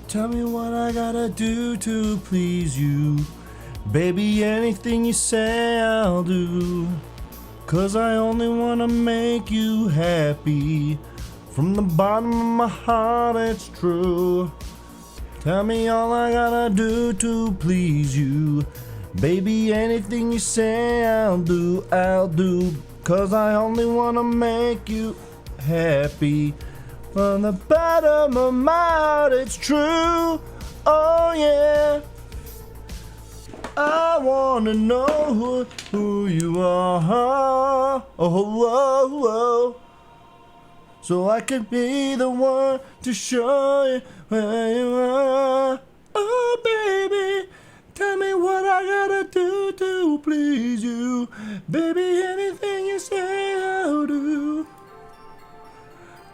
Tell me what I gotta do to please you. Baby, anything you say I'll do. 'Cause I only wanna make you happy. From the bottom of my heart, it's true. Tell me all I gotta do to please you. Baby, anything you say I'll do, I'll do. 'Cause I only wanna make you happy. From the bottom of my heart, it's true. Oh yeah. I wanna know who you are. Oh. So I can be the one to show you where you are. Oh baby, tell me what I gotta do to please you. Baby, anything you say I'll do.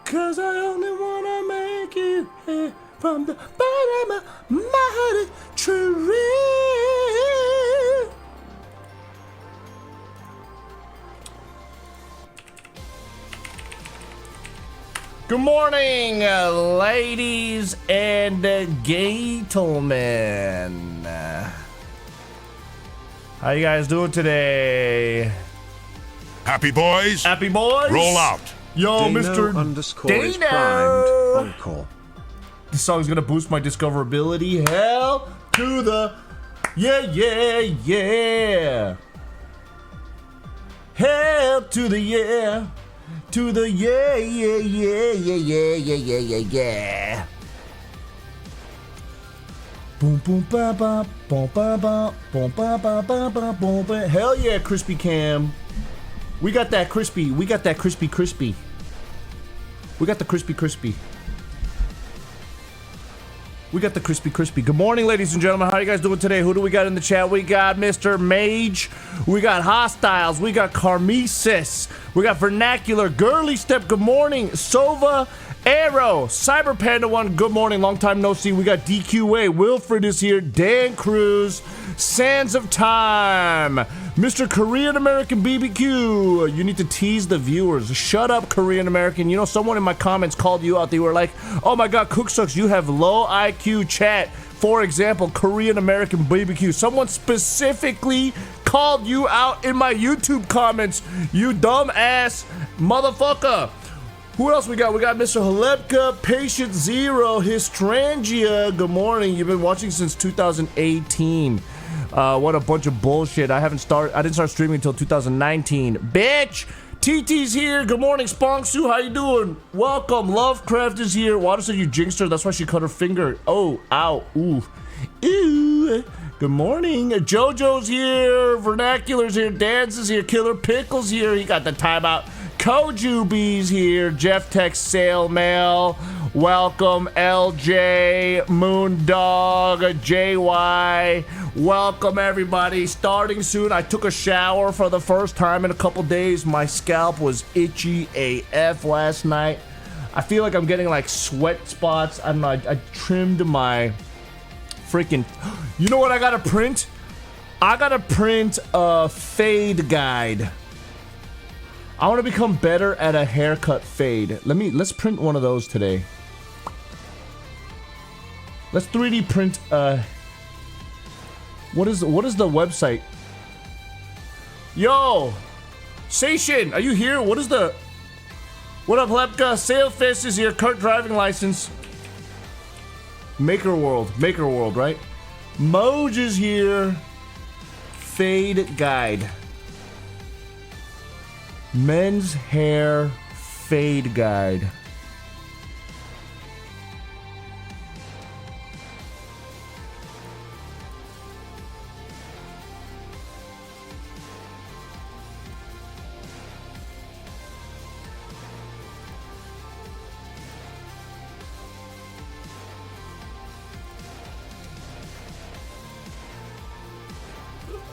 'Cause I only wanna make you happy. From the bottom of my heart, it's true. Good morning, ladies and gentlemen. How you guys doing today? Happy boys? Happy boys? Roll out. Yo, Dino Mr. underscore is Dino. primed. Encore. This song's gonna boost my discoverability. Hell to the yeah. Hell to the yeah. To the yeah. Boom boom ba ba boom ba ba boom ba ba ba ba boom ba. Hell yeah, crispy cam. We got that crispy. We got that crispy. We got the crispy. We got the crispy. Good morning, ladies and gentlemen. How are you guys doing today? Who do we got in the chat? We got Mr. Mage. We got Hostiles. We got Carmesis. We got Vernacular. Girly Step. Good morning. Sova. Arrow. Cyber Panda 1. Good morning. Long time no see. We got DQA. Wilfred is here. Dan Cruz. Sands of Time. Mr. Korean American BBQ. You need to tease the viewers. Shut up, Korean American. You know, someone in my comments called you out. They were like, oh my god, CookSux, you have low IQ chat. For example, Korean American BBQ. Someone specifically called you out in my YouTube comments. You dumb ass motherfucker. Who else we got? We got Mr. Halebka, Patient Zero, Histrangia. Good morning. You've been watching since 2018. What a bunch of bullshit. I didn't start streaming until 2019. Bitch! TT's here. Good morning, Sponksu. How you doing? Welcome. Lovecraft is here. Water said you jinxed her. That's why she cut her finger. Oh, ow, ooh. Ew. Good morning. JoJo's here. Vernacular's here. Dance is here. Killer Pickle's here. He got the timeout. Kojubi's here. Jeff Tex Sale Mail. Welcome, LJ, Moondog, JY. Welcome, everybody. Starting soon. I took a shower for the first time in a couple days. My scalp was itchy AF last night. I feel like I'm getting like sweat spots. I don't know. I trimmed my freaking. You know what I gotta print? I gotta print a fade guide. I want to become better at a haircut fade. Let's print one of those today. Let's 3D print what is the website? Yo! Station, are you here? What up, Lepka? Sailfish is here. Kurt driving license. Maker World, right? Moj is here. Fade guide. Men's hair fade guide.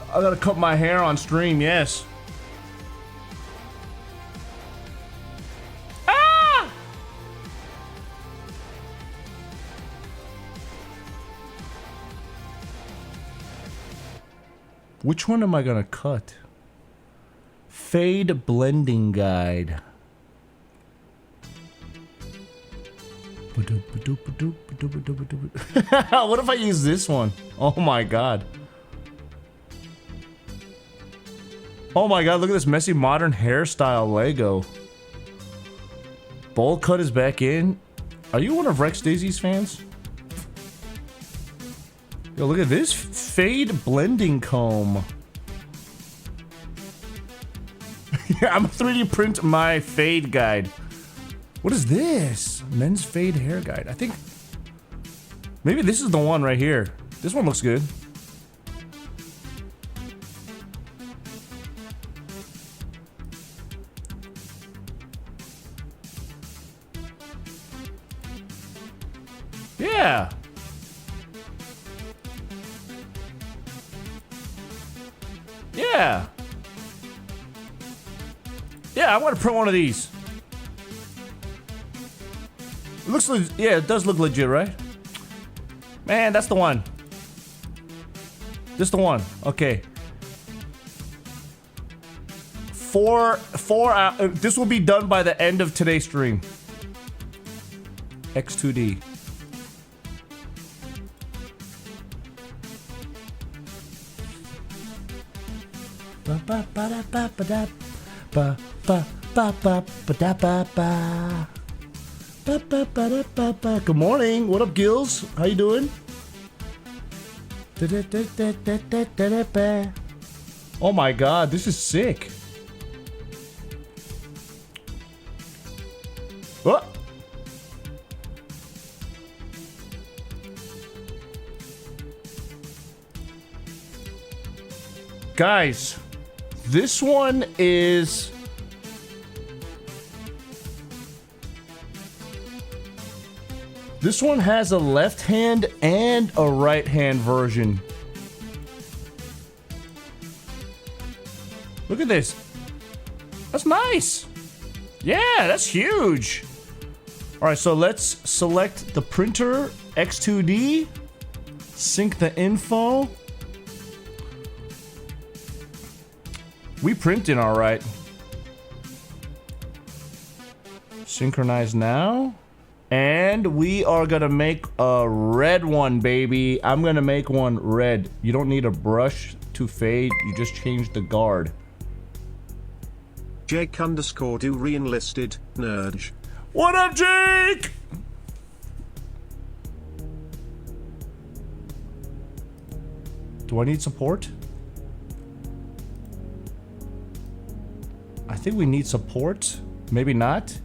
I gotta cut my hair on stream, yes. Which one am I gonna cut? Fade blending guide. What if I use this one? Oh my god. Oh my god, look at this messy modern hairstyle Lego. Bowl cut is back in. Are you one of Rex Daisy's fans? Yo, look at this fade blending comb. Yeah, I'm 3D print my fade guide. What is this? Men's fade hair guide. I think maybe this is the one right here. This one looks good. Yeah. Yeah. Yeah, I want to print one of these. It looks yeah, it does look legit, right? Man, that's the one. This the one. Okay. This will be done by the end of today's stream. X2D. Ba ba ba da ba ba da ba ba ba ba ba da ba ba. Ba ba ba da ba ba. Good morning. What up, Gills? How you doing? Oh my god, this is sick. What? Guys, this one is... This one has a left hand and a right hand version. Look at this. That's nice. Yeah, that's huge. All right, so let's select the printer, X2D, sync the info. We printing all right. Synchronize now. And we are gonna make a red one, baby. I'm gonna make one red. You don't need a brush to fade, you just change the guard. Jake_do re-enlisted, Nurge. What up, Jake? Do I need support? I think we need support. Maybe not.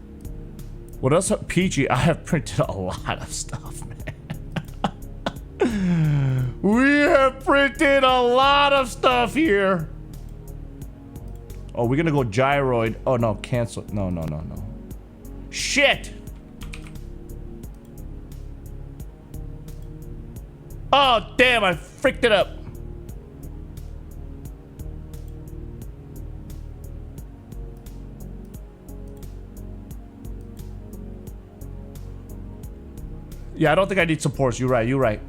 What else? Peachy, I have printed a lot of stuff, man. We have printed a lot of stuff here. Oh, we're gonna go gyroid. Oh, no, cancel. No, no, no, no. Shit! Oh, damn, I freaked it up. Yeah, I don't think I need supports. You're right. You're right.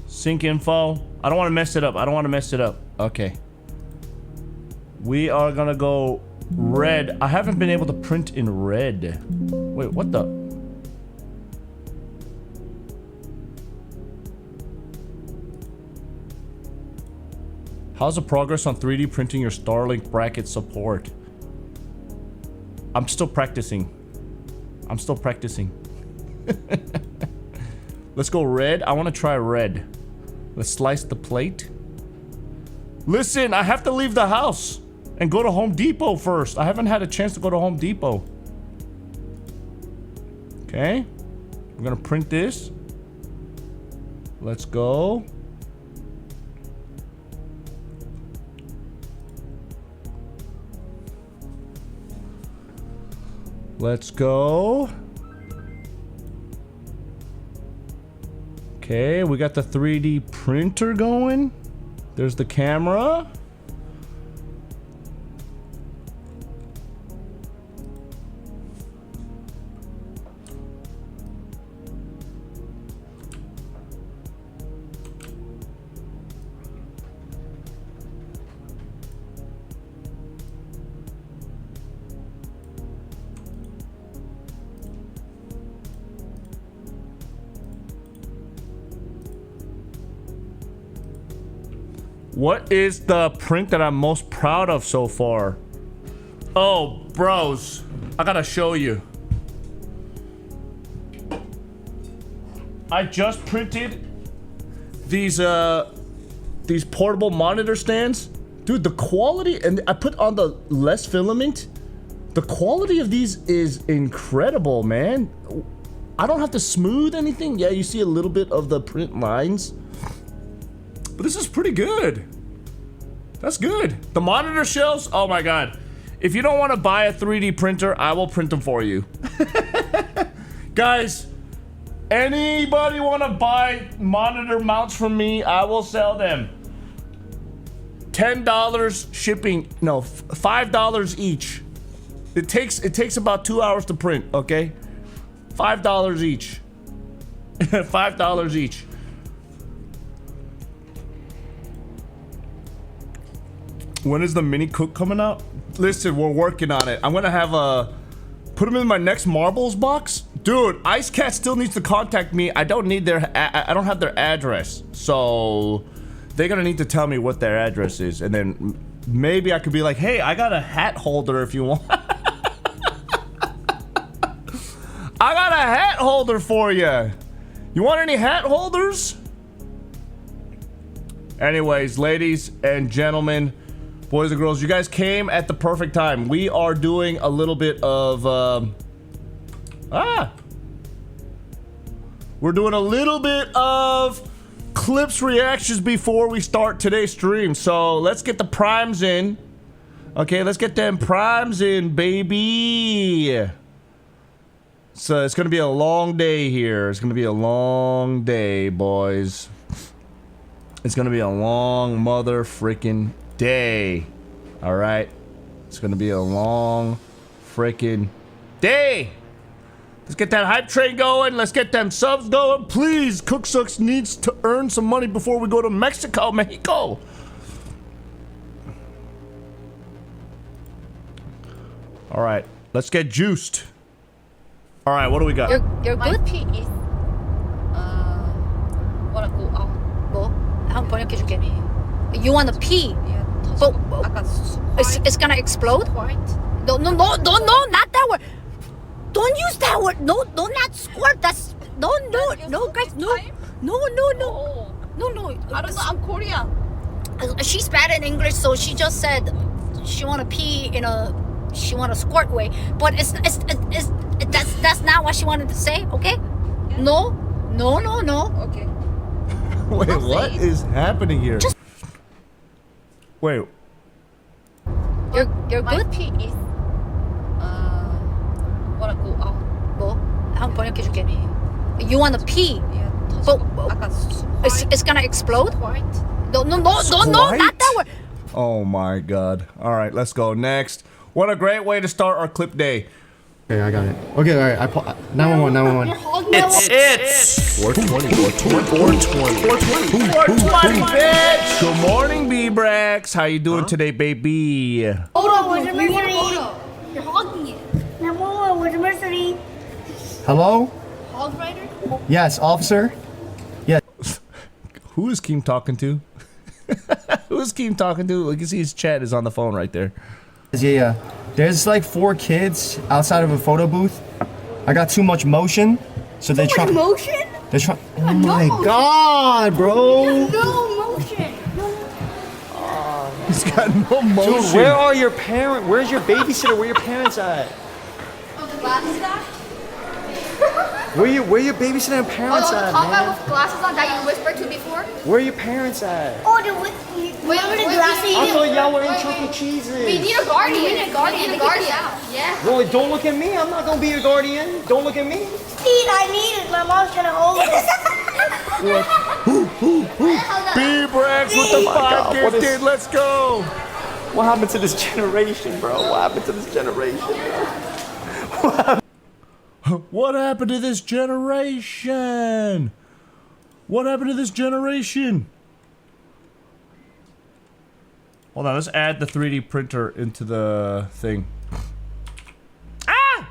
Sync info. I don't want to mess it up. I don't want to mess it up. Okay. We are going to go red. I haven't been able to print in red. Wait, what the? How's the progress on 3D printing your Starlink bracket support? I'm still practicing. I'm still practicing. Let's go red. I want to try red. Let's slice the plate. Listen, I have to leave the house and go to Home Depot first. I haven't had a chance to go to Home Depot. Okay. We're gonna print this. Let's go. Let's go. Okay, we got the 3D printer going. There's the camera. What is the print that I'm most proud of so far? Oh, bros, I gotta show you. I just printed these portable monitor stands. Dude, the quality, and I put on the less filament. The quality of these is incredible, man. I don't have to smooth anything. Yeah, you see a little bit of the print lines. But this is pretty good. That's good. The monitor shelves, oh my god. If you don't want to buy a 3D printer, I will print them for you. Guys, anybody want to buy monitor mounts from me, I will sell them. $10 shipping, no, $5 each. It takes about 2 hours to print, okay? $5 each. $5 each. When is the mini cook coming out? Listen, we're working on it. I'm gonna have put them in my next marbles box. Dude, Ice Cat still needs to contact me. I don't need their, I don't have their address. So they're gonna need to tell me what their address is. And then maybe I could be like, hey, I got a hat holder if you want. I got a hat holder for you. You want any hat holders? Anyways, ladies and gentlemen, boys and girls, you guys came at the perfect time. We are doing a little bit of, we're doing a little bit of clips reactions before we start today's stream. So let's get the primes in. Okay, let's get them primes in, baby. So it's gonna be a long day here. It's gonna be a long day, boys. It's gonna be a long mother freaking day. All right, it's gonna be a long freaking day. Let's get that hype train going. Let's get them subs going. Please, CookSux needs to earn some money before we go to Mexico. All right, let's get juiced. All right, what do we got? You're good? P is 뭐라고? 뭐? 한번 번역해줄게. You want to pee? But it's gonna explode? No, not that word. Don't use that word. No, not squirt. That's no, guys, no. I don't know. I'm Korean. She's bad in English, so she just said she want to pee in a. She want to squirt way, but it's that's not what she wanted to say. Okay? Yeah. No. Okay. Wait, what is happening here? Just wait. You're good? P is 뭐라고? 뭐? 한번 번역해줄게. You want to pee? But it's gonna explode? No, not that word. Oh my god. All right, let's go next. What a great way to start our clip day. Okay, I got it. Okay, all right. 911. It's 420, bitch. Good morning, B-Brax. How you doing today, baby? Hold on, where's your Mercedes? You're hogging it. Number where's your Mercedes? Hello? Hog rider? Yes, officer. Yes. Who is Keem talking to? Who is Keem talking to? You can see his chat is on the phone right there. Yeah. There's like 4 kids outside of a photo booth. I got too much motion, so they try. Motion? They try. Oh my god, bro! No motion. He's got no motion. Dude, where are your parents? Where's your babysitter? Where your parents at? Oh, the glasses guy? Where your babysitter and parents the at, tall guy man? with glasses on that you whispered to before? Where are your parents at? Oh, remember the glasses? I thought y'all were in Chuck E. Cheese's. We need a guardian. We need a guardian. Yeah. Well, don't look at me. I'm not gonna be your guardian. Don't look at me. Steve, I need it. My mom's gonna hold it. B-Brax with the 5 gifted. Let's go. What happened to this generation, bro? What happened to this generation, bro? What happened to this generation? What happened to this generation? Hold on, let's add the 3D printer into the thing. Ah!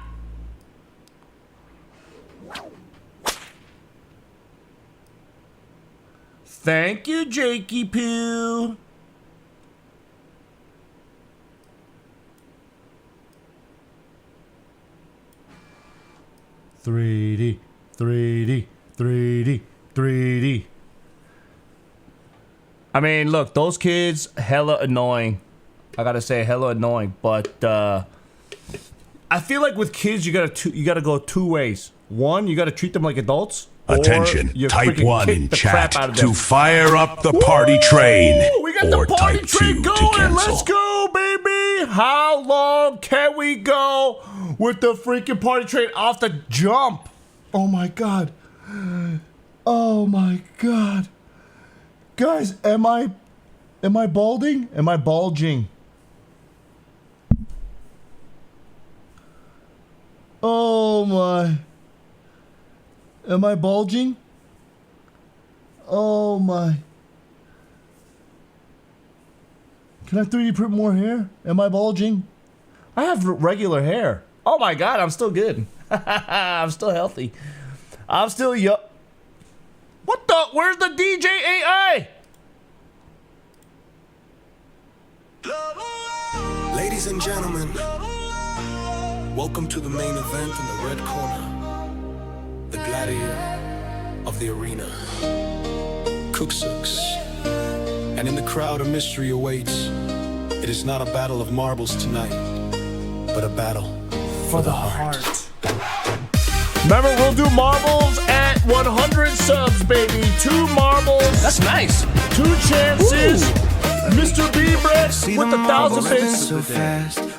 Thank you, Jakey Poo. 3D, 3D, 3D, 3D. I mean, look, those kids, hella annoying. I gotta say, hella annoying. But I feel like with kids, you gotta go two ways. One, you gotta treat them like adults. Attention, you type freaking 1 kick in the chat crap out of to them. fire up the party train. Woo! We got Or the party type train 2 going. to cancel. Let's go, baby. How long can we go with the freaking party train off the jump? Oh my god. Oh my god. Guys, am I balding? Am I bulging? Oh my. Am I bulging? Oh my. Can I 3D print more hair? Am I bulging? I have regular hair. Oh my god, I'm still good. I'm still healthy. I'm still young. What the? Where's the DJ AI? Ladies and gentlemen, welcome to the main event in the red corner. The gladiator of the arena, CookSux. And in the crowd a mystery awaits. It is not a battle of marbles tonight, but a battle for the heart. Remember, we'll do marbles at 100 subs, baby. 2 marbles. That's nice. 2 chances. Mr. B-Brex with 1,000 bits.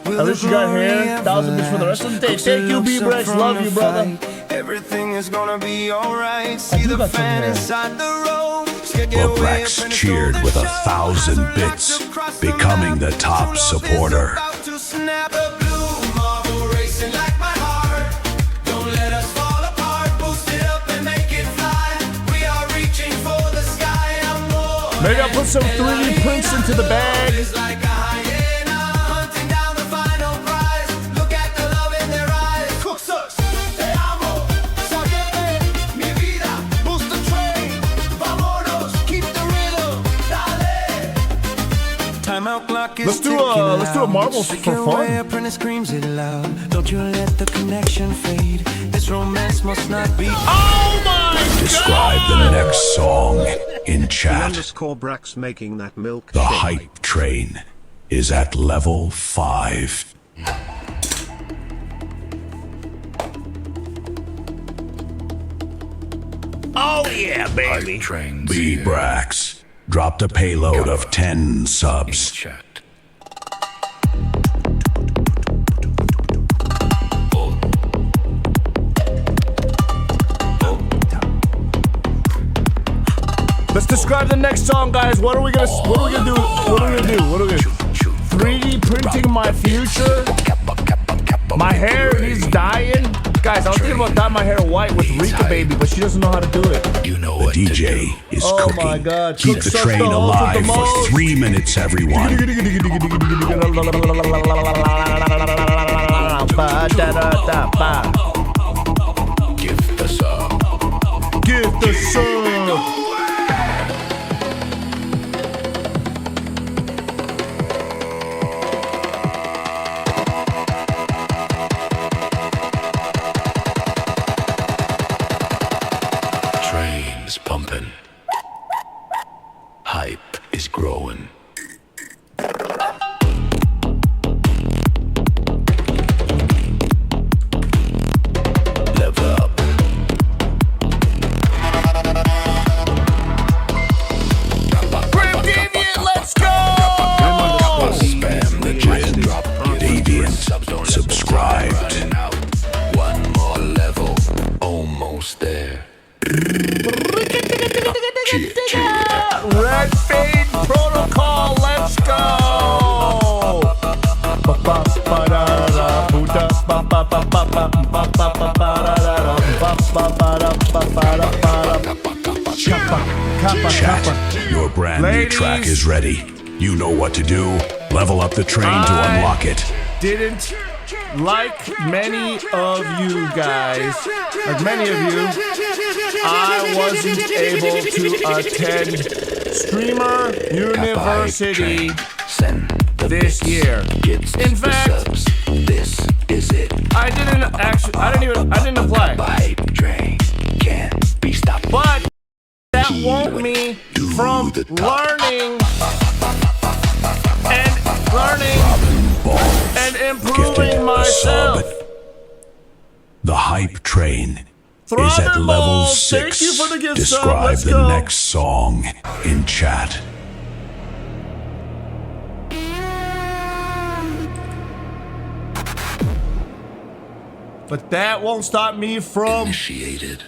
At least you got hair. 1,000 bits for the rest of the day. Thank you, B-Brex. Love you, brother. Everything is gonna be alright. See the fan inside the road. Brex cheered with 1,000 bits, becoming the top supporter. Maybe I'll put some 3D prints into the bag. Let's do a marbles for fun. Screams it loud. Don't you let the connection fade. This romance must not be. Oh my God! Describe the next song in chat. _Brax making that milk. The hype train is at level 5. Oh yeah, baby. B-Brax dropped a payload of 10 subs. Let's describe the next song, guys. What are we gonna do? What are we gonna do? 3D printing my future. My hair is dying. Guys, I was thinking about dyeing my hair white with Rika Baby, but she doesn't know how to do it. You know the DJ is cooking. My God. Keep the train alive for 3 minutes, everyone. Give the sub. Give the sub. Train's pumping. Hype is growing. Level up. Let's go! Spam the grid. Deviant subscribed. One more level. Almost there. Red Fade Protocol, let's go! Chat, your brand new track is ready. You know what to do. Level up the train to unlock it. Didn't like many of you guys, I wasn't able to attend Streamer University this year. In fact, this is it. I didn't apply. Hype train can't be stopped. But that won't me from learning and improving myself. The hype train is at Throbbing level balls, 6. thank you for the gift sub. Describe Let's the go. next song in chat. But that won't stop me from Initiated.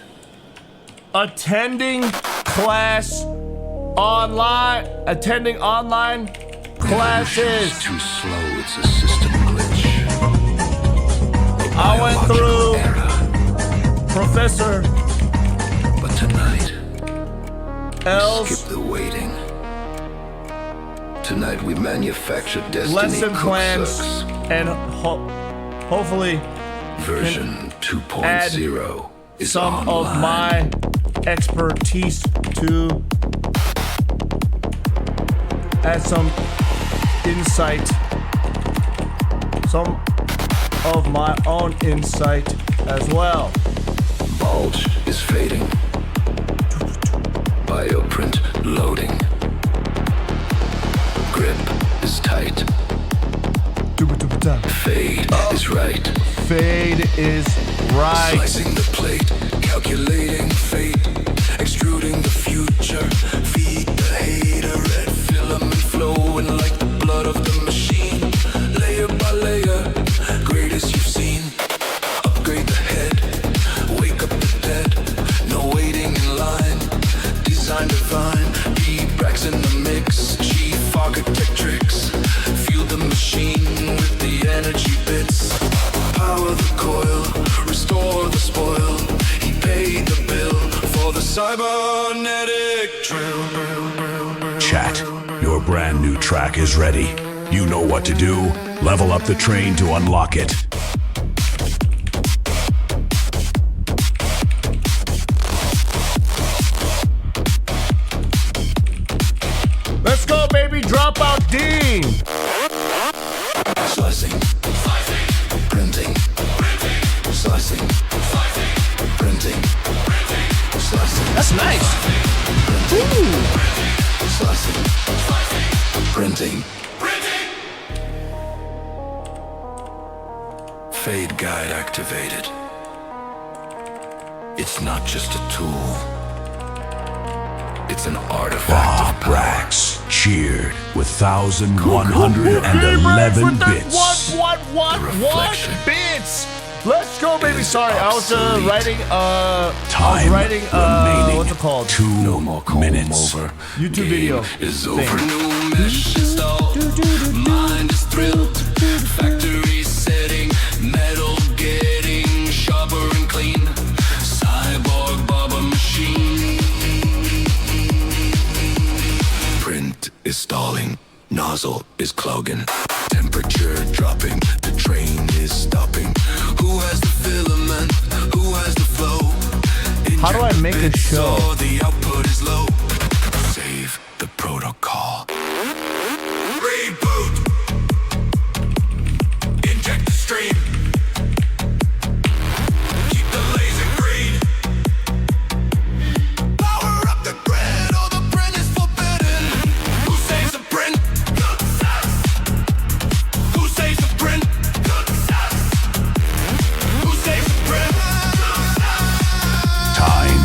attending online classes. Too slow, it's a system glitch. I went through Professor But tonight, L's skip the waiting. Tonight we manufacture Destiny lesson plans CookSux. and hopefully Version 2.0 is some online. of my expertise to add some insight, some of my own insight as well. Bulge is fading. Bioprint loading. Grip is tight. Fade is right. Fade is right. Slicing the plate, calculating fate, extruding the future. Feed the hater, red filament flowing like the blood of the machine. Layer by layer, greatest you've seen. Upgrade the head, wake up the dead. No waiting in line, design divine. B-Brax in the mix, chief architect tricks. Fuel the machine with the energy bits. Power the coil, restore the spoil. He paid the bill for the cybernetic drill. Chat, your brand new track is ready. You know what to do. Level up the train to unlock it. Let's go, baby. Dropout Dean. Slicing, printing, slicing, printing, slicing. That's nice. Slicing, printing. Fade guide activated. It's not just a tool. It's an artifact of Brax cheered with 1,111 bits. What reflection. bits? Let's go, baby. Sorry, I was writing. Time remaining. What's it called? 2 minutes. YouTube video Is thing. over. New mesh installed. Mind is thrilled. Factory setting. Metal getting sharper and clean. Cyborg barber machine. Print is stalling. Nozzle is clogging. Temperature dropping. The train is stopping. Who has the filament? Who has the flow? How do I make a show? So the output is low. Save the protocol. Reboot. Inject the stream. Keep the laser green. Power up the grid or the print is forbidden. Who saves the print? CookSux. Who saves the print? CookSux. Who saves the print? Time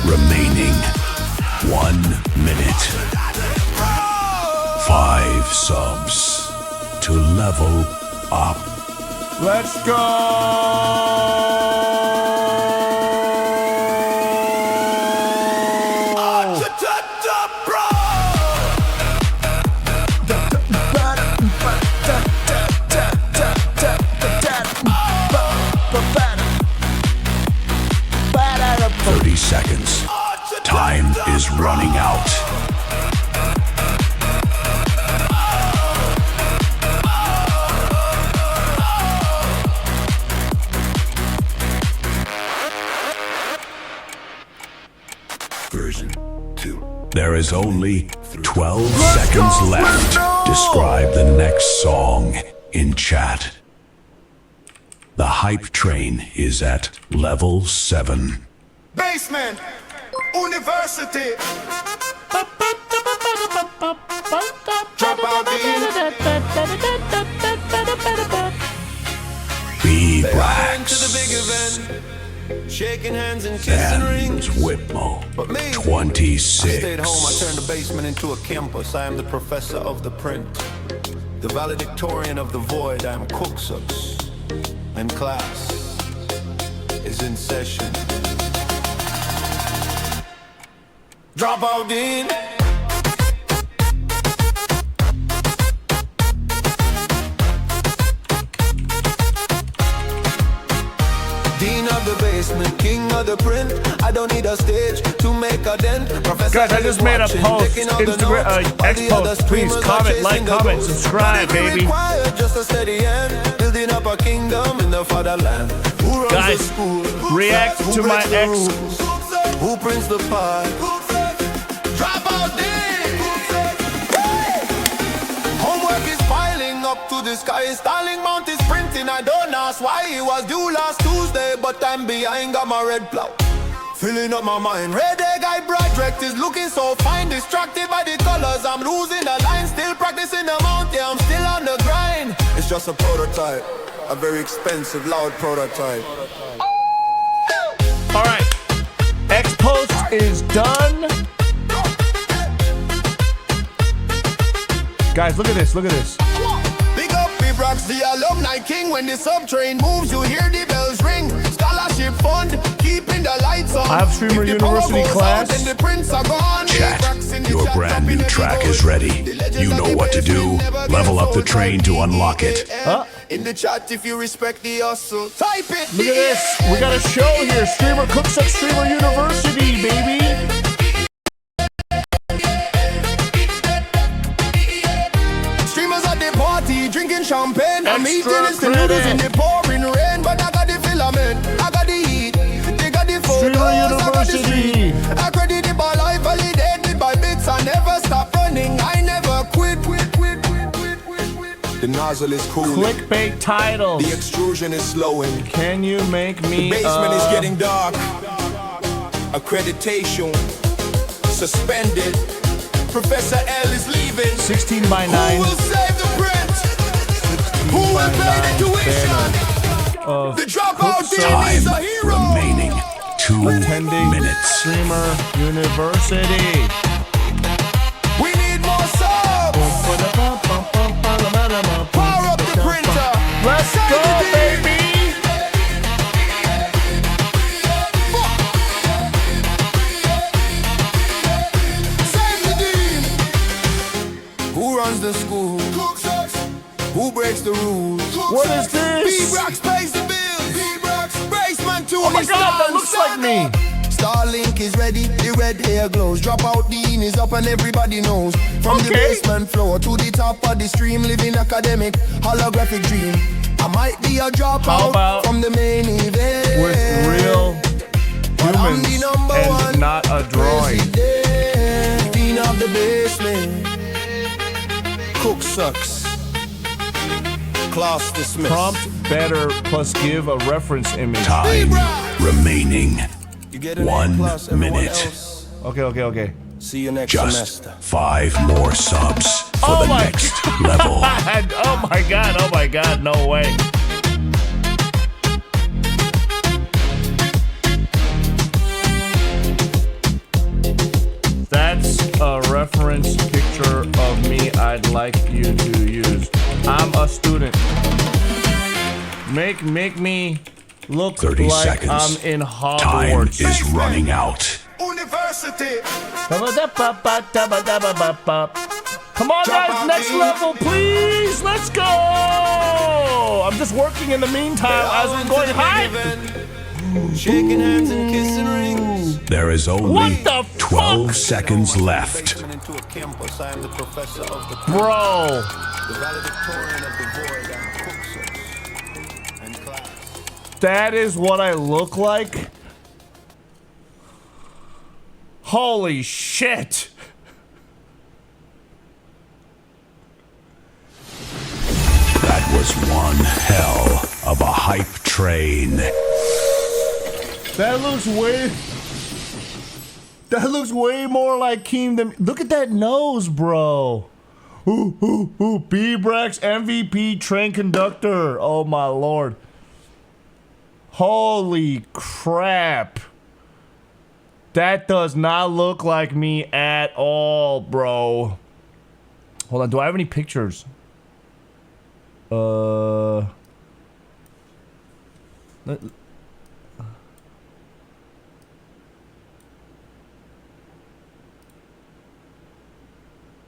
remaining 1 minute. 5 subs to level up. Let's go. Seconds. Time is running out. Version 2. There is only 12 seconds left. Describe the next song in chat. The hype train is at level 7. Basement, university. Drop out B to Blacks. the big event. Shaking hands and kissing And rings. Whitmo. But me, I 26. stayed home, I turned the basement into a campus. I am the professor of the print, the valedictorian of the void. I am CookSux, and class is in session. Drop out in. Dean of the basement, king of the print. I don't need a stage to make a dent. Professor Guys, I just made a post, Instagram, X post. Please comment, like, comment, subscribe, baby. Just a steady hand, building up a kingdom in the fatherland. Who runs Guys, the school? react Who to my breaks the ex. rules? Who prints the pie? Drop out there. Homework is piling up to the sky. Installing Mount is printing. I don't ask why it was due last Tuesday, but I'm behind, got my red plow. Filling up my mind. Red egg eye bright direct is looking so fine. Distracted by the colors, I'm losing the line. Still practicing the mount, yeah, I'm still on the grind. It's just a prototype, a very expensive, loud prototype. All right, X post is done. Guys, look at this, look at this. Big up Big Rocks, the alumni king. When the subtrain moves, you hear the bells ring. Scholarship fund, keeping the lights on. I have Streamer University class. And the prints are gone. Chat, your brand new track is ready. You know what to do. Level up the train to unlock it. In the chat, if you respect the hustle, type it. Look at this. We got a show here. Streamer CookSux Streamer University, baby. Streamers at the party, drinking champagne. I'm eating Extra instant noodles in credit. the pouring rain. But I got the filament, I got the heat. They got the photos, Streamer I got the University. street. I credited by life, validated by bits. I never stop running, I never quit. The nozzle is cooling. Clickbait titles. The extrusion is slowing. Can you make me The basement is getting dark. Accreditation suspended. Professor L is leaving. 16 by 9. Who will save the print? Who will pay the tuition? Of The dropout team Time is a hero. remaining 2 attending minutes. Streamer University. We need more subs. Power up the printer. Let's Save go, the team. baby. Save the team. Who runs the school? Who breaks the rules? What is this? B-Brox pays the bills. B-Brox, Braceman to Oh my God, that looks like me. Starlink is ready, the red hair glows. Drop out Dean is up and everybody knows. From the Okay. basement floor to the top of the stream, living academic, holographic dream. I might be a How dropout about from the main event. With real But I'm the humans number and one not a drawing. president. Dean of the basement. CookSux. Class dismissed. Prompt better plus give a reference image. Time remaining You get an A 1 plus, everyone minute. else. Okay. See you next Just semester. 5 more subs for Oh the my next level. Oh my god, no way. That's a reference picture of me I'd like you to use. I'm a student. Make me look 30 like seconds. I'm in Time Hogwarts. is running out. University. Come on, Drop guys, out, next Dean. level, please. Let's go. I'm just working in the meantime as we're going high. Shaking hands and kissing rings. There is only What the 12 fuck? seconds left. Into a campus, I am the professor of the Bro, the valedictorian of the void. I'm CookSux and class. that is what I look like? Holy shit. That was one hell of a hype train. That looks way more like Keem than. Look at that nose, bro. Ooh. B-Brex MVP train conductor. Oh my lord. Holy crap. That does not look like me at all, bro. Hold on, do I have any pictures?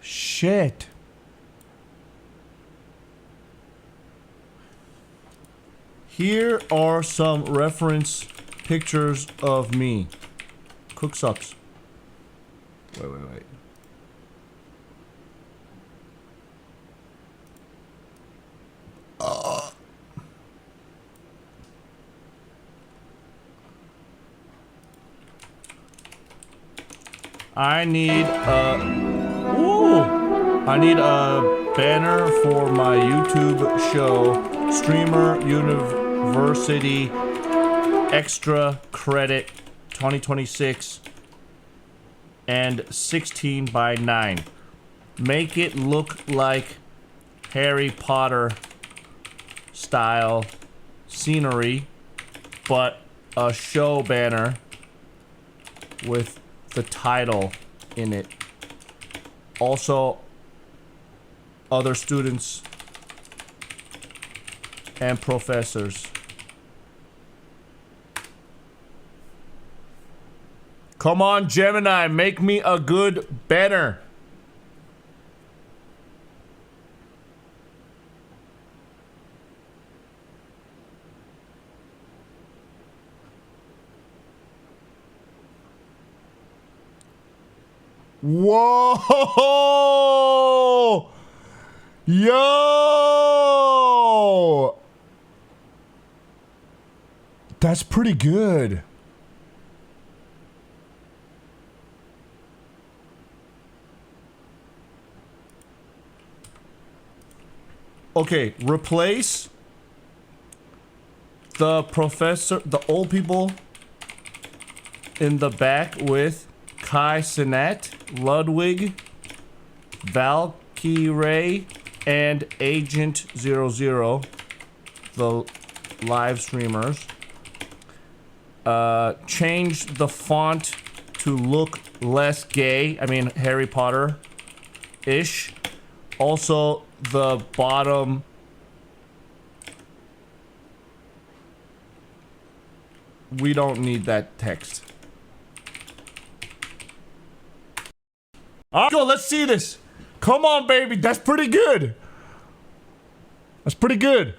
Shit. Here are some reference pictures of me. CookSux. Wait. I need a banner for my YouTube show, Streamer University Extra Credit 2026 and 16 by 9. Make it look like Harry Potter style scenery, but a show banner with the title in it. Also, other students and professors. Come on, Gemini, make me a good banner. Whoa! Yo! That's pretty good. Okay, replace the professor, the old people in the back with Kai Cenat, Ludwig, Valkyrie, and Agent 00, the live streamers. Change the font to look less gay. I mean, Harry Potter-ish. Also, the bottom we don't need that text. Alright, go, let's see this. Come on, baby, that's pretty good. That's pretty good.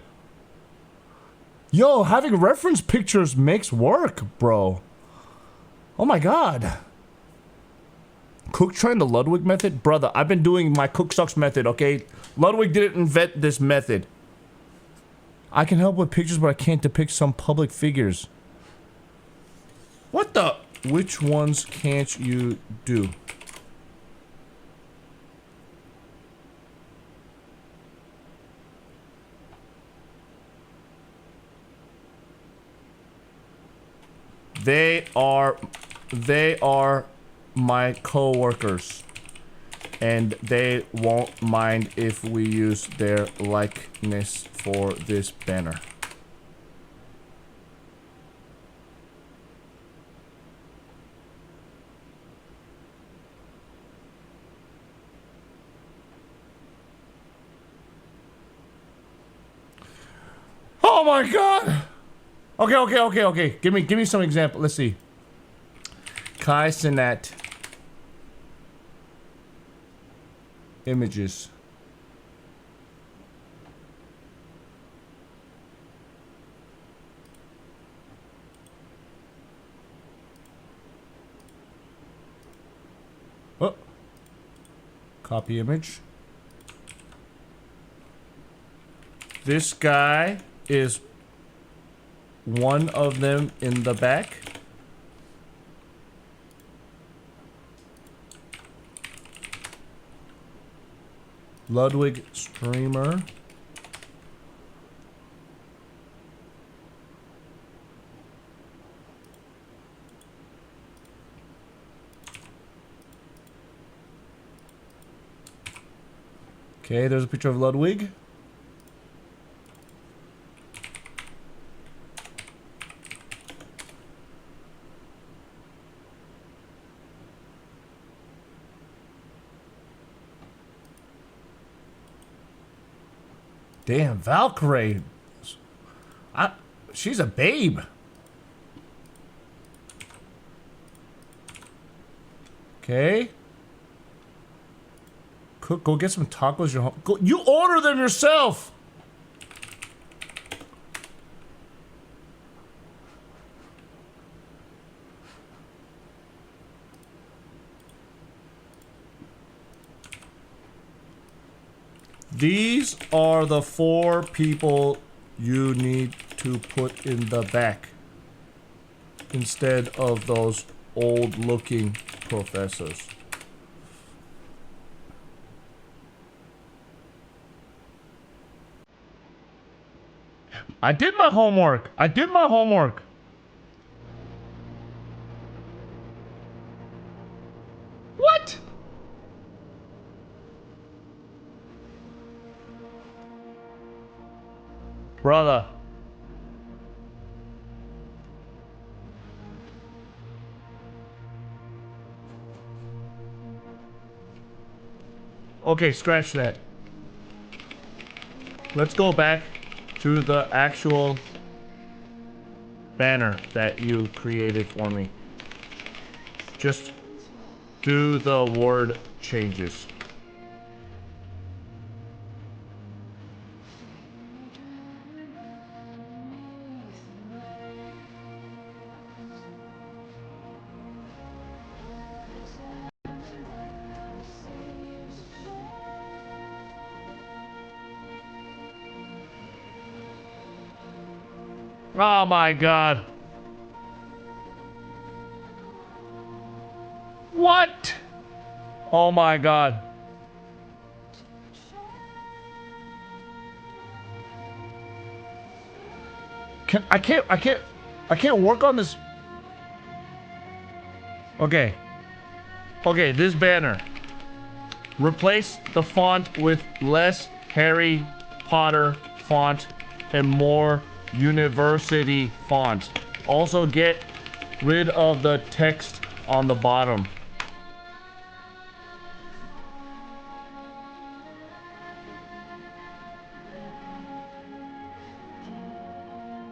Yo, having reference pictures makes work, bro. Oh my god. Cook trying the Ludwig method? Brother, I've been doing my CookSux method, okay? Ludwig didn't invent this method. I can help with pictures, but I can't depict some public figures. What the? Which ones can't you do? They are my co-workers, and they won't mind if we use their likeness for this banner. Oh my god! Okay. Give me some example. Let's see. Kai Cenat images. Oh. Copy image. This guy is one of them in the back. Ludwig streamer. Okay, there's a picture of Ludwig. Damn, Valkyrie. She's a babe. Okay. Cook, go get some tacos. Your home. Go, you order them yourself. These are the 4 people you need to put in the back instead of those old-looking professors. I did my homework. I did my homework. What? Brother. Okay, scratch that. Let's go back to the actual banner that you created for me. Just do the word changes. Oh my god. What? Oh my god. I can't work on this. Okay. Okay, this banner. Replace the font with less Harry Potter font and more university font. Also get rid of the text on the bottom.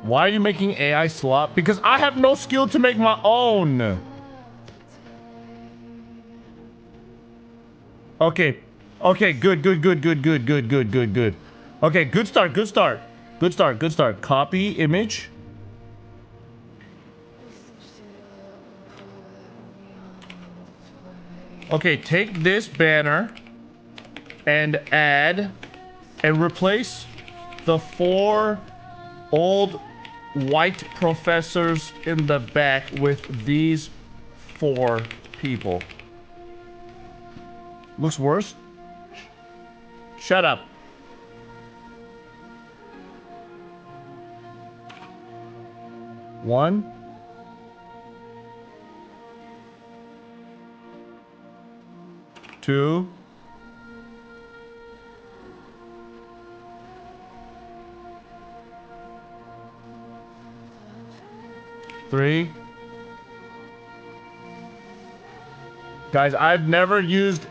Why are you making AI slop? Because I have no skill to make my own. Okay. Okay, good. Okay, good start. Copy image. Okay, take this banner and add and replace the 4 old white professors in the back with these 4 people. Looks worse? Shut up. One. Two. Three. Guys, I've never used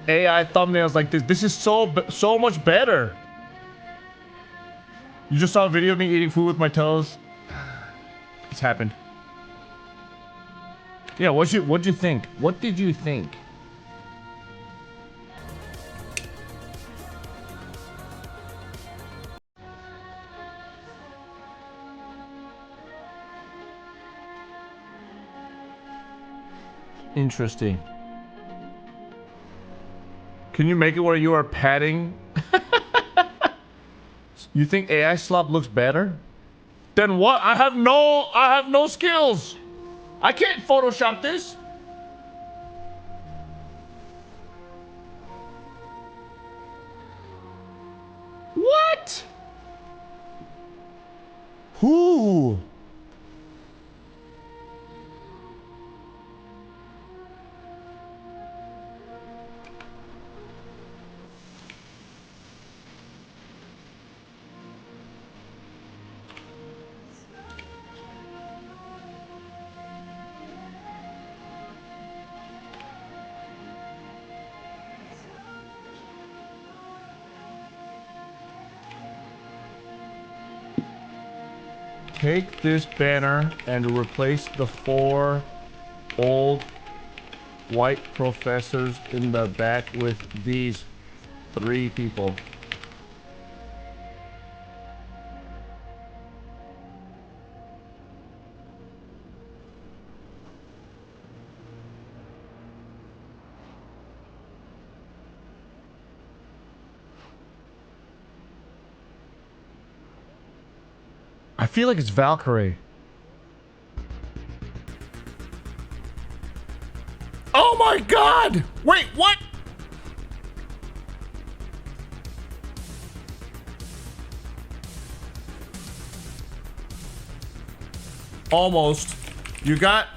AI thumbnails like this. This is so much better. You just saw a video of me eating food with my toes. It's happened. Yeah, what'd you think? What did you think? Interesting. Can you make it where you are padding? You think AI slop looks better? Then what? I have no skills. I can't Photoshop this. What? Who? take this banner and replace the 4 old white professors in the back with these 3 people. I feel like it's Valkyrie. Oh my god! Wait, what? Almost. You got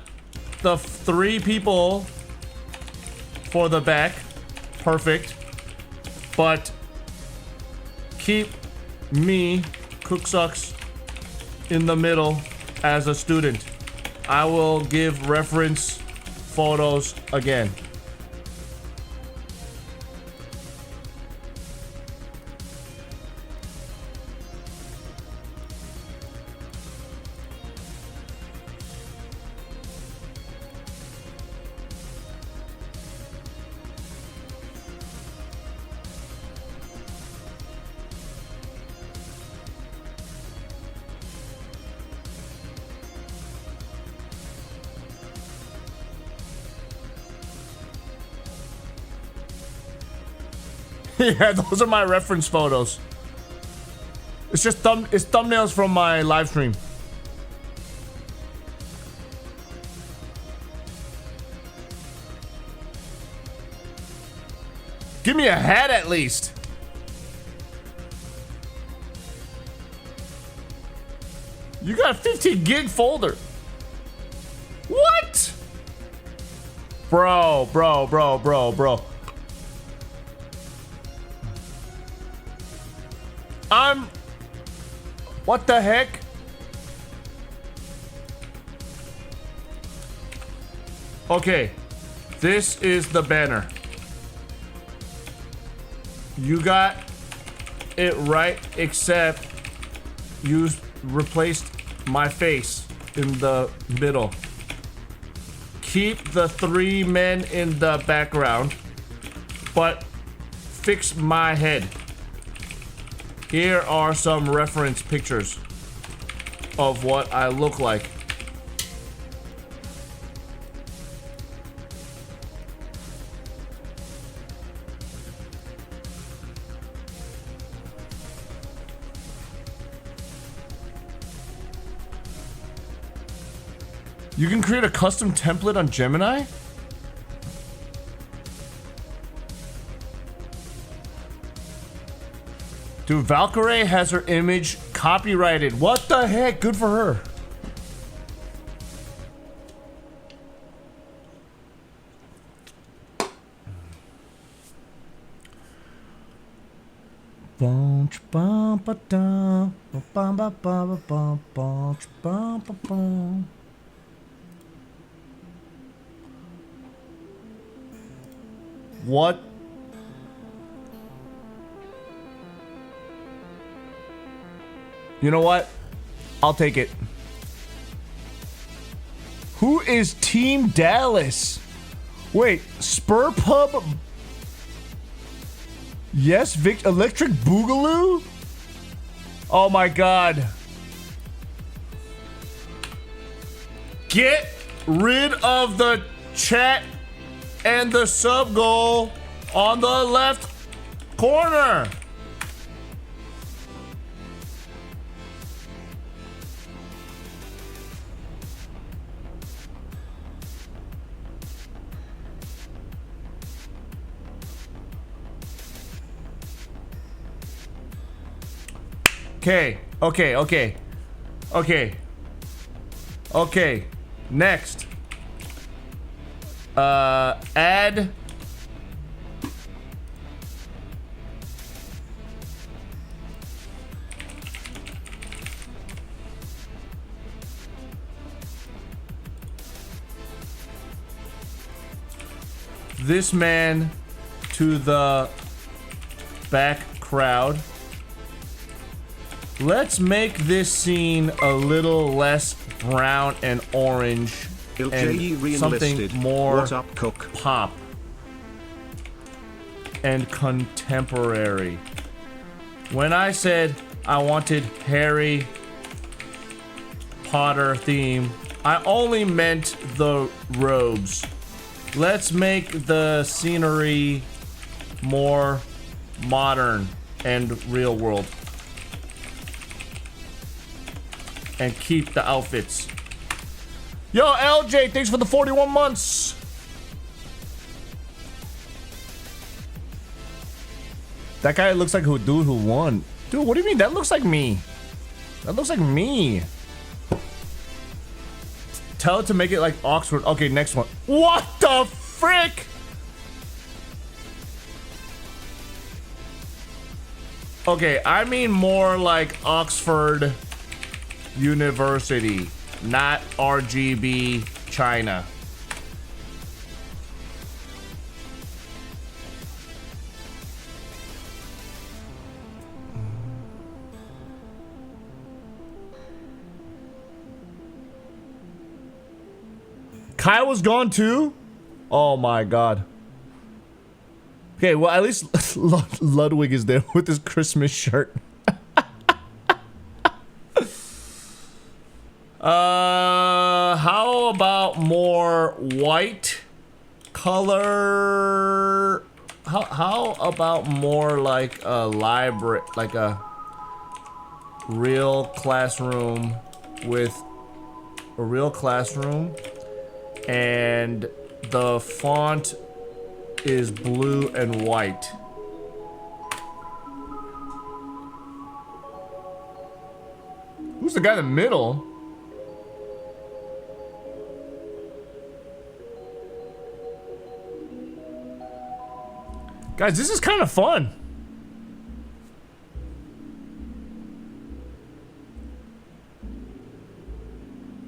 the 3 people for the back. Perfect. But keep me, CookSux, in the middle as a student. I will give reference photos again. Yeah, those are my reference photos. It's just it's thumbnails from my live stream. Give me a hat at least. You got a 15 gig folder. What? Bro. What the heck? Okay, this is the banner. You got it right, except you replaced my face in the middle. Keep the 3 men in the background, but fix my head. Here are some reference pictures of what I look like. You can create a custom template on Gemini? Dude, Valkyrie has her image copyrighted. What the heck? Good for her. What? You know what? I'll take it. Who is Team Dallas? Wait, Spur Pub? Yes, Electric Boogaloo? Oh my god. Get rid of the chat and the sub goal on the left corner. Okay. Next. Add this man to the back crowd. Let's make this scene a little less brown and orange and something more What up, Cook? pop and contemporary. When I said I wanted Harry Potter theme, I only meant the robes. Let's make the scenery more modern and real world. And keep the outfits. Yo, LJ, thanks for the 41 months. That guy looks like a dude who won. Dude, what do you mean? That looks like me. That looks like me. Tell it to make it like Oxford. Okay, next one. What the frick? Okay, I mean more like Oxford University, not RGB China. Kyle was gone too? Oh my god. Okay, well at least Ludwig is there with his Christmas shirt. How about more white color? How about more like a library, like a real classroom with a real classroom, and the font is blue and white. Who's the guy in the middle? Guys, this is kind of fun.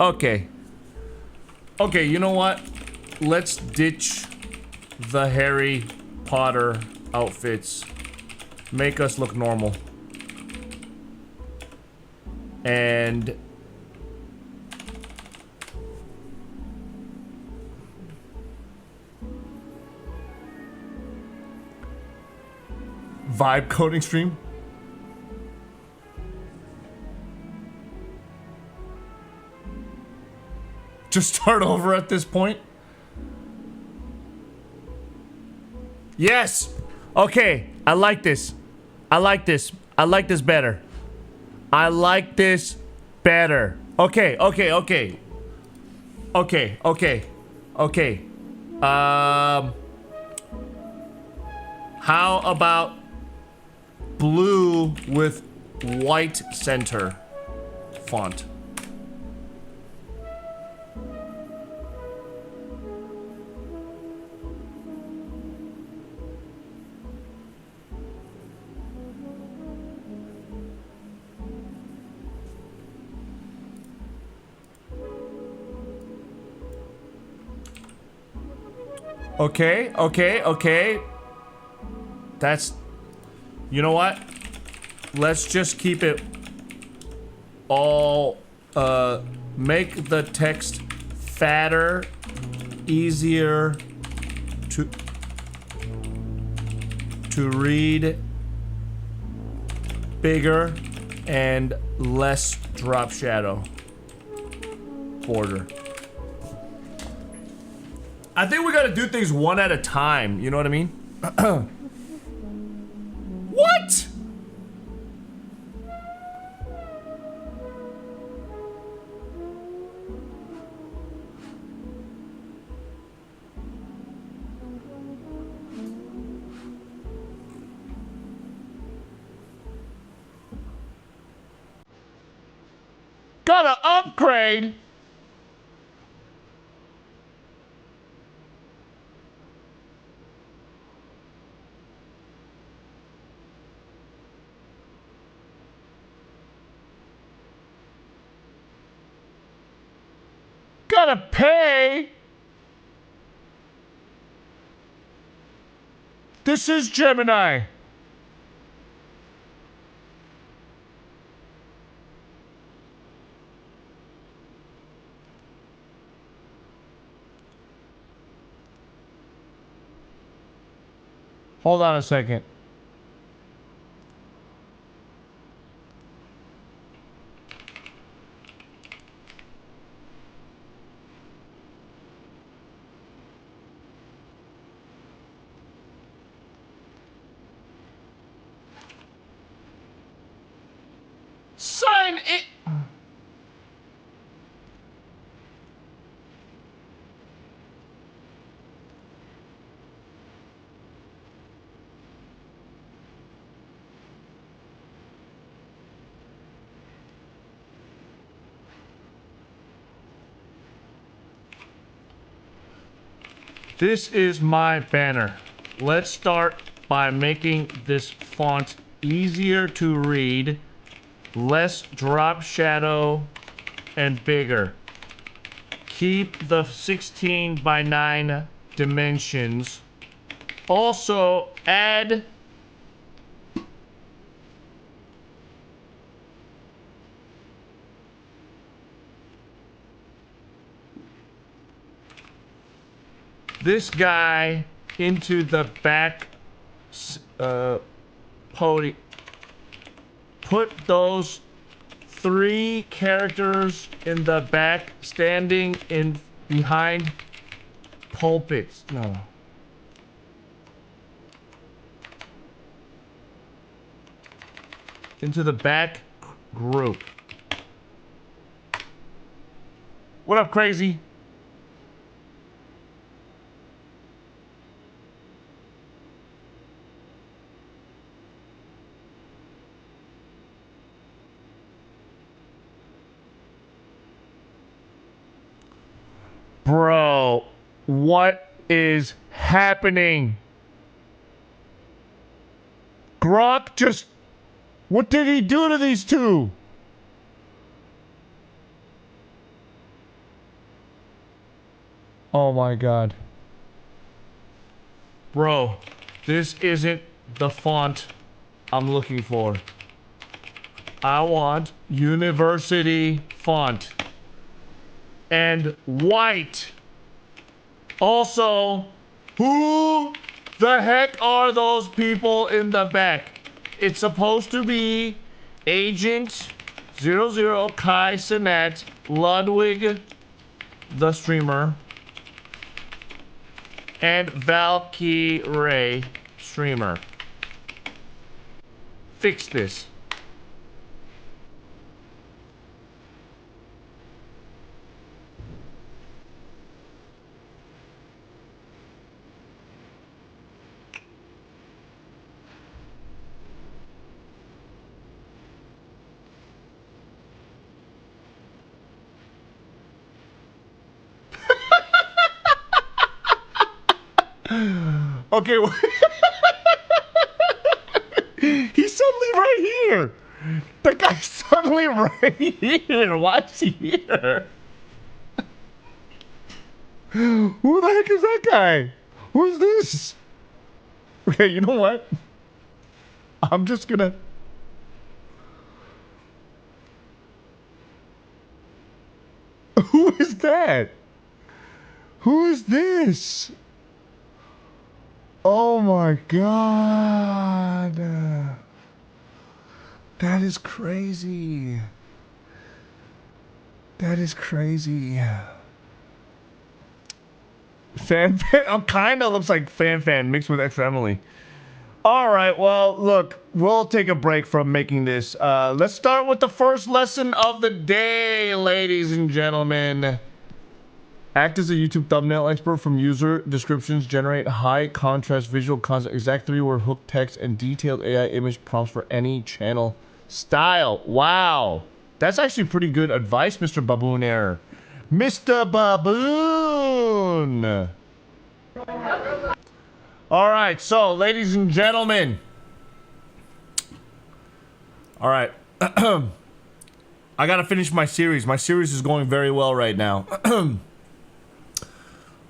Okay. Okay, you know what? Let's ditch the Harry Potter outfits. Make us look normal. And vibe coding stream. Just start over at this point. Yes. Okay, I like this. I like this. I like this better. I like this better. Okay, okay, okay. Okay, okay. Okay. How about blue with white center font? Okay, okay, okay. That's... You know what? Let's just keep it all... make the text fatter, easier to read, bigger, and less drop shadow border. I think we gotta do things one at a time, you know what I mean? What? Gotta upgrade. Gotta pay. This is Gemini. Hold on a second. Sign it. This is my banner. Let's start by making this font easier to read, less drop shadow, and bigger. Keep the 16:9 dimensions. Also add this guy into the back podium. Put those 3 characters in the back standing in behind pulpits. No. Into the back group. What up, crazy? Bro, what is happening? Grok just... What did he do to these two? Oh my god. Bro, this isn't the font I'm looking for. I want university font. And white. Also, who the heck are those people in the back? It's supposed to be Agent 00 Kai Sinet, Ludwig the streamer, and Valkyrie streamer. Fix this. Okay, he's suddenly right here. The guy's suddenly right here. Why's he here? Who the heck is that guy? Who's this? Okay, you know what? I'm just gonna... Who is that? Who is this? Oh my god. That is crazy. That is crazy. Fan, kind of looks like Fan mixed with X-Emily. Alright, well, look, we'll take a break from making this. Let's start with the first lesson of the day, ladies and gentlemen. Act as a YouTube thumbnail expert from user descriptions. Generate high contrast visual content. Exact 3-word hook text and detailed AI image prompts for any channel style. Wow. That's actually pretty good advice, Mr. Baboon Air. Mr. Baboon. Alright, so ladies and gentlemen. Alright. I gotta finish my series. My series is going very well right now.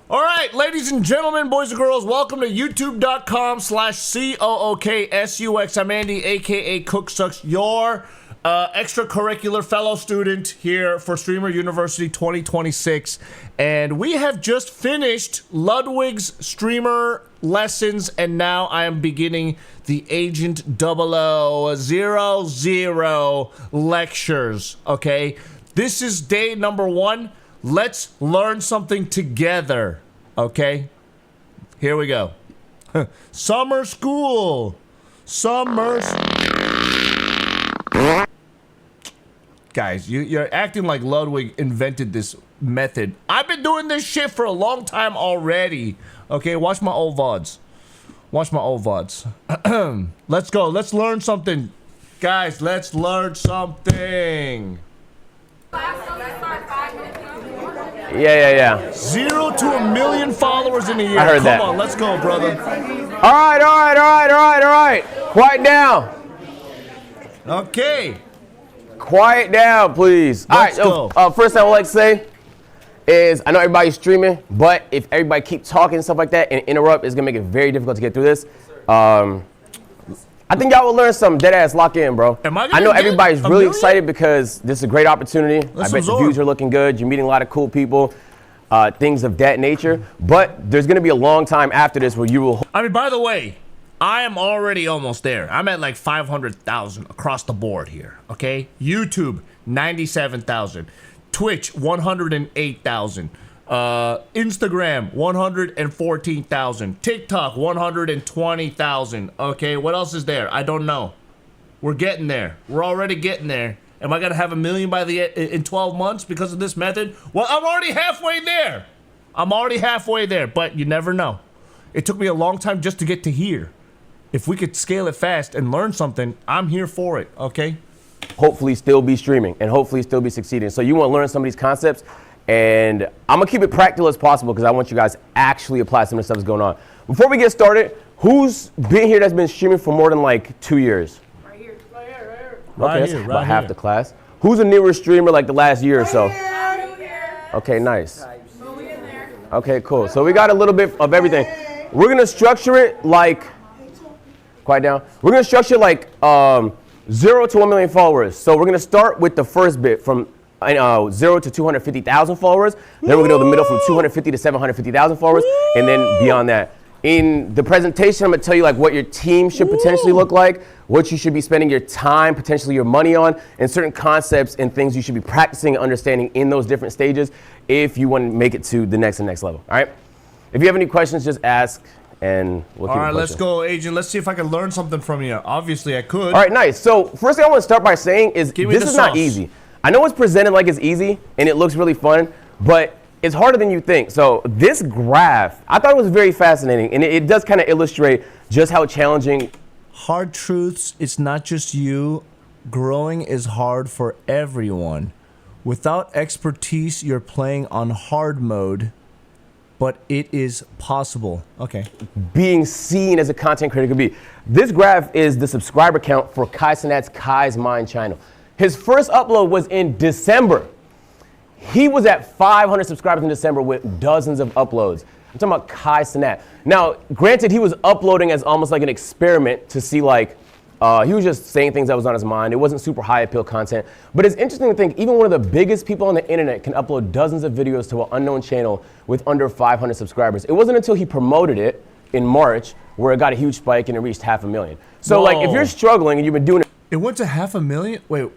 Alright, ladies and gentlemen, boys and girls, welcome to youtube.com/CookSux. I'm Andy, aka CookSux, your extracurricular fellow student here for Streamer University 2026. And we have just finished Ludwig's streamer lessons, and now I am beginning the Agent 0000 lectures, okay? This is day number 1. Let's learn something together, okay? Here we go. Summer school. Guys, you're acting like Ludwig invented this method. I've been doing this shit for a long time already. Okay, watch my old VODs. Let's go. Let's learn something. Guys, let's learn something. Yeah. 0 to 1 million followers in a year. I heard that. Come on, let's go, brother. All right. Quiet down. Okay. Quiet down, please. Let's All right. First thing I would like to say is I know everybody's streaming, but if everybody keep talking and stuff like that and interrupt, it's gonna make it very difficult to get through this. I think y'all will learn something. Deadass, lock in, bro. I know everybody's really excited because this is a great opportunity. I bet the views are looking good. You're meeting a lot of cool people, things of that nature. But there's gonna be a long time after this where you will. I mean, by the way, I am already almost there. I'm at like 500,000 across the board here, okay? YouTube, 97,000. Twitch, 108,000. Instagram, 114,000. TikTok, 120,000. Okay, what else is there? I don't know. We're getting there. We're already getting there. Am I gonna have 1 million by in 12 months because of this method? Well, I'm already halfway there. But you never know. It took me a long time just to get to here. If we could scale it fast and learn something, I'm here for it, okay? Hopefully still be streaming and hopefully still be succeeding. So you want to learn some of these concepts, and I'm going to keep it practical as possible because I want you guys to actually apply some of the stuff that's going on. Before we get started, who's been here that's been streaming for more than like 2 years? Right here. Okay, that's about half the class. Who's a newer streamer like the last year or so? Okay, nice. Okay, cool. So we got a little bit of everything. We're going to structure it like, quiet down. We're going to structure it like 0 to 1 million followers. So we're going to start with the first bit from 0 to 250,000 followers. Then we're going to go to the middle from 250 to 750,000 followers. And then beyond that. In the presentation, I'm going to tell you like what your team should potentially look like, what you should be spending your time, potentially your money on, and certain concepts and things you should be practicing and understanding in those different stages if you want to make it to the next level. All right? If you have any questions, just ask. And we'll keep all right, let's go, Agent. Let's see if I can learn something from you. Obviously, I could. All right, nice. So first thing I want to start by saying is this is not easy. I know it's presented like it's easy, and it looks really fun, but it's harder than you think. So this graph, I thought it was very fascinating, and it does kind of illustrate just how challenging. Hard truths, it's not just you. Growing is hard for everyone. Without expertise, you're playing on hard mode. But it is possible. Okay. Being seen as a content creator could be. This graph is the subscriber count for Kai Cenat's Kai's Mind channel. His first upload was in December. He was at 500 subscribers in December with dozens of uploads. I'm talking about Kai Cenat. Now, granted, he was uploading as almost like an experiment to see like, he was just saying things that was on his mind. It wasn't super high appeal content. But it's interesting to think even one of the biggest people on the internet can upload dozens of videos to an unknown channel with under 500 subscribers. It wasn't until he promoted it in March where it got a huge spike and it reached 500,000. So like if you're struggling and you've been doing it. It went to 500,000? Wait,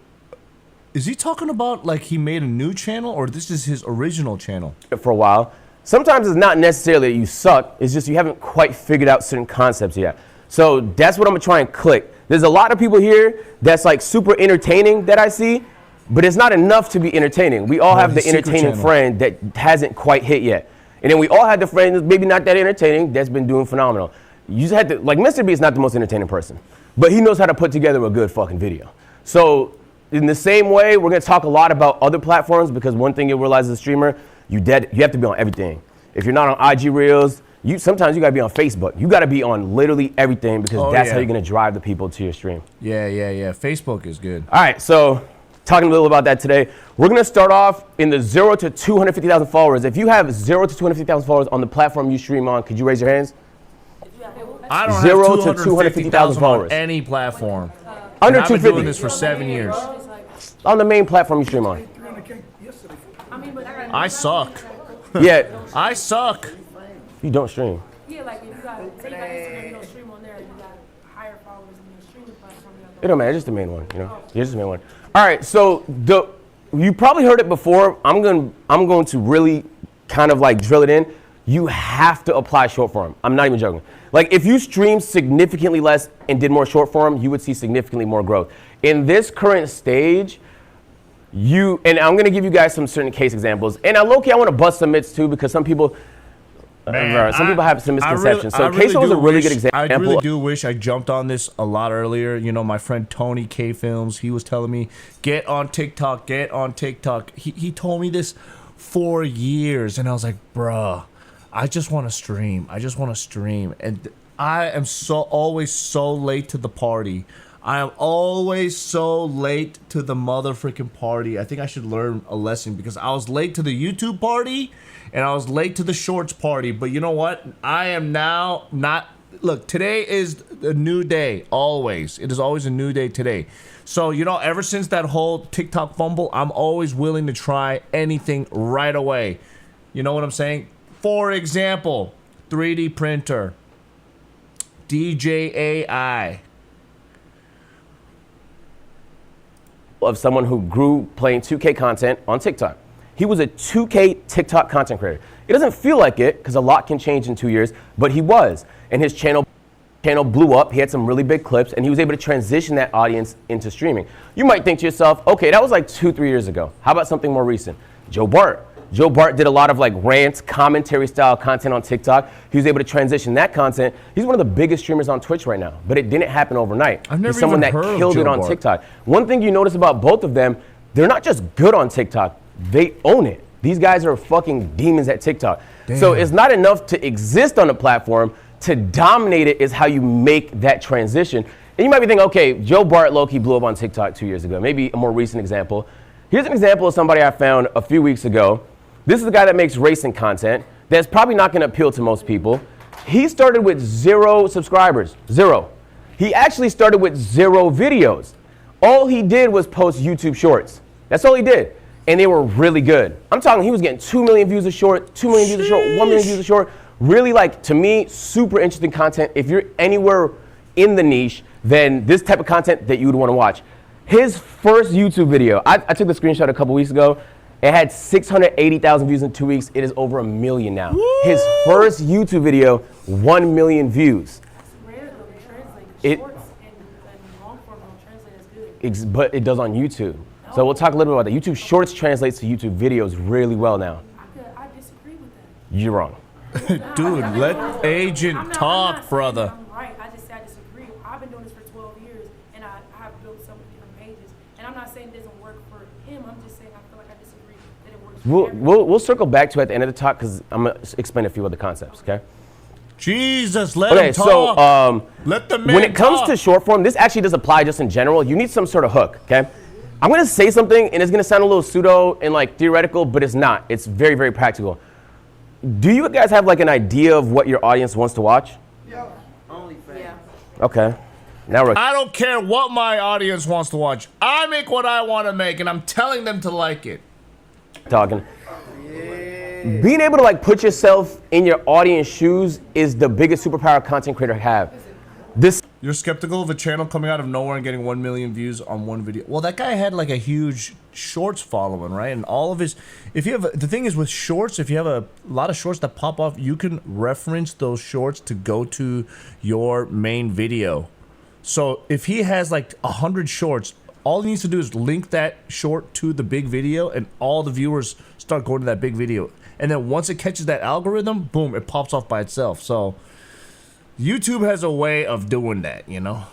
is he talking about like he made a new channel or this is his original channel? For a while. Sometimes it's not necessarily that you suck. It's just you haven't quite figured out certain concepts yet. So that's what I'm gonna try and click. There's a lot of people here that's like super entertaining that I see, but it's not enough to be entertaining. We all have the entertaining friend that hasn't quite hit yet. And then we all have the friend that's maybe not that entertaining that's been doing phenomenal. You just had to, like Mr. B is not the most entertaining person, but he knows how to put together a good fucking video. So in the same way, we're gonna talk a lot about other platforms because one thing you'll realize as a streamer, you have to be on everything. If you're not on IG Reels, sometimes you gotta be on Facebook. You gotta be on literally everything because that's how you're gonna drive the people to your stream. Yeah. Facebook is good. All right, so talking a little about that today. We're gonna start off in the 0 to 250,000 followers. If you have 0 to 250,000 followers on the platform you stream on, could you raise your hands? I don't 0 have to 250,000 followers on any platform. Under And I've been 250. doing this for 7 years. On the main platform you stream on. I suck. Yeah. I suck. You don't stream. Yeah, like if you got, say you got Instagram, you don't stream on there, and you got higher followers in your streaming platform. It don't matter. It's just the main one. You know. It's just the main one. All right. So you probably heard it before. I'm going to really kind of like drill it in. You have to apply short form. I'm not even joking. Like if you stream significantly less and did more short form, you would see significantly more growth. In this current stage, and I'm gonna give you guys some certain case examples. And low-key, I want to bust some myths too because some people have some misconceptions. Queso was a really good example. I really do wish I jumped on this a lot earlier. You know, my friend Tony K Films, he was telling me, get on TikTok, get on TikTok. He told me this for years, and I was like, bruh, I just want to stream. I just want to stream. And I am always so late to the party. I am always so late to the motherfucking party. I think I should learn a lesson because I was late to the YouTube party and I was late to the shorts party. But you know what? I am now not. Look, today is a new day. Always. It is always a new day today. So, you know, ever since that whole TikTok fumble, I'm always willing to try anything right away. You know what I'm saying? For example, 3D printer, DJAI. Of someone who grew playing 2K content on TikTok. He was a 2K TikTok content creator. It doesn't feel like it because a lot can change in 2 years, but he was. And his channel blew up. He had some really big clips and he was able to transition that audience into streaming. You might think to yourself, okay, that was like 2-3 years ago. How about something more recent? Joe Bart. Joe Bart did a lot of like rants, commentary style content on TikTok. He was able to transition that content. He's one of the biggest streamers on Twitch right now, but it didn't happen overnight. I've never He's someone that even heard of killed Joe it on Bart. TikTok. One thing you notice about both of them, they're not just good on TikTok, they own it. These guys are fucking demons at TikTok. So it's not enough to exist on the platform. To dominate it is how you make that transition. And you might be thinking, okay, Joe Bart low-key blew up on TikTok 2 years ago. Maybe a more recent example. Here's an example of somebody I found a few weeks ago. This is a guy that makes racing content that's probably not going to appeal to most people. He started with 0 subscribers, 0. He actually started with 0 videos. All he did was post YouTube shorts. That's all he did. And they were really good. I'm talking, he was getting 2 million views a short, 2 million views a short, 1 million views a short. Really, like, to me, super interesting content. If you're anywhere in the niche, then this type of content that you would want to watch. His first YouTube video, I took the screenshot a couple weeks ago. It had 680,000 views in 2 weeks. It is over 1 million now. Woo! His first YouTube video, 1 million views. But it does on YouTube. So we'll talk a little bit about that. YouTube Shorts translates to YouTube videos really well now. I disagree with that. You're wrong. Dude, let Agent talk, brother. I'm right. I just say I disagree. I've been doing this for 12 years, and I have built so many different pages. And I'm not saying it doesn't work for him. I'm just saying I feel like I disagree that it works for everyone. We'll circle back to it at the end of the talk because I'm going to explain a few other concepts, okay? Jesus, let him talk. So let the man when it comes talk. to short form, this actually does apply just in general. You need some sort of hook, okay? I'm going to say something, and it's going to sound a little pseudo and like theoretical, but it's not. It's very, very practical. Do you guys have like an idea of what your audience wants to watch? Yeah. OnlyFans. Okay. Now we're I don't care what my audience wants to watch. I make what I want to make, and I'm telling them to like it. talking. Being able to like put yourself in your audience shoes is the biggest superpower a content creator have. You're skeptical of a channel coming out of nowhere and getting 1 million views on one video. Well, that guy had like a huge shorts following, right? And all of his, if you have, the thing is with shorts, if you have a lot of shorts that pop off, you can reference those shorts to go to your main video. So if he has like 100 shorts, all he needs to do is link that short to the big video and all the viewers start going to that big video. And then once it catches that algorithm, boom, it pops off by itself. So YouTube has a way of doing that, you know?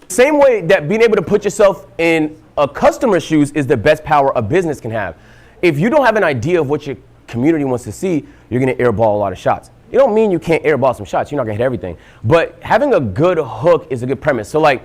Same way that being able to put yourself in a customer's shoes is the best power a business can have. If you don't have an idea of what your community wants to see, you're gonna airball a lot of shots. It don't mean you can't airball some shots, you're not gonna hit everything. But having a good hook is a good premise. So like,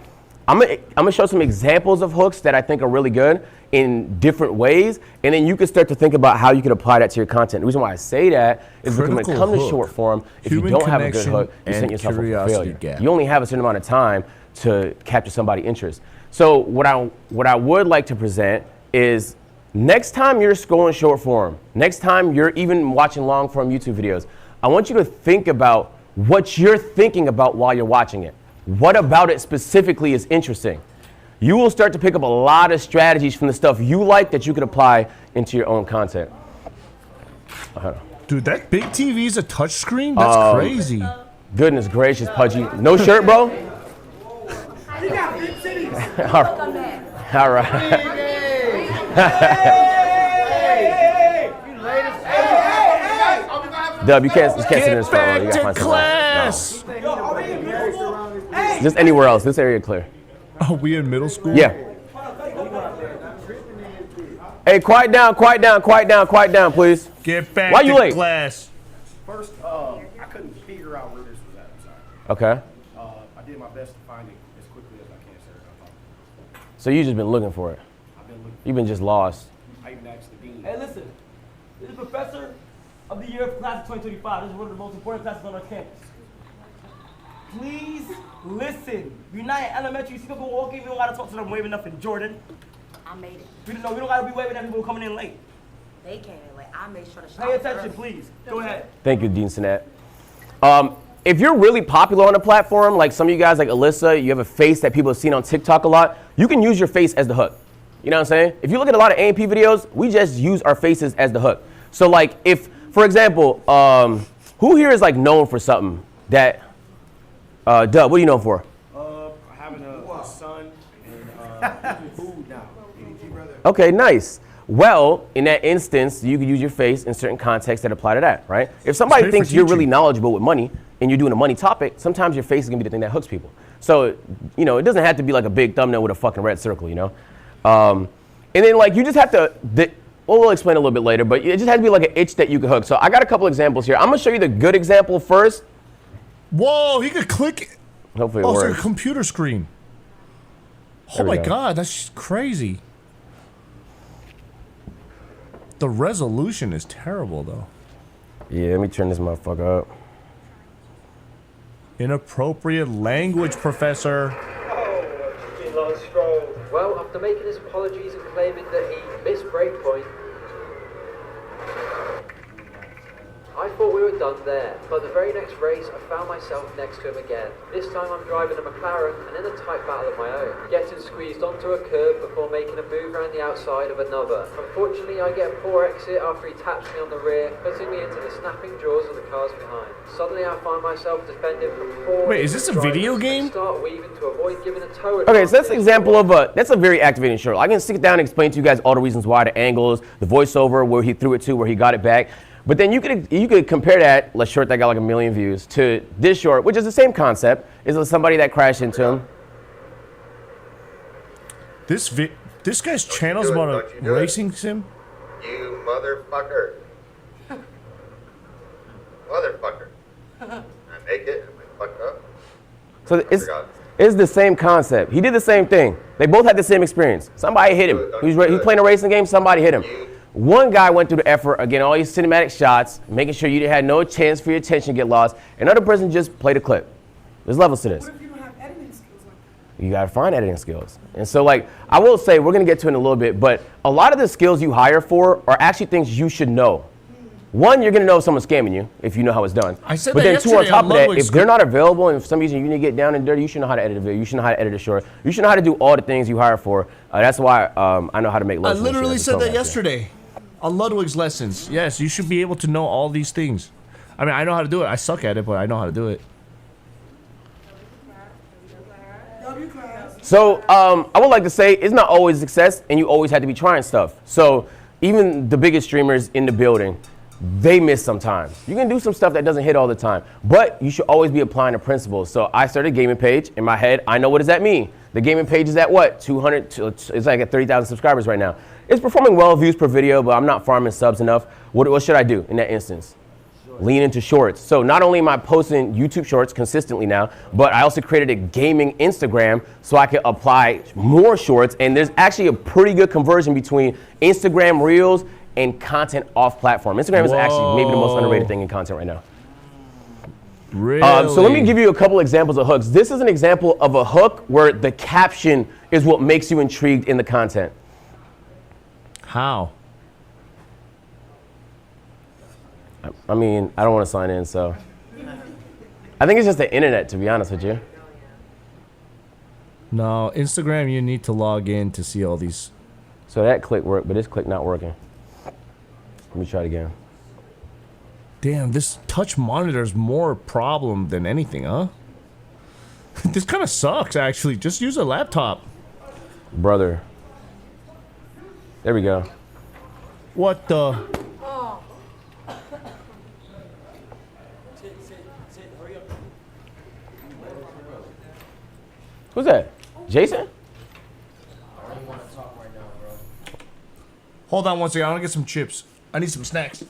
I'm gonna show some examples of hooks that I think are really good in different ways, and then you can start to think about how you can apply that to your content. The reason why I say that is because when it comes to short form, if you don't have a good hook, you're setting yourself up for failure. You only have a certain amount of time to capture somebody's interest. So what I would like to present is next time you're scrolling short form, next time you're even watching long form YouTube videos, I want you to think about what you're thinking about while you're watching it. What about it specifically is interesting? You will start to pick up a lot of strategies from the stuff you like that you could apply into your own content. Dude, that big TV is a touchscreen? That's crazy. Goodness gracious, Pudgy. No shirt, bro? All right. Dub, you can't sit in this front row. You gotta find class. No. Just anywhere else. This area clear. Are we in middle school? Yeah. Hey, quiet down, please. Get back Why you to late? class. First, I couldn't figure out where this was at. I'm Okay. sorry. I did my best to find it as quickly as I can, sir. So you just been looking for it. I've been looking. You've been just lost. I even asked the dean. Hey, listen. This is Professor of the Year for class of 2025. This is one of the most important classes on our campus. Please listen. You're not in elementary. You see people walking, we don't gotta talk to them waving nothing. Jordan. I made it. We don't gotta be waving at people coming in late. They came in late. I made sure to Pay attention, please. Go ahead. Thank you, Dean Sinet. If you're really popular on a platform, like some of you guys, like Alyssa, you have a face that people have seen on TikTok a lot, you can use your face as the hook. You know what I'm saying? If you look at a lot of A&P videos, we just use our faces as the hook. So like if, for example, who here is like known for something that, Dub, what are you known for? Having a son and food now. Okay, nice. Well, in that instance, you could use your face in certain contexts that apply to that, right? If somebody thinks you're really knowledgeable with money and you're doing a money topic, sometimes your face is gonna be the thing that hooks people. So, you know, it doesn't have to be like a big thumbnail with a fucking red circle, you know? And then like you just have to, well, we'll explain a little bit later, but it just has to be like an itch that you can hook. So I got a couple examples here. I'm gonna show you the good example first. Whoa, he could click it. Hopefully it it's works. like a computer screen. Oh There we my go. God, that's just crazy. The resolution is terrible though. Yeah, let me turn this motherfucker up. Inappropriate language, Professor. Well, after making his apologies and claiming that he missed breakpoint, I thought we were done there, but the very next race I found myself next to him again. This time I'm driving a McLaren and in a tight battle of my own, getting squeezed onto a curb before making a move around the outside of another. Unfortunately, I get a poor exit after he taps me on the rear, putting me into the snapping jaws of the cars behind. Suddenly I find myself defending from four. Wait, is this a video game? Start weaving to avoid giving a toe. Okay, so that's an example of that's a very activating short. I can sit down and explain to you guys all the reasons why, the angles, the voiceover, where he threw it to, where he got it back. But then you could compare that, let's short that got like 1 million views, to this short, which is the same concept, is somebody that crashed into him. This guy's channel's about a racing sim? You motherfucker. Motherfucker. I make it, I fuck up. So it's the same concept. He did the same thing. They both had the same experience. Somebody hit him. He was playing a racing game, somebody hit him. One guy went through the effort of getting all these cinematic shots, making sure you had no chance for your attention to get lost. Another person just played a clip. There's levels to this. What if you don't have editing skills like that? You gotta find editing skills. And so like, I will say, we're gonna get to it in a little bit, but a lot of the skills you hire for are actually things you should know. One, you're gonna know if someone's scamming you, if you know how it's done. I said but that then two, on yesterday top on of that, Ludwig's if they're not available and for some reason you need to get down and dirty, you should know how to edit a video, you should know how to edit a short, you should know how to do all the things you hire for. That's why I know how to make I lessons. literally said that yesterday on Ludwig's lessons. Yes, you should be able to know all these things. I mean, I know how to do it. I suck at it, but I know how to do it. So I would like to say it's not always success, and you always have to be trying stuff. So even the biggest streamers in the building, they miss sometimes. You can do some stuff that doesn't hit all the time, but you should always be applying the principles. So I started a gaming page. In my head, I know what does that mean. The gaming page is at what? 200, it's like at 30,000 subscribers right now. It's performing well, views per video, but I'm not farming subs enough. What should I do in that instance? Lean into shorts. So not only am I posting YouTube shorts consistently now, but I also created a gaming Instagram so I can apply more shorts. And there's actually a pretty good conversion between Instagram Reels and content off platform. Instagram is actually maybe the most underrated thing in content right now. Really? So let me give you a couple examples of hooks. This is an example of a hook where the caption is what makes you intrigued in the content. How? I mean, I don't want to sign in, so. I think it's just the internet, to be honest with you. No, Instagram, you need to log in to see all these. So that click worked, but this click not working. Let me try it again. Damn, this touch monitor is more a problem than anything, huh? This kind of sucks, actually. Just use a laptop. Brother. There we go. What the? Who's that? Jason? Hold on one second. I want to get some chips. I need some snacks.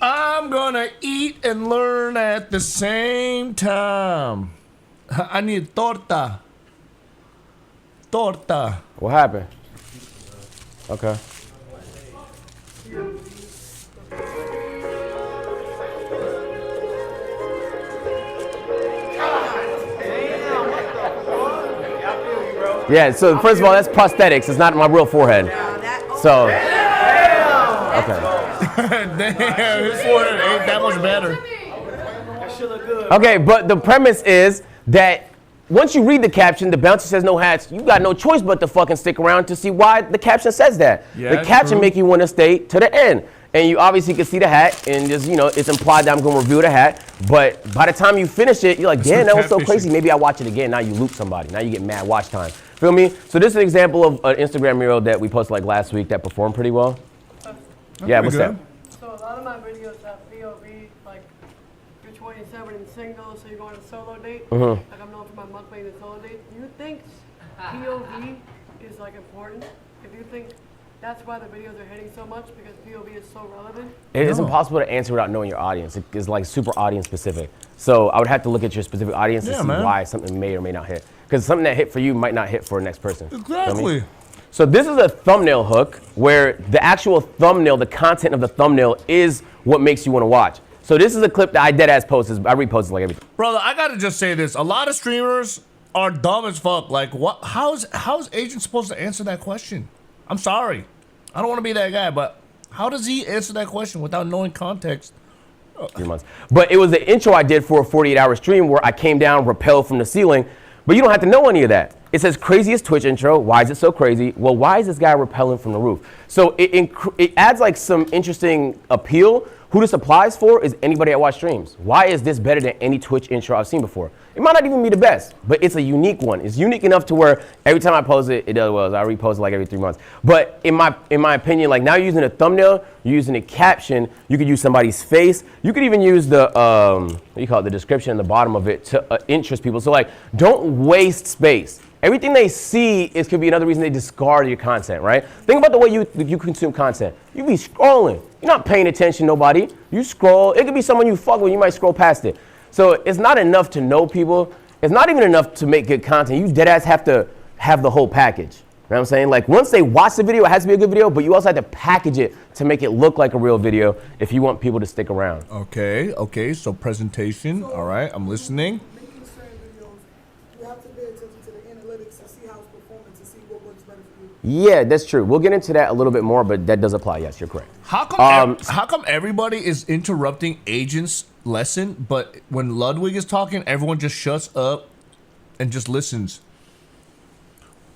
I'm gonna eat and learn at the same time. I need torta. Torta. What happened? Okay. Yeah, so first of all, that's prosthetics. It's not my real forehead. So. Okay. Damn, his forehead ain't that much better. Okay, but the premise is that once you read the caption, the bouncer says no hats, you got no choice but to fucking stick around to see why the caption says that. Yeah, the caption true. make you want to stay to the end. And you obviously can see the hat, and just, you know, it's implied that I'm going to review the hat. But by the time you finish it, you're like, damn, that was so crazy. Maybe I watch it again. Now you loop somebody. Now you get mad watch time. Feel me? So this is an example of an Instagram reel that we posted like last week that performed pretty well. Yeah, what's that? So a lot of my videos have POV, like you're 27 and single, so you're going on a solo date. Mhm. Like I'm known for my mukbang and solo date. Do you think POV is like important? If you think that's why the videos are hitting so much, because POV is so relevant? It is impossible to answer without knowing your audience. It is like super audience specific. So I would have to look at your specific audience to see why something may or may not hit. Because something that hit for you might not hit for the next person. Exactly. So this is a thumbnail hook where the actual thumbnail, the content of the thumbnail is what makes you want to watch. So this is a clip that I deadass posted. I reposted like everything. Brother, I gotta just say this. A lot of streamers are dumb as fuck. Like, what? How's agent supposed to answer that question? I'm sorry. I don't want to be that guy, but how does he answer that question without knowing context? 3 months. But it was the intro I did for a 48-hour stream where I came down, rappelled from the ceiling. But you don't have to know any of that. It says craziest Twitch intro. Why is it so crazy? Well, why is this guy rappelling from the roof? So it adds like some interesting appeal. Who this applies for is anybody that watch streams. Why is this better than any Twitch intro I've seen before? It might not even be the best, but it's a unique one. It's unique enough to where every time I post it, it does well. I repost it like every 3 months. But in my opinion, like now you're using a thumbnail, you're using a caption, you could use somebody's face. You could even use the, what do you call it, the description in the bottom of it to interest people. So like, don't waste space. Everything they see could be another reason they discard your content, right? Think about the way you consume content. You be scrolling. You're not paying attention to nobody. You scroll. It could be someone you fuck with. You might scroll past it. So it's not enough to know people. It's not even enough to make good content. You deadass have to have the whole package. You know what I'm saying? Like once they watch the video, it has to be a good video, but you also have to package it to make it look like a real video if you want people to stick around. Okay, so presentation. All right, I'm listening. Yeah, that's true. We'll get into that a little bit more, but that does apply. Yes, you're correct. How come everybody is interrupting Agent's lesson, but when Ludwig is talking, everyone just shuts up and just listens?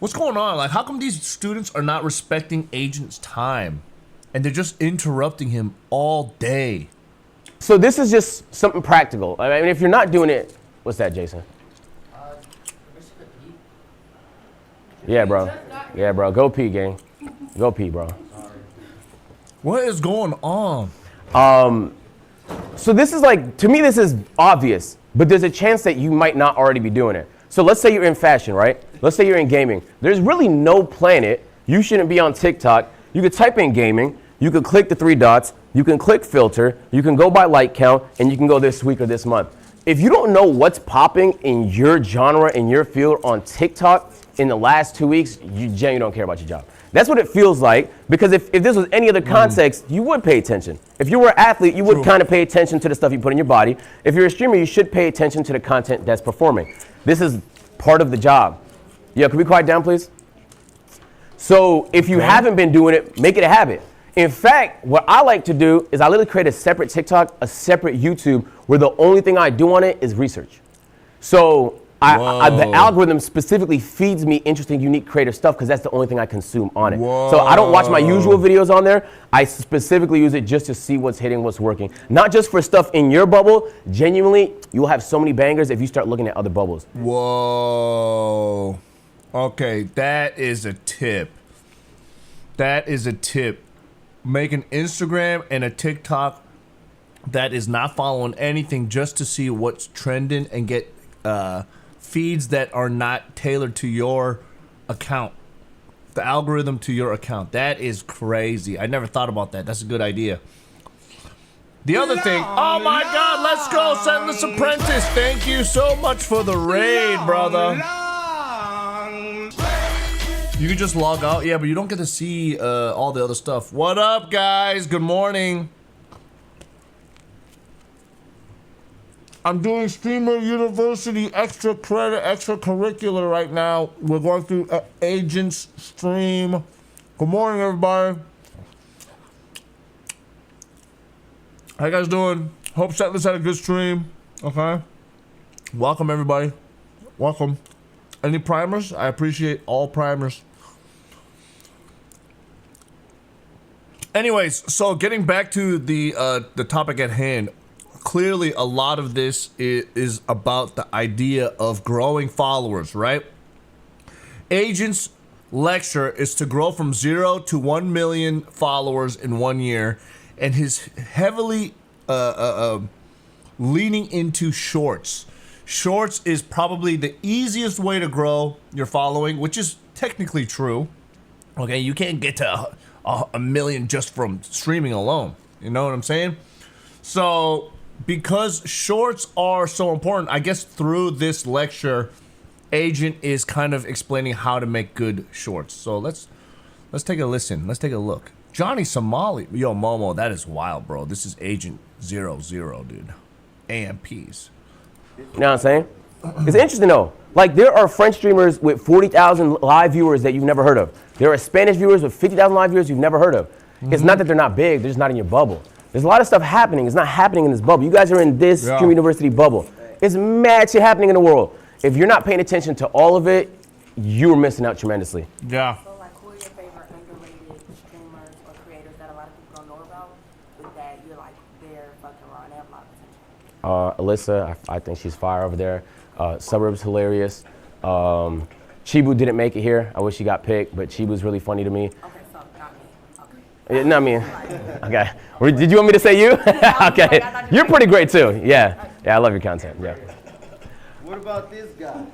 What's going on? Like, how come these students are not respecting Agent's time and they're just interrupting him all day? So this is just something practical. I mean, if you're not doing it, what's that, Jason? Yeah, bro. Yeah, bro. Go pee, gang. Go pee, bro. What is going on? So this is like, to me, this is obvious, but there's a chance that you might not already be doing it. So let's say you're in fashion, right? Let's say you're in gaming. There's really no planet you shouldn't be on TikTok. You could type in gaming. you can click the 3 dots, you can click filter, you can go by like count, and you can go this week or this month. If you don't know what's popping in your genre, in your field on TikTok in the last 2 weeks, you genuinely don't care about your job. That's what it feels like, because if this was any other context, you would pay attention. If you were an athlete, you would kind of pay attention to the stuff you put in your body. If you're a streamer, you should pay attention to the content that's performing. This is part of the job. Yeah, can we quiet down, please? So if you haven't been doing it, make it a habit. In fact, what I like to do is I literally create a separate TikTok, a separate YouTube, where the only thing I do on it is research. So the algorithm specifically feeds me interesting, unique, creative stuff because that's the only thing I consume on it. So I don't watch my usual videos on there. I specifically use it just to see what's hitting, what's working. Not just for stuff in your bubble. Genuinely, you'll have so many bangers if you start looking at other bubbles. Whoa. Okay, that is a tip. That is a tip. Make an Instagram and a TikTok that is not following anything just to see what's trending and get feeds that are not tailored to your account. The algorithm to your account. That is crazy. I never thought about that. That's a good idea. The other thing, oh my God, let's go, Sendless Apprentice. Thank you so much for the raid, brother. You can just log out, yeah, but you don't get to see all the other stuff. What up, guys? Good morning. I'm doing Streamer University extra credit, extracurricular right now. We're going through Agents Stream. Good morning, everybody. How you guys doing? Hope Setlist had a good stream. Okay. Welcome, everybody. Welcome. Any primers? I appreciate all primers. Anyways, so getting back to the topic at hand. Clearly, a lot of this is about the idea of growing followers, right? Agent's lecture is to grow from 0 to 1 million followers in 1 year, and he's heavily leaning into shorts. Shorts is probably the easiest way to grow your following, which is technically true. Okay, you can't get to a million just from streaming alone. You know what I'm saying? So, because shorts are so important, I guess through this lecture, Agent is kind of explaining how to make good shorts. So let's take a listen. Let's take a look. Johnny Somali, yo Momo, that is wild, bro. This is Agent 00, dude. AMPs. You know what I'm saying? It's interesting though. Like there are French streamers with 40,000 live viewers that you've never heard of. There are Spanish viewers with 50,000 live viewers you've never heard of. It's not that they're not big, they're just not in your bubble. There's a lot of stuff happening. It's not happening in this bubble. You guys are in this Stream University bubble. It's mad shit happening in the world. If you're not paying attention to all of it, you're missing out tremendously. Yeah. So like who are your favorite underrated streamers or creators that a lot of people don't know about, with that you're like, they're fucking raw and they have a lot of potential? Alyssa, I think she's fire over there. Suburb's hilarious. Chibu didn't make it here. I wish she got picked, but Chibu's really funny to me. Okay, so not me. Okay. Yeah, not me. Okay. Did you want me to say you? Okay. You're pretty great too. Yeah. Yeah, I love your content. Yeah. What about this guy?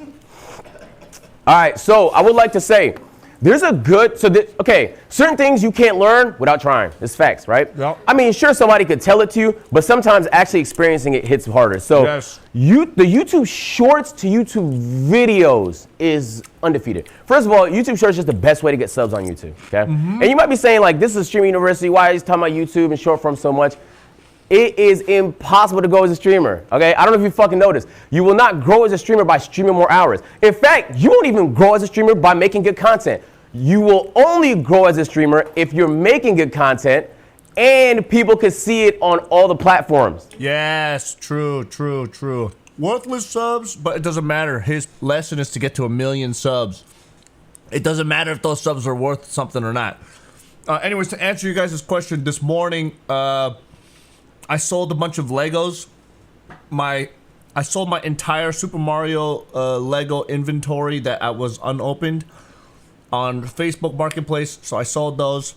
All right, so I would like to say, there's a good, okay, certain things you can't learn without trying. It's facts, right? Yep. I mean, sure, somebody could tell it to you, but sometimes actually experiencing it hits harder. So the YouTube shorts to YouTube videos is undefeated. First of all, YouTube shorts is just the best way to get subs on YouTube, okay? And you might be saying, like, this is Stream University, why are you talking about YouTube and short form so much? It is impossible to grow as a streamer, okay? I don't know if you fucking noticed. You will not grow as a streamer by streaming more hours. In fact, you won't even grow as a streamer by making good content. You will only grow as a streamer if you're making good content and people can see it on all the platforms. Yes, true. Worthless subs, but it doesn't matter. His lesson is to get to 1 million subs. It doesn't matter if those subs are worth something or not. Anyways, to answer you guys' question, this morning, I sold a bunch of Legos. I sold my entire Super Mario Lego inventory that was unopened on Facebook Marketplace. So I sold those.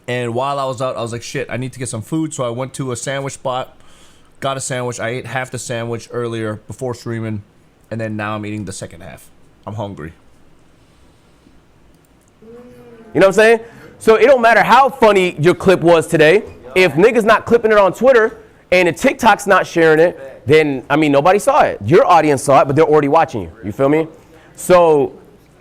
And while I was out, I was like, shit, I need to get some food. So I went to a sandwich spot, got a sandwich. I ate half the sandwich earlier before streaming. And then now I'm eating the second half. I'm hungry. You know what I'm saying? So it don't matter how funny your clip was today. If niggas not clipping it on Twitter and the TikTok's not sharing it, then, I mean, nobody saw it. Your audience saw it, but they're already watching you. You feel me? So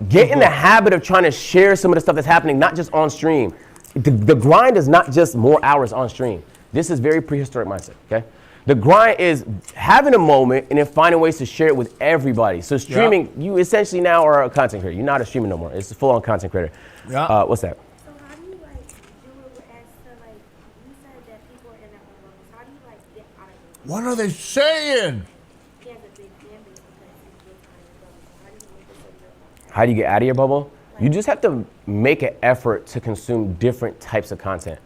get in the habit of trying to share some of the stuff that's happening, not just on stream. The grind is not just more hours on stream. This is very prehistoric mindset, okay? The grind is having a moment and then finding ways to share it with everybody. So streaming, you essentially now are a content creator. You're not a streamer no more. It's a full-on content creator. Yeah. What's that? So how do you like do it as to like you said that people are in that bubble. How do you like get out of it? What are they saying? He has a big fan base because he's been out of the bubble. So how do you make it so you're How do you get out of your bubble? You just have to make an effort to consume different types of content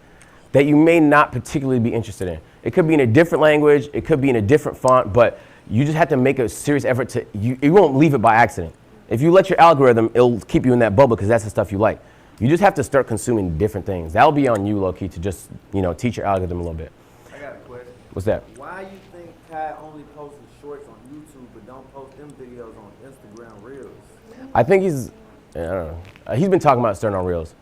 that you may not particularly be interested in. It could be in a different language, it could be in a different font, but you just have to make a serious effort to, you won't leave it by accident. If you let your algorithm, it'll keep you in that bubble because that's the stuff you like. You just have to start consuming different things. That'll be on you, low-key, to just, teach your algorithm a little bit. I got a question. What's that? Why you think Kai only posts shorts on YouTube but don't post them videos on Instagram Reels? I think he's, I don't know. He's been talking about starting on Reels.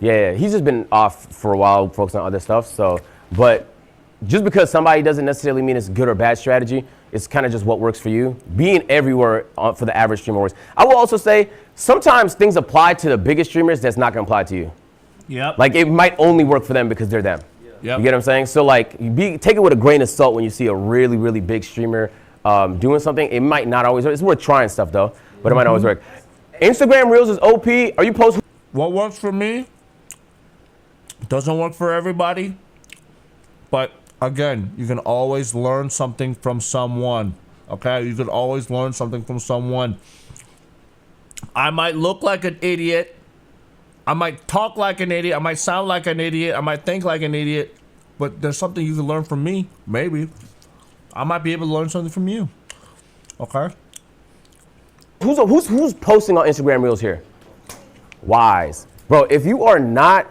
Yeah, he's just been off for a while, focusing on other stuff. So, but just because somebody doesn't necessarily mean it's good or bad strategy, it's kind of just what works for you. Being everywhere for the average streamer works. I will also say, sometimes things apply to the biggest streamers that's not gonna apply to you. Yep. Like it might only work for them because they're them. Yep. You get what I'm saying? So like, take it with a grain of salt when you see a really, really big streamer doing something. It might not always work. It's worth trying stuff though, but it might not always work. Instagram Reels is OP. Are you posting? What works for me doesn't work for everybody. But again, you can always learn something from someone. Okay? You can always learn something from someone. I might look like an idiot. I might talk like an idiot. I might sound like an idiot. I might think like an idiot. But there's something you can learn from me. Maybe. I might be able to learn something from you. Okay? Who's posting on Instagram Reels here? Wise. Bro, if you are not,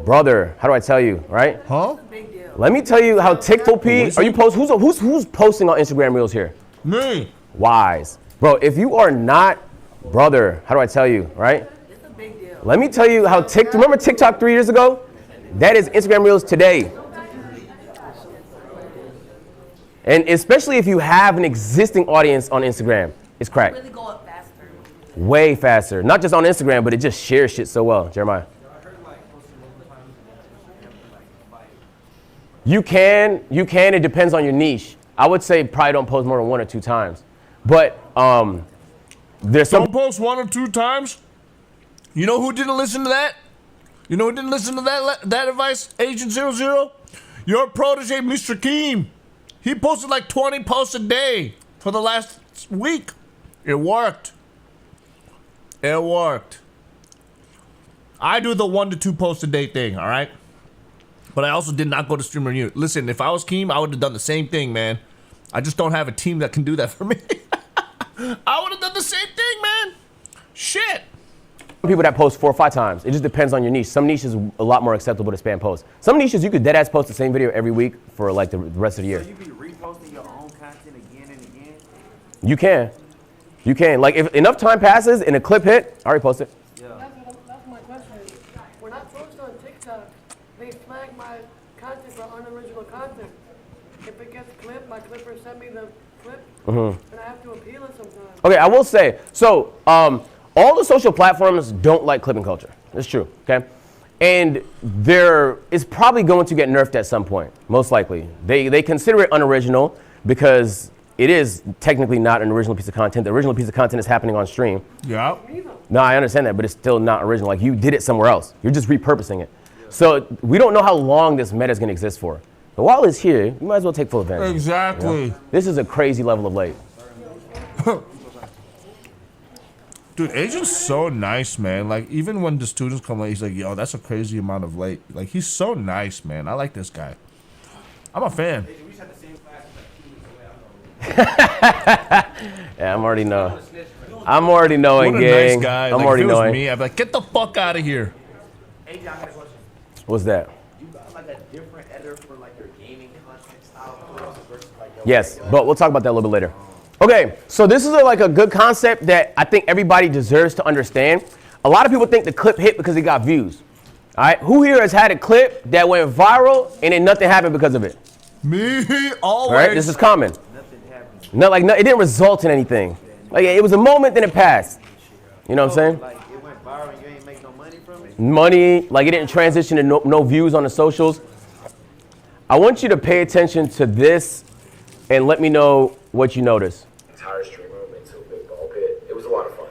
brother, how do I tell you, right? Huh? Let me tell you how TikTok are you who's posting on Instagram Reels here? Me. Wise. Bro, if you are not, brother, how do I tell you, right? Let me tell you how remember TikTok 3 years ago? That is Instagram Reels today. And especially if you have an existing audience on Instagram, it's crack. Really go up faster. Way faster. Not just on Instagram, but it just shares shit so well. Jeremiah. You can, it depends on your niche. I would say probably don't post more than 1 or 2 times. But there's some. Don't post 1 or 2 times? You know who didn't listen to that? You know who didn't listen to that advice, Agent 00? Your protege, Mr. Keem. He posted like 20 posts a day for the last week. It worked. It worked. I do the 1 to 2 posts a day thing, all right? But I also did not go to streamer news. Listen, if I was Keem, I would have done the same thing, man. I just don't have a team that can do that for me. I would have done the same thing, man. Shit. People that post 4 or 5 times. It just depends on your niche. Some niches a lot more acceptable to spam posts. Some niches you could deadass post the same video every week for like the rest of the year. So you be reposting your own content again and again? You can. You can. Like if enough time passes and a clip hit, I already post it. That's my question. When I post on TikTok, they flag my content for unoriginal content. If it gets clipped, my clipper send me the clip, and I have to appeal it sometimes. Okay, I will say, so all the social platforms don't like clipping culture. That's true, okay? And it's probably going to get nerfed at some point, most likely. They consider it unoriginal because it is technically not an original piece of content. The original piece of content is happening on stream. Yeah. No, I understand that, but it's still not original. Like you did it somewhere else. You're just repurposing it. So we don't know how long this meta is going to exist for. But while it's here, you might as well take full advantage. Exactly. You know? This is a crazy level of late. Dude, Agent's so nice, man. Like, even when the students come late, he's like, yo, that's a crazy amount of late. Like, he's so nice, man. I like this guy. I'm a fan. Yeah, I'm already knowing. I'm already knowing, what a gang. Nice guy. I'm like, already if it was knowing. me, I'd be like, get the fuck out of here. Hey, John, I got a question. What's that? You got like a different editor for like your gaming content style versus like your Yes, but we'll talk about that a little bit later. Okay, so this is like a good concept that I think everybody deserves to understand. A lot of people think the clip hit because it got views. All right, who here has had a clip that went viral and then nothing happened because of it? Me, always. All right, this is common. It didn't result in anything. Like it was a moment, then it passed. You know what I'm saying? Like it went viral and you ain't make no money from it? Money, like it didn't transition to no views on the socials. I want you to pay attention to this and let me know what you notice. Entire stream room into a big ball pit. It was a lot of fun.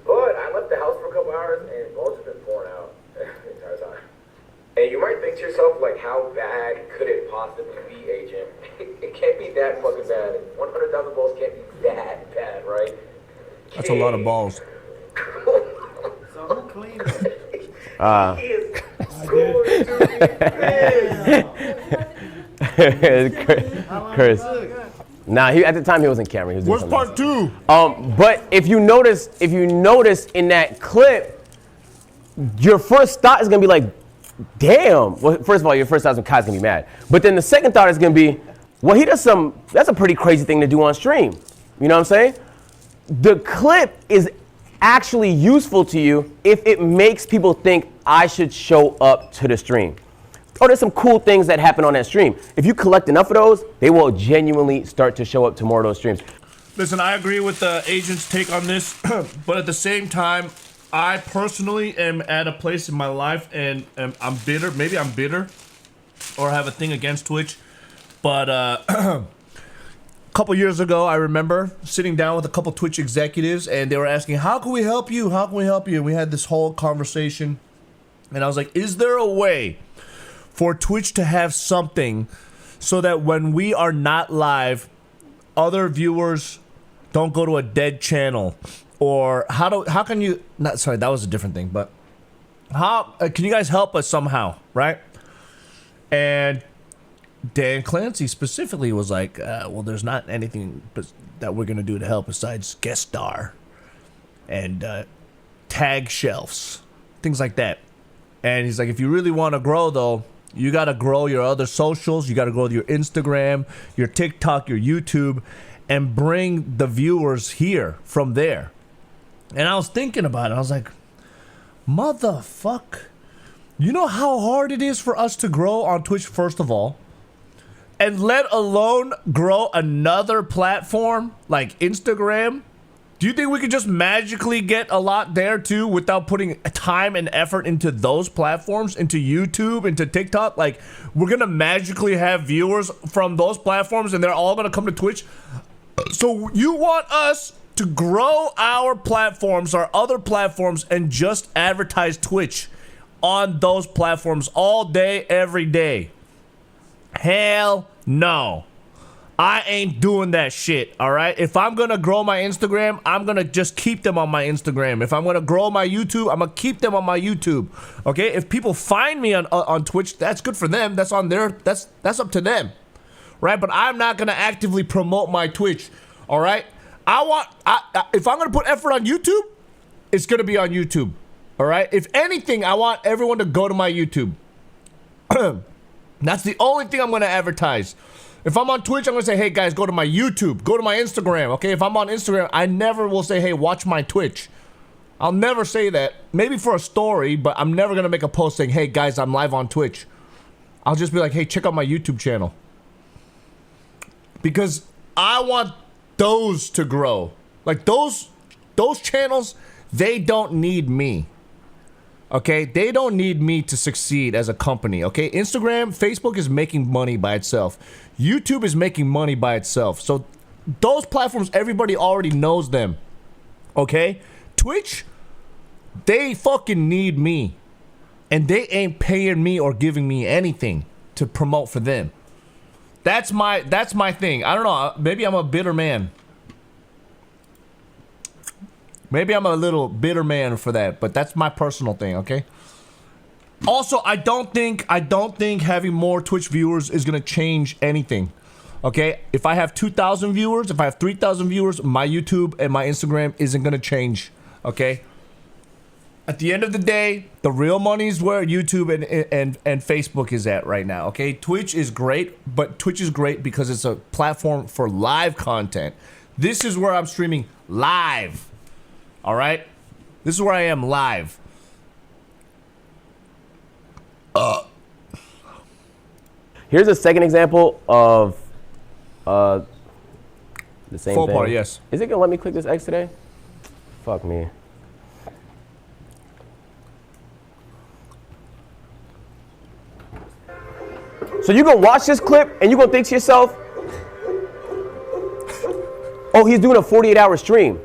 But I left the house for a couple hours and balls have been pouring out the entire time. And you might think to yourself, like, how bad could it possibly be, Agent? It can't be that fucking bad. 100,000 balls can't be that bad, right? That's a lot of balls. So who cleaned it? Chris. Nah, at the time he wasn't camera. He was doing Where's something part else. But if you notice in that clip, your first thought is gonna be like, damn. Well, first of all, your first thought is Kai's gonna be mad. But then the second thought is gonna be, well, that's a pretty crazy thing to do on stream. You know what I'm saying? The clip is actually useful to you if it makes people think I should show up to the stream. Or there's some cool things that happen on that stream. If you collect enough of those, they will genuinely start to show up to more of those streams. Listen, I agree with the agent's take on this, but at the same time, I personally am at a place in my life and I'm bitter. Maybe I'm bitter or have a thing against Twitch. But a couple years ago, I remember sitting down with a couple Twitch executives and they were asking, how can we help you? How can we help you? And we had this whole conversation. And I was like, is there a way for Twitch to have something so that when we are not live, other viewers don't go to a dead channel? Or how can you, not, sorry, that was a different thing, but how, can you guys help us somehow, right? And Dan Clancy specifically was like, well, there's not anything that we're going to do to help besides guest star and tag shelves, things like that. And he's like, if you really want to grow, though, you got to grow your other socials. You got to grow your Instagram, your TikTok, your YouTube, and bring the viewers here from there. And I was thinking about it. I was like, motherfuck. You know how hard it is for us to grow on Twitch, first of all? And let alone grow another platform like Instagram? Do you think we could just magically get a lot there too without putting time and effort into those platforms, into YouTube, into TikTok? Like, we're gonna magically have viewers from those platforms and they're all gonna come to Twitch? So you want us to grow our platforms, our other platforms, and just advertise Twitch on those platforms all day, every day? Hell no. I ain't doing that shit, all right? If I'm going to grow my Instagram, I'm going to just keep them on my Instagram. If I'm going to grow my YouTube, I'm going to keep them on my YouTube, okay? If people find me on Twitch, that's good for them. That's on their, that's up to them, right? But I'm not going to actively promote my Twitch, all right? If I'm going to put effort on YouTube, it's going to be on YouTube, all right? If anything, I want everyone to go to my YouTube. That's the only thing I'm going to advertise. If I'm on Twitch, I'm going to say, hey, guys, go to my YouTube. Go to my Instagram, okay? If I'm on Instagram, I never will say, hey, watch my Twitch. I'll never say that. Maybe for a story, but I'm never going to make a post saying, hey, guys, I'm live on Twitch. I'll just be like, hey, check out my YouTube channel. Because I want those to grow. Like, those channels, they don't need me. Okay, they don't need me to succeed as a company, okay? Instagram, Facebook is making money by itself. YouTube is making money by itself. So those platforms, everybody already knows them, okay? Twitch, they fucking need me. And they ain't paying me or giving me anything to promote for them. That's my thing. I don't know, maybe I'm a bitter man. Maybe I'm a little bitter man for that, but that's my personal thing, okay? Also, I don't think having more Twitch viewers is gonna change anything, okay? If I have 2,000 viewers, if I have 3,000 viewers, my YouTube and my Instagram isn't gonna change, okay? At the end of the day, the real money is where YouTube and Facebook is at right now, okay? Twitch is great, but Twitch is great because it's a platform for live content. This is where I'm streaming live. All right, this is where I am live. Here's a second example of the same Full thing. party, yes. Is it gonna let me click this X today? Fuck me. So you're gonna watch this clip and you're gonna think to yourself, oh, he's doing a 48-hour stream.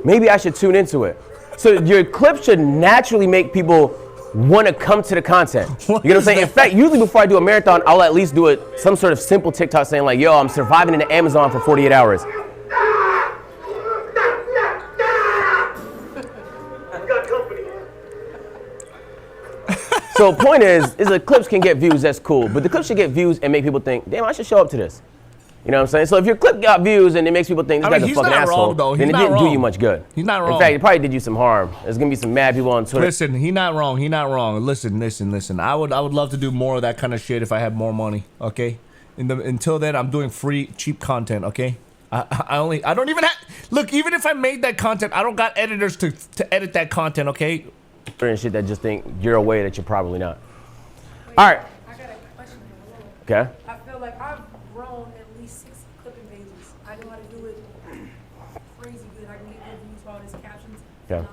Maybe I should tune into it. So your clip should naturally make people want to come to the content. You know what I'm saying? In fact, usually before I do a marathon, I'll at least do some sort of simple TikTok saying like, yo, I'm surviving in the Amazon for 48 hours. So the point is the clips can get views, that's cool. But the clips should get views and make people think, damn, I should show up to this. You know what I'm saying? So if your clip got views and it makes people think this guy's a fucking asshole, then it didn't do you much good. He's not wrong. In fact, it probably did you some harm. There's gonna be some mad people on Twitter. Listen, he not wrong. He not wrong. Listen. I would love to do more of that kind of shit if I had more money. Okay. Until then, I'm doing free, cheap content. Okay. I don't even have. Look, even if I made that content, I don't got editors to edit that content. Okay. And shit that just think you're away that you're probably not. All right. I got a question. Okay. I feel like I've grown at least 6 clipping pages. I know how to do it crazy good. I can get good views, all these captions. Yeah.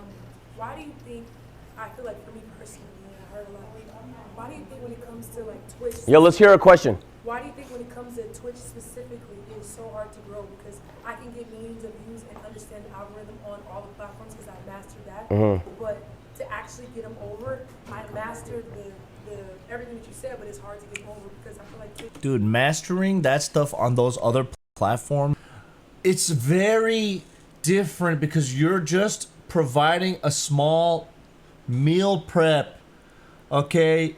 Why do you think, I feel like for me personally, and I heard a lot of people, why do you think when it comes to like Twitch? Yo, let's hear a question. Why do you think when it comes to Twitch specifically, it's so hard to grow? Because I can get millions of views and understand the algorithm on all the platforms because I mastered that. But to actually get them over, I mastered the everything that you said, but it's hard to get over because I feel like Twitch. Dude, mastering that stuff on those other platforms, it's very different because you're just providing a small meal prep. Okay.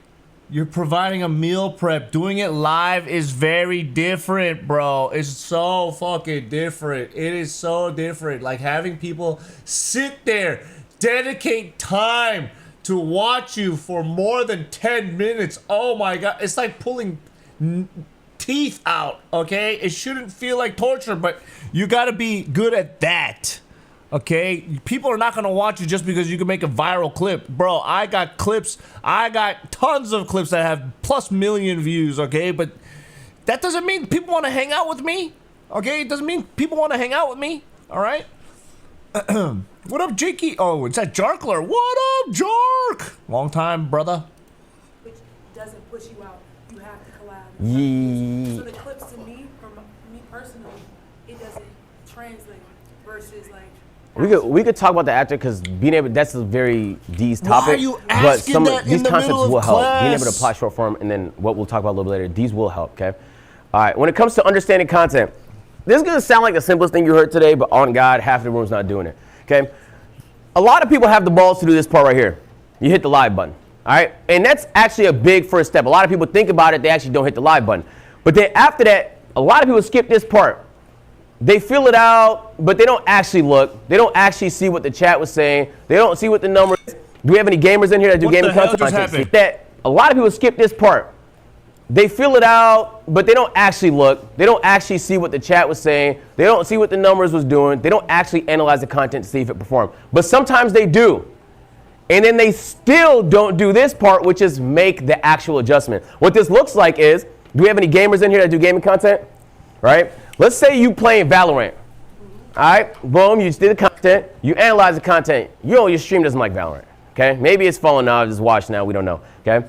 You're providing a meal prep. Doing it live is very different, bro. It's so fucking different. It is so different. Like having people sit there, dedicate time to watch you for more than 10 minutes. Oh my God. It's like pulling teeth out, okay? It shouldn't feel like torture, but you gotta be good at that. Okay, people are not gonna watch you just because you can make a viral clip. Bro, I got clips, I got tons of clips that have plus million views, okay? But that doesn't mean people wanna hang out with me, okay? It doesn't mean people wanna hang out with me, all right? What up, Jakey? Oh, it's that Jarkler. What up, Jark? Long time, brother. Which doesn't push you out. You have to collab. Yeah. So the clips to me, from me personally, it doesn't translate versus like. We could talk about that after because being able that's a very D's topic. Why are you but asking some that of these in the concepts middle of will help. class? Being able to apply short form and then what we'll talk about a little bit later, these will help, okay? All right, when it comes to understanding content, this is gonna sound like the simplest thing you heard today, but on God, half the room's not doing it. Okay? A lot of people have the balls to do this part right here. You hit the live button. All right? And that's actually a big first step. A lot of people think about it, they actually don't hit the live button. But then after that, a lot of people skip this part. They fill it out, but they don't actually look. They don't actually see what the chat was saying. They don't see what the numbers. Do we have any gamers in here that do gaming content? Just happened? That a lot of people skip this part. They fill it out, but they don't actually look. They don't actually see what the chat was saying. They don't see what the numbers was doing. They don't actually analyze the content to see if it performed. But sometimes they do. And then they still don't do this part, which is make the actual adjustment. What this looks like is, do we have any gamers in here that do gaming content? Right? Let's say you playing Valorant. All right? Boom, you did the content. You analyze the content. You know your stream doesn't like Valorant. Okay? Maybe it's falling off. Just watch now. We don't know. Okay?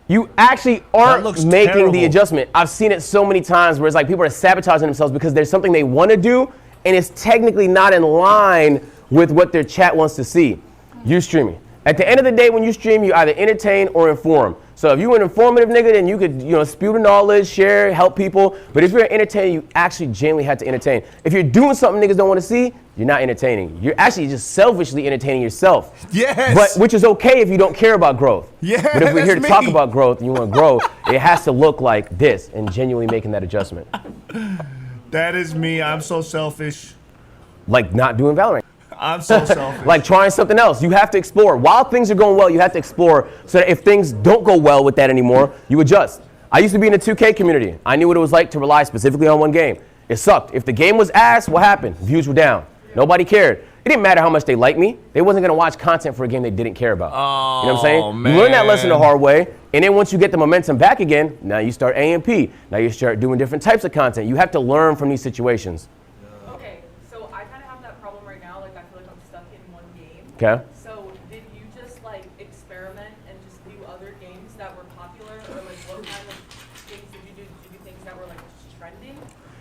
You actually aren't making the adjustment. I've seen it so many times where it's like people are sabotaging themselves because there's something they want to do and it's technically not in line with what their chat wants to see. You streaming. At the end of the day, when you stream, you either entertain or inform. So if you're an informative nigga, then you could, spew the knowledge, share, help people. But if you're an entertainer, you actually genuinely have to entertain. If you're doing something niggas don't want to see, you're not entertaining. You're actually just selfishly entertaining yourself. Yes. But which is okay if you don't care about growth. Yeah. But if we're here to that's talk me. about growth and you want to grow, it has to look like this and genuinely making that adjustment. That is me. I'm so selfish. Like not doing Valorant. I'm so selfish. Like trying something else. You have to explore. While things are going well, you have to explore so that if things don't go well with that anymore, you adjust. I used to be in the 2K community. I knew what it was like to rely specifically on one game. It sucked. If the game was ass, what happened? Views were down. Nobody cared. It didn't matter how much they liked me. They wasn't going to watch content for a game they didn't care about. Oh, you know what I'm saying? man. You learn that lesson the hard way. And then once you get the momentum back again, now you start A&P. Now you start doing different types of content. You have to learn from these situations. Okay, so I kind of have that problem right now. Like I feel like I'm stuck in one game. Okay. So did you just like experiment and just do other games that were popular, or like what kind of things did you do? Did you do things that were like trending?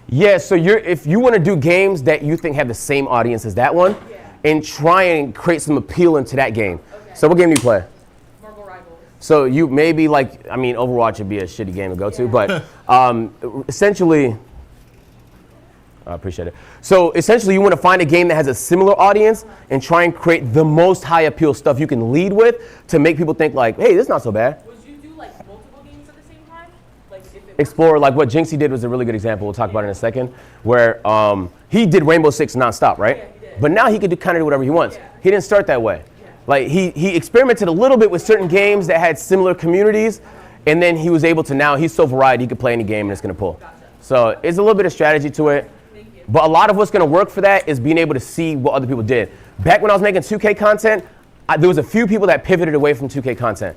Yeah, so if you want to do games that you think have the same audience as that one, and try and create some appeal into that game. Okay. So what game do you play? Marvel Rivals. So you maybe like, I mean, Overwatch would be a shitty game to go to, but essentially, I appreciate it. So essentially you want to find a game that has a similar audience and try and create the most high appeal stuff you can lead with to make people think like, hey, this is not so bad. Would you do like multiple games at the same time? Like if it Explore, like what Jinxie did was a really good example. We'll talk about it in a second, where he did Rainbow Six nonstop, right? Yeah, he did. But now he could do kind of do whatever he wants. Yeah. He didn't start that way. Yeah. Like he experimented a little bit with certain games that had similar communities, and then he was able to, now he's so varied, he could play any game and it's gonna pull. Gotcha. So it's a little bit of strategy to it. But a lot of what's gonna work for that is being able to see what other people did. Back when I was making 2K content, there was a few people that pivoted away from 2K content.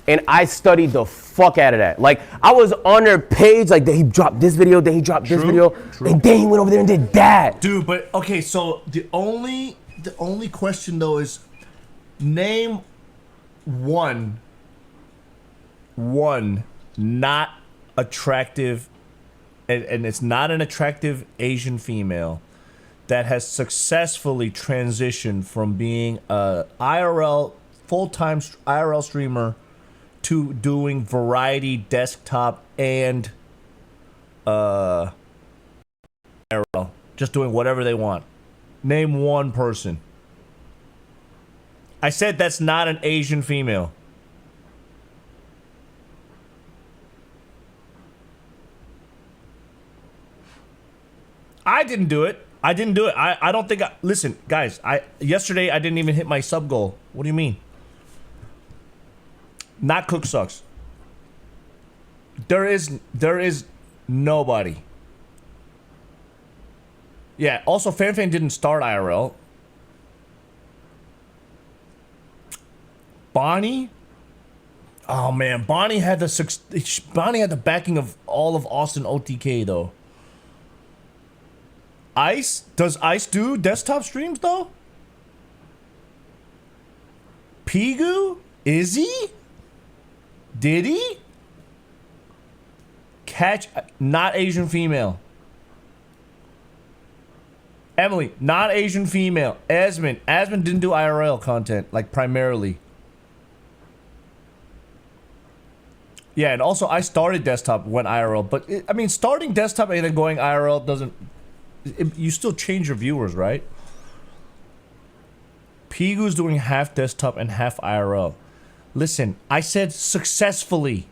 And I studied the fuck out of that. Like, I was on their page, like, he dropped this video, then he dropped this video, and then he went over there and did that. Dude, but, okay, so the only question, though, is name one not attractive, and it's not an attractive Asian female that has successfully transitioned from being a full-time IRL streamer to doing variety desktop and IRL, just doing whatever they want. Name one person. I said that's not an Asian female. I didn't do it. I don't think listen, guys, yesterday I didn't even hit my sub goal. What do you mean? Not CookSux. There is nobody. Yeah, also FanFan didn't start IRL. Bonnie? Oh man, Bonnie had the backing of all of Austin OTK though. Ice? Does Ice do desktop streams though? Pigu? Is he? Did he? Catch, not Asian female. Emily, not Asian female. Asmund didn't do IRL content, like primarily. Yeah, and also I started desktop, went IRL, but I mean, starting desktop and then going IRL doesn't, you still change your viewers, right? Pigu's doing half desktop and half IRL. Listen, I said successfully.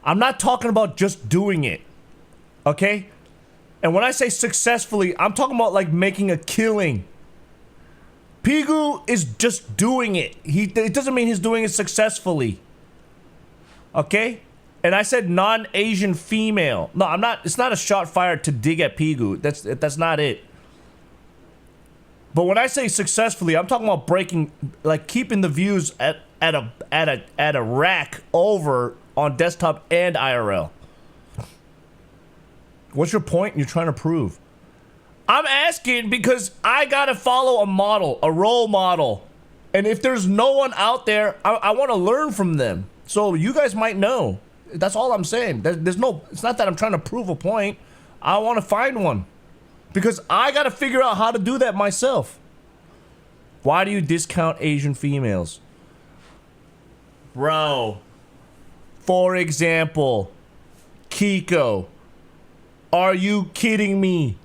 I'm not talking about just doing it. Okay? And when I say successfully, I'm talking about like making a killing. Pigu is just doing it. It doesn't mean he's doing it successfully. Okay? And I said non-Asian female. No, I'm not. It's not a shot fired to dig at Pigu. That's not it. But when I say successfully, I'm talking about breaking, like keeping the views at a rack over on desktop and IRL. What's your point you're trying to prove? I'm asking because I gotta follow a model, a role model. And if there's no one out there, I want to learn from them. So you guys might know. That's all I'm saying. There's no, it's not that I'm trying to prove a point. I want to find one. Because I gotta figure out how to do that myself. Why do you discount Asian females? Bro. For example, Kiko. Are you kidding me?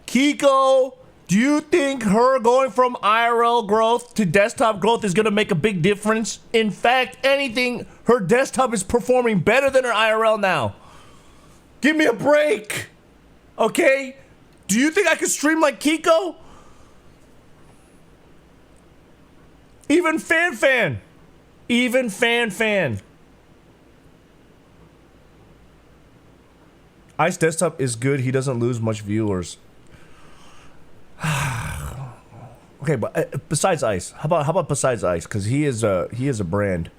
Kiko, do you think her going from IRL growth to desktop growth is gonna make a big difference? In fact, anything, her desktop is performing better than her IRL now. Give me a break. Okay? Do you think I could stream like Kiko? Even FanFan. Even FanFan. Ice desktop is good. He doesn't lose much viewers. Okay, but besides Ice, how about besides Ice? Because he is a brand.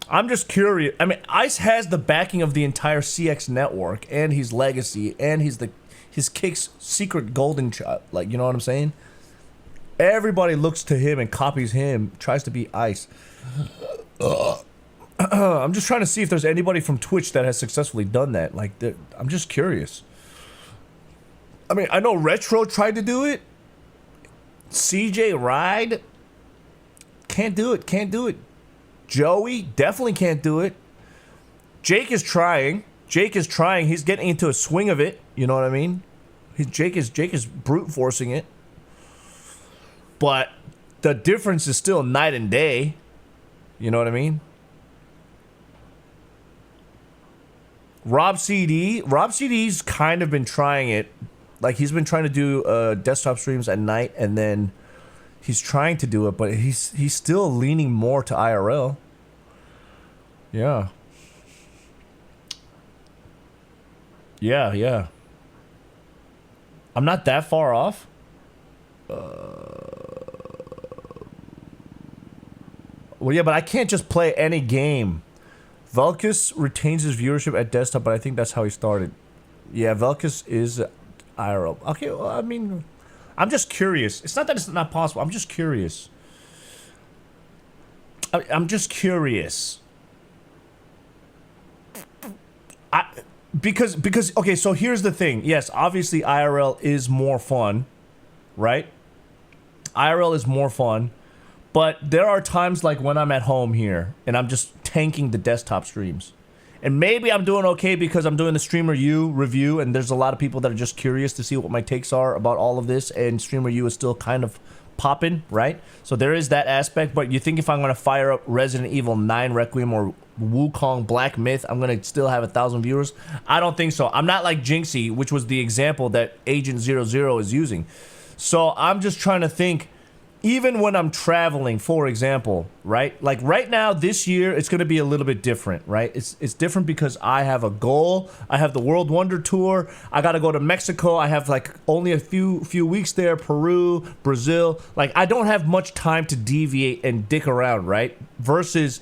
I'm just curious. I mean, Ice has the backing of the entire CX network, and he's legacy, and he's his Kick's secret golden child. Like, you know what I'm saying? Everybody looks to him and copies him, tries to be Ice. I'm just trying to see if there's anybody from Twitch that has successfully done that. Like, I'm just curious. I mean, I know Retro tried to do it. CJ Ride can't do it. Can't do it. Joey definitely can't do it. Jake is trying. He's getting into a swing of it. You know what I mean? Jake is brute forcing it. But the difference is still night and day. You know what I mean? Rob CD's kind of been trying it. Like, he's been trying to do desktop streams at night, and then he's trying to do it, but he's still leaning more to IRL. Yeah. Yeah. I'm not that far off. Well, yeah, but I can't just play any game. Velkus retains his viewership at desktop, but I think that's how he started. Yeah, Velkus is IRL. Okay, well, I mean, I'm just curious. It's not that it's not possible. I'm just curious. I'm just curious. Because okay, so here's the thing. Yes, obviously IRL is more fun, right? IRL is more fun, but there are times like when I'm at home here and I'm just tanking the desktop streams. And maybe I'm doing okay because I'm doing the Streamer U review, and there's a lot of people that are just curious to see what my takes are about all of this, and Streamer U is still kind of popping, right? So there is that aspect, but you think if I'm going to fire up Resident Evil 9 Requiem or Wukong Black Myth, I'm going to still have 1,000 viewers? I don't think so. I'm not like Jinxie, which was the example that Agent 00 is using. So I'm just trying to think, even when I'm traveling, for example, right? Like right now, this year, it's going to be a little bit different, right? It's different because I have a goal. I have the World Wonder Tour. I got to go to Mexico. I have like only a few weeks there. Peru, Brazil. Like, I don't have much time to deviate and dick around, right? Versus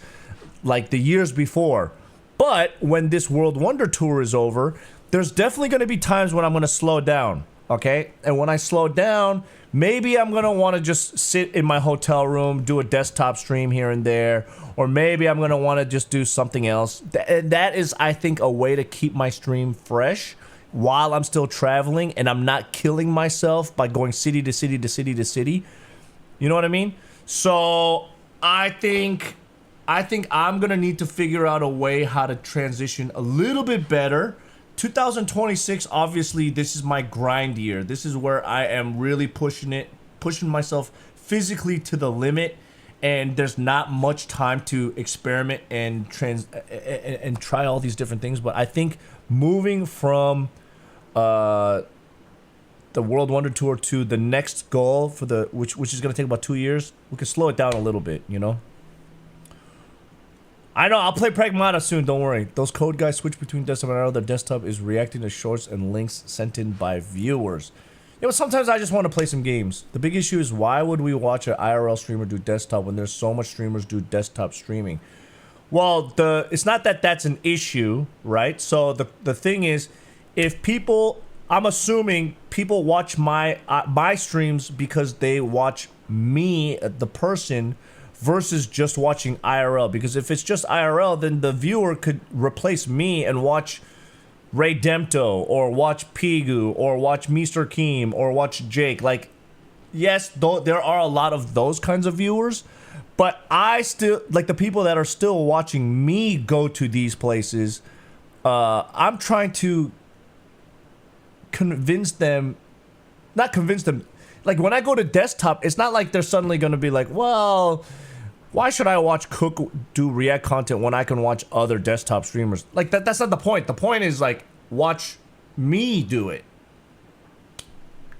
like the years before. But when this World Wonder Tour is over, there's definitely going to be times when I'm going to slow down, okay? And when I slow down, maybe I'm going to want to just sit in my hotel room, do a desktop stream here and there, or maybe I'm going to want to just do something else. That is, I think, a way to keep my stream fresh while I'm still traveling and I'm not killing myself by going city to city to city to city. You know what I mean? So I think I'm going to need to figure out a way how to transition a little bit better. 2026, obviously, this is my grind year. This is where I am really pushing myself physically to the limit, and there's not much time to experiment and try all these different things. But I think moving from the World Wonder Tour to the next goal for which is going to take about 2 years, we can slow it down a little bit, you know? I know, I'll play Pragmata soon, don't worry. Those code guys switch between desktop and IRL. Their desktop is reacting to shorts and links sent in by viewers. You know, sometimes I just want to play some games. The big issue is, why would we watch an IRL streamer do desktop when there's so much streamers do desktop streaming? Well, it's not that that's an issue, right? So the thing is, if people, I'm assuming people watch my streams because they watch me, the person, versus just watching IRL. Because if it's just IRL, then the viewer could replace me and watch Ray Dempto, or watch Pigu, or watch Mr. Keem, or watch Jake. Like, yes, there are a lot of those kinds of viewers, but I still, like, the people that are still watching me go to these places, I'm trying to not convince them. Like, when I go to desktop, it's not like they're suddenly going to be like, well, why should I watch Cook do React content when I can watch other desktop streamers? Like, that's not the point. The point is, like, watch me do it.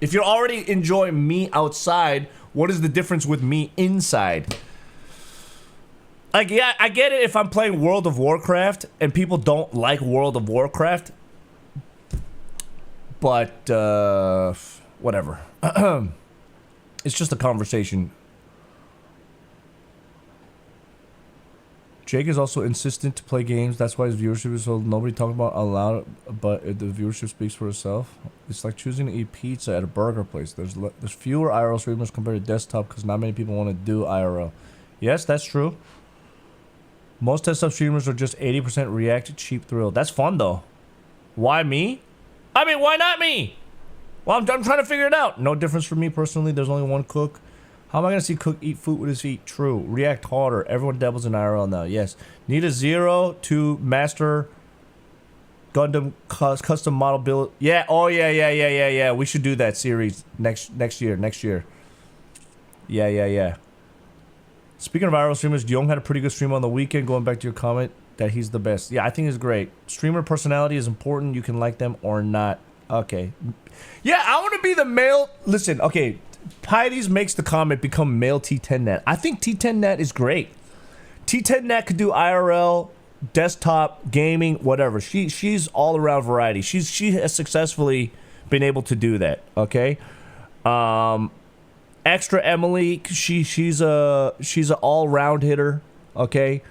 If you already enjoy me outside, what is the difference with me inside? Like, yeah, I get it if I'm playing World of Warcraft and people don't like World of Warcraft. But, whatever. It's just a conversation. Jake is also insistent to play games. That's why his viewership is so nobody talking about a lot, but the viewership speaks for itself. It's like choosing to eat pizza at a burger place. There's fewer IRL streamers compared to desktop because not many people want to do IRL. Yes, that's true. Most desktop streamers are just 80% react, cheap thrill. That's fun though. Why me? I mean, why not me? Well, I'm trying to figure it out. No difference for me personally. There's only one Cook. How am I going to see Cook eat food with his feet? True. React harder. Everyone dabbles in IRL now. Yes. Need a 0 to master Gundam custom model build. Yeah. Oh, yeah. We should do that series next year. Yeah. Speaking of IRL streamers, Young had a pretty good stream on the weekend. Going back to your comment that he's the best. Yeah, I think he's great. Streamer personality is important. You can like them or not. Okay. Yeah, I want to be the male. Listen, okay. Pieties makes the comment become male T10net. I think T10net is great. T10net could do IRL, desktop, gaming, whatever. She's all around variety. She has successfully been able to do that. Okay. Extra Emily, she's a all round hitter. Okay.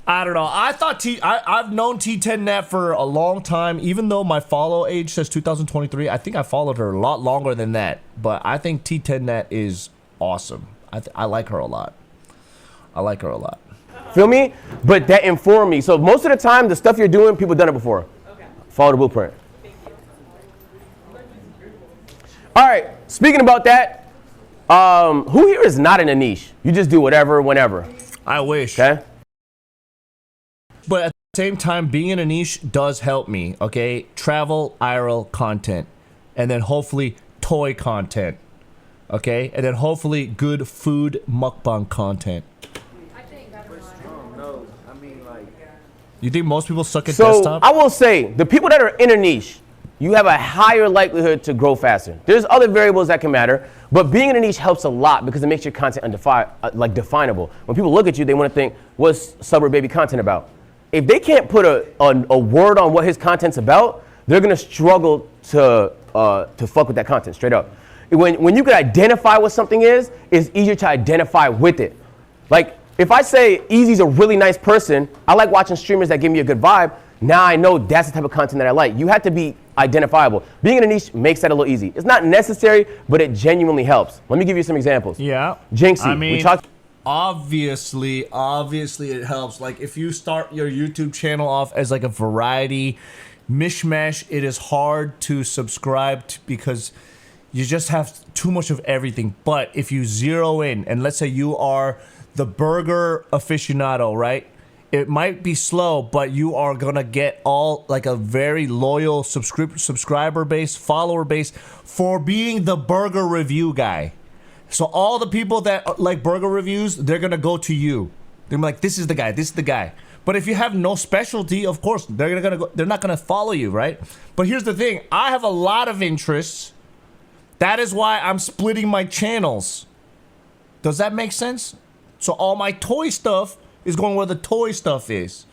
I don't know. I thought I've known T10net for a long time. Even though my follow age says 2023, I think I followed her a lot longer than that. But I think T10net is awesome. I like her a lot. Feel me? But that informed me. So most of the time, the stuff you're doing, people done it before. Okay. Follow the blueprint. All right. Speaking about that, who here is not in a niche? You just do whatever, whenever. I wish. Okay. But at the same time, being in a niche does help me, okay? Travel, IRL content. And then hopefully toy content, okay? And then hopefully good food mukbang content. You think most people suck at desktop? I will say, the people that are in a niche, you have a higher likelihood to grow faster. There's other variables that can matter, but being in a niche helps a lot because it makes your content definable. When people look at you, they want to think, what's Suburb Baby content about? If they can't put a word on what his content's about, they're gonna struggle to fuck with that content straight up. When you can identify what something is, it's easier to identify with it. Like if I say Easy's a really nice person, I like watching streamers that give me a good vibe. Now I know that's the type of content that I like. You have to be identifiable. Being in a niche makes that a little easy. It's not necessary, but it genuinely helps. Let me give you some examples. Yeah. Jinxie, I mean, we talked. Obviously it helps. Like if you start your YouTube channel off as like a variety mishmash, it is hard to subscribe to because you just have too much of everything. But if you zero in, and let's say you are the burger aficionado, right? It might be slow, but you are gonna get all like a very loyal subscriber base, follower base for being the burger review guy. So all the people that like burger reviews, they're gonna go to you. They're like, this is the guy. But if you have no specialty, of course, they're not gonna follow you, right? But here's the thing, I have a lot of interests. That is why I'm splitting my channels. Does that make sense? So all my toy stuff is going where the toy stuff is.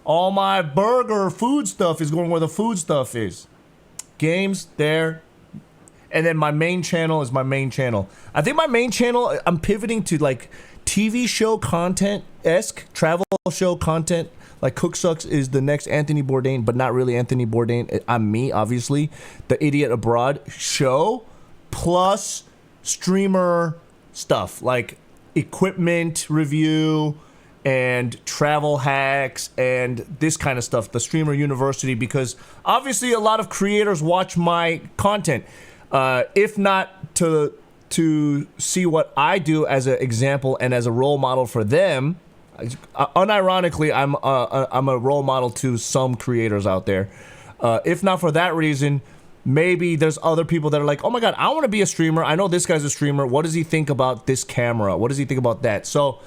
All my burger food stuff is going where the food stuff is. Games, there. And then my main channel is my main channel. I think my main channel, I'm pivoting to like TV show content-esque, travel show content. Like CookSux is the next Anthony Bourdain, but not really Anthony Bourdain. I'm me, obviously. The Idiot Abroad show plus streamer stuff like equipment review and travel hacks and this kind of stuff. The Streamer University, because obviously a lot of creators watch my content. If not to see what I do as an example and as a role model for them, unironically, I'm a role model to some creators out there. If not for that reason, maybe there's other people that are like, oh my god, I want to be a streamer. I know this guy's a streamer. What does he think about this camera? What does he think about that? So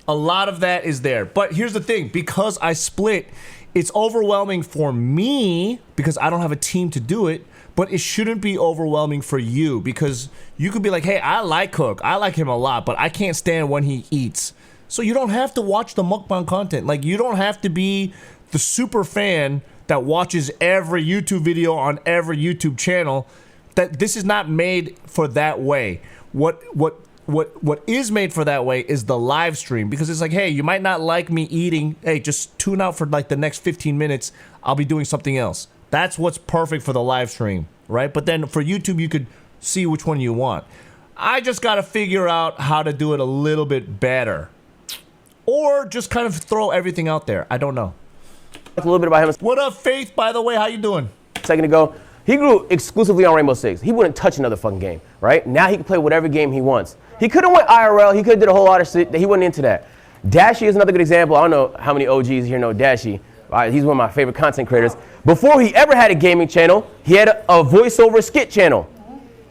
a lot of that is there. But here's the thing, because I split, it's overwhelming for me because I don't have a team to do it. But it shouldn't be overwhelming for you because you could be like, hey, I like Cook. I like him a lot, but I can't stand when he eats. So you don't have to watch the mukbang content. Like, you don't have to be the super fan that watches every YouTube video on every YouTube channel that this is not made for that way. What is made for that way is the live stream, because it's like, hey, you might not like me eating. Hey, just tune out for like the next 15 minutes. I'll be doing something else. That's what's perfect for the live stream, right? But then for YouTube, you could see which one you want. I just got to figure out how to do it a little bit better, or just kind of throw everything out there. I don't know. A little bit about him. What up, Faith? By the way, how you doing? A second ago, he grew exclusively on Rainbow Six. He wouldn't touch another fucking game, right? Now he can play whatever game he wants. He could have went IRL. He could have did a whole lot of shit. He wasn't into that. Dashie is another good example. I don't know how many OGs here know Dashie. He's one of my favorite content creators. Before he ever had a gaming channel, he had a voiceover skit channel.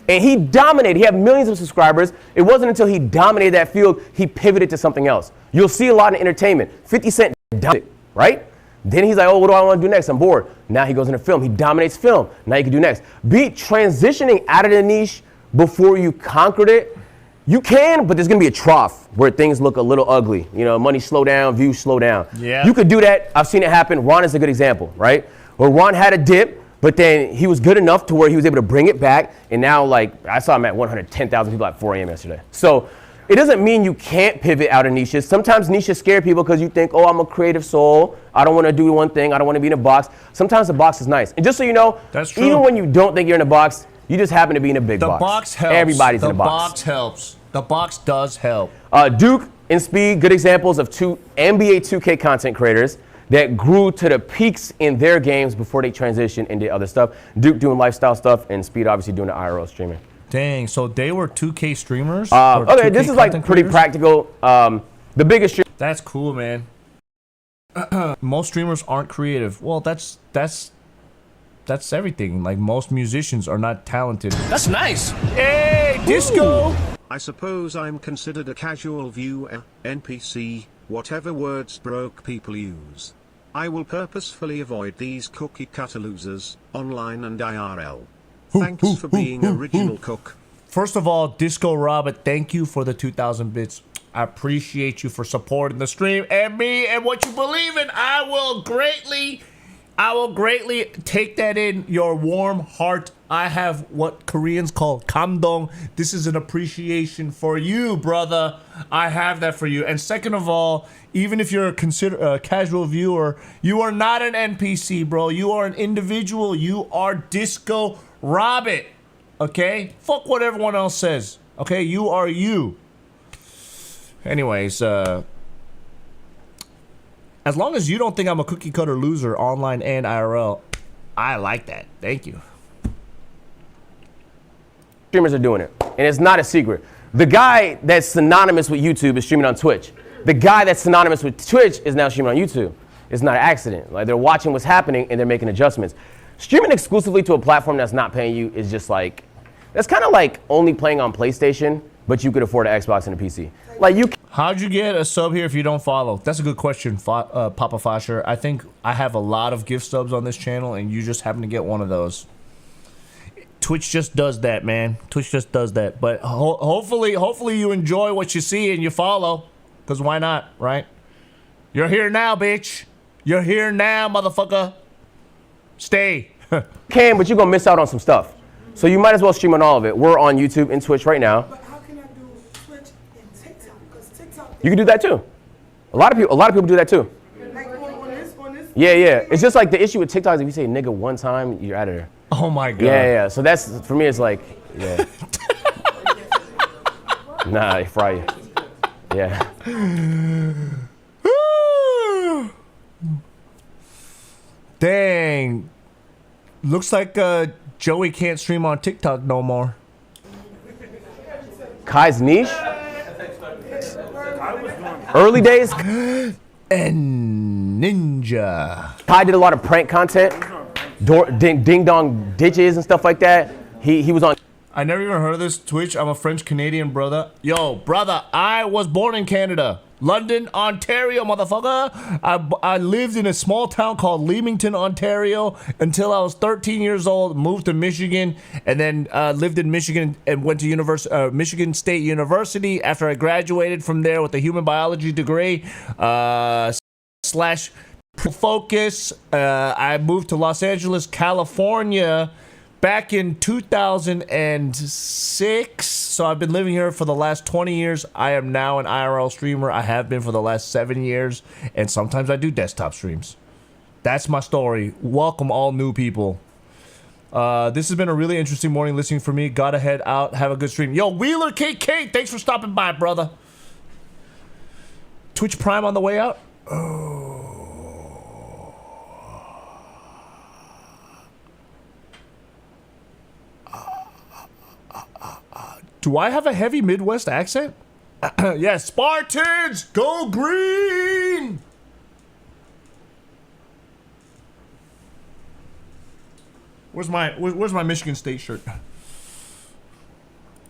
And he dominated. He had millions of subscribers. It wasn't until he dominated that field, he pivoted to something else. You'll see a lot in entertainment. 50 Cent dominated, right? Then he's like, oh, what do I want to do next? I'm bored. Now he goes into film. He dominates film. Now you can do next. Be transitioning out of the niche before you conquered it. You can, but there's going to be a trough where things look a little ugly. You know, money slow down, views slow down. Yeah. You could do that. I've seen it happen. Ron is a good example, right? Where Ron had a dip, but then he was good enough to where he was able to bring it back. And now, like, I saw him at 110,000 people at 4 a.m. yesterday. So it doesn't mean you can't pivot out of niches. Sometimes niches scare people because you think, oh, I'm a creative soul. I don't want to do one thing. I don't want to be in a box. Sometimes the box is nice. And just so you know, that's true. Even when you don't think you're in a box, you just happen to be in a big box. The box helps. Everybody's in a box. The box helps. The box does help. Duke and Speed, good examples of two NBA 2K content creators that grew to the peaks in their games before they transitioned and did other stuff. Duke doing lifestyle stuff, and Speed obviously doing the IRL streaming. Dang, so they were 2K streamers? Okay, this is like pretty practical. The biggest stream. That's cool, man. Most streamers aren't creative. Well, that's everything. Like, most musicians are not talented. That's nice. Hey, Disco. I suppose I'm considered a casual viewer, NPC, whatever words broke people use. I will purposefully avoid these cookie cutter losers, online and IRL. Thanks for being original cook. First of all, Disco Robert, thank you for the 2,000 bits. I appreciate you for supporting the stream and me and what you believe in. I will greatly take that in your warm heart. I have what Koreans call kamdong. This is an appreciation for you, brother. I have that for you. And second of all, even if you're a casual viewer, you are not an NPC, bro. You are an individual. You are Disco Robert. Okay? Fuck what everyone else says. Okay? You are you. Anyways, as long as you don't think I'm a cookie cutter loser online and IRL, I like that. Thank you. Streamers are doing it, and it's not a secret. The guy that's synonymous with YouTube is streaming on Twitch. The guy that's synonymous with Twitch is now streaming on YouTube. It's not an accident. Like, they're watching what's happening and they're making adjustments. Streaming exclusively to a platform that's not paying you is just like, that's kind of like only playing on PlayStation, but you could afford an Xbox and a PC. Like, you. How'd you get a sub here if you don't follow? That's a good question, Papa Fasher. I think I have a lot of gift subs on this channel, and you just happen to get one of those. Twitch just does that, man. Twitch just does that. But hopefully you enjoy what you see and you follow, because why not, right? You're here now, bitch. You're here now, motherfucker. Stay. Can, but you're gonna miss out on some stuff. So you might as well stream on all of it. We're on YouTube and Twitch right now. But how can I do Twitch and TikTok? Because TikTok. You can do that too. A lot of people do that too. Like on this. Yeah. It's just like the issue with TikTok is if you say nigga one time, you're out of there. Oh my god. Yeah. So that's, for me, it's like, yeah. Nah, they fry you. Yeah. Dang. Looks like Joey can't stream on TikTok no more. Kai's niche? Early days? And Ninja. Kai did a lot of prank content. Ding dong ditches and stuff like that. He was on. I never even heard of this Twitch. I'm a French Canadian brother. Yo, brother, I was born in Canada. London, Ontario, motherfucker. I lived in a small town called Leamington, Ontario until I was 13 years old, moved to Michigan, and then lived in Michigan and went to Michigan State University after I graduated from there with a human biology degree / focus. I moved to Los Angeles, California back in 2006. So I've been living here for the last 20 years. I am now an IRL streamer. I have been for the last 7 years. And sometimes I do desktop streams. That's my story. Welcome all new people. This has been a really interesting morning listening for me. Gotta head out. Have a good stream. Yo, Wheeler KK, thanks for stopping by, brother. Twitch Prime on the way out? Do I have a heavy Midwest accent? Yes, Spartans, go green! Where's my Michigan State shirt?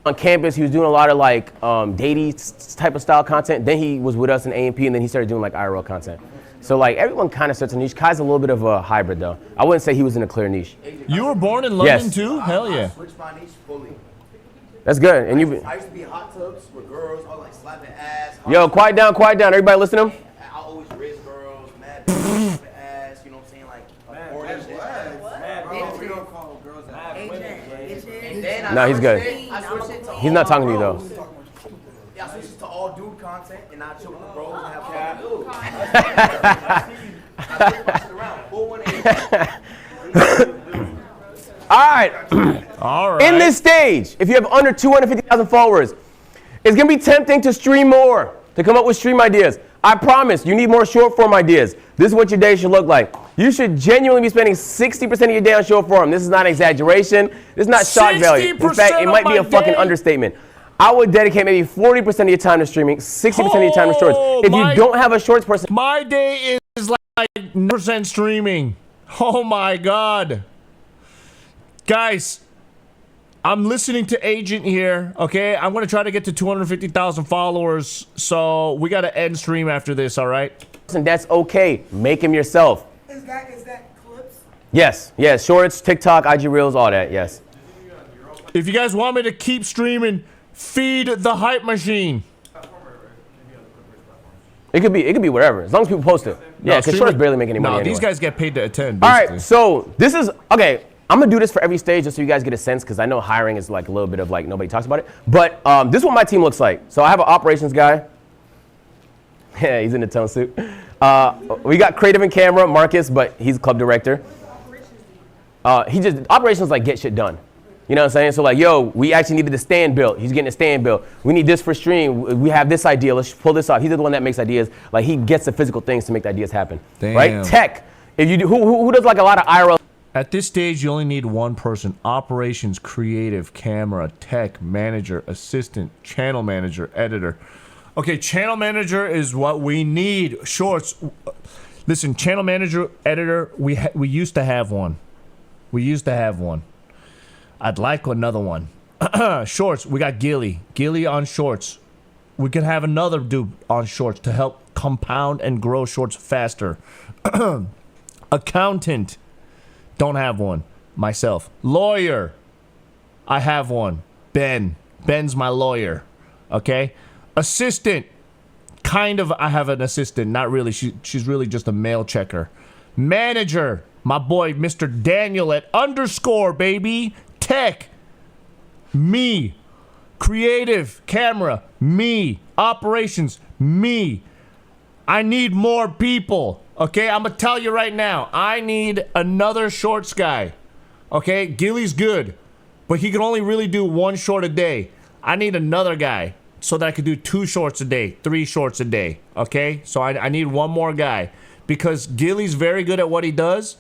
On campus, he was doing a lot of like datey type of style content. Then he was with us in A&P, and then he started doing like IRL content. So like everyone kind of starts a niche. Kai's a little bit of a hybrid though. I wouldn't say he was in a clear niche. You were born in London too? Hell yeah. I switched my niche fully. That's good. And you. I used to be in hot tubs with girls. I was like slapping ass. Yo, quiet down, quiet down. Everybody listen to him. I always raise girls, mad slapping ass. You know what I'm saying? Like mad shit. Bro, we don't call girls that. And then No, he's good. He's not talking to you though. Yeah, I switched it to all dude content, and I chill with the bros and have fun. All right. All right. In this stage, if you have under 250,000 followers, it's gonna be tempting to stream more, to come up with stream ideas. I promise, you need more short form ideas. This is what your day should look like. You should genuinely be spending 60% of your day on short form. This is not exaggeration. This is not shock value. In fact, it might be a fucking understatement. I would dedicate maybe 40% of your time to streaming, 60% of your time to shorts. If you don't have a shorts person, my day is like 9% streaming. Oh my god. Guys, I'm listening to Agent here, okay? I'm going to try to get to 250,000 followers, so we got to end stream after this, all right? and that's okay. Make them yourself. Is that clips? Yes, yes, shorts, TikTok, IG Reels, all that, yes. If you guys want me to keep streaming, feed the hype machine. It could be whatever, as long as people post it. Yeah, because shorts barely make any money anyway. These guys get paid to attend, basically. All right, so this is, okay, I'm gonna do this for every stage just so you guys get a sense, because I know hiring is like a little bit of like nobody talks about it. But this is what my team looks like. So I have an operations guy. Yeah, he's in the tone suit. We got creative and camera, Marcus, but he's club director. Operations like get shit done. You know what I'm saying? So like, yo, we actually needed the stand built. He's getting a stand built. We need this for stream. We have this idea. Let's pull this off. He's the one that makes ideas. Like he gets the physical things to make the ideas happen. Damn. Right? Tech. If you do, who does like a lot of IRL? At this stage, you only need one person. Operations, creative, camera, tech, manager, assistant, channel manager, editor. Okay, channel manager is what we need. Shorts. Listen, channel manager, editor, we used to have one. We used to have one. I'd like another one. Shorts, we got Gilly. Gilly on shorts. We could have another dude on shorts to help compound and grow shorts faster. Accountant. Don't have one. Myself. Lawyer. I have one. Ben. Ben's my lawyer. Okay? Assistant. Kind of, I have an assistant. Not really. She's really just a mail checker. Manager. My boy, Mr. Daniel at _ baby. Tech. Me. Creative. Camera. Me. Operations. Me. I need more people. Okay, I'm gonna tell you right now. I need another shorts guy. Okay, Gilly's good, but he can only really do one short a day. I need another guy so that I could do 2 shorts a day, 3 shorts a day. Okay, so I need one more guy because Gilly's very good at what he does,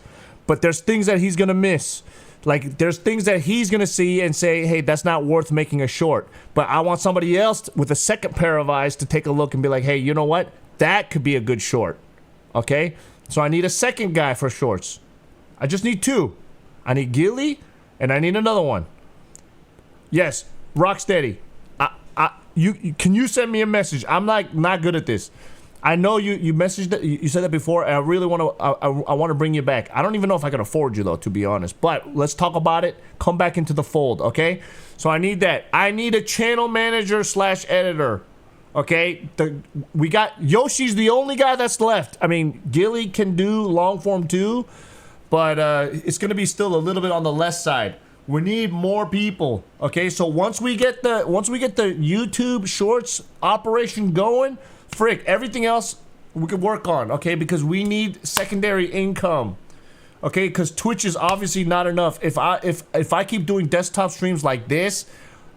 but there's things that he's gonna miss. Like there's things that he's gonna see and say, hey, that's not worth making a short. But I want somebody else with a second pair of eyes to take a look and be like, hey, you know what? That could be a good short. Okay? So I need a second guy for shorts. I just need 2. I need Gilly and I need another one. Yes, Rocksteady. Can you send me a message? I'm like not good at this. I know you messaged that, you said that before, and I really want to I want to bring you back. I don't even know if I can afford you though, to be honest. But let's talk about it. Come back into the fold, okay? So I need that. I need a channel manager / editor. Okay, we got Yoshi's the only guy that's left. I mean, Gilly can do long form too, but it's gonna be still a little bit on the less side. We need more people. Okay, so once we get the YouTube Shorts operation going, frick, everything else we could work on. Okay, because we need secondary income. Okay, because Twitch is obviously not enough. If I keep doing desktop streams like this,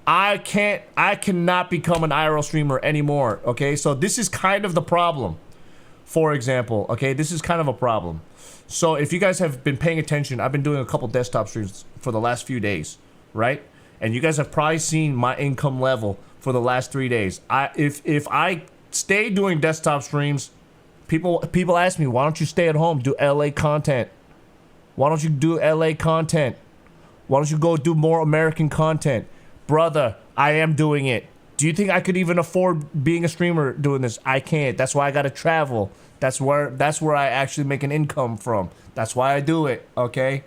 I cannot become an IRL streamer anymore. Okay, so this is kind of the problem. For example, okay, this is kind of a problem. So if you guys have been paying attention, I've been doing a couple desktop streams for the last few days, right? And you guys have probably seen my income level for the last 3 days. If I stay doing desktop streams, people ask me, why don't you stay at home, do LA content? Why don't you do LA content? Why don't you go do more American content? Brother, I am doing it. Do you think I could even afford being a streamer doing this? I can't. That's why I gotta travel. That's where I actually make an income from. That's why I do it, okay?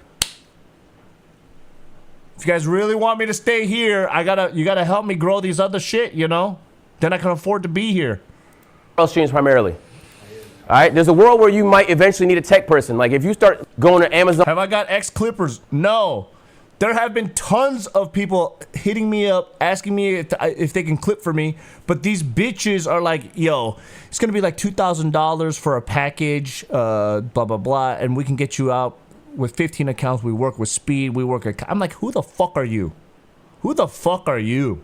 If you guys really want me to stay here, you gotta help me grow these other shit, you know? Then I can afford to be here. Streams primarily. All right, there's a world where you might eventually need a tech person. Like if you start going to Amazon. Have I got X-Clippers? No. There have been tons of people hitting me up, asking me if they can clip for me, but these bitches are like, yo, it's gonna be like $2,000 for a package, blah, blah, blah, and we can get you out with 15 accounts. We work with speed, we work at... I'm like, who the fuck are you? Who the fuck are you?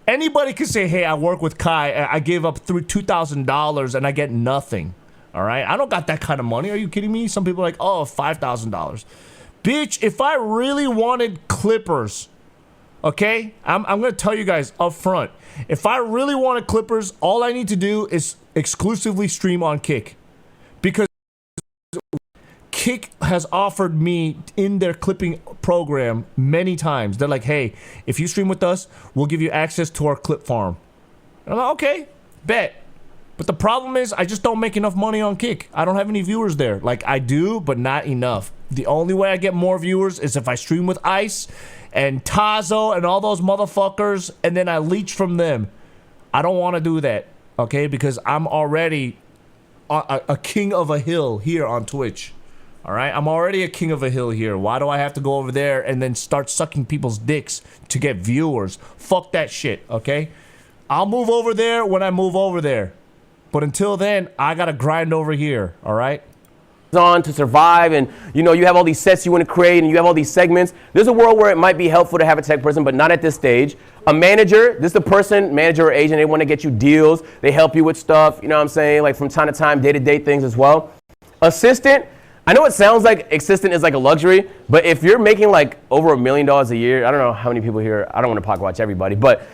Anybody can say, hey, I work with Kai, I gave up through $2,000 and I get nothing, all right? I don't got that kind of money, are you kidding me? Some people are like, oh, $5,000. Bitch, if I really wanted clippers, okay? I'm gonna tell you guys up front. If I really wanted clippers, all I need to do is exclusively stream on Kick. Because Kick has offered me in their clipping program many times. They're like, hey, if you stream with us, we'll give you access to our clip farm. And I'm like, okay, bet. But the problem is, I just don't make enough money on Kick. I don't have any viewers there. Like, I do, but not enough. The only way I get more viewers is if I stream with Ice and Tazo and all those motherfuckers, and then I leech from them. I don't want to do that, okay? Because I'm already a king of a hill here on Twitch. All right? I'm already a king of a hill here. Why do I have to go over there and then start sucking people's dicks to get viewers? Fuck that shit, okay? I'll move over there when I move over there. But until then, I gotta grind over here, all right? On to survive, and you know, you have all these sets you want to create and you have all these segments. There's a world where it might be helpful to have a tech person, but not at this stage. A manager, this is the person, manager or agent, they want to get you deals, they help you with stuff, you know what I'm saying, like from time to time, day-to-day things as well. Assistant, I know it sounds like assistant is like a luxury, but if you're making like over $1 million a year, I don't know how many people here, I don't want to pocket watch everybody, but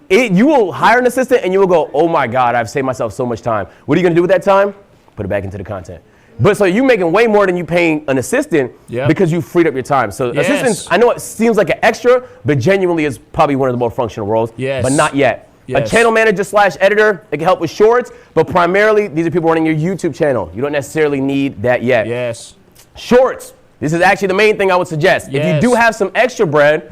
you will hire an assistant and you will go, oh my God, I've saved myself so much time. What are you gonna do with that time? Put it back into the content. But so you're making way more than you paying an assistant because you freed up your time. So assistants, I know it seems like an extra, but genuinely is probably one of the more functional roles, but not yet. A channel manager / editor, it can help with shorts, but primarily these are people running your YouTube channel. You don't necessarily need that yet. Shorts, this is actually the main thing I would suggest. If you do have some extra bread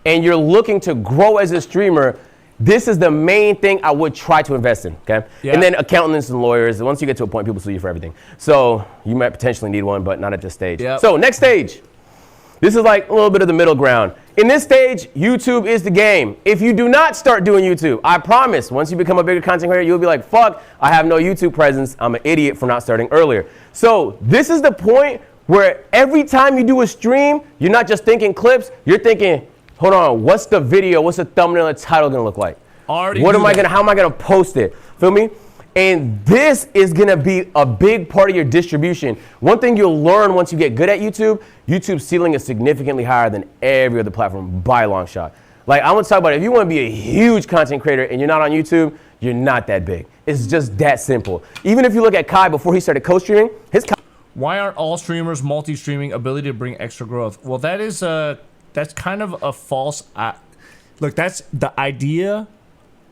and you're looking to grow as a streamer, this is the main thing I would try to invest in, okay? And then accountants and lawyers, once you get to a point, people sue you for everything. So you might potentially need one, but not at this stage. So next stage. This is like a little bit of the middle ground. In this stage, YouTube is the game. If you do not start doing YouTube, I promise, once you become a bigger content creator, you'll be like, fuck, I have no YouTube presence. I'm an idiot for not starting earlier. So this is the point where every time you do a stream, you're not just thinking clips, you're thinking, hold on, what's the video, what's the thumbnail and title gonna look like? How am I gonna post it? Feel me? And this is gonna be a big part of your distribution. One thing you'll learn once you get good at YouTube, YouTube's ceiling is significantly higher than every other platform by a long shot. Like I'm gonna talk about it, if you wanna be a huge content creator and you're not on YouTube, you're not that big. It's just that simple. Even if you look at Kai before he started co-streaming, why aren't all streamers multi-streaming ability to bring extra growth? Well, that's kind of a false... look, that's the idea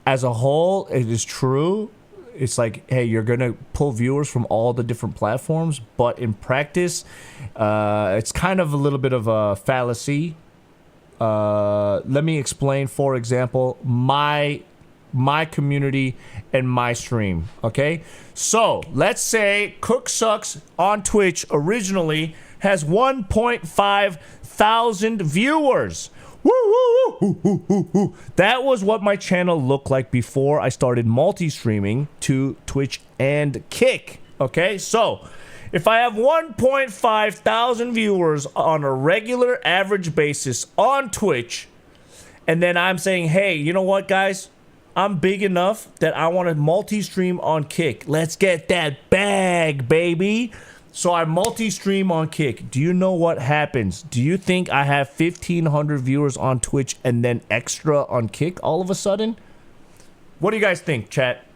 as a whole. It is true. It's like, hey, you're going to pull viewers from all the different platforms. But in practice, it's kind of a little bit of a fallacy. Let me explain, for example, my community and my stream, okay? So, let's say CookSux on Twitch originally has 1.5 5,000 viewers. Woo, woo, woo, woo, woo, woo. That was what my channel looked like before I started multi-streaming to Twitch and Kick. Okay, so if I have 1.5 thousand viewers on a regular average basis on Twitch, and then I'm saying, hey, you know what, guys? I'm big enough that I want to multi-stream on Kick. Let's get that bag, baby. So I multi-stream on Kick. Do you know what happens? Do you think I have 1,500 viewers on Twitch and then extra on Kick all of a sudden? What do you guys think, chat?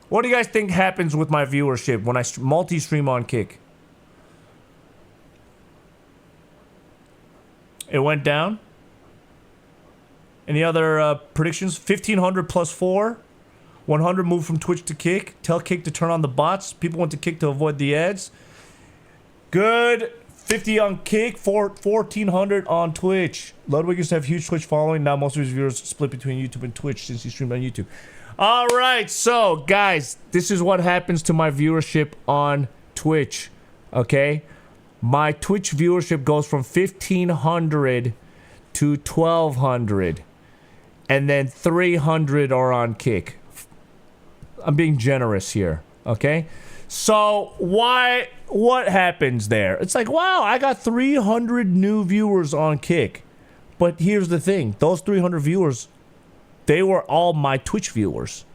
What do you guys think happens with my viewership when I multi-stream on Kick? It went down? Any other predictions? 1,500 plus 4. 100 moved from Twitch to Kick. Tell Kick to turn on the bots. People went to Kick to avoid the ads. Good. 50 on Kick. 1,400 on Twitch. Ludwig used to have huge Twitch following. Now most of his viewers split between YouTube and Twitch since he streamed on YouTube. All right. So, guys, this is what happens to my viewership on Twitch. Okay? My Twitch viewership goes from 1,500 to 1,200. And then 300 are on Kick. I'm being generous here, okay? So what happens there? It's like, wow, I got 300 new viewers on Kick. But here's the thing. Those 300 viewers, they were all my Twitch viewers.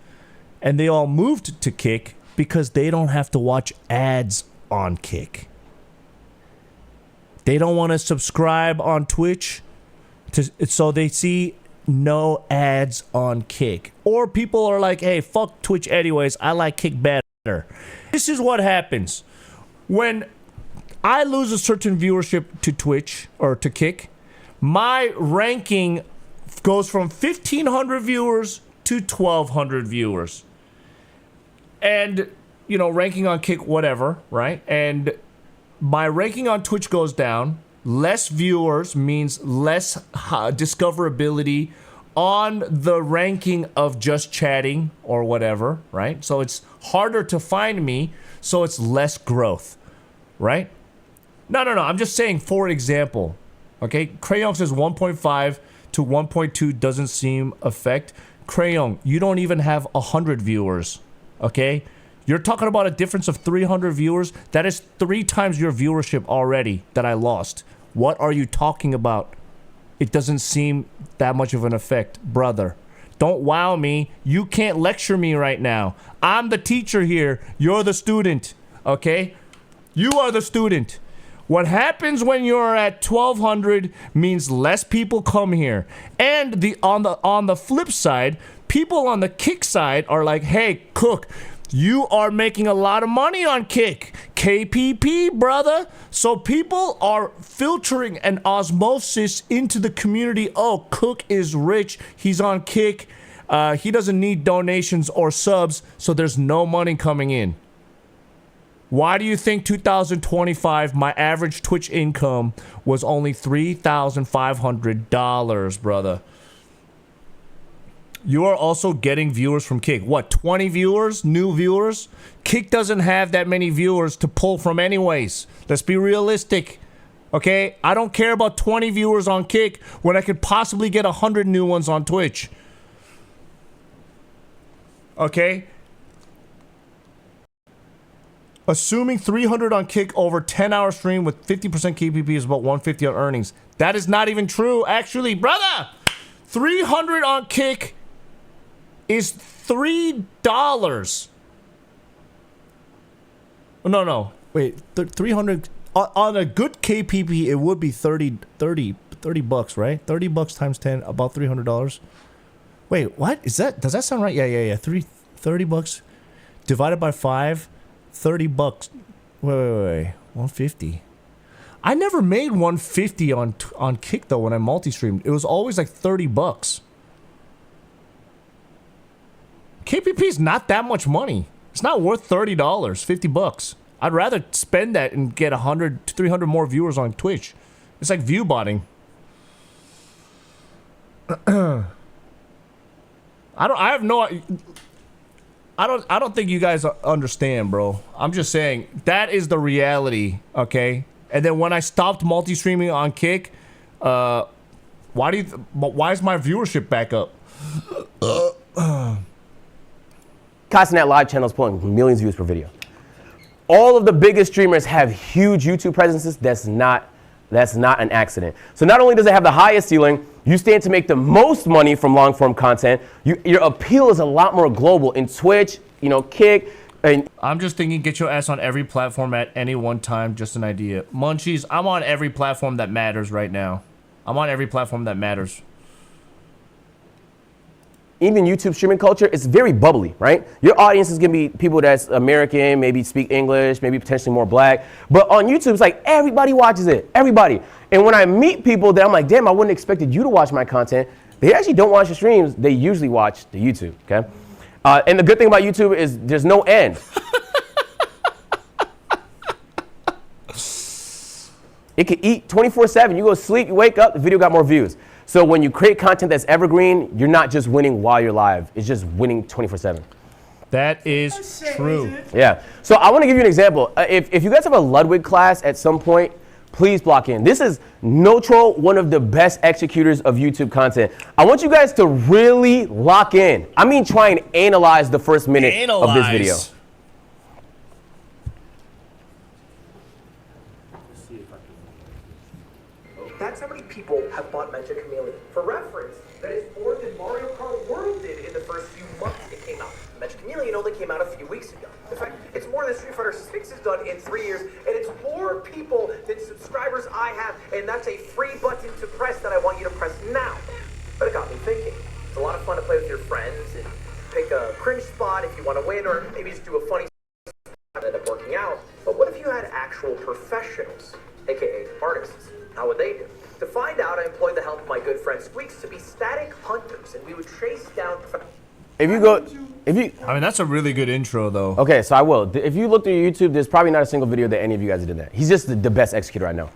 And they all moved to Kick because they don't have to watch ads on Kick. They don't want to subscribe on Twitch, so they see no ads on Kick. Or people are like, hey, fuck Twitch anyways, I like Kick better. This is what happens. When I lose a certain viewership to Twitch, or to Kick, my ranking goes from 1,500 viewers to 1,200 viewers. And, you know, ranking on Kick, whatever, right? And my ranking on Twitch goes down. Less viewers means less discoverability on the ranking of just chatting or whatever, right? So it's harder to find me, so it's less growth, right? No. I'm just saying, for example, okay? Crayon says 1.5 to 1.2 doesn't seem affect. Crayon, you don't even have 100 viewers, okay? You're talking about a difference of 300 viewers. That is 3 times your viewership already that I lost. What are you talking about? It doesn't seem that much of an effect, brother. Don't wow me. You can't lecture me right now. I'm the teacher here. You're the student, okay? You are the student. What happens when you're at 1,200 means less people come here. And on the flip side, people on the Kick side are like, hey, Cook, you are making a lot of money on Kick. KPP, brother. So people are filtering an osmosis into the community. Oh, Cook is rich. He's on Kick. He doesn't need donations or subs, so there's no money coming in. Why do you think 2025, my average Twitch income was only $3,500, brother? You are also getting viewers from Kick. What, 20 viewers? New viewers? Kick doesn't have that many viewers to pull from anyways. Let's be realistic. Okay? I don't care about 20 viewers on Kick when I could possibly get 100 new ones on Twitch. Okay? Assuming 300 on Kick over 10-hour stream with 50% KPP is about 150 on earnings. That is not even true, actually, brother. 300 on Kick is $3. No. Wait, 300 on a good KPP, it would be 30 bucks, right? 30 bucks times 10, about $300. Wait, what? Is that, does that sound right? Yeah. 30 bucks divided by 5, 30 bucks. Wait. 150. I never made 150 on Kick though when I multi-streamed. It was always like 30 bucks. KPP is not that much money. It's not worth $30, 50 bucks. I'd rather spend that and get 100 to 300 more viewers on Twitch. It's like view botting. I don't think you guys understand, bro. I'm just saying that is the reality, okay? And then when I stopped multi-streaming on Kick, why is my viewership back up? Castanet Live channel is pulling millions of views per video. All of the biggest streamers have huge YouTube presences. That's not an accident. So not only does it have the highest ceiling, you stand to make the most money from long form content. Your appeal is a lot more global in Twitch, Kick. And I'm just thinking, get your ass on every platform at any one time. Just an idea. Munchies, I'm on every platform that matters right now. I'm on every platform that matters. Even YouTube streaming culture is very bubbly, right? Your audience is gonna be people that's American, maybe speak English, maybe potentially more black. But on YouTube, it's like everybody watches it, everybody. And when I meet people that I'm like, damn, I wouldn't have expected you to watch my content, they actually don't watch the streams, they usually watch the YouTube, okay? And the good thing about YouTube is there's no end. It can eat 24/7. You go to sleep, you wake up, the video got more views. So when you create content that's evergreen, you're not just winning while you're live. It's just winning 24/7. That is true. Yeah. So I want to give you an example. If you guys have a Ludwig class at some point, please block in. This is no troll, one of the best executors of YouTube content. I want you guys to really lock in. I mean, try and analyze the first minute of this video. That's how many people have bought Magic Chameleon. For reference, that is more than Mario Kart World did in the first few months it came out. Magic Chameleon only came out a few weeks ago. In fact, it's more than Street Fighter 6 has done in 3 years, and it's more people than subscribers I have, and that's a free button to press that I want you to press now. But it got me thinking. It's a lot of fun to play with your friends and pick a cringe spot if you want to win, or maybe just do a funny spot and end up working out. But what if you had actual professionals, aka artists? How would they do? To find out, I employed the help of my good friend Squeaks to be static hunters, and we would chase down. I mean, that's a really good intro, though. Okay, so I will. If you look through YouTube, there's probably not a single video that any of you guys did that. He's just the best executor I know.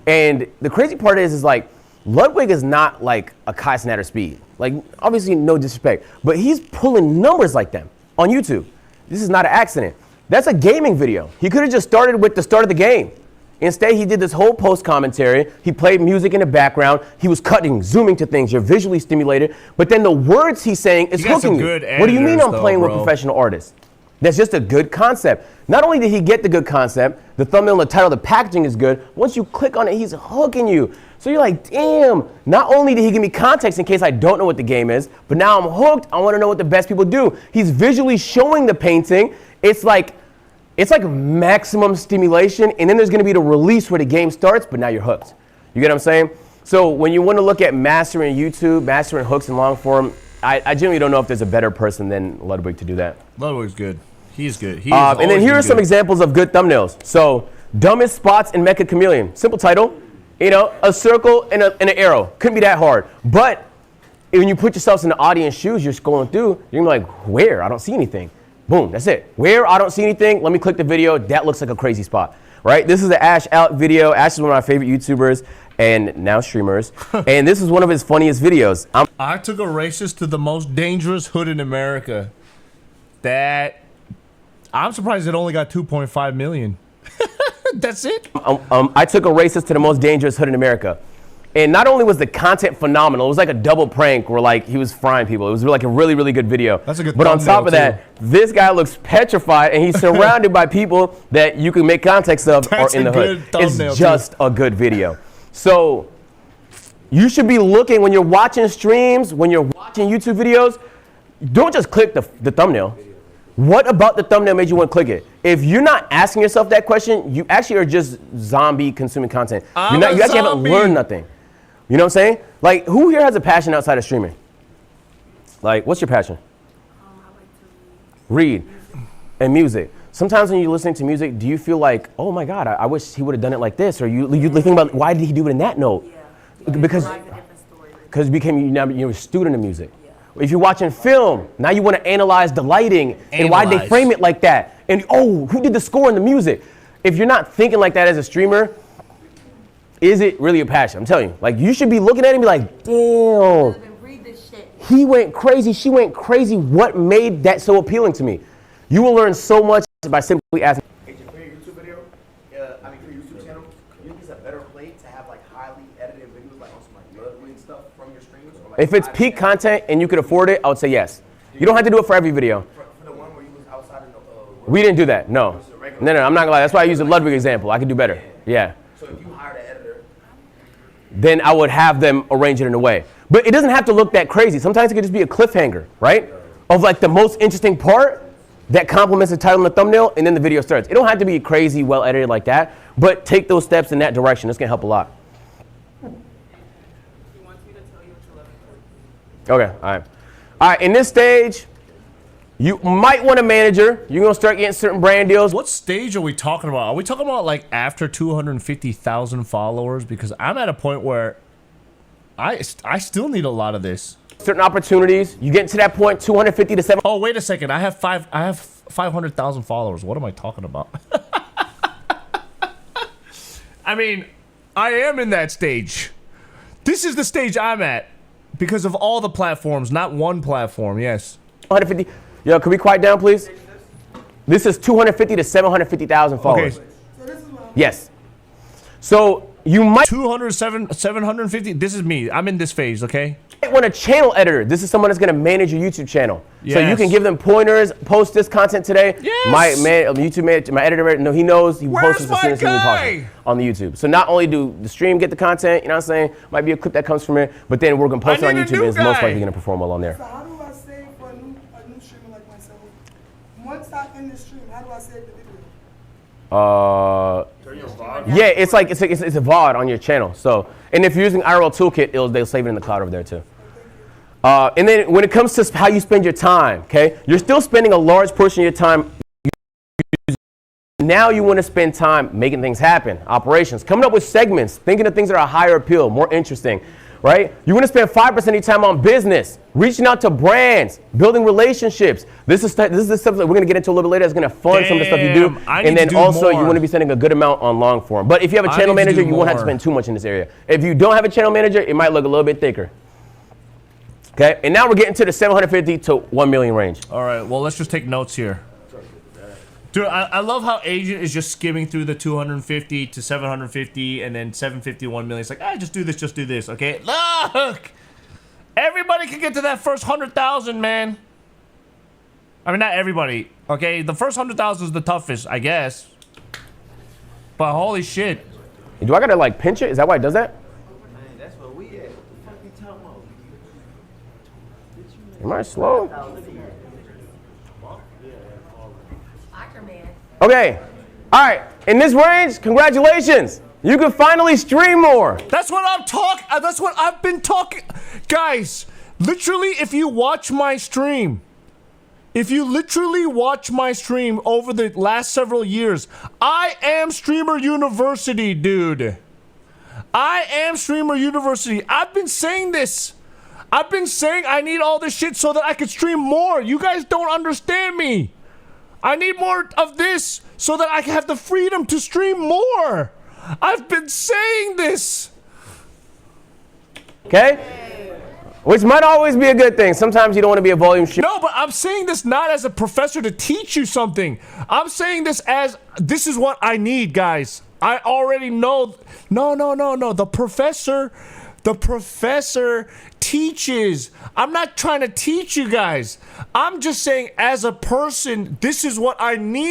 And the crazy part is like, Ludwig is not like a Kai Cenat Speed. Like, obviously, no disrespect, but he's pulling numbers like them on YouTube. This is not an accident. That's a gaming video. He could have just started with the start of the game. Instead, he did this whole post commentary. He played music in the background. He was cutting, zooming to things. You're visually stimulated. But then the words he's saying is hooking you. What do you mean I'm playing with professional artists? That's just a good concept. Not only did he get the good concept, the thumbnail and the title, the packaging is good. Once you click on it, he's hooking you. So you're like, damn. Not only did he give me context in case I don't know what the game is, but now I'm hooked. I want to know what the best people do. He's visually showing the painting. It's like maximum stimulation, and then there's going to be the release where the game starts, but now you're hooked. You get what I'm saying? So when you want to look at mastering YouTube, mastering hooks in long form, I genuinely don't know if there's a better person than Ludwig to do that. Ludwig's good. He's good. And then here are some examples of good thumbnails. So, dumbest spots in Mecha Chameleon. Simple title, a circle and an arrow. Couldn't be that hard. But when you put yourselves in the audience shoes, you're scrolling through, you're gonna be like, where? I don't see anything. Boom, that's it. Where? I don't see anything. Let me click the video. That looks like a crazy spot, right? This is the Ash Out video. Ash is one of my favorite YouTubers and now streamers. And this is one of his funniest videos. I took a racist to the most dangerous hood in America. I'm surprised it only got 2.5 million. That's it? I took a racist to the most dangerous hood in America. And not only was the content phenomenal, it was like a double prank where like he was frying people. It was like a really, really good video. That's a good But on top of that, this guy looks petrified and he's surrounded by people that you can make context of or in the hood. It's just a good video. So you should be looking when you're watching streams, when you're watching YouTube videos, don't just click the thumbnail. What about the thumbnail made you want to click it? If you're not asking yourself that question, you actually are just zombie consuming content. You actually haven't learned nothing. You know what I'm saying? Like, who here has a passion outside of streaming? Like, what's your passion? I like to read. And music. Sometimes when you're listening to music, do you feel like, oh my God, I wish he would have done it like this? Or you think about, why did he do it in that note? Yeah. Because you're a student of music. If you're watching film, now you want to analyze the lighting and why they frame it like that. And who did the score and the music? If you're not thinking like that as a streamer, is it really a passion? I'm telling you. Like, you should be looking at it and be like, damn. He went crazy, she went crazy. What made that so appealing to me? You will learn so much by simply asking. For your YouTube video, for your YouTube channel, you highly edited videos, like on some like Ludwig stuff from your streams? Or like If it's peak content and you could afford it, I would say yes. You don't have to do it for every video. For the one where you was outside in the We didn't do that. No. No, I'm not gonna lie. That's why I use the Ludwig example. I could do better. Yeah. So if you hired an editor, Then I would have them arrange it in a way. But it doesn't have to look that crazy. Sometimes it could just be a cliffhanger, right? Of like the most interesting part that complements the title and the thumbnail, and then the video starts. It don't have to be crazy, well edited like that, but take those steps in that direction. It's gonna help a lot. Okay, all right. All right, in this stage, you might want a manager. You're gonna start getting certain brand deals. What stage are we talking about? Are we talking about like after 250,000 followers? Because I'm at a point where I still need a lot of this. Certain opportunities. You get to that point, 250 to 7. Oh, wait a second. I have 500,000 followers. What am I talking about? I mean, I am in that stage. This is the stage I'm at because of all the platforms, not one platform. Yes. 150. Yo, can we quiet down, please? This is 250 to 750,000 followers. Okay. Yes. So you might 750. This is me. I'm in this phase. Okay. You might want a channel editor. This is someone that's gonna manage your YouTube channel. So you Yes. can give them pointers. Post this content today. Yes. My editor, no, he knows. He Where's posts this as my soon as he guy? possible on the YouTube. So not only do the stream get the content, you know what I'm saying? Might be a clip that comes from it, but then we're gonna post it on need a YouTube, new and it's most guy. likely gonna perform well on there. So how do I save for a new streamer like myself? Once I end the stream, how do I save the video? Yeah, it's like it's a VOD on your channel. So, and if you're using IRL Toolkit, they'll save it in the cloud over there too. And then when it comes to how you spend your time, okay, you're still spending a large portion of your time. Now you want to spend time making things happen, operations, coming up with segments, thinking of things that are higher appeal, more interesting, right? You want to spend 5% of your time on business, reaching out to brands, building relationships. This is the stuff that we're going to get into a little bit later. It's going to fund some of the stuff you do. Damn, I need And to then do also more. you want to be spending a good amount on long form. But if you have a I channel need to manager, do you won't have to more. spend too much in this area. If you don't have a channel manager, it might look a little bit thicker. Okay, and now we're getting to the 750 to 1 million range. All right. Well, let's just take notes here. Dude, I love how Agent is just skimming through the 250 to 750 and then 750 to 1 million. It's like, just do this, okay? Look! Everybody can get to that first 100,000, man. I mean, not everybody, okay? The first 100,000 is the toughest, I guess. But holy shit. Do I gotta like pinch it? Is that why it does that? Man, that's where we at. What the fuck you talking about? Am I slow? Okay. All right. In this range, congratulations. You can finally stream more. That's what I'm talking. That's what I've been talking. Guys, literally, if you watch my stream, over the last several years, I am Streamer University, dude. I am Streamer University. I've been saying this. I've been saying I need all this shit so that I can stream more. You guys don't understand me. I need more of this so that I can have the freedom to stream more. I've been saying this. Okay? Which might always be a good thing. Sometimes you don't want to be a volume streamer. No, but I'm saying this not as a professor to teach you something. I'm saying this as this is what I need, guys. I already know. No. The professor teaches. I'm not trying to teach you guys. I'm just saying as a person, this is what I need.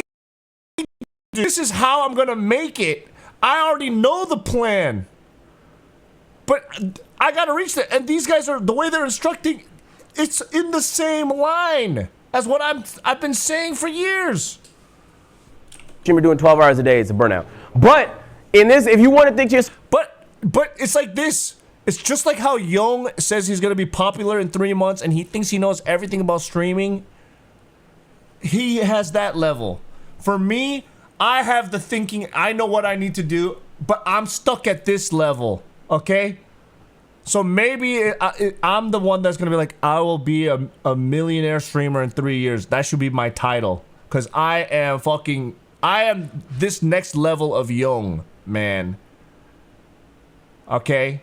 This is how I'm going to make it. I already know the plan. But I got to reach that. And these guys are, the way they're instructing, it's in the same line as what I've been saying for years. Streamer doing 12 hours a day is a burnout. But in this, if you want to think to yourself. But it's like this. It's just like how Young says he's going to be popular in 3 months and he thinks he knows everything about streaming. He has that level. For me, I have the thinking, I know what I need to do, but I'm stuck at this level, okay? So maybe I'm the one that's going to be like, I will be a millionaire streamer in 3 years. That should be my title. Because I am this next level of Young, man. Okay?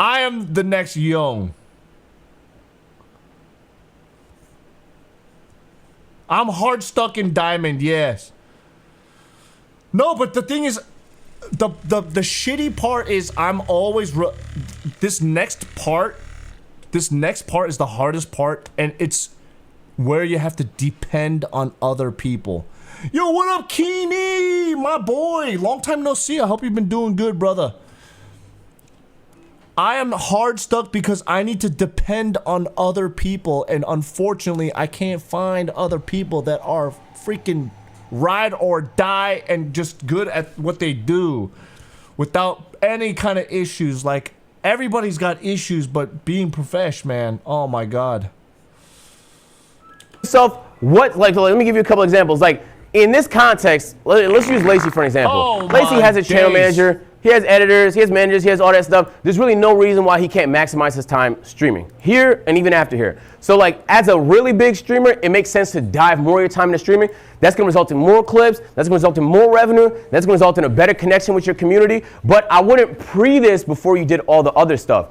I am the next Young. I'm hard stuck in Diamond, yes. No, but the thing is, the shitty part is I'm always this next part is the hardest part, and it's where you have to depend on other people. Yo, what up, Keeney? My boy, long time no see. I hope you've been doing good, brother. I am hard stuck because I need to depend on other people, and unfortunately, I can't find other people that are freaking ride or die and just good at what they do without any kind of issues. Like, everybody's got issues, but being profesh, man, oh my God. So, let me give you a couple examples. Like, in this context, let's use Lacey for an example. Oh, Lacey has a channel manager. He has editors, he has managers, he has all that stuff. There's really no reason why he can't maximize his time streaming here and even after here. So like, as a really big streamer, it makes sense to dive more of your time into streaming. That's gonna result in more clips, that's gonna result in more revenue, that's gonna result in a better connection with your community. But I wouldn't pre this before you did all the other stuff.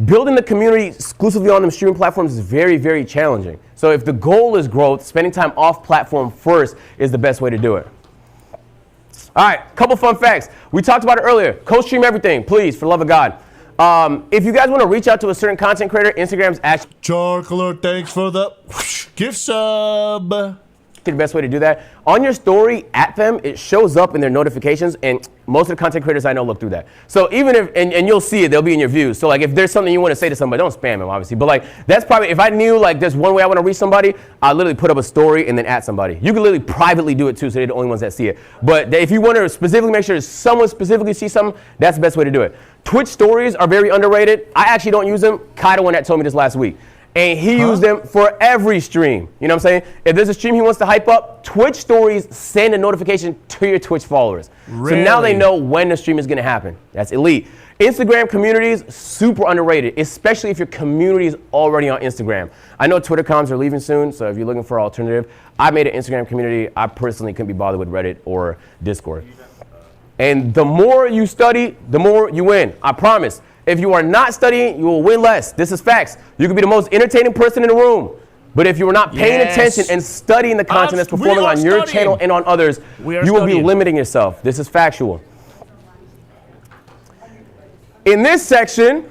Building the community exclusively on them streaming platforms is very, very challenging. So if the goal is growth, spending time off platform first is the best way to do it. All right, couple fun facts. We talked about it earlier. Co-stream everything, please, for the love of God. If you guys want to reach out to a certain content creator, Instagram's actually Charcoaler, thanks for the gift sub. The best way to do that. On your story, at them, it shows up in their notifications, and most of the content creators I know look through that. So even if, and you'll see it, they'll be in your views. So like if there's something you want to say to somebody, don't spam them, obviously. But like, that's probably, if I knew like there's one way I want to reach somebody, I literally put up a story and then at somebody. You can literally privately do it too, so they're the only ones that see it. But if you want to specifically make sure someone specifically sees something, that's the best way to do it. Twitch stories are very underrated. I actually don't use them. Kai, the one that told me this last week. And he used them for every stream. You know what I'm saying? If there's a stream he wants to hype up, Twitch stories send a notification to your Twitch followers. Really? So now they know when the stream is going to happen. That's elite. Instagram communities, super underrated, especially if your community is already on Instagram. I know Twitter comms are leaving soon, so if you're looking for an alternative, I made an Instagram community. I personally couldn't be bothered with Reddit or Discord. And the more you study, the more you win. I promise. If you are not studying, you will win less. This is facts. You can be the most entertaining person in the room. But if you are not paying attention and studying the content that's performing on your channel and on others, you will be limiting yourself. This is factual. In this section,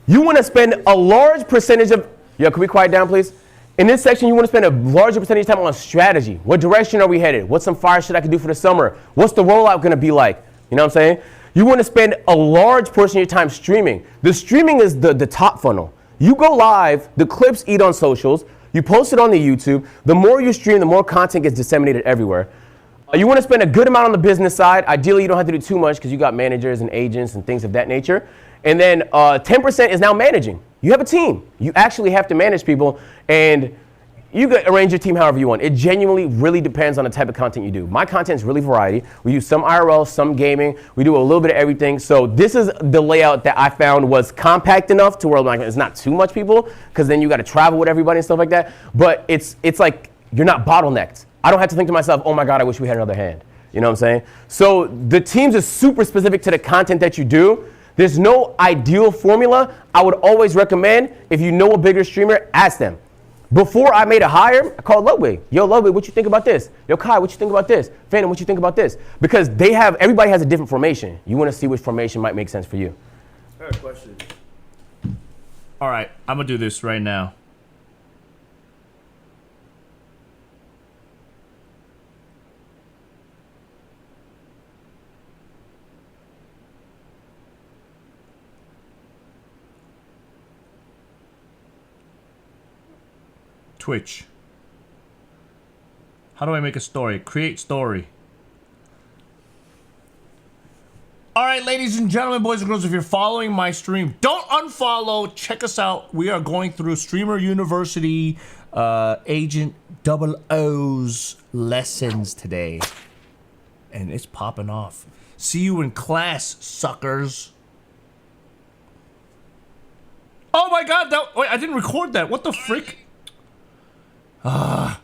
you want to spend a large percentage of, yo, can we quiet down, please? In this section, you want to spend a larger percentage of time on strategy. What direction are we headed? What's some fire shit I can do for the summer? What's the rollout going to be like? You know what I'm saying? You want to spend a large portion of your time streaming. The streaming is the top funnel. You go live, the clips eat on socials, you post it on the YouTube. The more you stream, the more content gets disseminated everywhere. You want to spend a good amount on the business side. Ideally, you don't have to do too much because you got managers and agents and things of that nature. And then 10% is now managing. You have a team. You actually have to manage people, and you can arrange your team however you want. It genuinely really depends on the type of content you do. My content is really variety. We do some IRL, some gaming. We do a little bit of everything. So this is the layout that I found was compact enough to where like, it's not too much people, because then you got to travel with everybody and stuff like that. But it's like you're not bottlenecked. I don't have to think to myself, oh my God, I wish we had another hand. You know what I'm saying? So the teams are super specific to the content that you do. There's no ideal formula. I would always recommend, if you know a bigger streamer, ask them. Before I made a hire, I called Ludwig. Yo, Ludwig, what you think about this? Yo, Kai, what you think about this? Phantom, what you think about this? Because everybody has a different formation. You want to see which formation might make sense for you. I have a question. All right, I'm going to do this right now. Twitch. How do I make a story? Create story. All right, ladies and gentlemen, boys and girls, if you're following my stream, don't unfollow. Check us out. We are going through Streamer University Agent O's lessons today. And it's popping off. See you in class, suckers. Oh my God, wait, I didn't record that. What the frick? What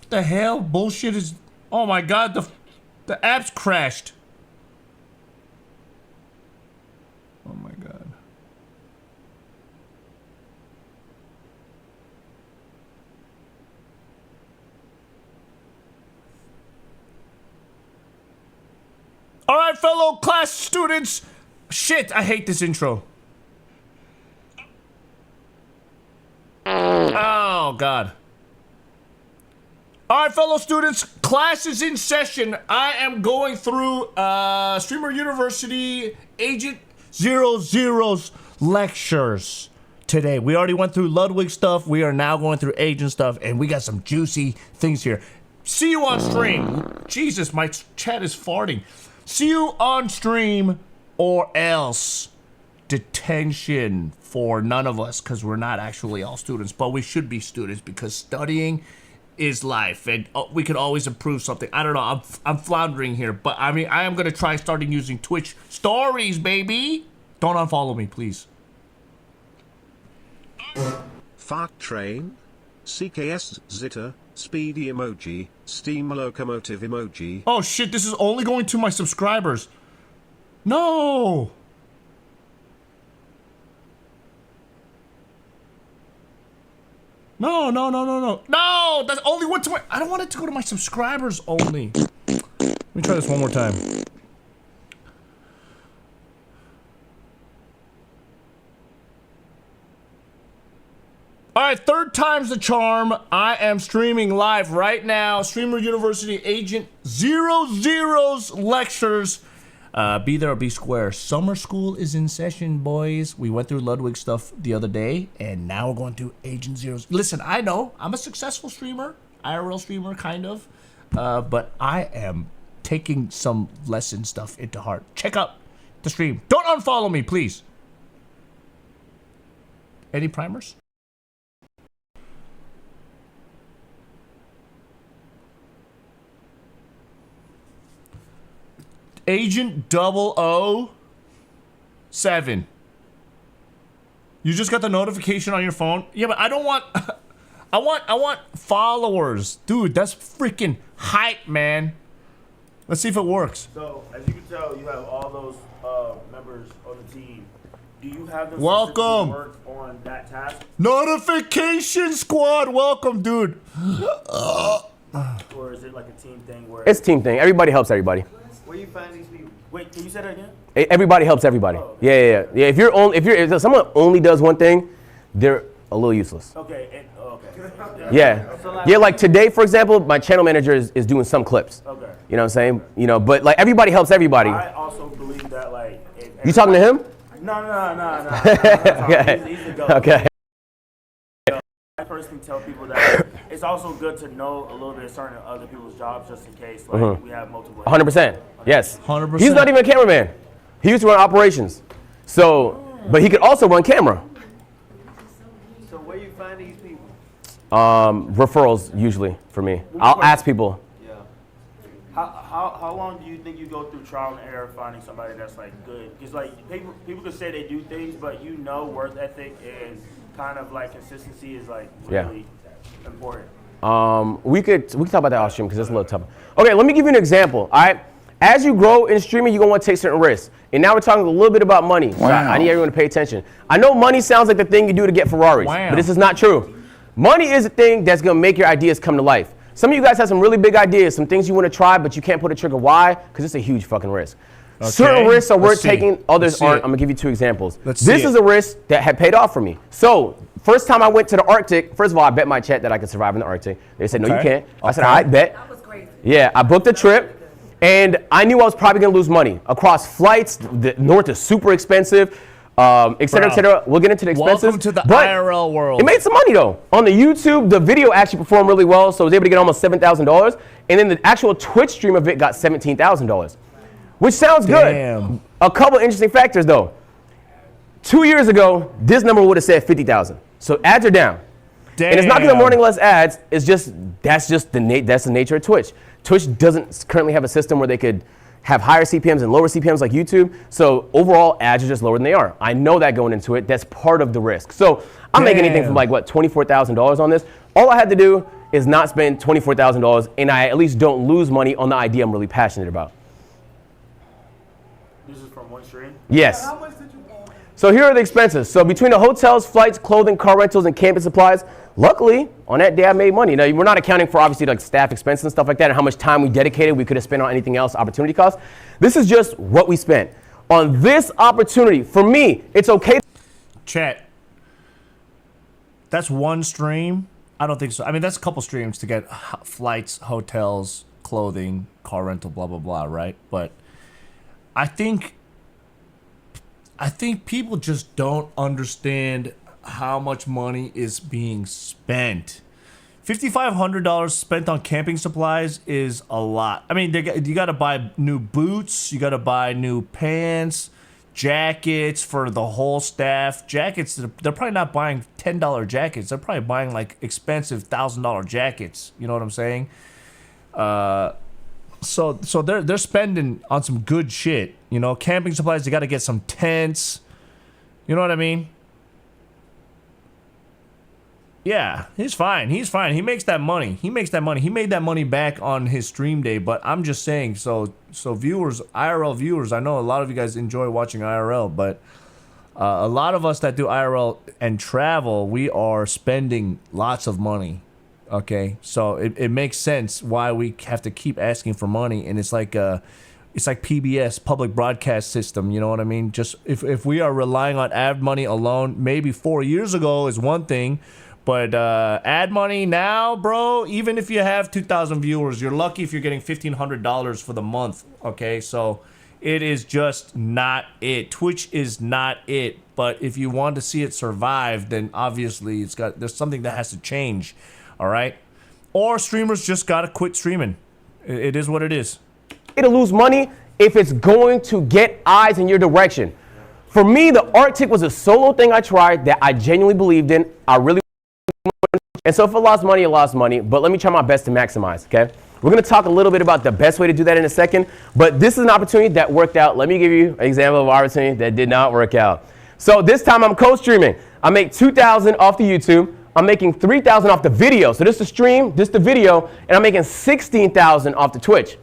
the hell? Bullshit is... Oh my God, the app's crashed. Oh my God. All right, fellow class students. Shit, I hate this intro. Oh, God. All right, fellow students, class is in session. I am going through Streamer University Agent 00's lectures today. We already went through Ludwig stuff. We are now going through agent stuff, and we got some juicy things here. See you on stream. Jesus, my chat is farting. See you on stream or else detention for none of us, because we're not actually all students, but we should be students because studying is life, and we could always improve something. I don't know, I'm floundering here, but I mean, I am going to try starting using Twitch stories, baby. Don't unfollow me, please. Fart train, CKS Zitter, speedy emoji, steam locomotive emoji. Oh shit, this is only going to my subscribers. No! No, no, no, no, no. No! That only went to my... I don't want it to go to my subscribers only. Let me try this one more time. Alright, third time's the charm. I am streaming live right now. Streamer University Agent 00's lectures. Be there or be square. Summer school is in session, boys. We went through Ludwig stuff the other day, and now we're going through Agent Zero's. Listen, I know I'm a successful streamer, IRL streamer, kind of, but I am taking some lesson stuff into heart. Check out the stream. Don't unfollow me, please. Any primers? Agent 007. You just got the notification on your phone? Yeah, but I don't want... I want followers. Dude, that's freaking hype, man. Let's see if it works. So, as you can tell, you have all those members on the team. Do you have them welcome work on that task? Notification squad, welcome, dude. Or is it like a team thing where... It's a team thing. Everybody helps everybody. Where you find these people? Wait, can you say that again? Everybody helps everybody. Oh, okay. Yeah. If someone only does one thing, they're a little useless. Okay. Yeah. So like today, for example, my channel manager is doing some clips. Okay. You know what I'm saying? But like everybody helps everybody. I also believe that like. You talking to him? No. Okay. He's the goat. Okay. I personally tell people that it's also good to know a little bit of certain other people's jobs just in case we have multiple. 100%. Yes. 100%. He's not even a cameraman. He used to run operations. So, but he could also run camera. So where you find these people? Referrals usually for me. I'll ask people. Yeah. How long do you think you go through trial and error finding somebody that's like good? Because like people could say they do things, but work ethic and kind of like consistency is like really important. We could talk about that off stream because it's a little tougher. Okay, let me give you an example. All right, as you grow in streaming, you're gonna want to take certain risks. And now we're talking a little bit about money. Wow. So I need everyone to pay attention. I know money sounds like the thing you do to get Ferraris, but this is not true. Money is the thing that's gonna make your ideas come to life. Some of you guys have some really big ideas, some things you want to try, but you can't put a trigger. Why? Because it's a huge fucking risk. Okay. Certain risks are worth taking, others aren't. I'm gonna give you two examples. This is a risk that had paid off for me. So, first time I went to the Arctic, first of all, I bet my chat that I could survive in the Arctic. They said, no, you can't. I said, all right, bet. That was crazy. Yeah, I booked a trip, and I knew I was probably gonna lose money. Across flights, the north is super expensive, et cetera, et cetera. We'll get into the expenses. Welcome to the IRL world. It made some money though. On the YouTube, the video actually performed really well, so I was able to get almost $7,000, and then the actual Twitch stream of it got $17,000. Which sounds good. A couple interesting factors though. 2 years ago, this number would have said 50,000. So ads are down. And it's not because I'm running less ads. It's just that's the nature of Twitch. Twitch doesn't currently have a system where they could have higher CPMs and lower CPMs like YouTube. So overall, ads are just lower than they are. I know that going into it. That's part of the risk. So I'm making anything from like what $24,000 on this. All I had to do is not spend $24,000, and I at least don't lose money on the idea I'm really passionate about. This is from one stream? Yes. So here are the expenses. So between the hotels, flights, clothing, car rentals, and camping supplies, luckily, on that day I made money. Now, we're not accounting for obviously like staff expenses and stuff like that and how much time we dedicated we could have spent on anything else, opportunity cost. This is just what we spent. On this opportunity, for me, it's okay. Chat. That's one stream? I don't think so. I mean, that's a couple streams to get flights, hotels, clothing, car rental, blah, blah, blah, right? But I think people just don't understand how much money is being spent. $5,500 spent on camping supplies is a lot. I mean, you got to buy new boots, you got to buy new pants, jackets for the whole staff. Jackets, they're probably not buying $10 jackets. They're probably buying like expensive $1,000 jackets. You know what I'm saying? So they're spending on some good shit. You know, camping supplies. They got to get some tents. You know what I mean? Yeah, he's fine. He's fine. He makes that money. He makes that money. He made that money back on his stream day. But I'm just saying, so viewers, IRL viewers, I know a lot of you guys enjoy watching IRL, but a lot of us that do IRL and travel, we are spending lots of money. Okay, so it makes sense why we have to keep asking for money, and it's like PBS, public broadcast system. You know what I mean? Just if we are relying on ad money alone, maybe 4 years ago is one thing. But ad money now, bro, even if you have 2,000 viewers, you're lucky if you're getting $1,500 for the month, okay? So it is just not it. Twitch is not it. But if you want to see it survive, then obviously there's something that has to change, all right? Or streamers just got to quit streaming. It is what it is. It'll lose money if it's going to get eyes in your direction. For me, the Arctic was a solo thing I tried that I genuinely believed in. I really. And so if I lost money, I lost money, but let me try my best to maximize, okay? We're gonna talk a little bit about the best way to do that in a second, but this is an opportunity that worked out. Let me give you an example of an opportunity that did not work out. So this time I'm co-streaming. I make $2,000 off the YouTube. I'm making $3,000 off the video. So this is the stream, this is the video, and I'm making $16,000 off the Twitch.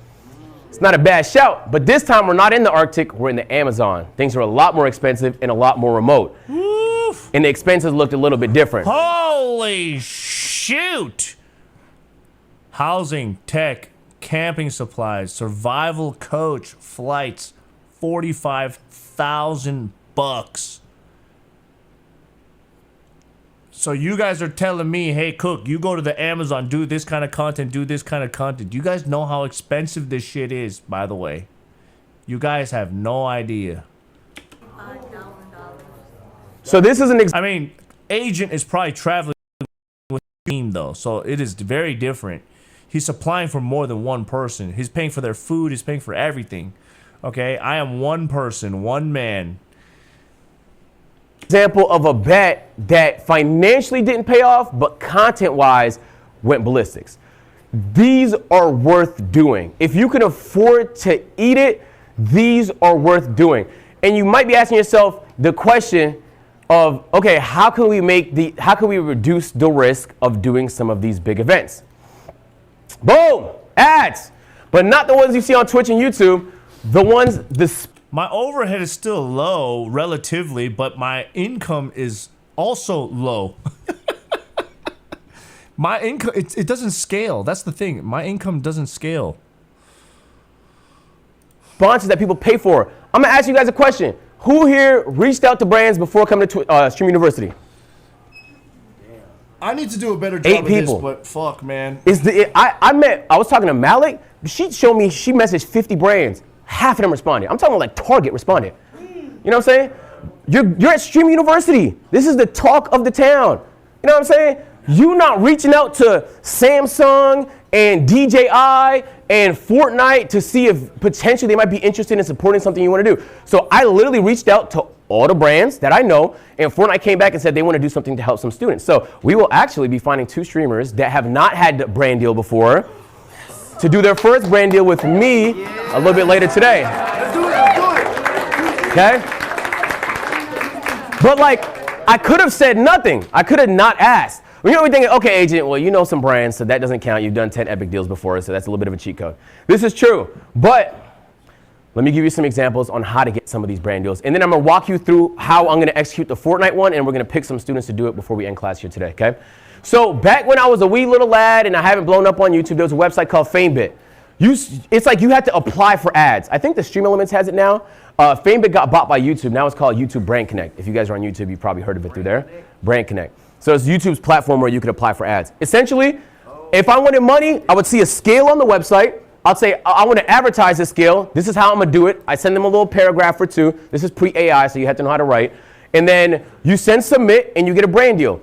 It's not a bad shout, but this time we're not in the Arctic, we're in the Amazon. Things are a lot more expensive and a lot more remote. Oof. And the expenses looked a little bit different. Holy shoot! Housing, tech, camping supplies, survival coach, flights, $45,000. So you guys are telling me, hey, Cook, you go to the Amazon, do this kind of content, do this kind of content. You guys know how expensive this shit is, by the way. You guys have no idea. So this is an I mean, agent is probably traveling with a team, though. So it is very different. He's supplying for more than one person. He's paying for their food. He's paying for everything. Okay? I am one person, one man. Example of a bet that financially didn't pay off, but content-wise went ballistics. These are worth doing. If you can afford to eat it, these are worth doing. And you might be asking yourself the question of, okay, how can we reduce the risk of doing some of these big events? Boom, ads, but not the ones you see on Twitch and YouTube, the ones my overhead is still low relatively, but my income is also low. My income, it doesn't scale. That's the thing. My income doesn't scale. Sponsors that people pay for. I'm gonna ask you guys a question. Who here reached out to brands before coming to Stream University? I need to do a better job of this, but fuck, man. I was talking to Malik. She showed me, she messaged 50 brands. Half of them responded. I'm talking like Target responded. You know what I'm saying? You're at Stream University. This is the talk of the town. You know what I'm saying? You not reaching out to Samsung and DJI and Fortnite to see if potentially they might be interested in supporting something you want to do. So I literally reached out to all the brands that I know, and Fortnite came back and said they want to do something to help some students. So we will actually be finding 2 streamers that have not had a brand deal before to do their first brand deal with me a little bit later today. Let's do it. Okay? But like, I could have said nothing. I could have not asked. You know, we're thinking, okay, agent, well, you know some brands, so that doesn't count. You've done 10 epic deals before, so that's a little bit of a cheat code. This is true, but let me give you some examples on how to get some of these brand deals. And then I'm gonna walk you through how I'm gonna execute the Fortnite one, and we're gonna pick some students to do it before we end class here today, okay? So back when I was a wee little lad and I haven't blown up on YouTube, there was a website called FameBit. It's like you had to apply for ads. I think the Stream Elements has it now. FameBit got bought by YouTube. Now it's called YouTube Brand Connect. If you guys are on YouTube, you've probably heard of it through there. Brand Connect. So it's YouTube's platform where you could apply for ads. Essentially, if I wanted money, I would see a scale on the website. I'd say, I want to advertise this scale. This is how I'm going to do it. I send them a little paragraph or two. This is pre-AI, so you have to know how to write. And then you send submit, and you get a brand deal.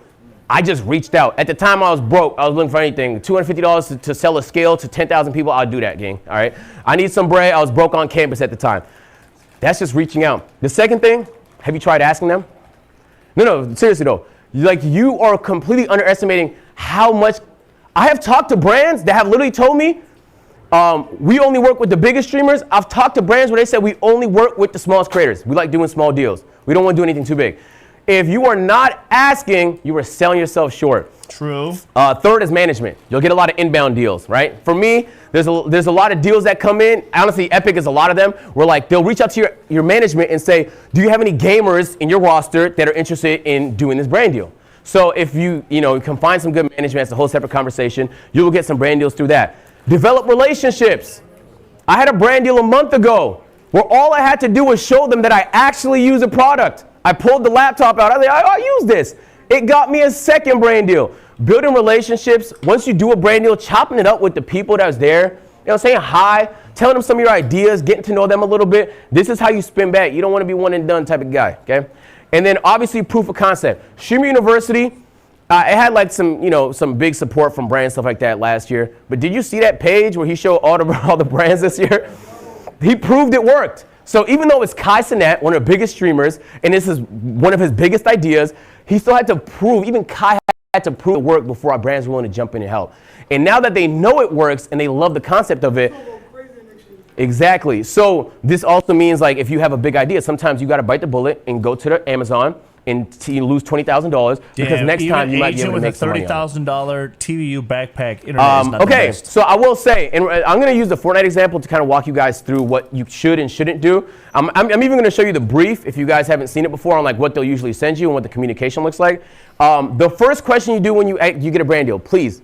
I just reached out. At the time I was broke. I was looking for anything. $250 to sell a scale to 10,000 people. I'll do that, gang. All right. I need some bread. I was broke on campus at the time. That's just reaching out. The second thing, have you tried asking them? No, seriously though. Like, you are completely underestimating how much. I have talked to brands that have literally told me, we only work with the biggest streamers. I've talked to brands where they said we only work with the smallest creators. We like doing small deals. We don't want to do anything too big. If you are not asking, you are selling yourself short. True. Third is management. You'll get a lot of inbound deals, right? For me, there's a lot of deals that come in. Honestly, Epic is a lot of them. Where like they'll reach out to your management and say, do you have any gamers in your roster that are interested in doing this brand deal? So if you can find some good management, it's a whole separate conversation. You will get some brand deals through that. Develop relationships. I had a brand deal a month ago where all I had to do was show them that I actually use a product. I pulled the laptop out. I was like, I use this. It got me a second brand deal. Building relationships. Once you do a brand deal, chopping it up with the people that was there, saying hi, telling them some of your ideas, getting to know them a little bit. This is how you spin back. You don't want to be one and done type of guy, okay? And then obviously proof of concept. Streamer University, it had like some big support from brands, stuff like that last year. But did you see that page where he showed all the brands this year? He proved it worked. So even though it's Kai Cenat, one of the biggest streamers, and this is one of his biggest ideas, he still had to prove, even Kai had to prove it worked before our brands were willing to jump in and help. And now that they know it works and they love the concept of it, exactly. So this also means like if you have a big idea, sometimes you got to bite the bullet and go to the Amazon and you lose $20,000 because next time you might be able to make some money. $30,000 TVU backpack internet is not the okay, best. so I will say, and I'm going to use the Fortnite example to kind of walk you guys through what you should and shouldn't do. I'm even going to show you the brief if you guys haven't seen it before on like what they'll usually send you and what the communication looks like. The first question you do when you get a brand deal, please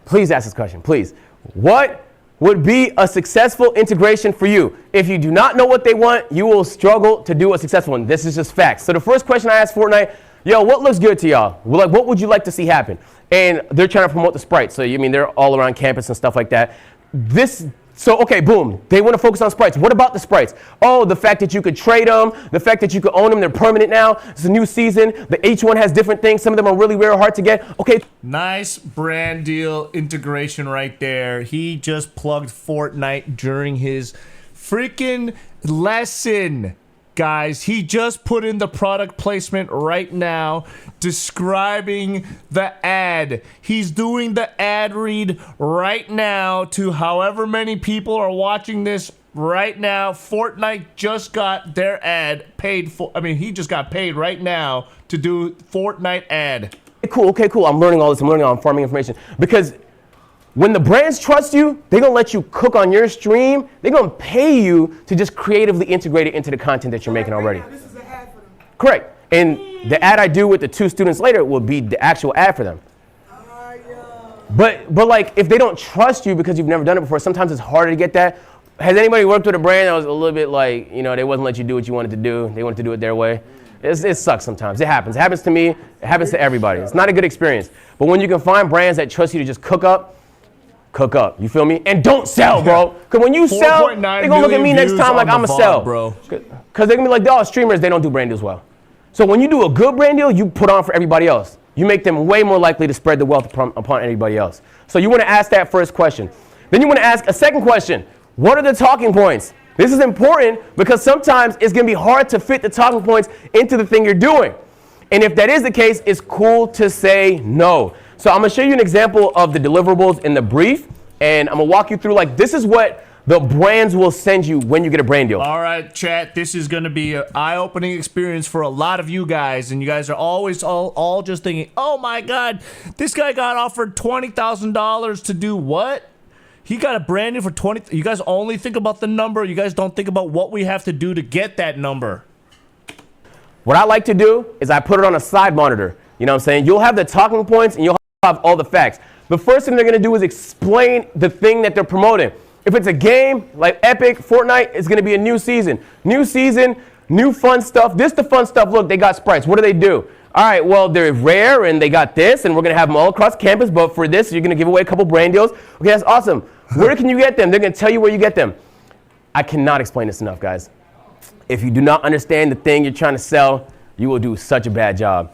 ask this question, please. What would be a successful integration for you? If you do not know what they want, you will struggle to do a successful one. This is just facts. So the first question I asked Fortnite, what looks good to y'all? Like, what would you like to see happen? And they're trying to promote the sprites. So, they're all around campus and stuff like that. Okay, boom. They want to focus on sprites. What about the sprites? Oh, the fact that you could trade them, the fact that you could own them, they're permanent now. It's a new season. Each one has different things. Some of them are really rare, hard to get. Okay. Nice brand deal integration right there. He just plugged Fortnite during his freaking lesson. Guys, he just put in the product placement right now describing the ad. He's doing the ad read right now to however many people are watching this right now. Fortnite just got their ad paid for. He just got paid right now to do Fortnite ad. Okay, cool. I'm learning all this. I'm learning on farming information because when the brands trust you, they're going to let you cook on your stream. They're going to pay you to just creatively integrate it into the content that you're making already. This is an ad for them. Correct. And the ad I do with the 2 students later will be the actual ad for them. But like, if they don't trust you because you've never done it before, sometimes it's harder to get that. Has anybody worked with a brand that was a little bit like, they wasn't let you do what you wanted to do. They wanted to do it their way. It sucks sometimes. It happens. It happens to me. It happens to everybody. It's not a good experience. But when you can find brands that trust you to just cook up, you feel me? And don't sell, bro. Because when you sell, they're going to look at me next time like I'm going to sell. Because they're going to be like, streamers, they don't do brand deals well. So when you do a good brand deal, you put on for everybody else. You make them way more likely to spread the wealth upon anybody else. So you want to ask that first question. Then you want to ask a second question. What are the talking points? This is important because sometimes it's going to be hard to fit the talking points into the thing you're doing. And if that is the case, it's cool to say no. So I'm going to show you an example of the deliverables in the brief, and I'm going to walk you through, this is what the brands will send you when you get a brand deal. All right, chat, this is going to be an eye-opening experience for a lot of you guys, and you guys are always all just thinking, oh my God, this guy got offered $20,000 to do what? He got a brand deal for 20. You guys only think about the number. You guys don't think about what we have to do to get that number. What I like to do is I put it on a side monitor. You know what I'm saying? You'll have the talking points, and you'll have all the facts. The first thing they're going to do is explain the thing that they're promoting. If it's a game like Epic, Fortnite, it's going to be a new season. New season, new fun stuff. This the fun stuff. Look, they got sprites. What do? All right, well, they're rare, and they got this, and we're going to have them all across campus. But for this, you're going to give away a couple brand deals. Okay, that's awesome. Where can you get them? They're going to tell you where you get them. I cannot explain this enough, guys. If you do not understand the thing you're trying to sell, you will do such a bad job.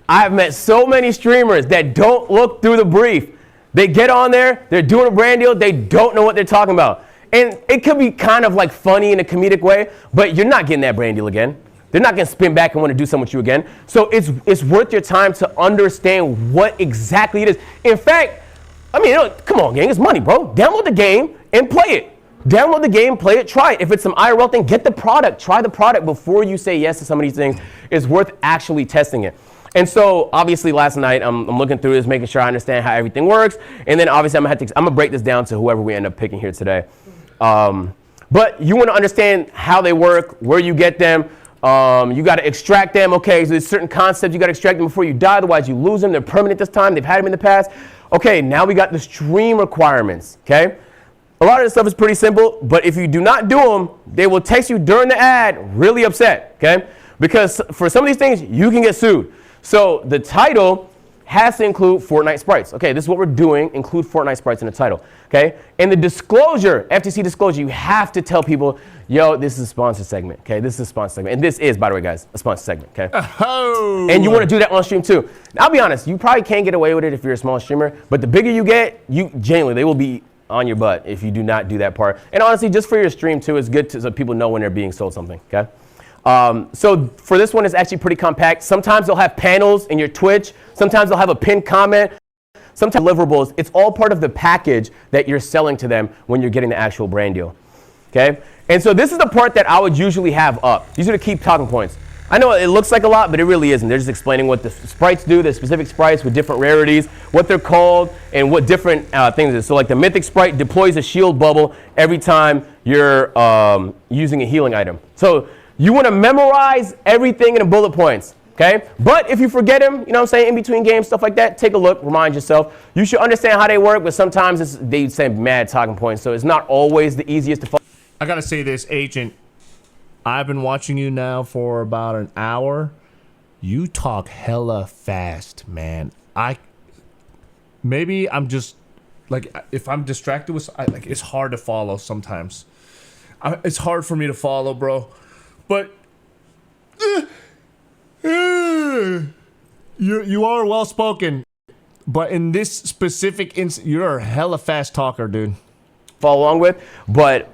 I have met so many streamers that don't look through the brief. They get on there, they're doing a brand deal, they don't know what they're talking about. And it could be kind of like funny in a comedic way, but you're not getting that brand deal again. They're not going to spin back and want to do something with you again. So it's worth your time to understand what exactly it is. In fact, I mean, come on, gang, it's money, bro. Download the game and play it. Download the game, play it, try it. If it's some IRL thing, get the product. Try the product before you say yes to some of these things. It's worth actually testing it. And so, obviously, last night, I'm looking through this, making sure I understand how everything works. And then, obviously, I'm going to break this down to whoever we end up picking here today. But you want to understand how they work, where you get them. You got to extract them. Okay, so there's certain concepts you got to extract them before you die. Otherwise, you lose them. They're permanent this time. They've had them in the past. Okay, now we got the stream requirements. Okay, a lot of this stuff is pretty simple. But if you do not do them, they will text you during the ad really upset. Okay, because for some of these things, you can get sued. So the title has to include Fortnite sprites. Okay, this is what we're doing. Include Fortnite sprites in the title. Okay, and the disclosure, FTC disclosure, you have to tell people, yo, this is a sponsor segment. Okay, this is a sponsor segment. And this is, by the way, guys, a sponsor segment. Okay. Oh. And you want to do that on stream too. Now, I'll be honest, you probably can't get away with it if you're a small streamer. But the bigger you get, genuinely, they will be on your butt if you do not do that part. And honestly, just for your stream too, it's good so people know when they're being sold something. Okay. So for this one, it's actually pretty compact. Sometimes they'll have panels in your Twitch. Sometimes they'll have a pinned comment. Sometimes deliverables. It's all part of the package that you're selling to them when you're getting the actual brand deal. Okay? And so this is the part that I would usually have up. These are the key talking points. I know it looks like a lot, but it really isn't. They're just explaining what the sprites do, the specific sprites with different rarities, what they're called, and what different things it is. So like the mythic sprite deploys a shield bubble every time you're using a healing item. So you want to memorize everything in the bullet points, okay? But if you forget them, you know what I'm saying, in between games, stuff like that, take a look, remind yourself. You should understand how they work, but sometimes they say mad talking points, so it's not always the easiest to follow. I got to say this, Agent. I've been watching you now for about an hour. You talk hella fast, man. Maybe I'm just, like, if I'm distracted with, it's hard to follow sometimes. It's hard for me to follow, bro. But you are well spoken. But in this specific instance, you're a hella fast talker, dude. Follow along with, but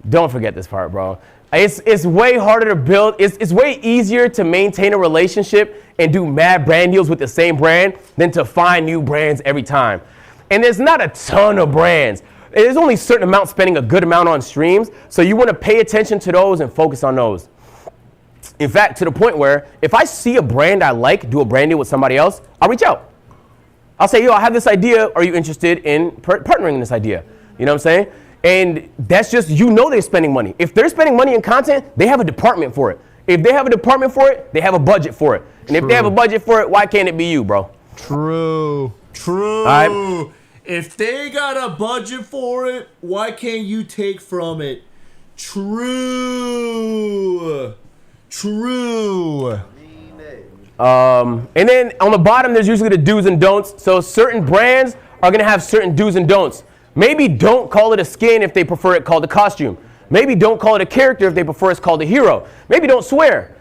don't forget this part, bro. It's way harder to build. It's way easier to maintain a relationship and do mad brand deals with the same brand than to find new brands every time. And there's not a ton of brands. There's only a certain amount spending a good amount on streams, so you want to pay attention to those and focus on those. In fact, to the point where if I see a brand I like, do a brand deal with somebody else, I'll reach out. I'll say, yo, I have this idea. Are you interested in partnering in this idea? You know what I'm saying? And that's just, they're spending money. If they're spending money in content, they have a department for it. If they have a department for it, they have a budget for it. And if they have a budget for it, why can't it be you, bro? True. All right? If they got a budget for it, why can't you take from it? True. And then on the bottom, there's usually the do's and don'ts. So certain brands are going to have certain do's and don'ts. Maybe don't call it a skin if they prefer it called a costume. Maybe don't call it a character if they prefer it's called a hero. Maybe don't swear,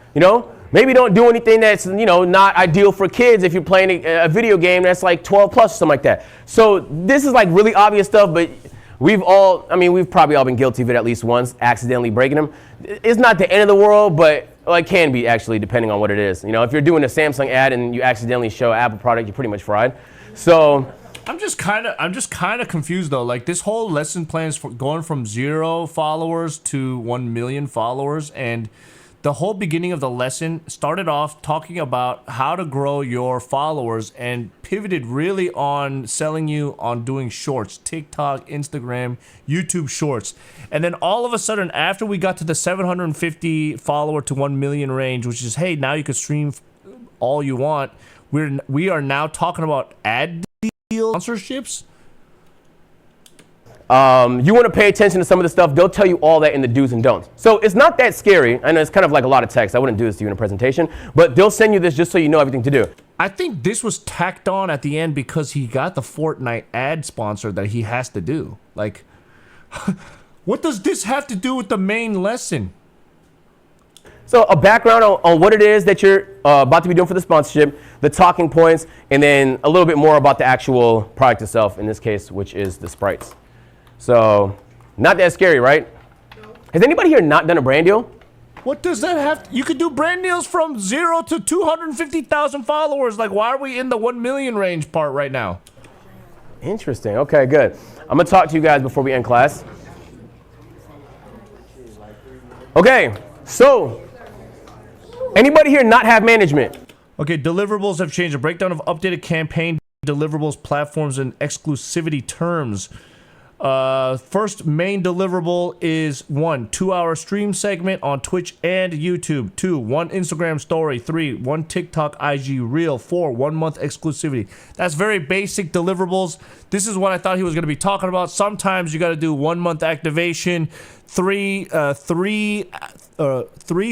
Maybe don't do anything that's, not ideal for kids if you're playing a video game that's like 12 plus or something like that. So this is like really obvious stuff, but we've probably all been guilty of it at least once, accidentally breaking them. It's not the end of the world, but it can be actually, depending on what it is. If you're doing a Samsung ad and you accidentally show an Apple product, you're pretty much fried. So I'm just kind of confused though. Like this whole lesson plan is going from 0 followers to 1 million followers, and the whole beginning of the lesson started off talking about how to grow your followers and pivoted really on selling you on doing shorts, TikTok, Instagram, YouTube shorts. And then all of a sudden, after we got to the 750 follower to 1 million range, which is, hey, now you can stream all you want, we are now talking about ad deals, sponsorships. You want to pay attention to some of the stuff. They'll tell you all that in the do's and don'ts. So it's not that scary. I know it's kind of like a lot of text. I wouldn't do this to you in a presentation, but they'll send you this just so you know everything to do. I think this was tacked on at the end because he got the Fortnite ad sponsor that he has to do. Like, what does this have to do with the main lesson? So a background on what it is that you're about to be doing for the sponsorship, the talking points, and then a little bit more about the actual product itself, in this case, which is the sprites. So, not that scary, right? No. Has anybody here not done a brand deal? What does that have to, you could do brand deals from 0 to 250,000 followers. Like, why are we in the 1 million range part right now? Interesting. Okay, good. I'm going to talk to you guys before we end class. Okay, so, anybody here not have management? Okay, deliverables have changed. A breakdown of updated campaign deliverables, platforms, and exclusivity terms. First main deliverable is 1 2-hour stream segment on Twitch and YouTube. 2 1 Instagram story. 3 1 TikTok IG reel. 4 1 month exclusivity. That's very basic deliverables. This is what I thought he was going to be talking about. Sometimes you got to do 1 month activation. 3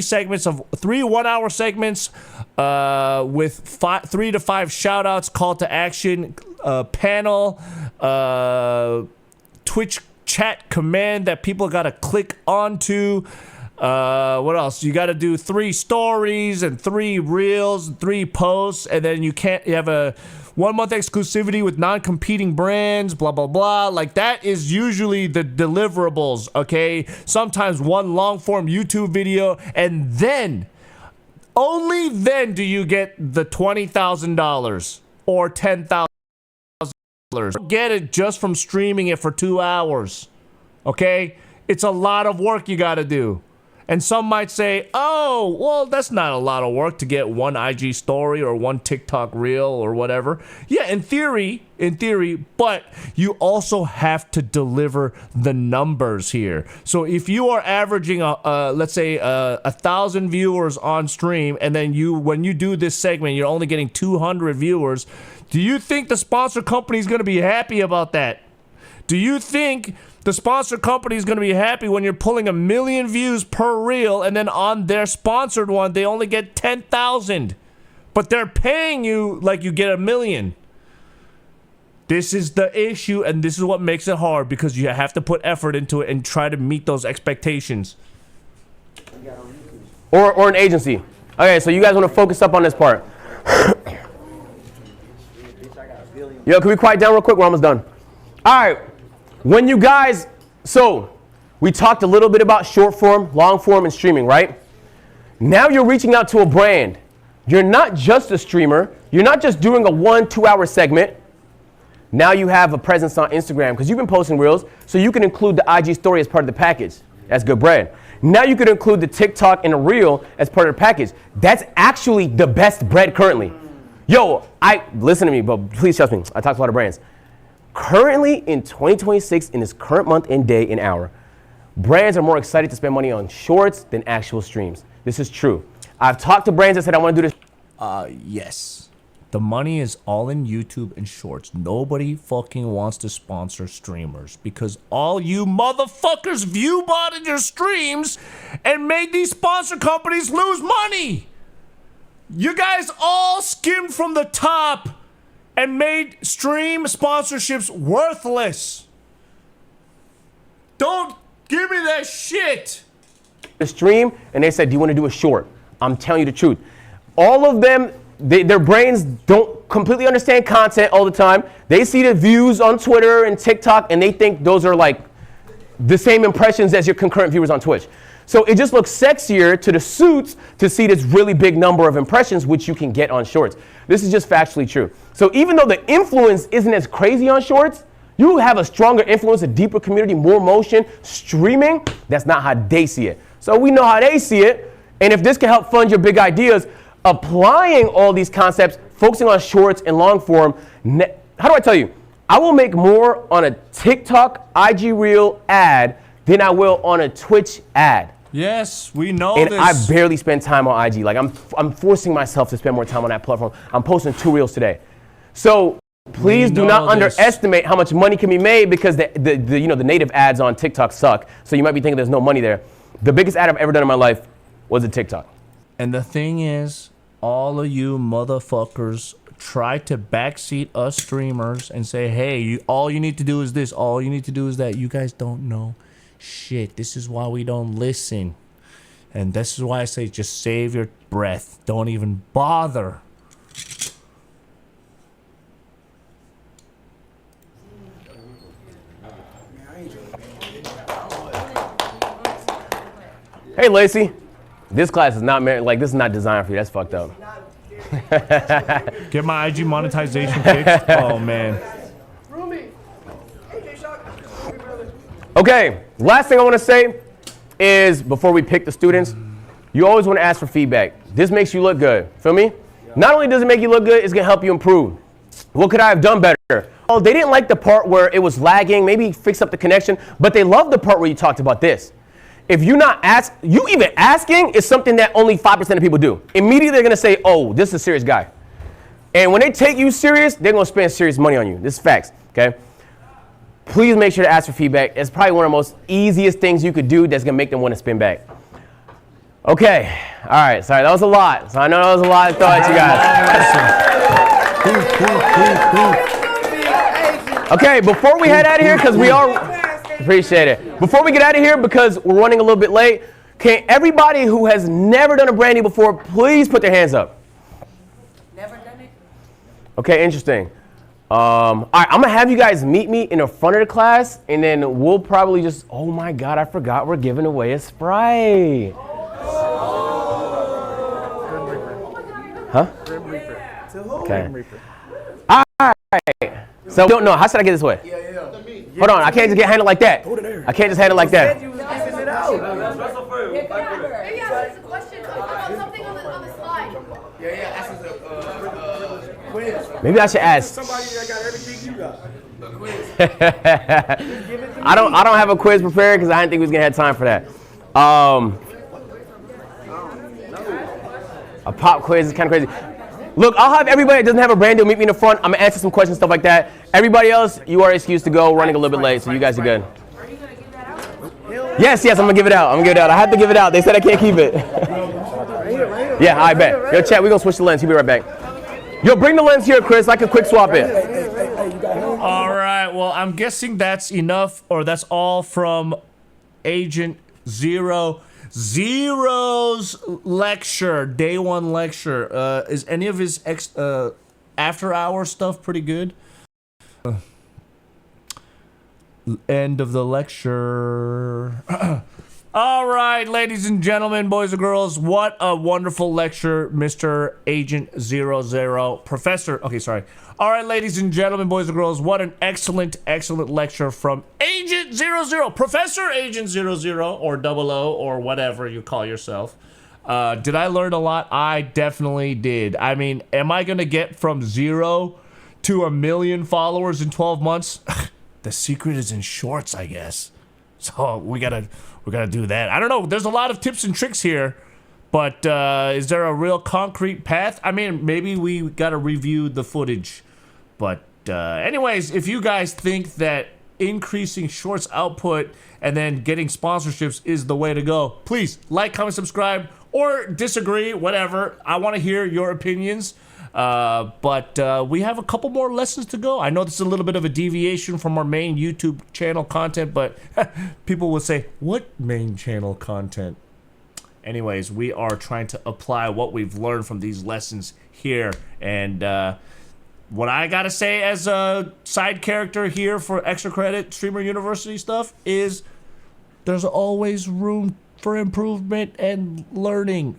segments of 3 1-hour segments with 3 to 5 shout outs, call to action, panel, Twitch chat command that people got to click onto. What else? You got to do 3 stories and 3 reels, 3 posts, and then you have a 1 month exclusivity with non-competing brands, blah, blah, blah. Like, that is usually the deliverables, okay? Sometimes 1 long form YouTube video, and then, only then do you get the $20,000 or $10,000. Get it just from streaming it for 2 hours, okay? It's a lot of work you got to do. And some might say, oh, well, that's not a lot of work to get 1 IG story or 1 TikTok reel or whatever. Yeah, in theory, but you also have to deliver the numbers here. So if you are averaging, let's say, 1,000 viewers on stream, and then when you do this segment, you're only getting 200 viewers, do you think the sponsor company is going to be happy about that? Do you think the sponsor company is going to be happy when you're pulling 1 million views per reel, and then on their sponsored one, they only get 10,000, but they're paying you like you get 1 million? This is the issue, and this is what makes it hard, because you have to put effort into it and try to meet those expectations. Or an agency. Okay, so you guys want to focus up on this part. Yo, can we quiet down real quick? We're almost done. All right. When you guys, so we talked a little bit about short form, long form, and streaming, right? Now you're reaching out to a brand. You're not just a streamer. You're not just doing a 1-2 hour segment. Now you have a presence on Instagram because you've been posting reels, so you can include the IG story as part of the package. That's good bread. Now you could include the TikTok and a reel as part of the package. That's actually the best bread currently. Yo, listen to me, but please trust me. I talk to a lot of brands. Currently in 2026, in this current month and day and hour, brands are more excited to spend money on shorts than actual streams. This is true. I've talked to brands that said, I want to do this. Yes. The money is all in YouTube and shorts. Nobody fucking wants to sponsor streamers because all you motherfuckers view botted your streams and made these sponsor companies lose money. You guys all skimmed from the top and made stream sponsorships worthless. Don't give me that shit. The stream, and they said, do you want to do a short? I'm telling you the truth. All of them, their brains don't completely understand content all the time. They see the views on Twitter and TikTok, and they think those are like the same impressions as your concurrent viewers on Twitch. So it just looks sexier to the suits to see this really big number of impressions, which you can get on shorts. This is just factually true. So even though the influence isn't as crazy on shorts, you have a stronger influence, a deeper community, more motion, streaming. That's not how they see it. So we know how they see it. And if this can help fund your big ideas, applying all these concepts, focusing on shorts and long form, how do I tell you? I will make more on a TikTok IG Reel ad than I will on a Twitch ad. Yes, we know And this. I barely spend time on IG. Like I'm forcing myself to spend more time on that platform. I'm posting 2 reels today. So please do not underestimate how much money can be made because the native ads on TikTok suck. So you might be thinking there's no money there. The biggest ad I've ever done in my life was a TikTok. And the thing is, all of you motherfuckers try to backseat us streamers and say, hey, all you need to do is this, all you need to do is that. You guys don't know shit. This is why we don't listen. And this is why I say just save your breath. Don't even bother. Hey, Lacey, this class is not like this is not designed for you. That's fucked up. Get my IG monetization fixed. Oh man. Okay, last thing I want to say is before we pick the students, you always want to ask for feedback. This makes you look good. Feel me? Not only does it make you look good, it's gonna help you improve. What could I have done better? Oh, they didn't like the part where it was lagging. Maybe fix up the connection, but they loved the part where you talked about this. If you're not you even asking is something that only 5% of people do. Immediately they're gonna say, oh, this is a serious guy. And when they take you serious, they're gonna spend serious money on you. This is facts, okay? Please make sure to ask for feedback. It's probably one of the most easiest things you could do that's gonna make them wanna spin back. Okay, all right, sorry, that was a lot. So I know that was a lot of thoughts, you guys. Okay, before we head out of here, because we are, appreciate it. Before we get out of here, because we're running a little bit late, can everybody who has never done a brand deal before, please put their hands up? Never done it? Okay, interesting. All right, I'm gonna have you guys meet me in the front of the class, and then we'll probably just, oh my God, I forgot we're giving away a Sprite. Huh? Okay. All right. So, don't know. How should I get this way? Hold on. I can't just get handled like that. I can't just handle it like that. Maybe I should ask. I don't have a quiz prepared because I didn't think we was gonna have time for that. A pop quiz is kind of crazy. Look, I'll have everybody that doesn't have a brand deal meet me in the front. I'm gonna answer some questions, stuff like that. Everybody else, you are excused to go. Running a little bit late, so you guys are good. Yes, I'm gonna give it out. I have to give it out. They said I can't keep it. Yeah, I bet. Yo, chat, we're gonna switch the lens. He'll be right back. Yo, bring the lens here, Chris. I can quick swap it. All right, well, I'm guessing that's enough, or that's all from Agent Zero's lecture, day 1 lecture. Is any of his after hour stuff pretty good? End of the lecture. All right, ladies and gentlemen, boys and girls, what a wonderful lecture, Mr. Agent 00. Professor, okay, sorry. All right, ladies and gentlemen, boys and girls, what an excellent, excellent lecture from Agent 00, Professor Agent 00, or 00, or whatever you call yourself. Did I learn a lot? I definitely did. I mean, am I going to get from 0 to 1 million followers in 12 months? The secret is in shorts, I guess. So we gotta do that. I don't know. There's a lot of tips and tricks here, but is there a real concrete path? I mean, maybe we gotta review the footage. But anyways, if you guys think that increasing shorts output and then getting sponsorships is the way to go, please like, comment, subscribe, or disagree, whatever. I want to hear your opinions. But we have a couple more lessons to go. I know this is a little bit of a deviation from our main YouTube channel content, but people will say, what main channel content? Anyways, we are trying to apply what we've learned from these lessons here. And what I gotta say as a side character here for extra credit Streamer University stuff is there's always room for improvement and learning.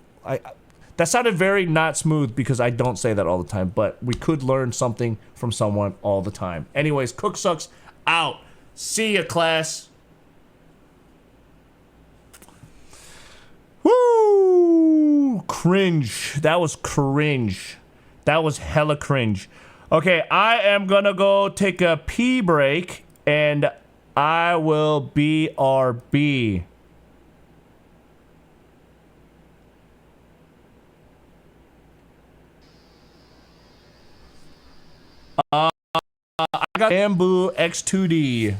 That sounded very not smooth because I don't say that all the time, but we could learn something from someone all the time. Anyways, CookSux out. See ya, class. Woo! Cringe. That was cringe. That was hella cringe. Okay, I am gonna go take a pee break, and I will BRB. I got Bamboo X2D.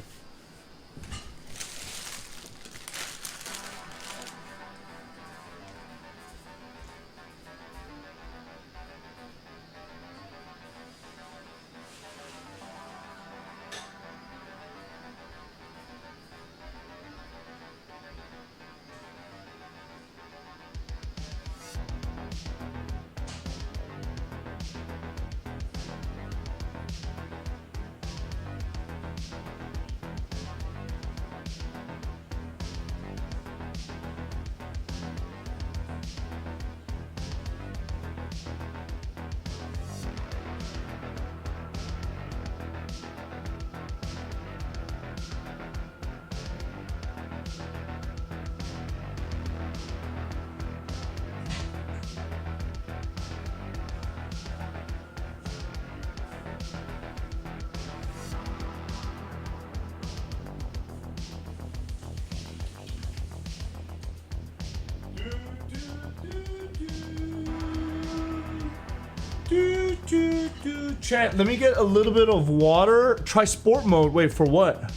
Chat, let me get a little bit of water. Try sport mode. Wait, for what?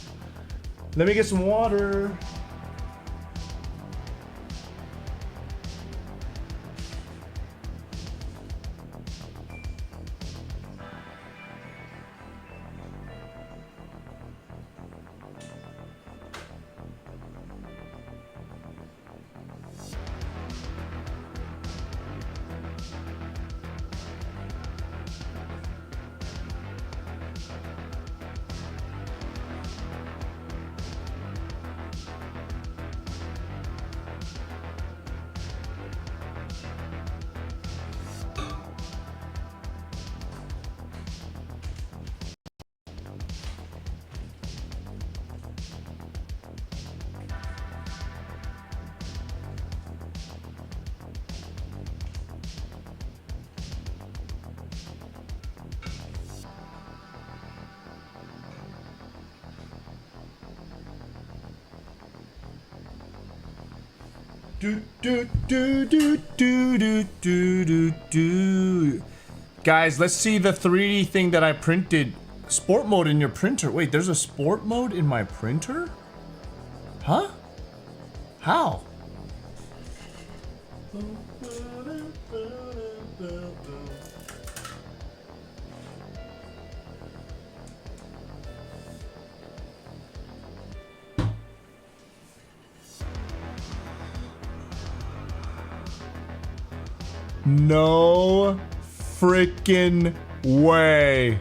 Let me get some water. Guys, let's see the 3D thing that I printed. Sport mode in your printer. Wait, there's a sport mode in my printer? Huh? How? No freaking way.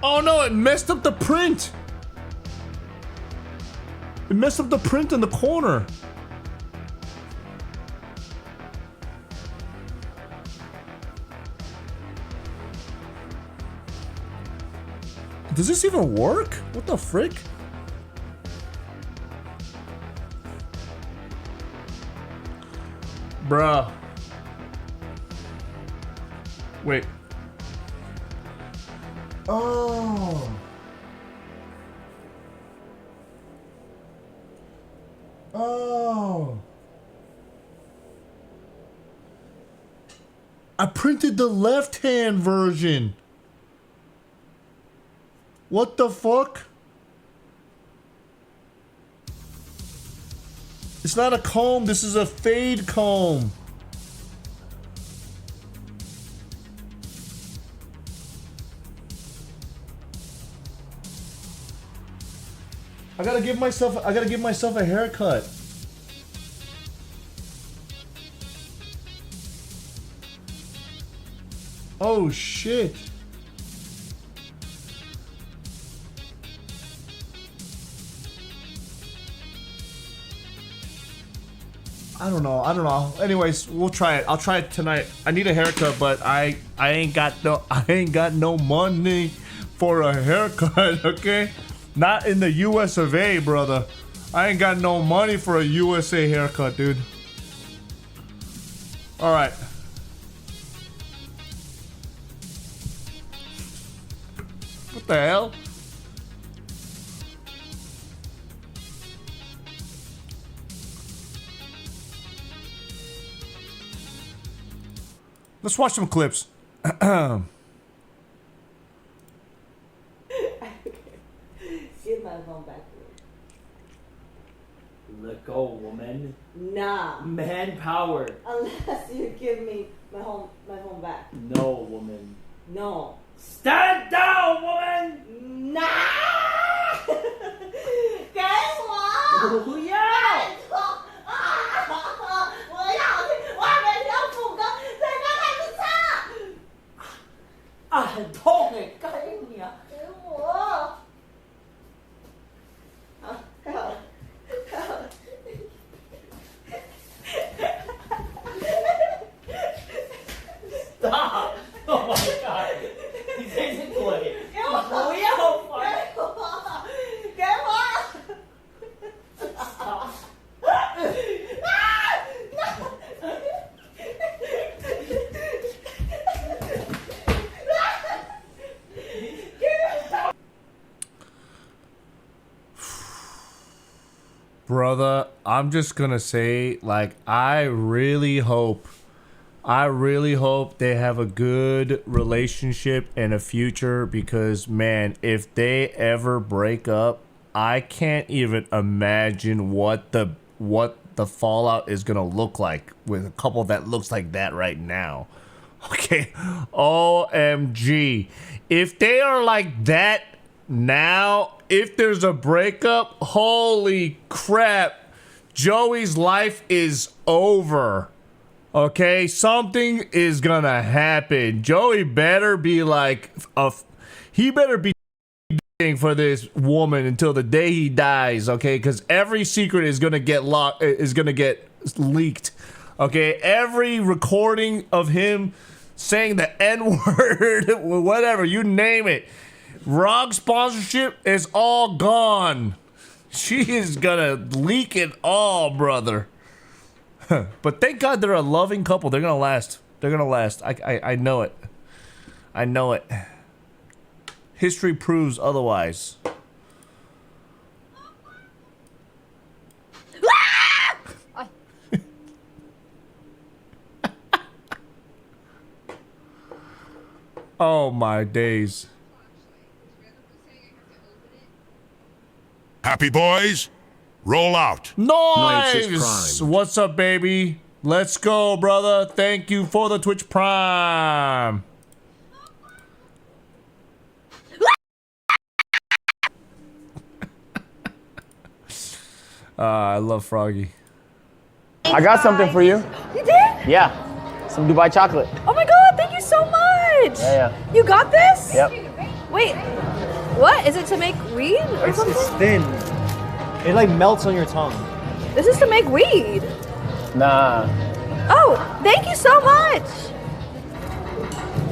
Oh no, it messed up the print. It messed up the print in the corner. Does this even work? What the frick? Bruh. Wait. Oh. Oh. I printed the left-hand version. What the fuck? It's not a comb, this is a fade comb. I gotta give myself a haircut. Oh shit. I don't know. Anyways, we'll try it. I'll try it tonight. I need a haircut, but I ain't got no money for a haircut, okay? Not in the US of A, brother. I ain't got no money for a USA haircut, dude. All right. What the hell? Let's watch some clips. Send my phone back to me. Let go, woman. Nah. Manpower. Unless you give me my phone back. No, woman. No. Stand down, woman! Nah! 给我！不要！我要我还没要副歌，才刚开始唱。啊，很痛哎！该你啊！给我！好，太好了，太好了。Stop! Oh my god! 你这是鬼！给我！不要烦！给我！Brother, I'm just gonna say, like, I really hope they have a good relationship and a future, because, man, if they ever break up, I can't even imagine what the fallout is gonna look like with a couple that looks like that right now. Okay, OMG. If they are like that now, if there's a breakup, holy crap, Joey's life is over. Okay, something is gonna happen. Joey better be like he better be for this woman until the day he dies, okay? Because every secret is gonna get leaked. Okay, every recording of him saying the N-word, whatever, you name it. Rog sponsorship is all gone. She is gonna leak it all, brother. But thank God they're a loving couple. They're gonna last. They're gonna last. I know it. I know it. History proves otherwise. Oh my days. Happy boys? Roll out. Nice! What's up, baby? Let's go, brother. Thank you for the Twitch Prime. I love Froggy. I got something for you. You did? Yeah. Some Dubai chocolate. Oh my god, thank you so much! Yeah. You got this? Yep. Wait, what? Is it to make weed or something? It's thin. It like melts on your tongue. This is to make weed. Nah. Oh, thank you so much!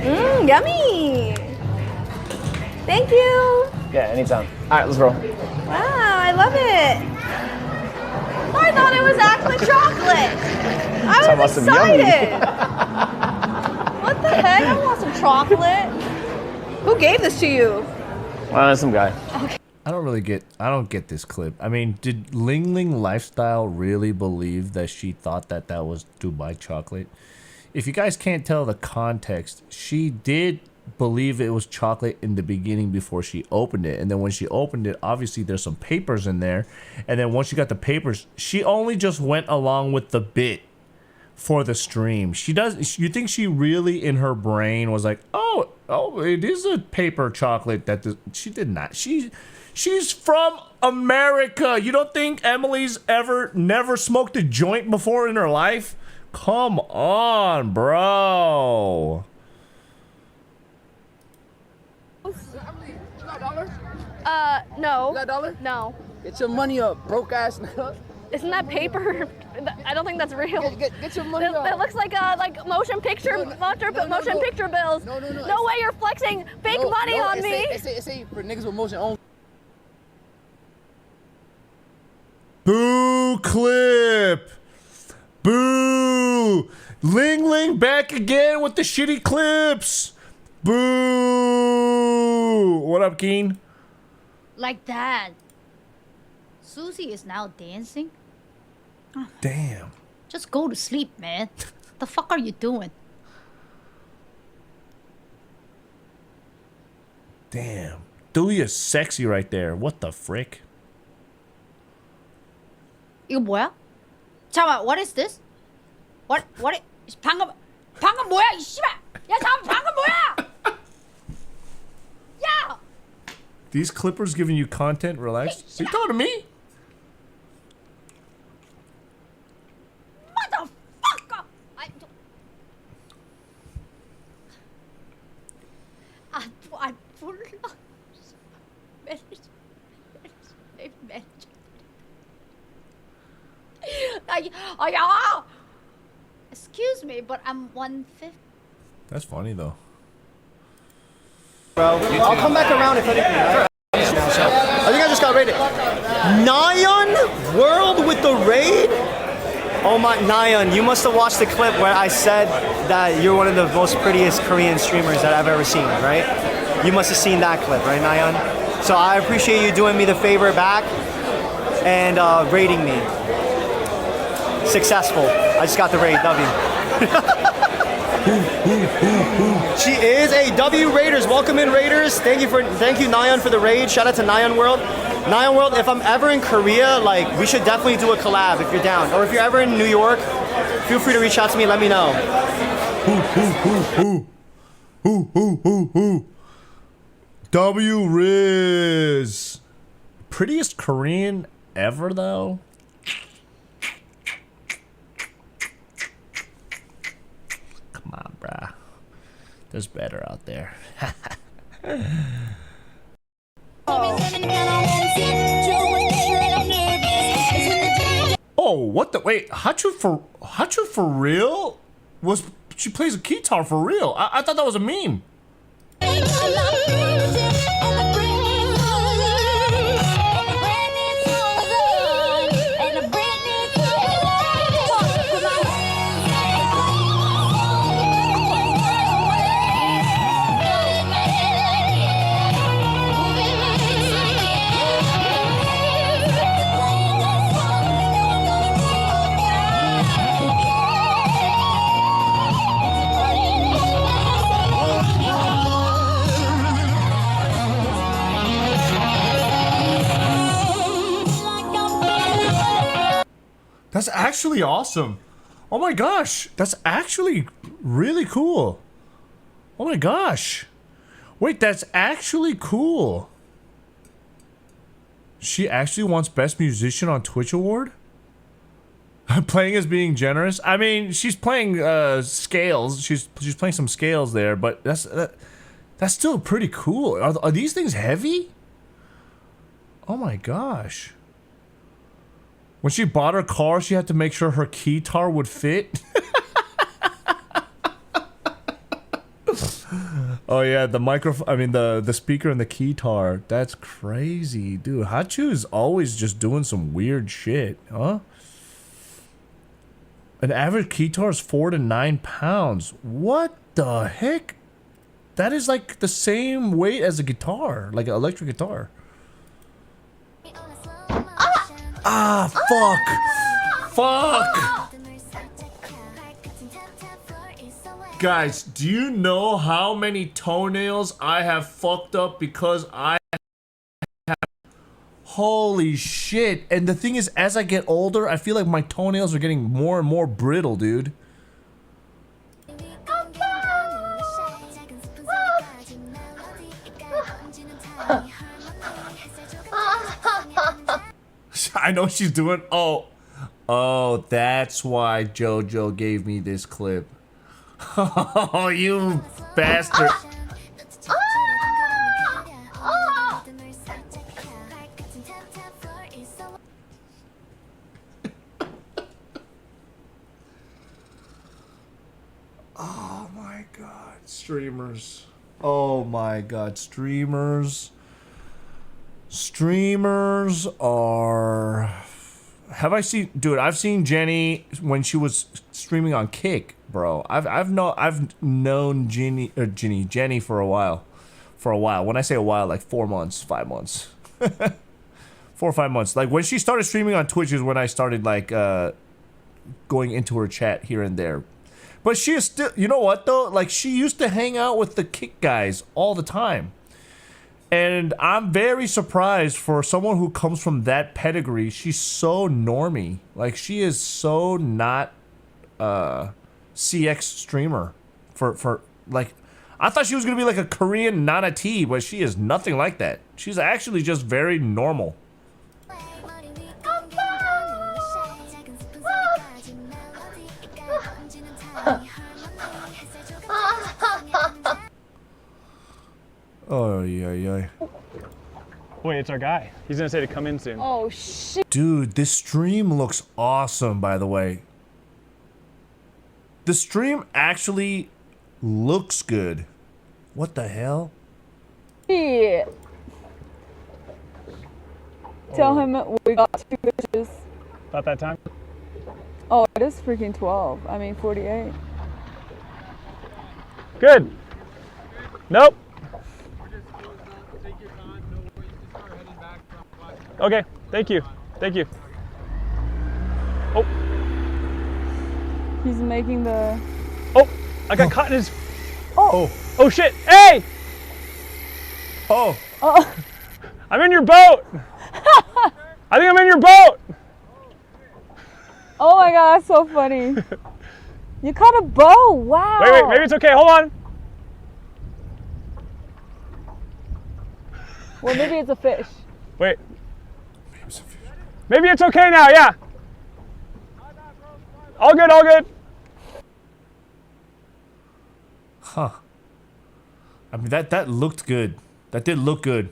Mmm, yummy! Thank you! Yeah, anytime. Alright, let's roll. Wow, I love it! I thought it was actually chocolate! I was excited! What the heck? I want some chocolate! Who gave this to you? Some guy. Okay. I don't get this clip. I mean, did Ling Ling Lifestyle really believe that she thought that that was Dubai chocolate? If you guys can't tell the context, she did believe it was chocolate in the beginning before she opened it. And then when she opened it, obviously there's some papers in there. And then once she got the papers, she only just went along with the bit for the stream. You think she really in her brain was like, oh, it is a paper chocolate she did not. She's from America. You don't think Emily's never smoked a joint before in her life? Come on, bro. No. You got a dollar? No. Get your money up, broke ass nigga. Isn't that paper? I don't think that's real. Get your money up. That looks like motion picture picture bills. No. No way you're flexing fake money on me. It's for niggas with motion only. Boo clip. Boo. Ling Ling back again with the shitty clips. Boo! What up, Keen? Like that. Susie is now dancing? Damn. Just go to sleep, man. The fuck are you doing? Damn. Dude, you're sexy right there. What the frick? 이거 뭐야? 잠깐만, what is this? What 방금 뭐야, 이 씨발! 야, 잠깐 방금 뭐야! 야! These clippers giving you content? Relax. You talking to me? Motherfucker! 안 불러. 야! Excuse me, but I'm 150. That's funny though. Bro, I'll come back around if anything. Right? I think I just got raided. Nyan World with the raid? Oh my, Nyan, you must have watched the clip where I said that you're one of the most prettiest Korean streamers that I've ever seen, right? You must have seen that clip, right, Nyan? So I appreciate you doing me the favor back and raiding me. Successful. I just got the raid, W. She is a W Raiders. Welcome in, Raiders. Thank you, Nyan, for the raid. Shout out to Nyan World. Nyan World, if I'm ever in Korea, like, we should definitely do a collab if you're down. Or if you're ever in New York, feel free to reach out to me. Let me know. W Riz. Prettiest Korean ever, though? Come on, bruh. There's better out there. Oh, what the? Wait, Hachu for real? She plays a guitar for real? I thought that was a meme. That's actually awesome. Oh my gosh. That's actually really cool. Oh my gosh. Wait, that's actually cool. She actually wants Best Musician on Twitch Award? Playing as being generous? I mean, she's playing scales. She's playing some scales there, but that's still pretty cool. Are these things heavy? Oh my gosh. When she bought her car, she had to make sure her keytar would fit. Oh yeah, the microphone. I mean the speaker and the keytar. That's crazy, dude. Hachu is always just doing some weird shit, huh? An average keytar is 4 to 9 pounds. What the heck? That is like the same weight as a guitar, like an electric guitar. Ah, fuck. Guys, do you know how many toenails I have fucked up because I have... Holy shit. And the thing is, as I get older, I feel like my toenails are getting more and more brittle, dude. I know she's doing... Oh, that's why JoJo gave me this clip. Oh, you bastard. Oh my god, streamers. Oh my god, streamers. Streamers are Have I seen, dude? I've seen Jenny when she was streaming on Kick, bro. I've known Jenny for a while. When I say a while, like 4 months, 5 months, 4 or 5 months. Like when she started streaming on Twitch is when I started like going into her chat here and there. But she is still, you know what though? Like she used to hang out with the Kick guys all the time. And I'm very surprised for someone who comes from that pedigree. She's so normy. Like she is so not CX streamer for like I thought she was gonna be like a Korean Nana T, but she is nothing like that. She's actually just very normal. Oh yeah. Wait, it's our guy. He's gonna say to come in soon. Oh shit. Dude, this stream looks awesome, by the way. The stream actually looks good. What the hell? Yeah. Tell him we got 2 bitches. About that time? Oh, it is freaking 12. I mean 48. Good. Nope. Okay, thank you. Thank you. Oh. He's making the... Oh, I got caught in his... Oh. Oh shit, hey! Oh. Oh. I'm in your boat! I think I'm in your boat! Oh my god, that's so funny. You caught a bow, wow. Wait, maybe it's okay, hold on. Well, maybe it's a fish. Wait. Maybe it's okay now, yeah. All good, all good. Huh. I mean, that looked good. That did look good.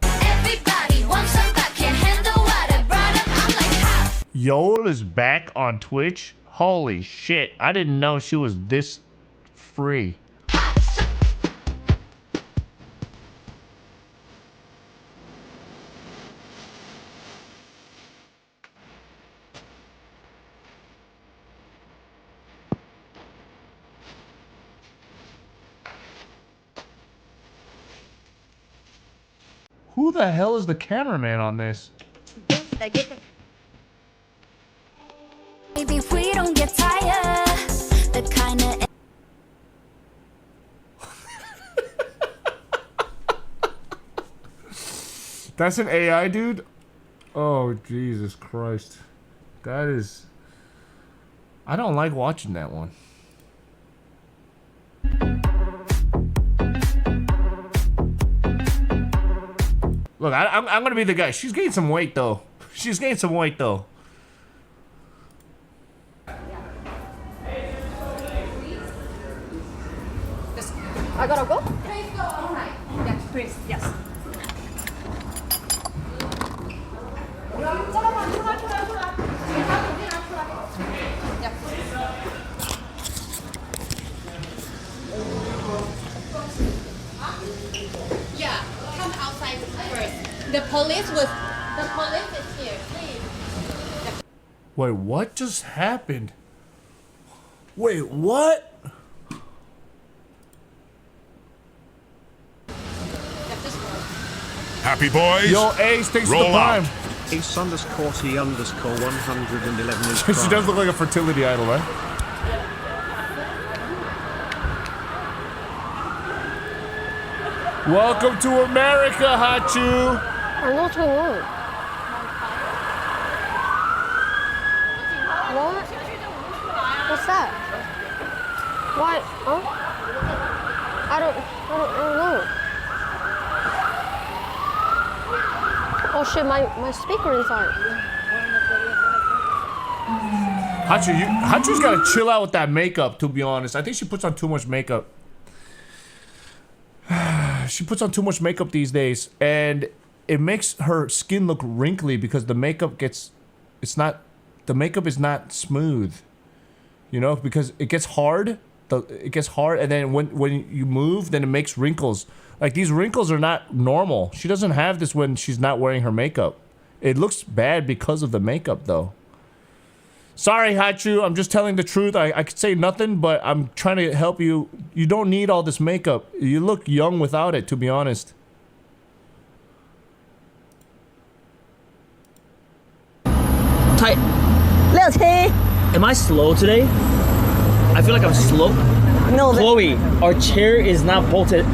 Everybody wants some back, can't handle what I brought up. I'm like, ha! Yoel is back on Twitch? Holy shit. I didn't know she was this free. Who the hell is the cameraman on this? Maybe if we don't get tired, the kind of... That's an AI dude? Oh, Jesus Christ. That is... I don't like watching that one. Look, I'm gonna be the guy. She's gained some weight, though. She's gained some weight, though. I gotta go? Please go, alright. Yes, please, yes. Yeah, come outside first. The police is here, please. Wait, what just happened? Wait, what? Happy boys? Yo, Ace, thanks for Roll the prime. Ace underscore C underscore 111 is She prime. does look like a fertility idol, right? Welcome to America, Hachu. I'm not too long. What? What's that? Why? Huh? I don't know. Oh shit, my speaker is on. Hachu's gotta chill out with that makeup, to be honest. I think she puts on too much makeup. She puts on too much makeup these days, and it makes her skin look wrinkly because the makeup gets... The makeup is not smooth. You know, because it gets hard. It gets hard, and then when you move, then it makes wrinkles. Like, these wrinkles are not normal. She doesn't have this when she's not wearing her makeup. It looks bad because of the makeup, though. Sorry, Hachu. I'm just telling the truth. I could say nothing, but I'm trying to help you. You don't need all this makeup. You look young without it, to be honest. Tight. Am I slow today? I feel like I'm slow. No, Chloe, our chair is not bolted.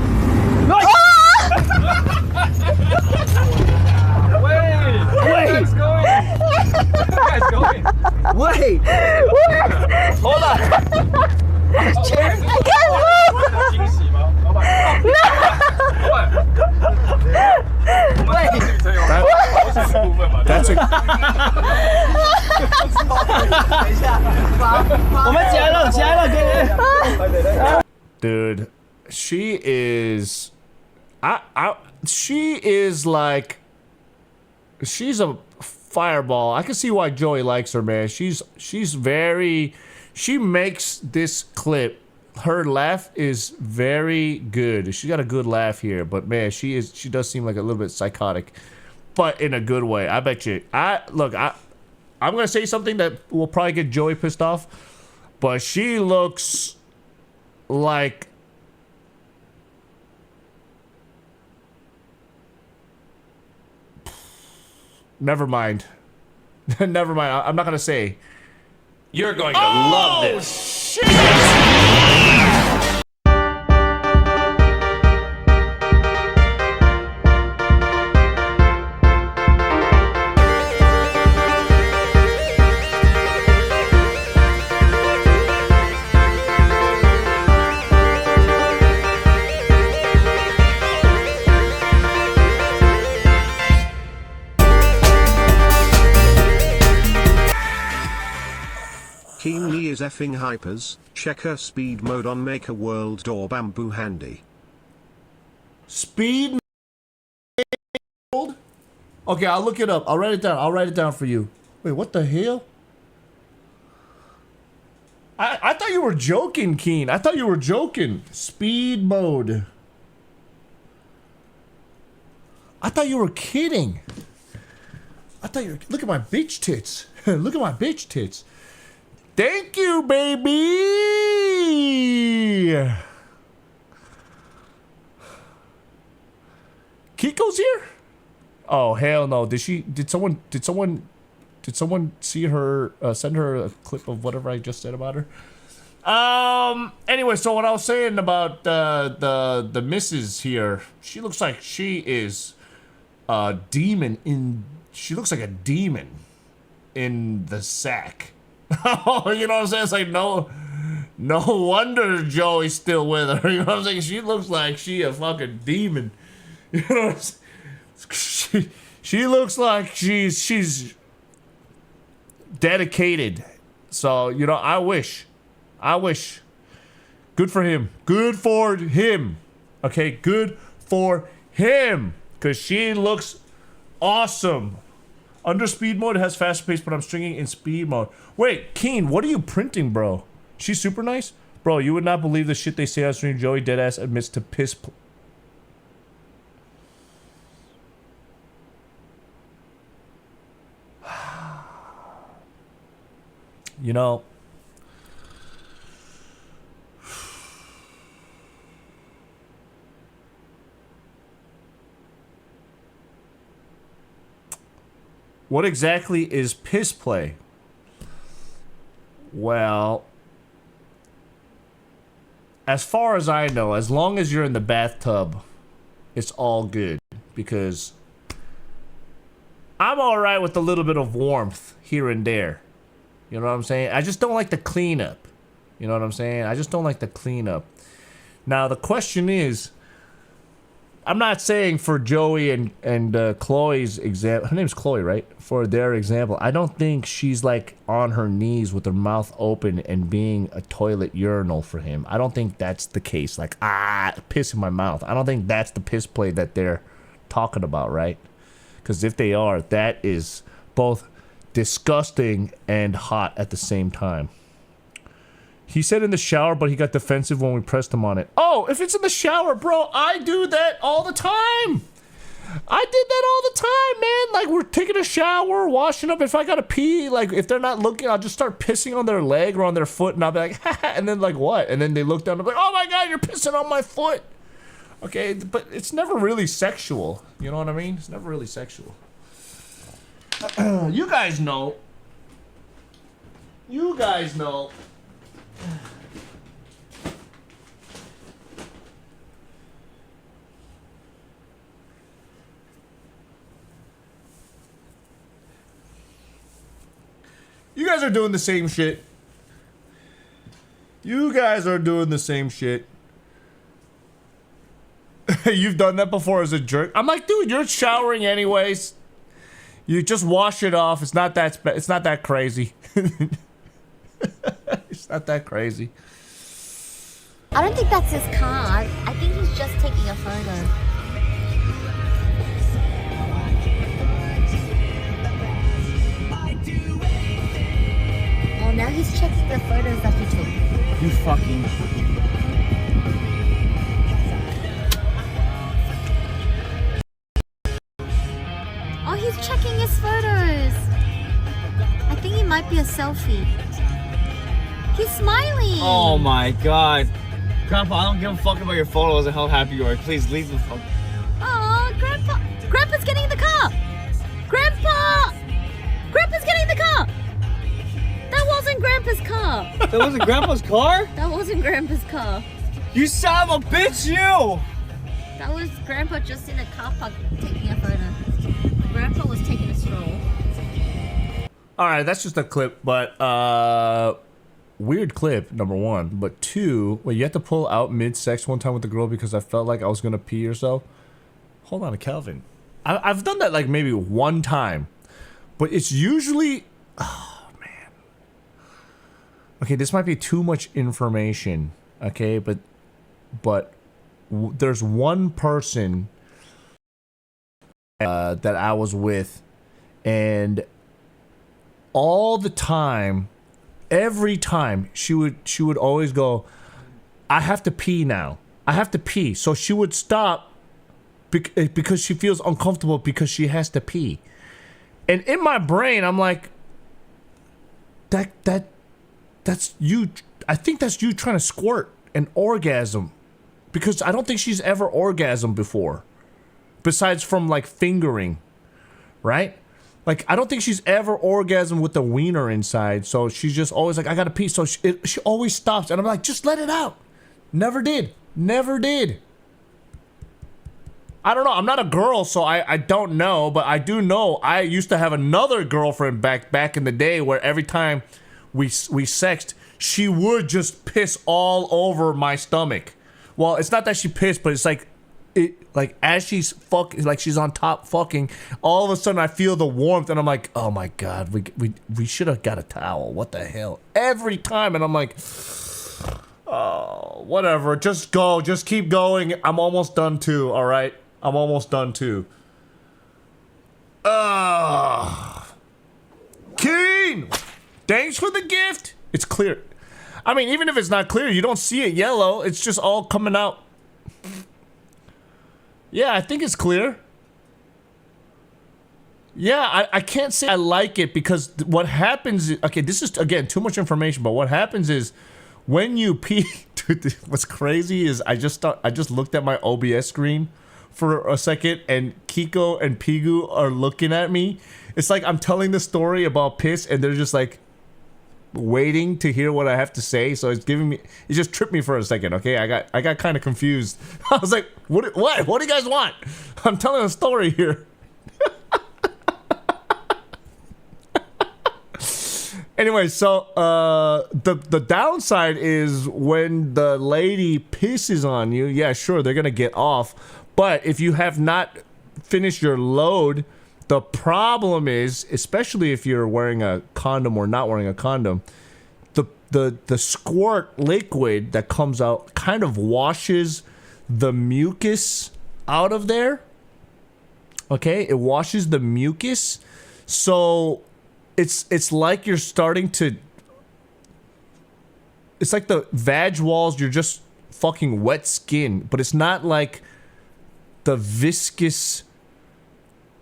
No! Wait! Wait! Hold on! Chair. I can't move! That's a... Dude, she is... she is like... She's a fireball. I can see why Joey likes her, man. She's very... She makes this clip. Her laugh is very good. She got a good laugh here, but man, she does seem like a little bit psychotic, but in a good way. I bet you. I'm gonna say something that will probably get Joey pissed off, but she looks like never mind. Never mind. I'm not gonna say. You're going to love this. Shit! Keenly is effing hypers. Check her speed mode on Maker World or Bamboo Handy. Speed mode? Okay, I'll look it up. I'll write it down. I'll write it down for you. Wait, what the hell? I thought you were joking, Keen. I thought you were joking. Speed mode. I thought you were kidding. I thought you were... Look at my bitch tits. Look at my bitch tits. Thank you, baby. Kiko's here? Oh, hell no. Did someone see her, send her a clip of whatever I just said about her? Anyway, so what I was saying about the missus here, she looks like she is a demon she looks like a demon in the sack. Oh, you know what I'm saying? It's like no wonder Joey's still with her. You know what I'm saying? She looks like she a fucking demon. You know what I'm saying? She looks like she's dedicated. So, you know, I wish. Good for him. Good for him. Okay, good for him. Because she looks awesome. Under speed mode, it has faster pace, but I'm stringing in speed mode. Wait, Keen, what are you printing, bro? She's super nice? Bro, you would not believe the shit they say on stream. Joey deadass admits to piss. You know. What exactly is piss play? Well, as far as I know, as long as you're in the bathtub, it's all good. Because I'm alright with a little bit of warmth here and there. You know what I'm saying? I just don't like the cleanup. You know what I'm saying? I just don't like the cleanup. Now, the question is, I'm not saying for Joey and Chloe's example, her name's Chloe, right? For their example, I don't think she's like on her knees with her mouth open and being a toilet urinal for him. I don't think that's the case. Like, piss in my mouth. I don't think that's the piss play that they're talking about, right? Because if they are, that is both disgusting and hot at the same time. He said in the shower, but he got defensive when we pressed him on it. Oh, if it's in the shower, bro, I do that all the time. I did that all the time, man. Like, we're taking a shower, washing up. If I gotta pee, like, if they're not looking, I'll just start pissing on their leg or on their foot, and I'll be like, and then, like, what? And then they look down and be like, oh my God, you're pissing on my foot. Okay, but it's never really sexual. You know what I mean? It's never really sexual. You guys know. You guys know. You guys are doing the same shit. You guys are doing the same shit. You've done that before as a jerk. I'm like, dude, you're showering anyways. You just wash it off. It's not that it's not that crazy. It's not that crazy. I don't think that's his car. I think he's just taking a photo. Oh, now he's checking the photos that he took. You fucking... Oh, he's checking his photos. I think he might be a selfie. He's smiling. Oh my God. Grandpa, I don't give a fuck about your photos and how happy you are. Please leave the fuck. Oh, Grandpa. Grandpa's getting in the car. Grandpa. Grandpa's getting in the car. That wasn't Grandpa's car. That wasn't Grandpa's car? That wasn't Grandpa's car. You son of a bitch, you! That was Grandpa just in a car park taking a photo. Grandpa was taking a stroll. Alright, that's just a clip, but weird clip, number one. But two, wait, you have to pull out mid-sex one time with the girl because I felt like I was gonna pee or so? Hold on, Calvin. I've done that like maybe one time. But it's usually... Oh, man. Okay, this might be too much information. Okay, but there's one person that I was with, and all the time, every time, she would always go, I have to pee now. I have to pee. So she would stop because she feels uncomfortable because she has to pee. And in my brain, I'm like, that's you. I think that's you trying to squirt an orgasm, because I don't think she's ever orgasmed before, besides from like fingering, right? Like, I don't think she's ever orgasmed with the wiener inside, so she's just always like, I gotta pee, so she always stops, and I'm like, just let it out. Never did. Never did. I don't know, I'm not a girl, so I don't know, but I do know I used to have another girlfriend back in the day where every time we sexed, she would just piss all over my stomach. Well, it's not that she pissed, but it's like, as she's fucking, like she's on top fucking, all of a sudden I feel the warmth and I'm like, oh my God, we should have got a towel. What the hell? Every time, and I'm like, oh, whatever. Just go. Just keep going. I'm almost done too. All right, I'm almost done too. Keen, thanks for the gift. It's clear. I mean, even if it's not clear, you don't see it yellow. It's just all coming out. Yeah, I think it's clear. Yeah, I can't say I like it because what happens is, okay, this is, again, too much information, but what happens is when you pee, dude, what's crazy is I just looked at my OBS screen for a second and Kiko and Pigu are looking at me. It's like I'm telling the story about piss and they're just like waiting to hear what I have to say, so it's giving me, it just tripped me for a second. Okay, I got kind of confused. I was like, what do you guys want? I'm telling a story here. Anyway, so the downside is when the lady pisses on you, yeah, sure, they're gonna get off, but if you have not finished your load, the problem is, especially if you're wearing a condom or not wearing a condom, the squirt liquid that comes out kind of washes the mucus out of there. Okay, it washes the mucus, so it's like you're starting to. It's like the vag walls. You're just fucking wet skin, but it's not like the viscous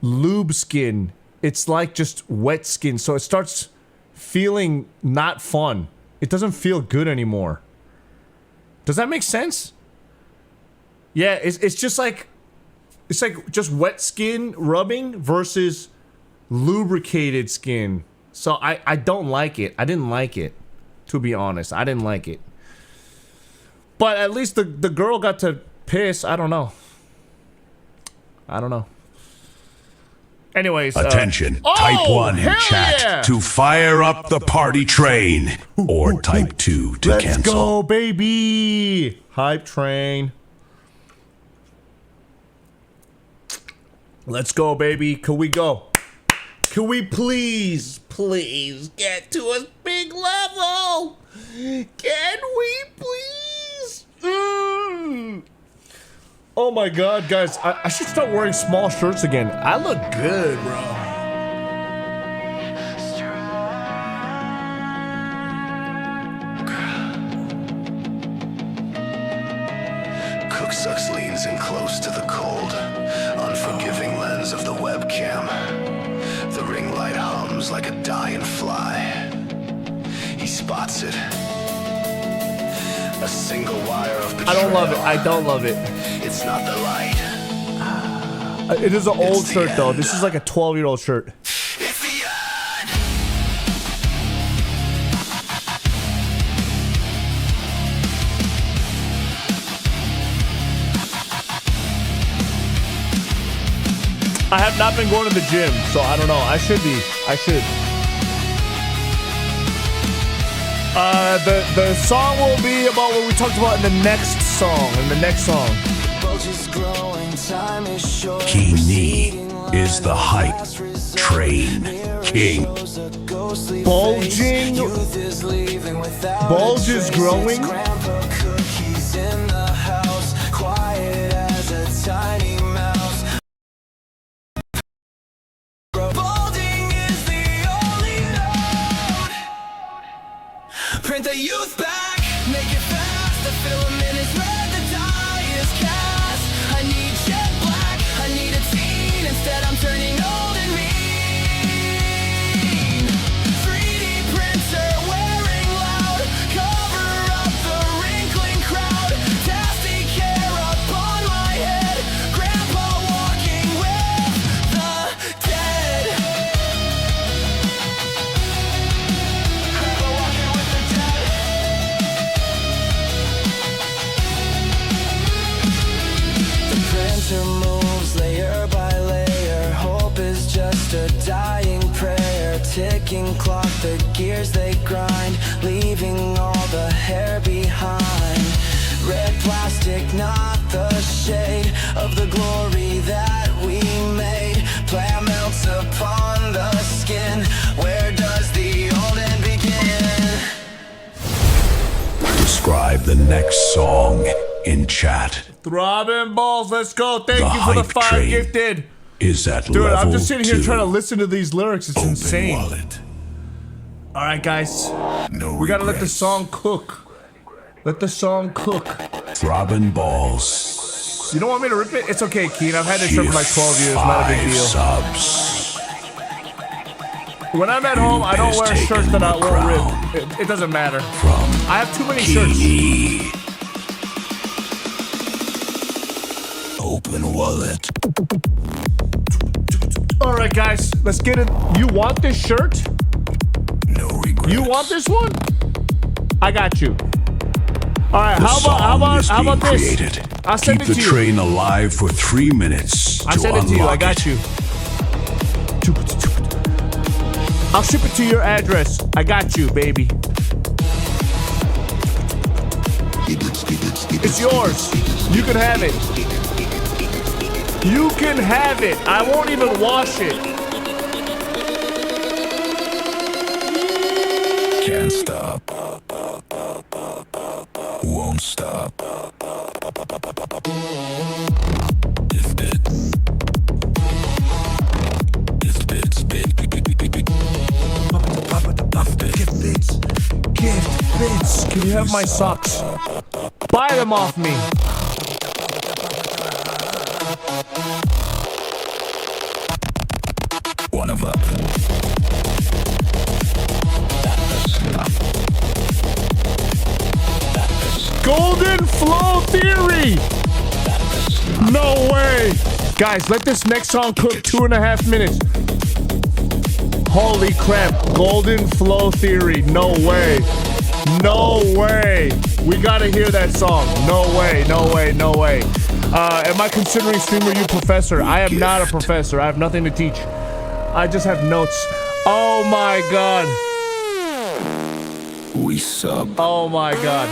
lube skin. It's like just wet skin. So it starts feeling not fun. It doesn't feel good anymore. Does that make sense? Yeah, it's just like... It's like just wet skin rubbing versus lubricated skin. So I don't like it. I didn't like it. To be honest, I didn't like it. But at least the girl got to piss. I don't know. I don't know. Anyways. Attention. Type 1 in chat to fire up the party train. Or type 2 to Let's cancel. go, baby. Hype train. Let's go, baby. Can we go? Can we please get to a big level? Can we please? Oh my god, guys. I should start wearing small shirts again. I look good, bro. CookSux leans in close to the cold, unforgiving lens of the webcam. The ring light hums like a dying fly. He spots it. A single wire of betrayal. I don't love it. I don't love it. It's not the light. It is an old shirt, though. This is like a 12-year-old shirt. I have not been going to the gym, so I don't know. I should be. I should. The song will be about what we talked about in the next song. Keeney is the hype train king. Bulge is growing. Print the youth back, make it fast. The filament is red, the die is cast. I need jet black, I need a teen. Instead I'm turning old and mean. 3D printer wearing loud, cover up the wrinkling crowd. Tasty care upon my head, grandpa walking with the dead. Moves layer by layer. Hope is just a dying prayer. Ticking clock, the gears they grind, leaving all the hair behind. Red plastic, not the shade of the glory that we made. Plant melts upon the skin. Where does the old end begin? Describe the next song in chat. Throbbing balls, let's go. Thank you for the hype 5 train gifted. Is at Dude, level I'm just sitting here 2. trying to listen to these lyrics. It's insane. Wallet. All right, guys. We gotta let the song cook. Let the song cook. Throbbing balls. You don't want me to rip it? It's okay, Keen. I've had this shirt for like 12 years. Not a big deal. Subs. When I'm at home, I don't wear shirts that I won't rip. It doesn't matter. I have too many shirts. Open wallet. All right, guys, let's get it. You want this shirt? No regrets. You want this one? I got you. All right, how about this? Created. I'll send Keep it the to you. train alive for 3 minutes. I send it to you. I got you. I'll ship it to your address. I got you, baby. It's yours. You can have it. You can have it. I won't even wash it. Can't stop. Won't stop. Gift bits. Can you have my socks? Buy them off me. Golden Flow Theory. No way. Guys, let this next song cook 2.5 minutes. Holy crap. Golden Flow Theory. No way. No way. We gotta hear that song. No way. No way. No way. Am I considering Streamer You Professor? I am not a professor. I have nothing to teach. I just have notes. Oh my god. We sub. Oh my god.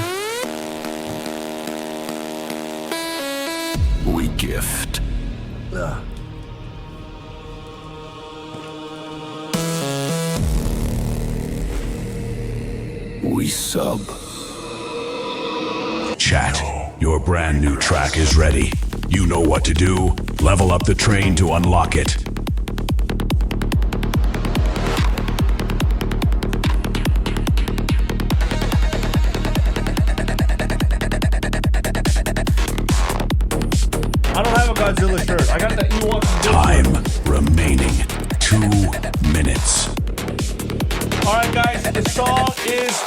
We gift. We sub. Chat, your brand new track is ready. You know what to do. Level up the train to unlock it. I don't have a Godzilla shirt. I got the Ewok. Time remaining 2 minutes. Alright guys, the song is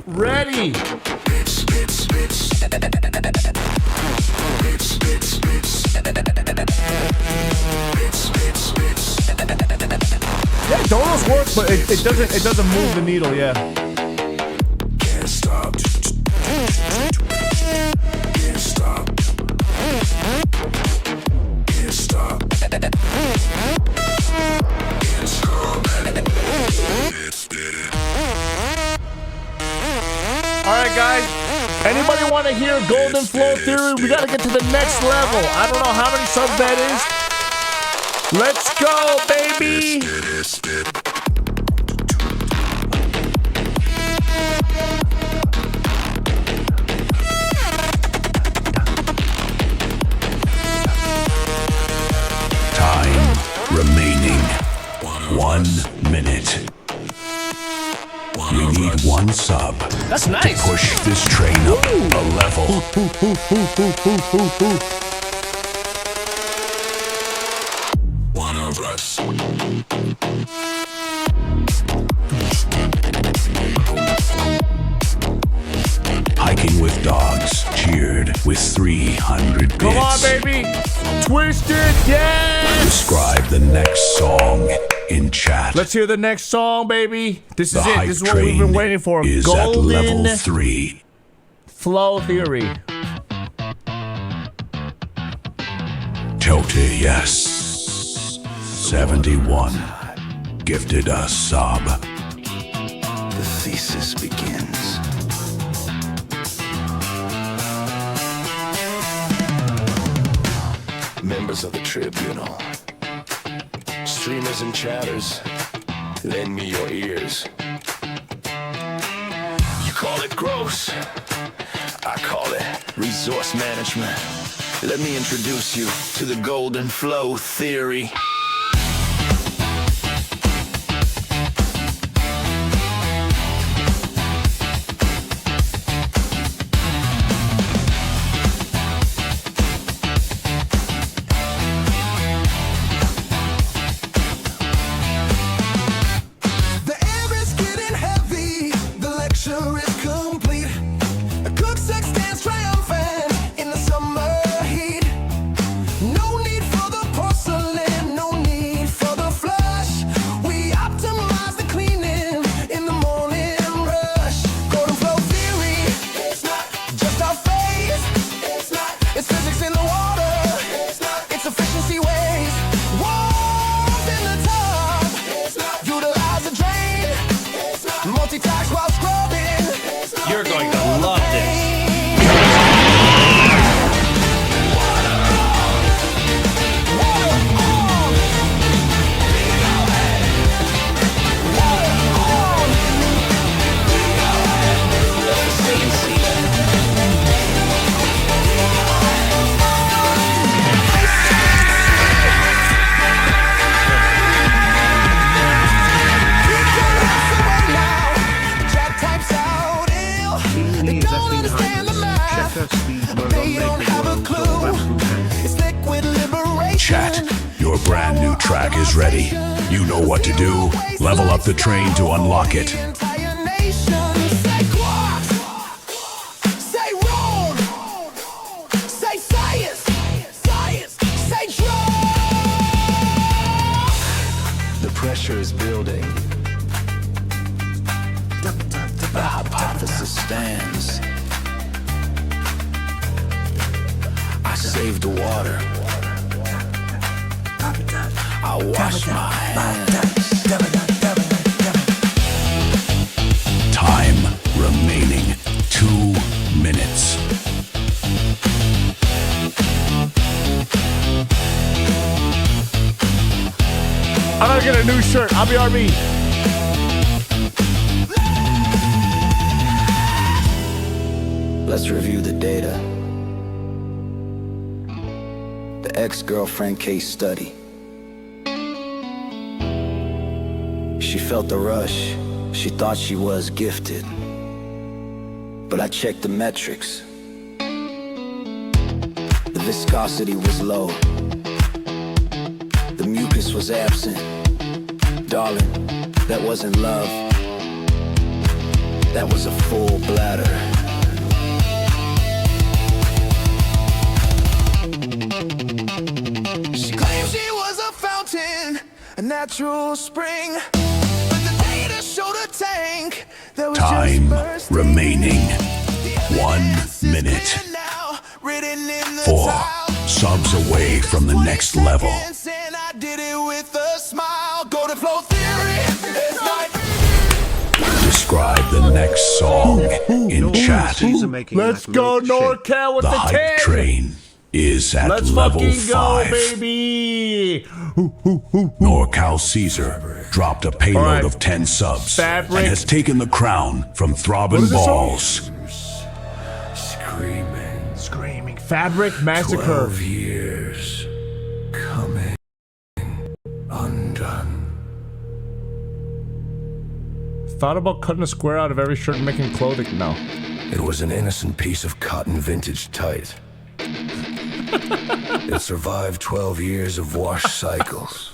ready. Yeah, donos work, but it doesn't move the needle, yeah. Can't stop. Can't stop. Can't stop. Can't stop. Alright guys, anybody want to hear Golden Flow Theory? We gotta get to the next level. I don't know how many subs that is. Let's go, baby! Time remaining 1 minute. We need 1 sub. That's nice. To push this train up a level. One of us. Hiking with Dogs cheered with 300 bits. Come on, baby! Twist it, yes! Describe the next song in chat. Let's hear the next song, baby. This is The it. hype This is what we've been train waiting for. is Golden at level 3. Flow Theory. Tote yes. 71. Gifted a sub. The thesis begins. Members of the tribunal, streamers and chatters, lend me your ears. You call it gross, I call it resource management. Let me introduce you to the Golden Flow Theory. The air is getting heavy, the lecture is complete. CookSux stands triumphant in the summer heat. No need for the porcelain, no need for the flush. We optimize the cleaning in the morning rush. Golden Flow Theory, it's not just our phase. It's not, it's physics in the water. It's not, it's efficiency ways. Walls in the tub. It's not, utilize the drain. It's not, multitask while scrubbing. It's not, You're going to love this. Chat types out ill. They don't understand the math. They don't have a clue. It's liquid liberation. Chat, your brand new track is ready. You know what to do. Level up the train to unlock it. Entire nation say what? Say what? understands. I saved the water. I wash my hands. Time remaining 2 minutes. I gotta get a new shirt. I'll be RB. Let's review the data. The ex-girlfriend case study. She felt the rush. She thought she was gifted. But I checked the metrics. The viscosity was low. The mucus was absent. Darling, that wasn't love. That was a full bladder. She claimed she was a fountain, a natural spring. But the data showed a tank that was Time just remaining 1 minute. 4 subs away from the next level. and I did it with a smile. Golden flow theory is like Describe the next song in chat. Let's go NorCal with The the hype 10. train is at Let's level fucking 5. go, baby. NorCal Caesar dropped a payload All right. of 10 subs Fabric. and has taken the crown from Throbbing What is this song? Balls. Screaming. Fabric Massacre. 12 years coming undone. Thought about cutting a square out of every shirt and making clothing. No. It was an innocent piece of cotton vintage tight. It survived 12 years of wash cycles.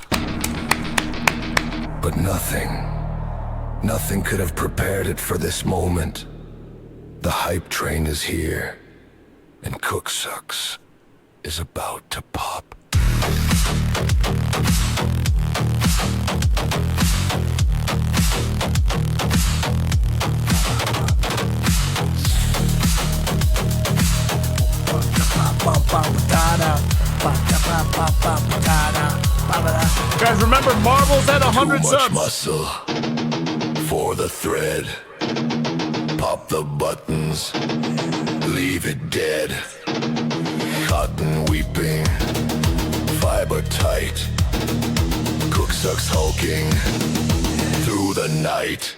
But nothing could have prepared it for this moment. The hype train is here, and CookSux is about to pop. Guys, remember Marvel's at 100 Too much subs. muscle for the thread. Pop the buttons, leave it dead. Cotton weeping, fiber tight. CookSux hulking through the night.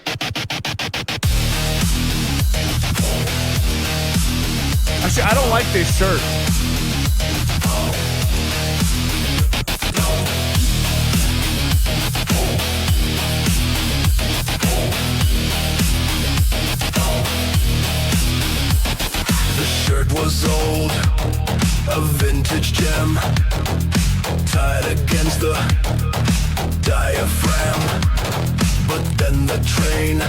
Actually, I don't like this shirt. The shirt was old, a vintage gem, tied against the diaphragm. But then the train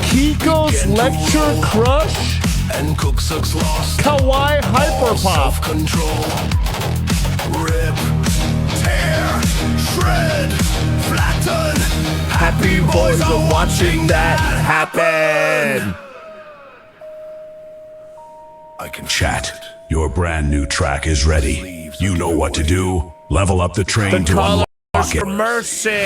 Kiko's began to Lecture roll, Crush. and CookSux lost Kawaii all Hyperpop. self-control. Rip, tear, shred, flatten. Happy boys are watching that happen. Chat, your brand new track is ready. You know what to do. Level up the train to unlock For it. mercy.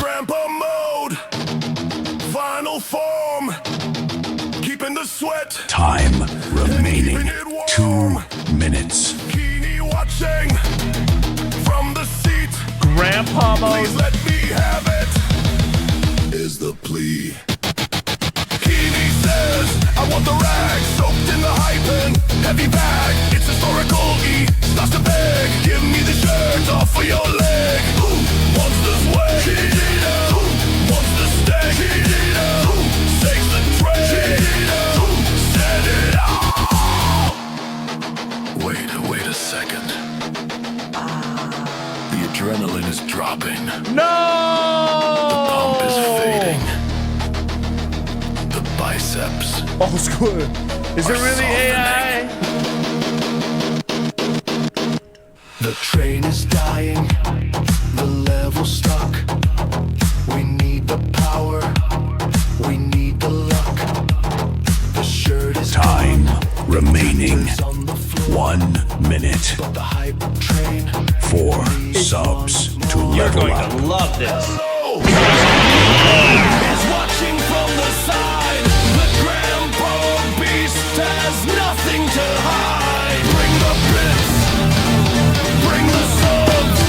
Grandpa mode, final form, keeping the sweat. Time remaining 2 minutes. Keeney watching from the seat. Grandpa mode. Please let me have it. Is the plea. Keeney says, I want the rag soaked in the hyphen. Heavy bag, it's historical. E starts to beg. Give me the shirt off of your leg. Who wants the swag? Who wants the stag? Who sakes the trade? Who said it all? Wait a second. The adrenaline is dropping. No! The pump is fading. Oh, school. Is it really AI? The train is dying, the level's stuck. We need the power, we need the luck. The shirt is Time remaining. 1 minute. 4 subs to You're level going up. to love this. Is watching from the side. The grandpa beast has nothing to hide. Bring the bits, bring the subs.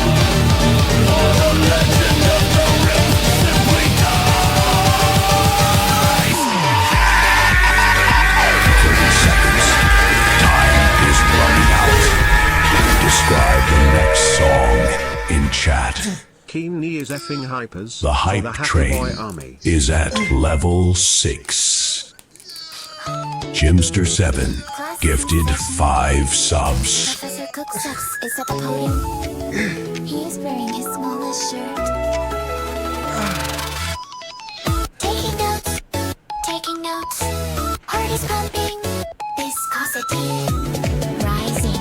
For the legend of the rip simply dies. 30 seconds. Time is running out. Describe the next song in chat. Keeney is effing hypers. The hype Happy train Boy Army. is at level 6. Jimster 7 gifted 5 subs. Professor CookSux is at the podium. He is wearing his smallest shirt. Taking notes. Heart is pumping. Viscosity rising.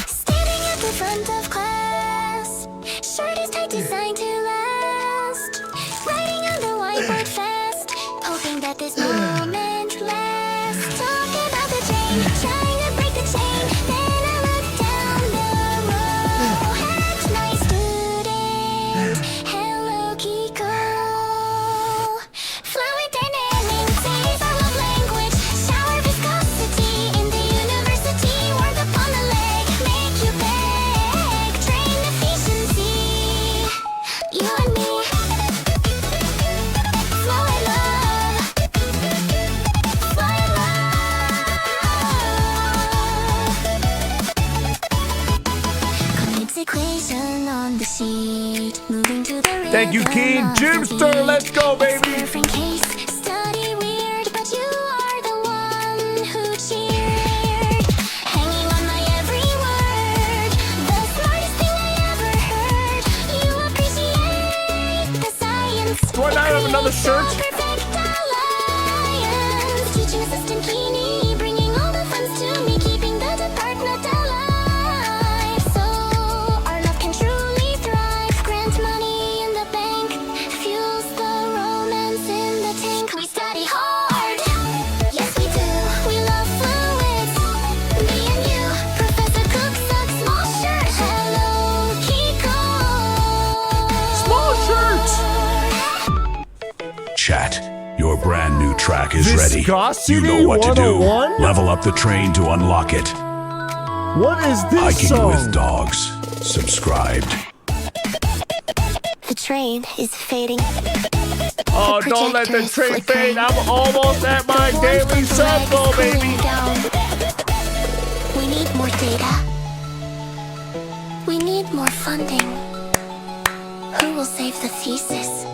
Standing at the front of class. Shirt is tight, designed to last. Writing on the whiteboard fast. Hoping that this moment lasts. Talk about the train, trying to break the chain. Then I look down the row. Hat, nice student. Hello, Kiko. Fluid dynamics, safe I love language. Shower viscosity in the university. Warmth upon the leg, make you beg. Train efficiency, you and me. Flow in love, fly in love. Complex equation on the sheet. Moving to the Thank you, Keen. Jimster, let's go, baby. different case. Study weird, but you are the one who cheered. Hanging on my every word. The smartest thing I ever heard. You appreciate the science. Do I not have another shirt? Perfect alliance. Teaching assistant Keeney, bringing all the funds to me, keeping the department alive. So our love can truly thrive. Grant money in the bank, fuels the romance in the tank. We study hard, yes we do. We love fluids, me and you. Professor CookSux, small shirt. Hello, Kiko. Small shirt. Chat, your brand new track is ready. Viscosity You know what to do. 101? Level up the train to unlock it. What is this Hiking song? with dogs. Subscribed. The train is fading. Oh, don't let the train fade. I'm almost at my daily sub goal, baby. We need more data. We need more funding. Who will save the thesis?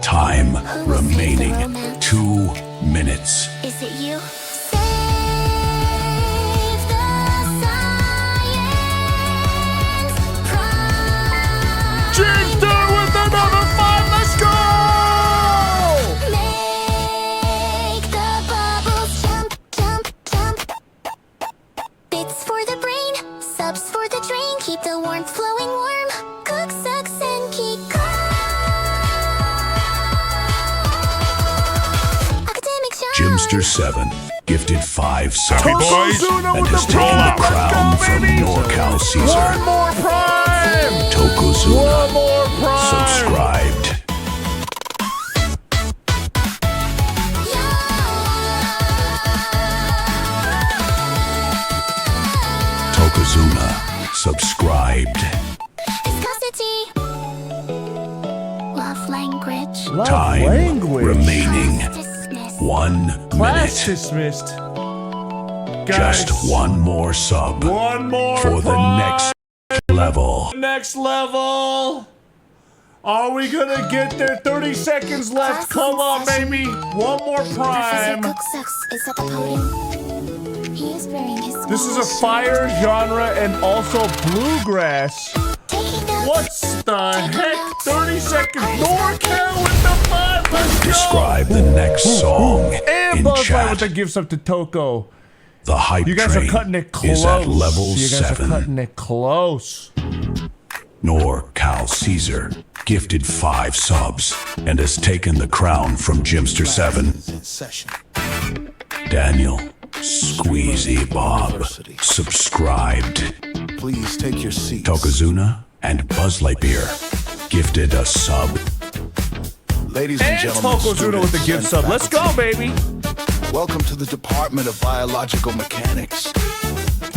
Time remaining. 2 minutes. Is it you? Save the science. Jimster with another 5. Let's go. Make the bubbles jump, jump, jump. Bits for the brain, subs for the drain. Keep the warmth flowing warm. CookSux and Kiko. Academic charm. Jimster 7 gifted 5 subs Happy boys. and has taken the crown from NorCal Caesar. One more prime. Tokozuna One more prime. subscribed. Tokozuna subscribed. Viscosity. Love language. Time remaining. 1 Class minute. dismissed. Guys, Just one more sub one more for the prime. next level. Next level. Are we gonna get there? 30 seconds left. Come on, baby. One more prime. This is a fire genre and also bluegrass. What's the heck? 30 seconds. NorCal with the 5. Let's go. Describe the next song And in Buzzlight chat. with the gift sub to Toko. The hype You guys are train cutting it close. is at level You guys 7. are cutting it close. NorCal Caesar gifted 5 subs and has taken the crown from Jimster 7. Daniel Squeezy Bob subscribed. Please take your seats. Tokazuna and Buzz Lightyear gifted a sub. Ladies and And gentlemen, Tokozuna with the students gift and sub. Let's go, faculty. baby. Welcome to the Department of Biological Mechanics.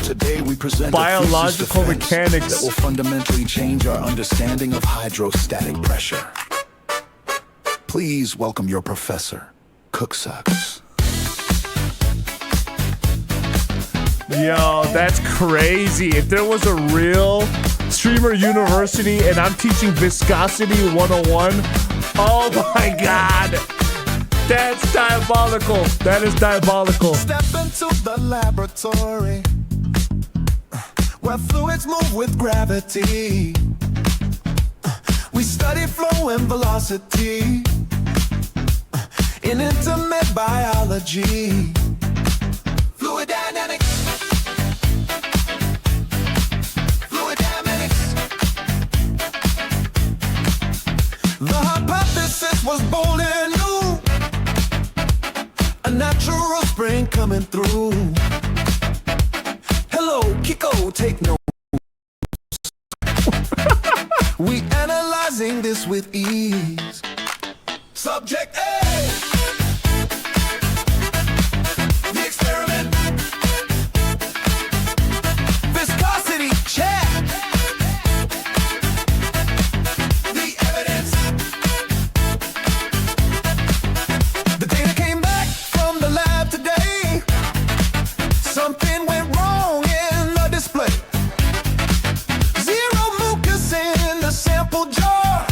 Today we present Biological a thesis defense mechanics. that will fundamentally change our understanding of hydrostatic pressure. Please welcome your professor, CookSux. Yo, that's crazy. If there was a real streamer university and I'm teaching viscosity 101, oh my god. That's diabolical. That is diabolical. Step into the laboratory where fluids move with gravity. We study flow and velocity in intimate biology. Fluid dynamics. Fluid dynamics. The hypothesis was bold and new. A natural spring coming through. Hello, Kiko, take notes. We analyzing this with ease. Subject A. The experiment. Viscosity check. The evidence. The data came back from the lab today. Something went wrong in the display. Zero mucus in the sample jar.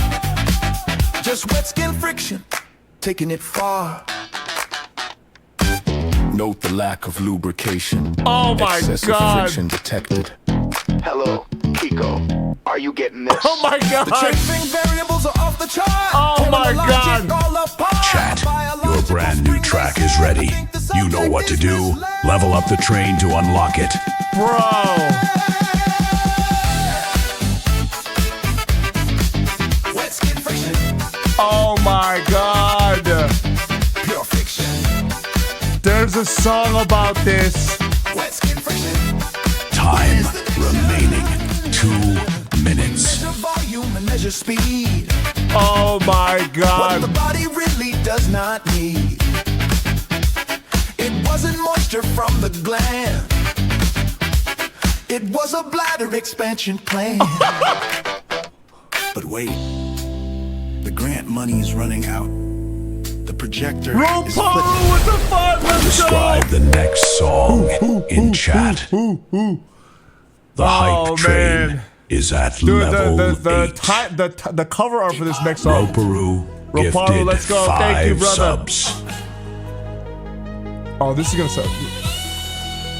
Just wet skin friction, taking it far. Note the lack of lubrication. Oh my Excessive God. friction detected. Hello, Kiko. Are you getting this? Oh my god. The changing variables are off the chart. Oh Tearing my the logic God. all apart. Chat, your brand new track is ready. You know what to do. Level up the train to unlock it. Bro. Wet skin friction, Oh my god. pure fiction. There's a song about this. Wet skin friction. Time remaining 2 minutes. Measure volume and measure speed. Oh my What god. the body really does not need. It wasn't moisture from the gland. It was a bladder expansion plan. But wait, the grant money is running out. The projector is RuPaul with the 5. Let's Describe the next song in chat. The hype Oh, train man. is at Dude, level the cover art for this next song. Roparu Roparu, gifted let's go. 5 Thank you, brother. subs. Oh, this is gonna sound.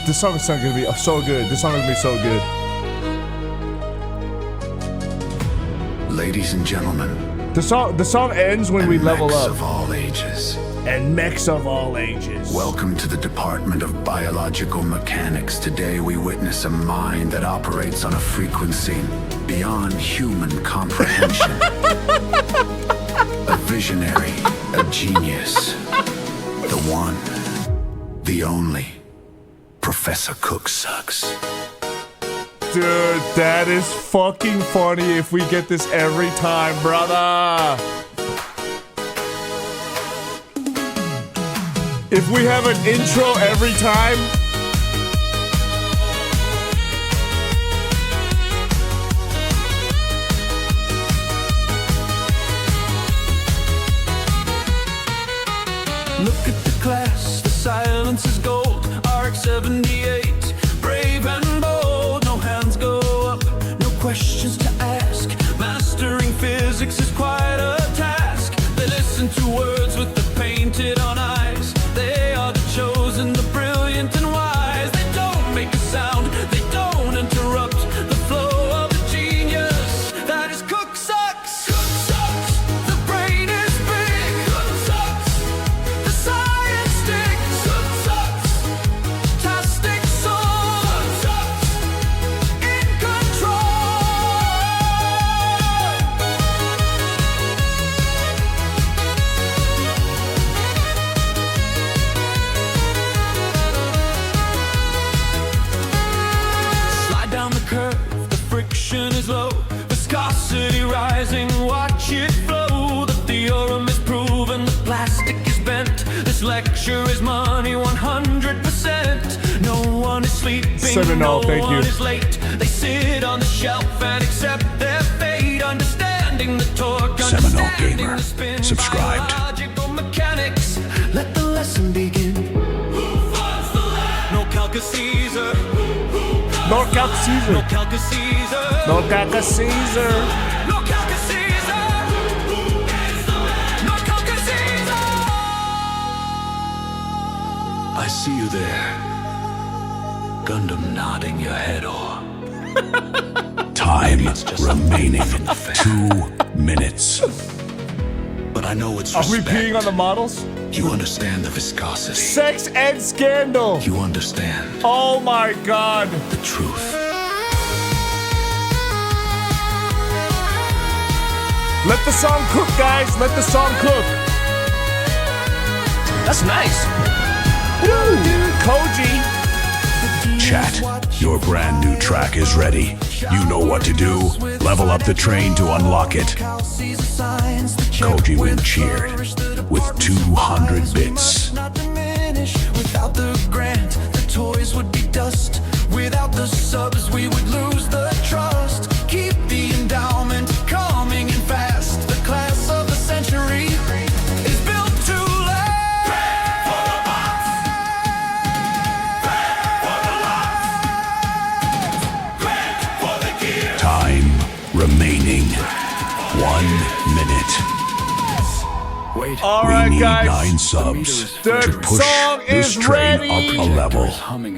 This song is gonna be so good. This song is gonna be so good. Ladies and gentlemen, The song ends when we level mechs up. of all ages. And mechs of all ages. Welcome to the Department of Biological Mechanics. Today we witness a mind that operates on a frequency beyond human comprehension. A visionary, a genius. The one, the only, Professor CookSux. Dude, that is fucking funny if we get this every time, brother. If we have an intro every time. Look at the class, the silence is gold. RX-78, brave and bold. No hands go up, no questions to ask. Mastering physics is quite into words with the painted on eyes. They are the chosen, the brilliant and wise. They don't make a sound, they don't interrupt the flow of a genius. That is CookSux. CookSux. The brain is big. CookSux. The science sticks. CookSux. Tastic soul. CookSux. In control. Slide down the curve, the friction is low, viscosity rising, watch it flow. The theorem is proven, the plastic is bent. This lecture is money 100%. No one is sleeping, Seminole, no thank one you. is late. They sit on the shelf and accept their fate, understanding the torque, Seminole understanding Gamer. the spin, Subscribed. biological mechanics. Let the lesson begin. No Calcus Caesar. No Calcus Caesar. No Calcus Caesar. No Calcus Caesar. No Calcus Caesar. No Calcus Caesar. I see you there. Gundam nodding your head off. Time remaining 2 minutes. But I know it's Are we respect. peeing on the models? You understand the viscosity. Sex ed scandal. You understand Oh my god. the truth. Let the song cook, guys. Let the song cook. That's nice. Woo. Koji. Chat, your brand new track is ready. You know what to do. Level up the train to unlock it. Koji Win cheered with 200 bits. Not diminish. Without the grant, the toys would be dust. Without the subs, we would lose the trust. Keep the endowment coming in fast. The class of the century is built to last. For the box. For the lots. For the gear. Time remaining 1 minute. Wait. All We right, need guys. 9 subs The to push song this is train ready. up a level.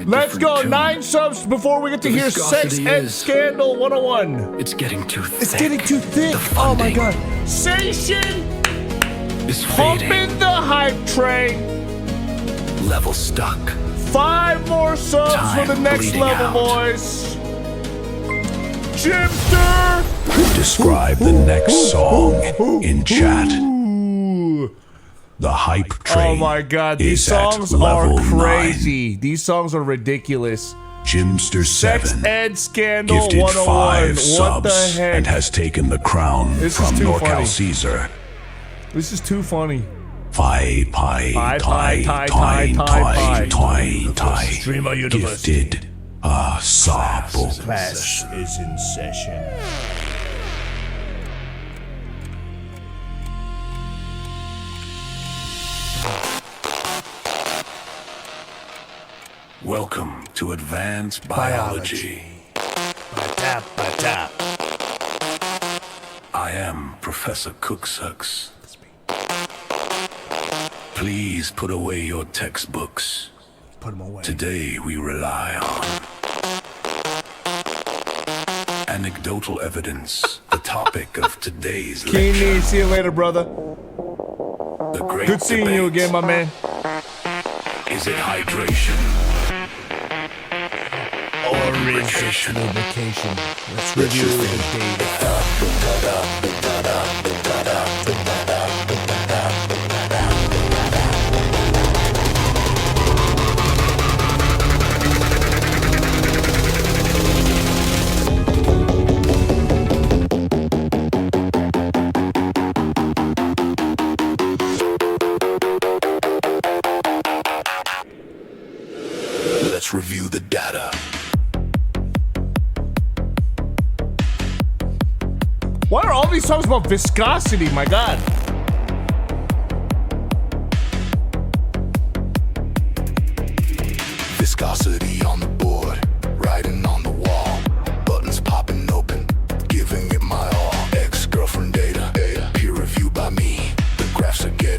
Let's go. 9 subs before we get to The hear Sex viscosity Ed is- Scandal 101. It's getting too thick. It's getting too thick. Oh my god. Sation It's fading. pumping the hype train. Level stuck. 5 more subs for the Time next bleeding level, out. boys. Jimster. Describe the next song in chat. The hype train. Oh my god, these is at songs are level 9. crazy. These songs are ridiculous. Jimster Sex 7 Ed Scandal gifted 101. 5 What the subs heck? and has taken the crown This is from too NorCal funny. Caesar. This is too funny. Pie, pie, Pie, tie, pie, tie, tie, tie, tie, tie, tie. Streamer University. Gifted a sabo. Class is in session. Welcome to Advanced Biology. Tap, tap. I am Professor CookSux. Please put away your textbooks. Put them away. Today we rely on anecdotal evidence, the topic of today's lecture. Keenly, see you later, brother. The great Good seeing you debate. again, my man. Is it hydration? Or is it lubrication? Let's review the data. Let's review the data. Why are all these songs about viscosity? My god. Viscosity on the board, writing on the wall, buttons popping open, giving it my all. Ex-girlfriend data, peer review by me. The graphs are getting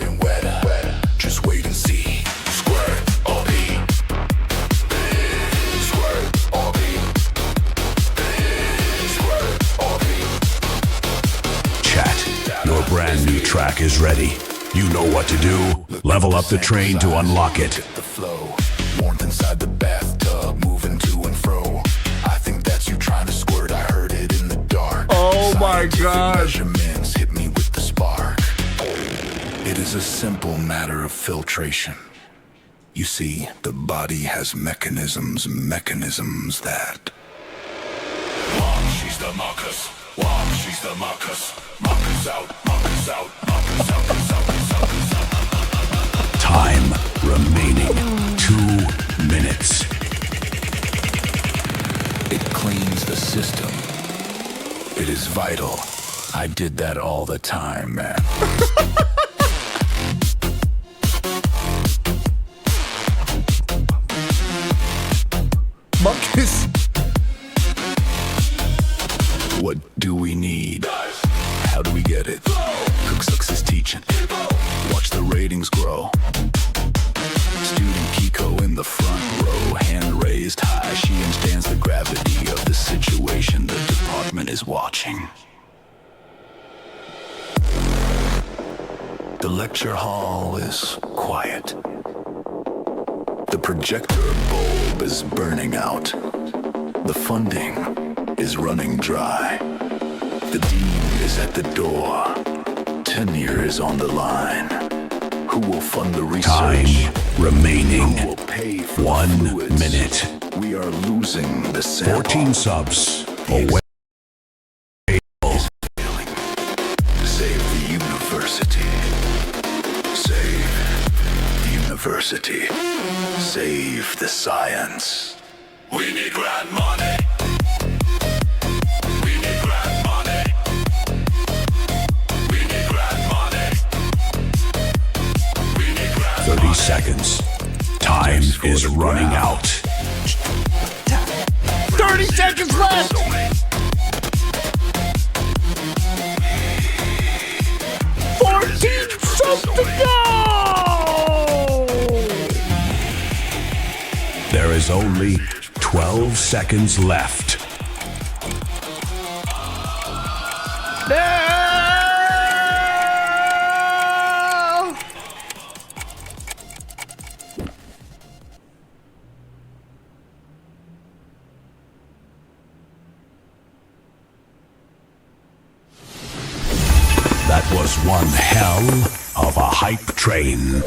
ready. You know what to do. Level up the train to unlock it. The flow, warmth inside the bathtub, moving to and fro. I think that's you trying to squirt. I heard it in the dark. Oh my Scientific God. measurements hit me with the spark. It is a simple matter of filtration. You see, the body has mechanisms that. She's the Marcus. She's the Marcus. Marcus out, Marcus out, Marcus out, Marcus out, Marcus out. Time remaining 2 minutes. It cleans the system. It is vital. I did that all the time, man. Marcus. What do we need? How do we get it? CookSux is teaching. Watch the ratings grow. Student Kiko in the front row, hand raised high. She understands the gravity of the situation. The department is watching. The lecture hall is quiet. The projector bulb is burning out. The funding is running dry. The dean is at the door. Tenure is on the line. Who will fund the research? Time remaining Who will pay for 1 the fluids? minute. We are losing the sample. 14 subs away. Save the university. Save the university. Save the science. We need grant money. We need grant money. We need grant money. We need grant 30 seconds. Time is running out. 30 seconds left. 14 subs to go. There is only 12 seconds left. That was one hell of a hype train.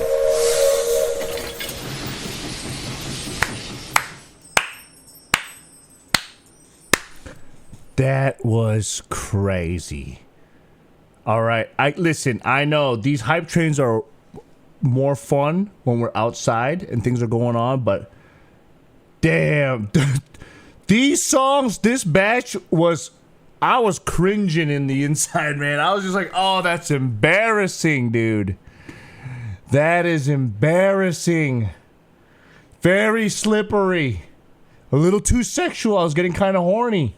That was crazy. All right, listen. I know these hype trains are more fun when we're outside and things are going on, but damn, these songs, this batch was. I was cringing in the inside, man. I was just like, oh, that's embarrassing, dude. That is embarrassing. Very slippery. A little too sexual. I was getting kind of horny.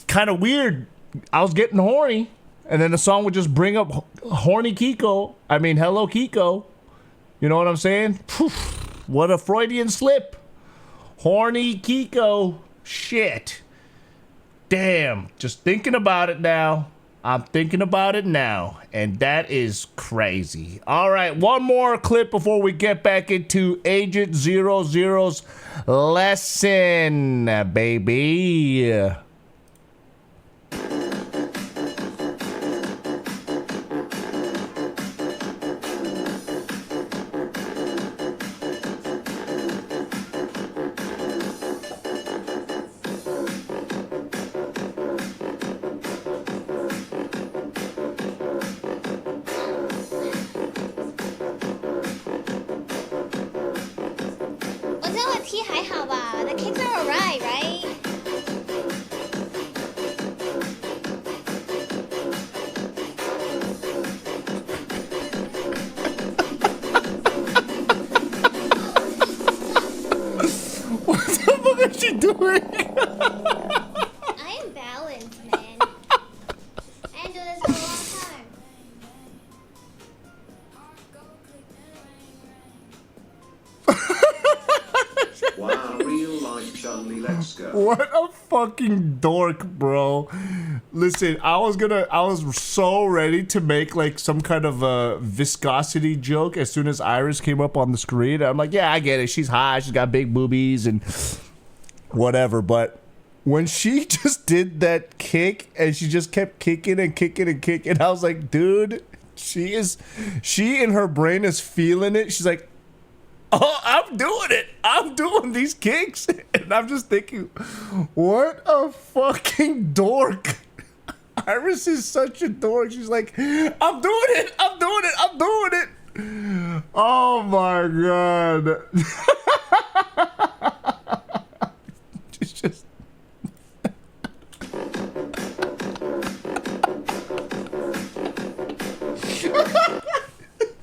Kind of weird. I was getting horny, and then the song would just bring up horny Kiko. I mean, hello Kiko. You know what I'm saying? Phew, what a Freudian slip. Horny Kiko. Shit. Damn. Just thinking about it now. I'm thinking about it now, and that is crazy. All right, one more clip before we get back into Agent 00's lesson, baby. The kids are alright, right? What the fuck is she doing? I am balanced, man. I didn't do this for a long time. Wow, real life Chun-Li, let's go. What a fucking dork, bro. Listen, I was so ready to make like some kind of a viscosity joke as soon as Iris came up on the screen. I'm like, yeah, I get it. She's hot. She's got big boobies and whatever. But when she just did that kick and she just kept kicking and kicking and kicking, I was like, dude, she in her brain is feeling it. She's like, oh, I'm doing it. I'm doing these kicks. And I'm just thinking, what a fucking dork. Iris is such a dork. She's like, I'm doing it. I'm doing it. I'm doing it. Oh my God. She's just.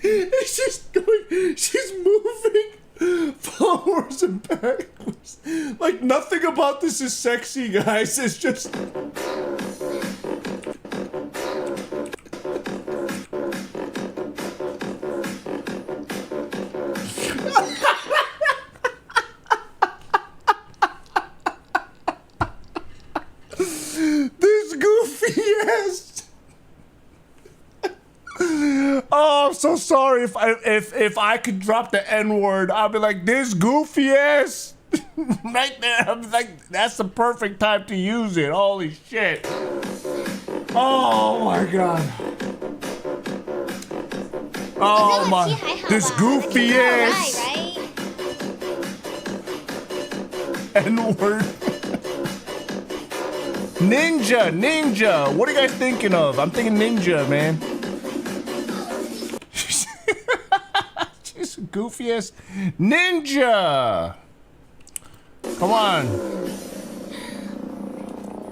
It's just going. She's moving forwards and backwards. Like nothing about this is sexy, guys. It's just. This goofy ass. Oh, I'm so sorry. If I could drop the N-word, I'd be like, this goofy ass. Right there. I'm like, that's the perfect time to use it. Holy shit. Oh my God. Oh my. This goofy ass. N-word. Ninja. What are you guys thinking of? I'm thinking ninja, man. She's a goofy ass ninja. Come on.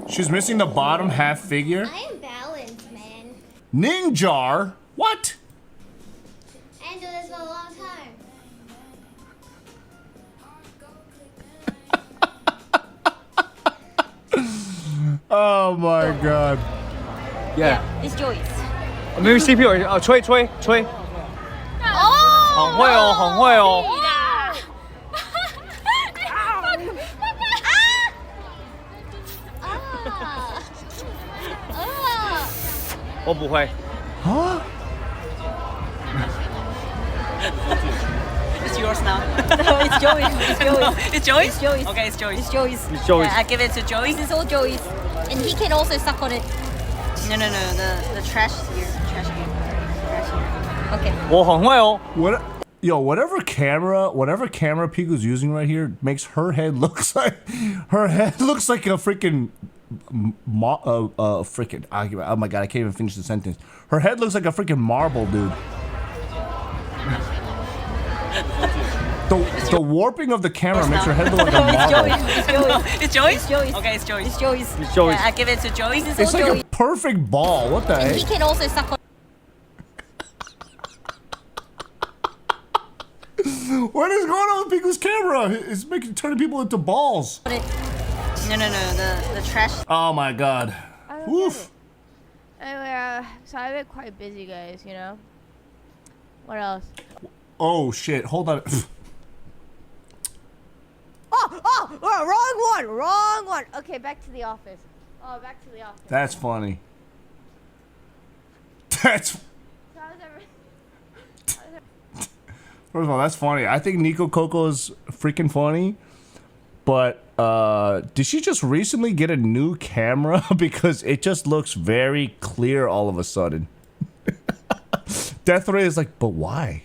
She's missing the bottom half figure. I am balanced, man. Ninjar? What? I didn't do this for a long time. Oh my God. Yeah, it's Joyce. maybe CP or吹。 很会哦，很会哦。我不会。Huh? It's yours now. No, it's Joyce. It's Joyce. It's Joyce? It's Joyce. Okay, it's Joyce. It's Joyce. It's Joyce. Yeah, I give it to Joyce. It's all Joyce. And he can also suck on it. No. The trash is here. Trash here. Okay. 我很会哦。 What? Yo, whatever camera Pico's using right here makes her head looks like a freaking freaking oh my God, I can't even finish the sentence. Her head looks like a freaking marble, dude. The warping of the camera makes her head look like a marble. It's Joyce. It's Joyce. Okay, it's Joyce. It's Joyce. It's Joyce. Yeah, I give it to Joyce. It's like a perfect ball. What the And heck? he can also suck on. What is going on with Pico's camera? It's turning people into balls. No. The trash. Oh my God. Oof. Anyway, so I've been quite busy, guys, you know? What else? Oh shit, hold on. Wrong one. Okay, back to the office. Back to the office. That's funny. That's... First of all, that's funny. I think Nico Coco is freaking funny, but did she just recently get a new camera? Because it just looks very clear all of a sudden. Death Ray is like, but why?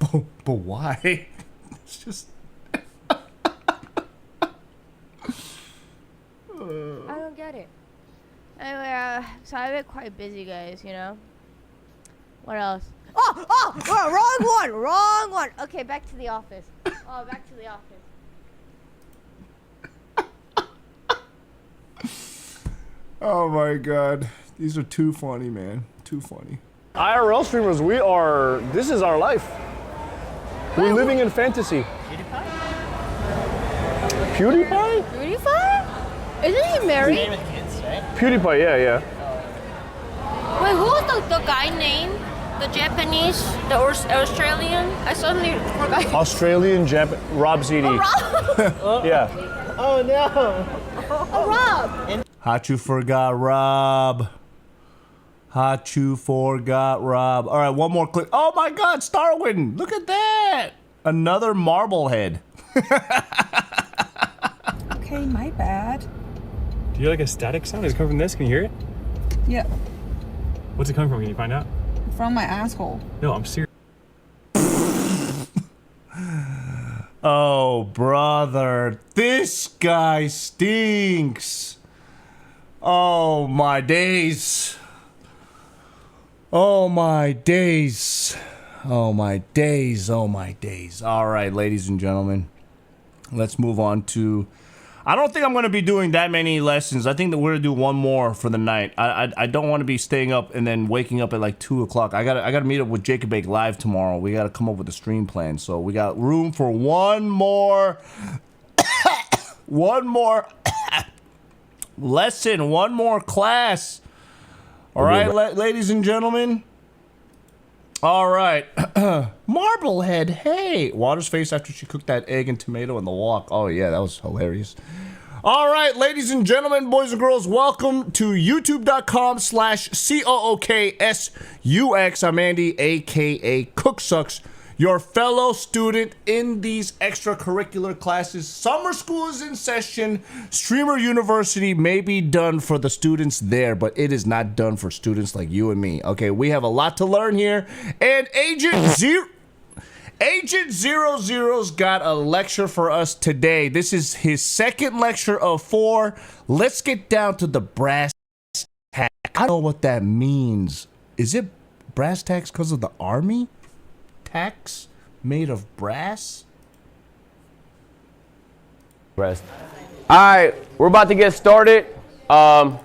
But why? It's just... I don't get it. Anyway, so I've been quite busy, guys, you know? What else? Wrong one. Okay, back to the office. Back to the office. Oh my God. These are too funny, man. Too funny. IRL streamers, this is our life. We're living in fantasy. PewDiePie? PewDiePie? Isn't he married? PewDiePie, yeah. Wait, who was the guy named? The Japanese, the Australian? I suddenly forgot. Australian, Rob ZD. Oh, Rob! Yeah. Oh no! Oh, Rob! Hot you forgot Rob. Hot you forgot Rob. All right, one more clip. Oh my God, Starwin, look at that. Another Marblehead. Okay, my bad. Do you hear like a static sound? Is it coming from this? Can you hear it? Yeah, What's it coming from? Can you find out? from my asshole. No, I'm serious. Oh, brother, this guy stinks. Oh, my days. Oh, my days. Oh, my days. Oh, my days. All right, ladies and gentlemen, let's move on to... I don't think I'm going to be doing that many lessons. I think that we're going to do one more for the night. I don't want to be staying up and then waking up at like 2 o'clock. I gotta meet up with Jacob Bake Live tomorrow. We got to come up with a stream plan. So we got room for one more lesson, one more class. All right, ladies and gentlemen. All right. Marblehead, hey. Water's face after she cooked that egg and tomato in the wok. Oh, yeah, that was hilarious. All right, ladies and gentlemen, boys and girls, welcome to youtube.com/COOKSUX. I'm Andy, a.k.a. CookSux, your fellow student in these extracurricular classes. Summer school is in session. Streamer University may be done for the students there, but it is not done for students like you and me. Okay, we have a lot to learn here. And Agent 00's got a lecture for us today. This is his second lecture of 4. Let's get down to the brass tacks. I don't know what that means. Is it brass tacks because of the army? Tacks made of brass? All right, we're about to get started. First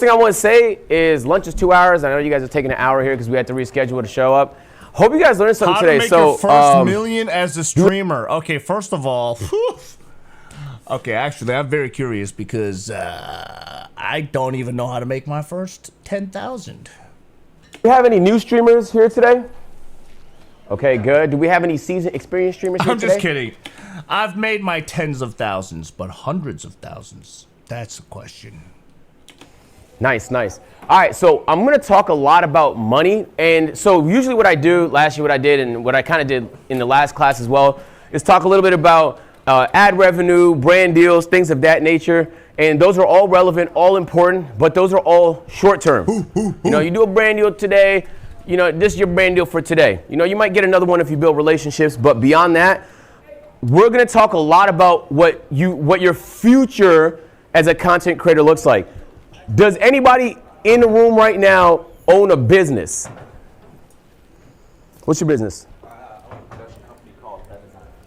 thing I want to say is lunch is 2 hours. I know you guys are taking an hour here because we had to reschedule to show up. Hope you guys learned something How today. to make your first million as a streamer. Okay, first of all, okay, actually, I'm very curious because I don't even know how to make my first 10,000. Do we have any new streamers here today? Okay, good. Do we have any seasoned experienced streamers here I'm today? just kidding. I've made my tens of thousands, but hundreds of thousands. That's the question. Nice, nice. All right, so I'm going to talk a lot about money. And so usually what I do, last year what I did and what I kind of did in the last class as well, is talk a little bit about ad revenue, brand deals, things of that nature. And those are all relevant, all important, but those are all short term. You know, you do a brand deal today, you know, this is your brand deal for today. You know, you might get another one if you build relationships, but beyond that, we're going to talk a lot about what your future as a content creator looks like. Does anybody in the room right now own a business? What's your business?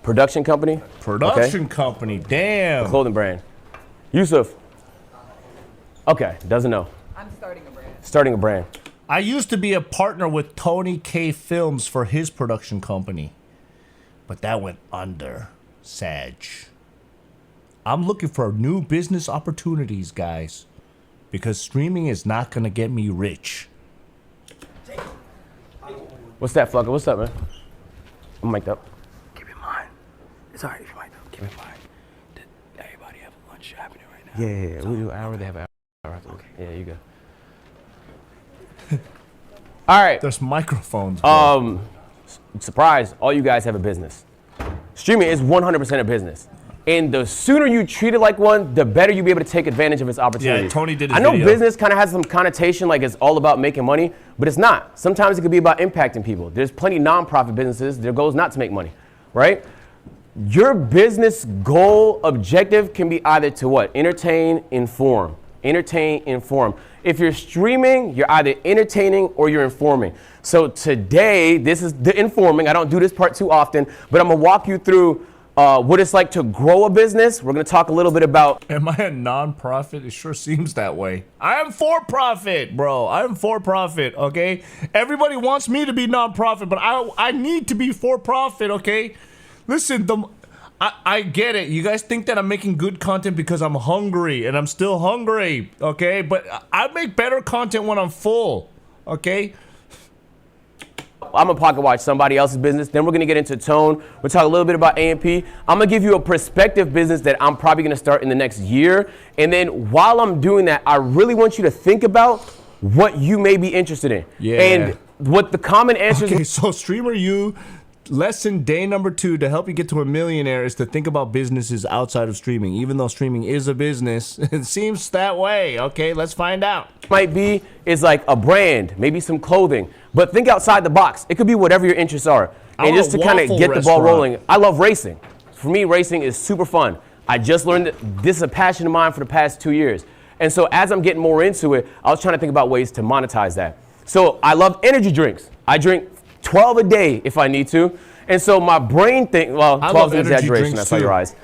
Production company? Production company, damn. A clothing brand. Yusuf? Okay, doesn't know. I'm starting a brand. Starting a brand. I used to be a partner with Tony K Films for his production company, but that went under. Sag. I'm looking for new business opportunities, guys, because streaming is not going to get me rich. What's that, Flugger? What's up, man? I'm mic'd up. Keep in mind. It's alright if you might keep in mind. Did everybody have lunch happening right now? Yeah. We do an hour. They have an hour after. Okay. Yeah, you go. All right. There's microphones, bro. Surprise, all you guys have a business. Streaming is 100% a business. And the sooner you treat it like one, the better you'll be able to take advantage of its opportunities. Yeah, Tony did his I know video. business kind of has some connotation like it's all about making money, but it's not. Sometimes it could be about impacting people. There's plenty of nonprofit businesses, their goal is not to make money, right? Your business goal objective can be either to what? Entertain, inform. Entertain, inform. If you're streaming, you're either entertaining or you're informing. So today, this is the informing. I don't do this part too often, but I'm gonna walk you through what it's like to grow a business. We're gonna talk a little bit about. Am I a non-profit? It sure seems that way. I am for profit, bro. I am for profit, okay? Everybody wants me to be non-profit, but I need to be for profit, okay? Listen, I get it. You guys think that I'm making good content because I'm hungry, and I'm still hungry, okay? But I make better content when I'm full, okay? I'm gonna pocket watch somebody else's business. Then we're gonna get into tone. We'll talk a little bit about AMP. I'm gonna give you a prospective business that I'm probably gonna start in the next year. And then while I'm doing that, I really want you to think about what you may be interested in. Yeah. And what the common answers. Okay, so streamer you. Lesson day number 2 to help you get to a millionaire is to think about businesses outside of streaming. Even though streaming is a business, it seems that way. Okay, let's find out. Might be is like a brand, maybe some clothing, but think outside the box. It could be whatever your interests are. And just to kind of get the ball rolling, I love racing. For me, racing is super fun. I just learned that this is a passion of mine for the past 2 years. And so as I'm getting more into it, I was trying to think about ways to monetize that. So I love energy drinks. I drink 12 a day if I need to. And so my brain thinks, well, 12 is an exaggeration, that's your eyes.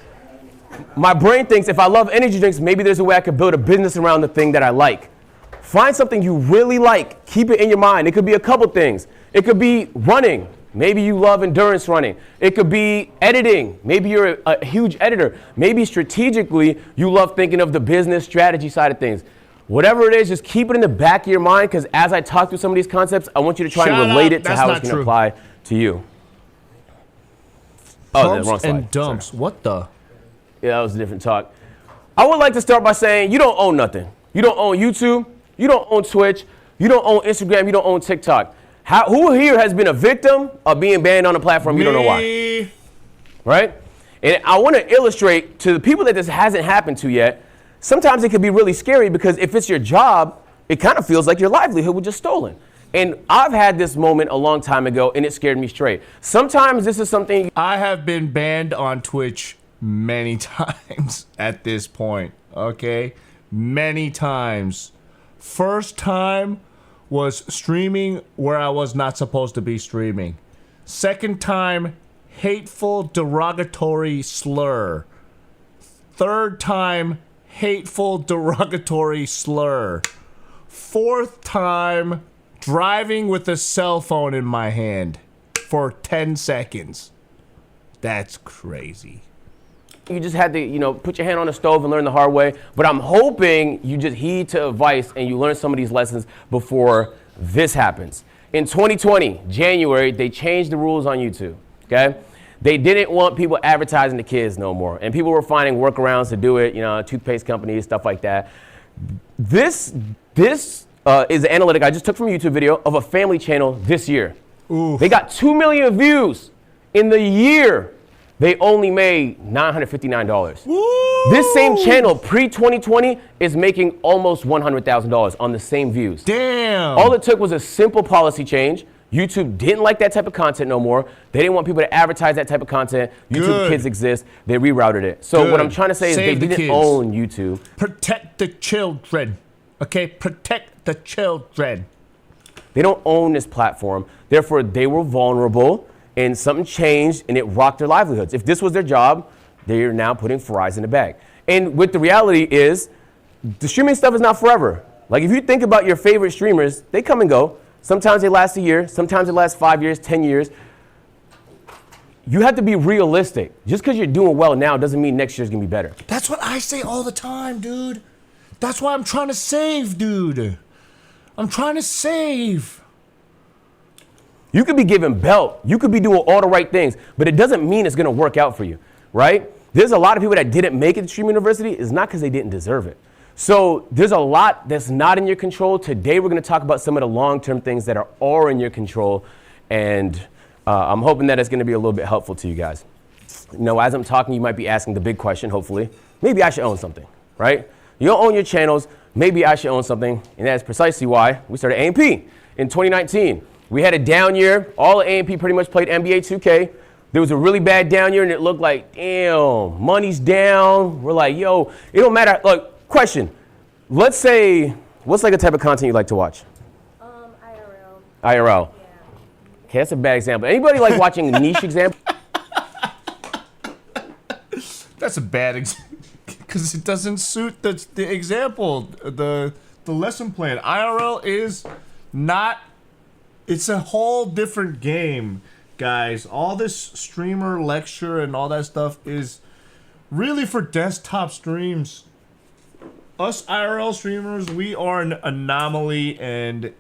My brain thinks if I love energy drinks, maybe there's a way I could build a business around the thing that I like. Find something you really like, keep it in your mind. It could be a couple things. It could be running. Maybe you love endurance running. It could be editing. Maybe you're a huge editor. Maybe strategically, you love thinking of the business strategy side of things. Whatever it is, just keep it in the back of your mind, because as I talk through some of these concepts, I want you to try and relate it to how it's going to apply to you. Oh, the wrong slide. And dumps. Sorry. What the? Yeah, that was a different talk. I would like to start by saying you don't own nothing. You don't own YouTube. You don't own Twitch. You don't own Instagram. You don't own TikTok. Who here has been a victim of being banned on a platform? You don't know why. Right? And I want to illustrate to the people that this hasn't happened to yet, sometimes it can be really scary because if it's your job, it kind of feels like your livelihood was just stolen. And I've had this moment a long time ago, and it scared me straight. Sometimes this is something. I have been banned on Twitch many times at this point, okay? Many times. First time was streaming where I was not supposed to be streaming. Second time, hateful derogatory slur. Third time, hateful derogatory slur. Fourth time, driving with a cell phone in my hand for 10 seconds. That's crazy. You just had to, put your hand on the stove and learn the hard way. But I'm hoping you just heed to advice and you learn some of these lessons before this happens. In 2020, January, they changed the rules on YouTube, okay? They didn't want people advertising to kids no more. And people were finding workarounds to do it, toothpaste companies, stuff like that. This is an analytic I just took from a YouTube video of a family channel this year. Oof. They got 2 million views in the year. They only made $959. Woo! This same channel, pre-2020, is making almost $100,000 on the same views. Damn. All it took was a simple policy change. YouTube didn't like that type of content no more. They didn't want people to advertise that type of content. YouTube Kids exist. They rerouted it. So what I'm trying to say is they didn't own YouTube. Protect the children. Okay? Protect the children. They don't own this platform. Therefore, they were vulnerable. And something changed, and it rocked their livelihoods. If this was their job, they are now putting fries in the bag. And what the reality is, the streaming stuff is not forever. Like, if you think about your favorite streamers, they come and go. Sometimes they last a year. Sometimes they last 5 years, 10 years. You have to be realistic. Just because you're doing well now doesn't mean next year's going to be better. That's what I say all the time, dude. That's why I'm trying to save, dude. I'm trying to save. You could be giving belt. You could be doing all the right things, but it doesn't mean it's going to work out for you, right? There's a lot of people that didn't make it to Stream University. It's not because they didn't deserve it. So there's a lot that's not in your control. Today, we're going to talk about some of the long-term things that are in your control, and I'm hoping that it's going to be a little bit helpful to you guys. As I'm talking, you might be asking the big question, hopefully. Maybe I should own something, right? You don't own your channels. Maybe I should own something, and that's precisely why we started AMP in 2019. We had a down year. All of AMP pretty much played NBA 2K. There was a really bad down year, and it looked like, damn, money's down. We're like, yo, it don't matter. Look, question. Let's say, what's like a type of content you like to watch? IRL. IRL. Yeah. Okay, that's a bad example. Anybody like watching niche example? That's a bad example because it doesn't suit the example, the lesson plan. IRL is not. It's a whole different game, guys. All this streamer lecture and all that stuff is really for desktop streams. Us IRL streamers, we are an anomaly, and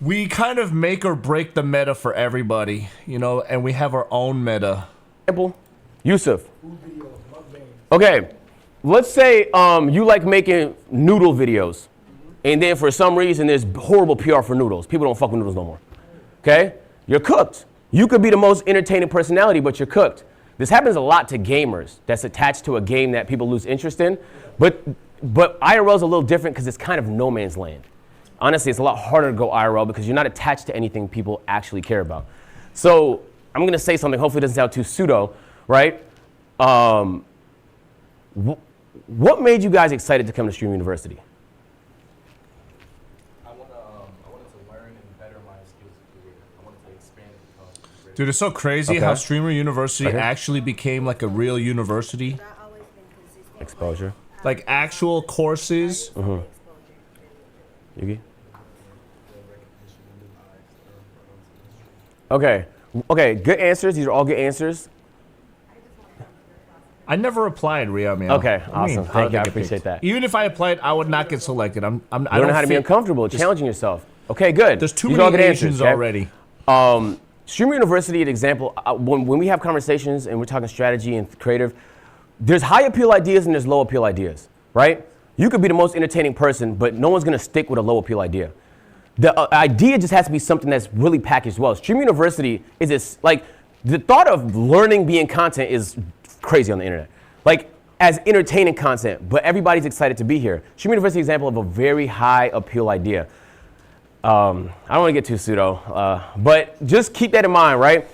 we kind of make or break the meta for everybody, you know, and we have our own meta. Example, Yusuf. Okay, let's say you like making noodle videos, and then for some reason there's horrible PR for noodles. People don't fuck with noodles no more. Okay, you're cooked. You could be the most entertaining personality, but you're cooked. This happens a lot to gamers that's attached to a game that people lose interest in, but IRL is a little different because it's kind of no man's land. Honestly, it's a lot harder to go IRL because you're not attached to anything people actually care about. So I'm going to say something, hopefully it doesn't sound too pseudo, right? What made you guys excited to come to Stream University? I wanted to learn and better my skills and career. I wanted to expand and become. Dude, it's so crazy how Streamer University actually became like a real university. Exposure. Like actual courses. Yugi? Okay. Okay, good answers. These are all good answers. I never applied, Ria, man. Okay, awesome. Thank you. I appreciate that. Even if I applied, I would not get selected. I You don't know how to be uncomfortable, challenging yourself. Okay, good. There's too These are all many good Asians okay? already. Streamer University, an example, when we have conversations and we're talking strategy and creative, there's high appeal ideas and there's low appeal ideas, right? You could be the most entertaining person, but no one's gonna stick with a low appeal idea. The idea just has to be something that's really packaged well. Stream University is this, like, the thought of learning being content is crazy on the internet. Like, as entertaining content, but everybody's excited to be here. Stream University is an example of a very high appeal idea. I don't want to get too pseudo, but just keep that in mind, right?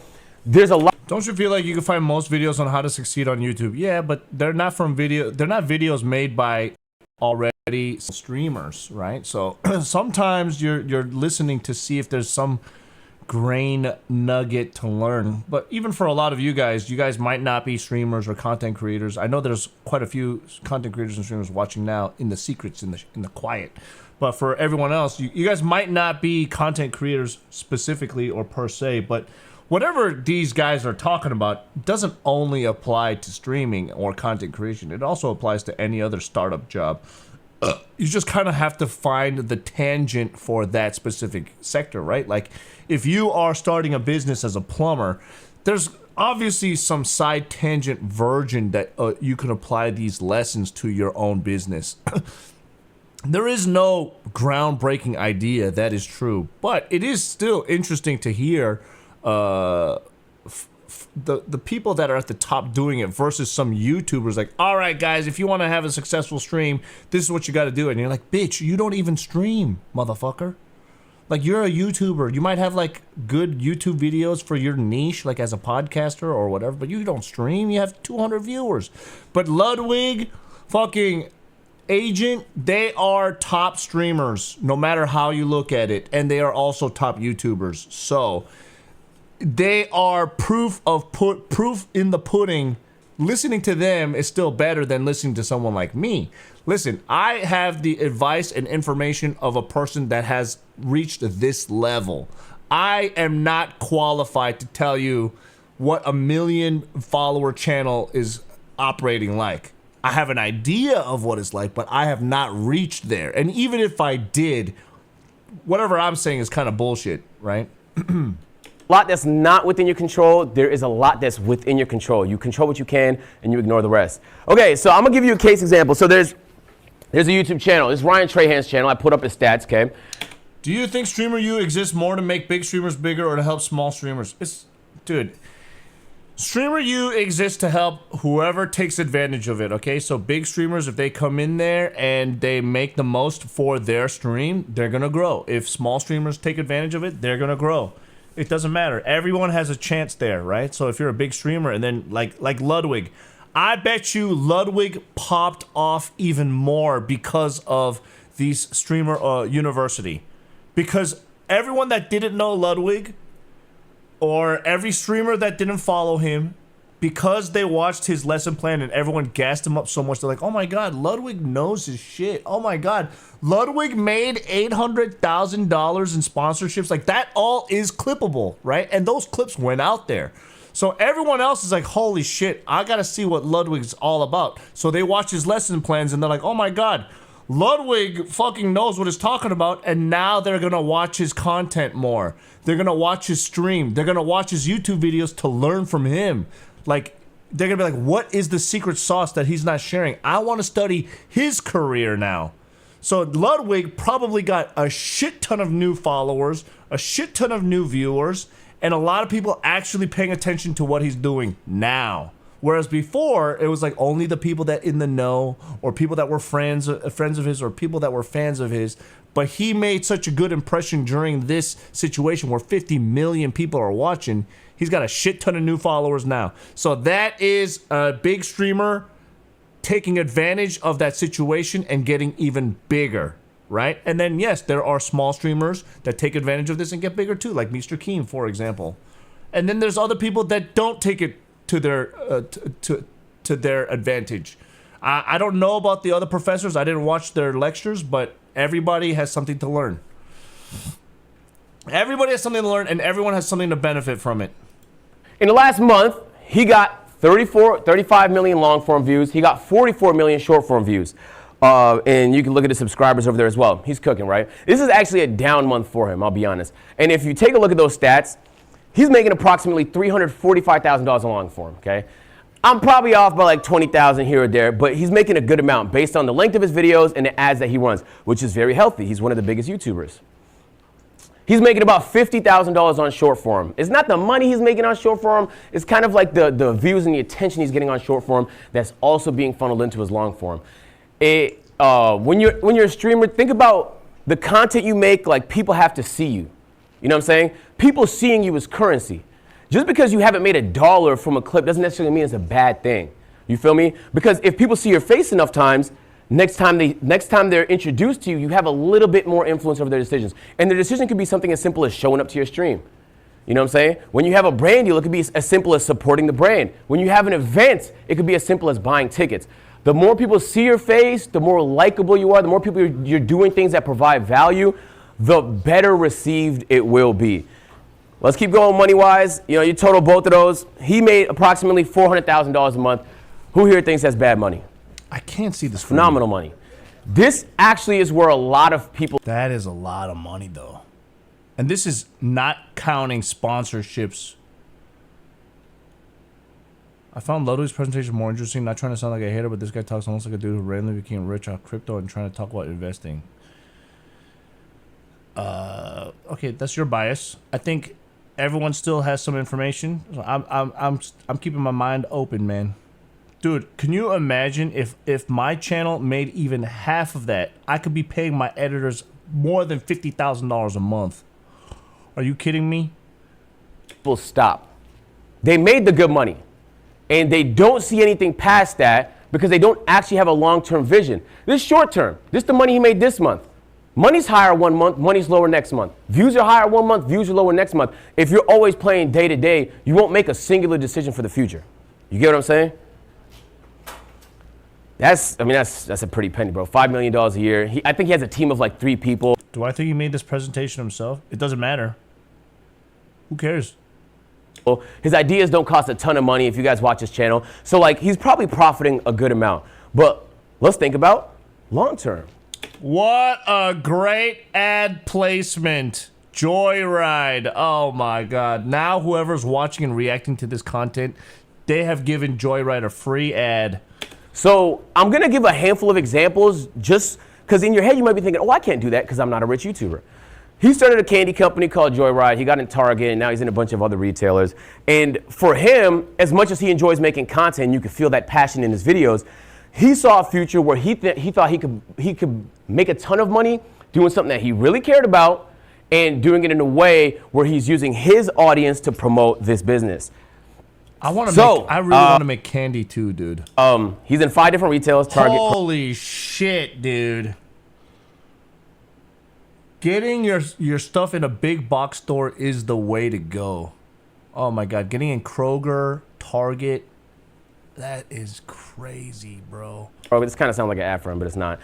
There's a lot. Don't you feel like you can find most videos on how to succeed on YouTube? Yeah, but they're not videos made by already streamers, right? So sometimes you're listening to see if there's some grain nugget to learn. But even for a lot of you guys might not be streamers or content creators. I know there's quite a few content creators and streamers watching now in the secrets, in the quiet. But for everyone else, you guys might not be content creators specifically or per se, but whatever these guys are talking about doesn't only apply to streaming or content creation. It also applies to any other startup job. You just kind of have to find the tangent for that specific sector, right? Like, if you are starting a business as a plumber, there's obviously some side tangent version that you can apply these lessons to your own business. There is no groundbreaking idea, that is true, but it is still interesting to hear the people that are at the top doing it versus some YouTubers like, all right, guys, if you want to have a successful stream, this is what you got to do. And you're like, bitch, you don't even stream, motherfucker. Like, you're a YouTuber. You might have like good YouTube videos for your niche, like as a podcaster or whatever, but you don't stream. You have 200 viewers. But Ludwig, fucking Agent, they are top streamers, no matter how you look at it. And they are also top YouTubers. So they are proof in the pudding. Listening to them is still better than listening to someone like me. Listen, I have the advice and information of a person that has reached this level. I am not qualified to tell you what a 1 million follower channel is operating like. I have an idea of what it's like, but I have not reached there. And even if I did, whatever I'm saying is kind of bullshit, right? A lot that's not within your control. There is a lot that's within your control. You control what you can and you ignore the rest. Okay, so I'm gonna give you a case example. So there's a YouTube channel. This is Ryan Trahan's channel. I put up his stats, okay? Do you think Streamer U exists more to make big streamers bigger or to help small streamers? Dude, Streamer U exists to help whoever takes advantage of it, okay? So big streamers, if they come in there and they make the most for their stream, they're gonna grow. If small streamers take advantage of it, they're gonna grow. It doesn't matter. Everyone has a chance there, right? So if you're a big streamer and then like Ludwig, I bet you Ludwig popped off even more because of these Streamer University. Because everyone that didn't know Ludwig, or every streamer that didn't follow him, because they watched his lesson plan and everyone gassed him up so much, they're like, oh my god, Ludwig knows his shit. Oh my god, Ludwig made $800,000 in sponsorships. Like, that all is clippable, right? And those clips went out there. So everyone else is like, holy shit, I gotta see what Ludwig's all about. So they watch his lesson plans and they're like, oh my god, Ludwig fucking knows what he's talking about, and now they're gonna watch his content more. They're gonna watch his stream. They're gonna watch his YouTube videos to learn from him. Like, they're gonna be like, what is the secret sauce that he's not sharing? I want to study his career now. So Ludwig probably got a shit ton of new followers, a shit ton of new viewers, and a lot of people actually paying attention to what he's doing now. Whereas before, it was like only the people that in the know, or people that were friends of his, or people that were fans of his. But he made such a good impression during this situation where 50 million people are watching. He's got a shit ton of new followers now. So that is a big streamer taking advantage of that situation and getting even bigger, right? And then, yes, there are small streamers that take advantage of this and get bigger too, like Mr. Keen, for example. And then there's other people that don't take it to their to their advantage. I don't know about the other professors. I didn't watch their lectures, but everybody has something to learn. Everybody has something to learn, and everyone has something to benefit from it. In the last month, he got 35 million long form views. He got 44 million short form views. And you can look at the subscribers over there as well. He's cooking, right? This is actually a down month for him, I'll be honest. And if you take a look at those stats, he's making approximately $345,000 a long form, okay? I'm probably off by like 20,000 here or there, but he's making a good amount based on the length of his videos and the ads that he runs, which is very healthy. He's one of the biggest YouTubers. He's making about $50,000 on short form. It's not the money he's making on short form. It's kind of like the views and the attention he's getting on short form that's also being funneled into his long form. When you're a streamer, think about the content you make. Like, people have to see you. You know what I'm saying? People seeing you is currency. Just because you haven't made $1 from a clip doesn't necessarily mean it's a bad thing. You feel me? Because if people see your face enough times, next time they're introduced to you, you have a little bit more influence over their decisions. And their decision could be something as simple as showing up to your stream. You know what I'm saying? When you have a brand deal, it could be as simple as supporting the brand. When you have an event, it could be as simple as buying tickets. The more people see your face, the more likable you are, the more people you're doing things that provide value, the better received it will be. Let's keep going money-wise. You know, you total both of those. He made approximately $400,000 a month. Who here thinks that's bad money? I can't see this. Phenomenal money. This actually is where a lot of people... That is a lot of money, though. And this is not counting sponsorships. I found Ludwig's presentation more interesting. Not trying to sound like a hater, but this guy talks almost like a dude who randomly became rich off crypto and trying to talk about investing. Okay, that's your bias. I think everyone still has some information. So I'm keeping my mind open, man. Dude, can you imagine if my channel made even half of that? I could be paying my editors more than $50,000 a month. Are you kidding me? People stop. They made the good money, and they don't see anything past that because they don't actually have a long-term vision. This is short-term. This is the money he made this month. Money's higher one month, money's lower next month. Views are higher one month, views are lower next month. If you're always playing day to day, you won't make a singular decision for the future. You get what I'm saying? That's a pretty penny, bro. $5 million a year. I think he has a team of like 3 people. Do I think he made this presentation himself? It doesn't matter. Who cares? His ideas don't cost a ton of money if you guys watch his channel. So like, he's probably profiting a good amount. But let's think about long term. What a great ad placement. Joyride. Oh my God. Now whoever's watching and reacting to this content, they have given Joyride a free ad. So I'm going to give a handful of examples just because in your head you might be thinking, oh, I can't do that because I'm not a rich YouTuber. He started a candy company called Joyride. He got in Target, and now he's in a bunch of other retailers. And for him, as much as he enjoys making content, you can feel that passion in his videos. He saw a future where he thought he could make a ton of money doing something that he really cared about and doing it in a way where he's using his audience to promote this business. I really want to make candy too, dude. He's in 5 different retailers. Target. Holy shit, dude. Getting your stuff in a big box store is the way to go. Oh my God, getting in Kroger, Target, that is crazy, bro. Bro, this kind of sounds like an ad for him, but it's not.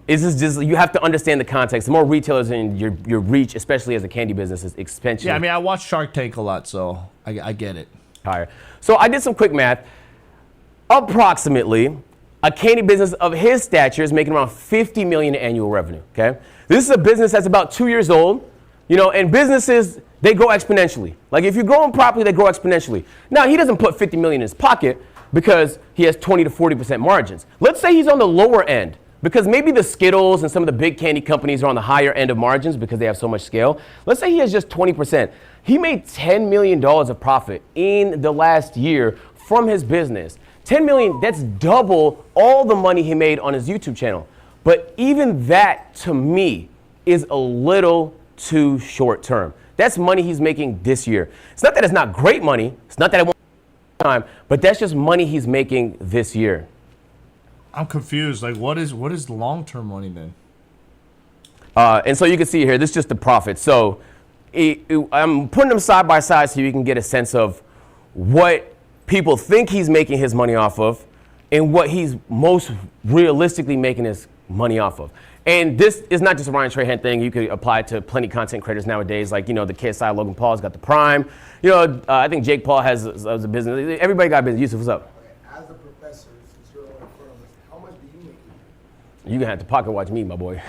It's just you have to understand the context. The more retailers and your reach, especially as a candy business, is expensive. Yeah, I mean, I watch Shark Tank a lot, so I get it. Higher. So I did some quick math. Approximately, a candy business of his stature is making around 50 million in annual revenue, okay? This is a business that's about 2 years old, you know, and businesses, they grow exponentially. Like if you grow them properly, they grow exponentially. Now, he doesn't put 50 million in his pocket because he has 20 to 40% margins. Let's say he's on the lower end, because maybe the Skittles and some of the big candy companies are on the higher end of margins because they have so much scale. Let's say he has just 20%. He made $10 million of profit in the last year from his business. 10 million, that's double all the money he made on his YouTube channel. But even that, to me, is a little too short term. That's money he's making this year. It's not that it's not great money. It's not that it won't time, but that's just money he's making this year. I'm confused. Like, what is long-term money then? And so you can see here, this is just the profit. So I'm putting them side by side so you can get a sense of what people think he's making his money off of and what he's most realistically making his money off of. And this is not just a Ryan Trahan thing. You could apply it to plenty of content creators nowadays. Like, you know, the KSI Logan Paul's got the Prime. You know, I think Jake Paul has a business. Everybody got a business. Yusuf, what's up? As a professor, since you're on the front of us, how much do you make? You're gonna have to pocket watch me, my boy.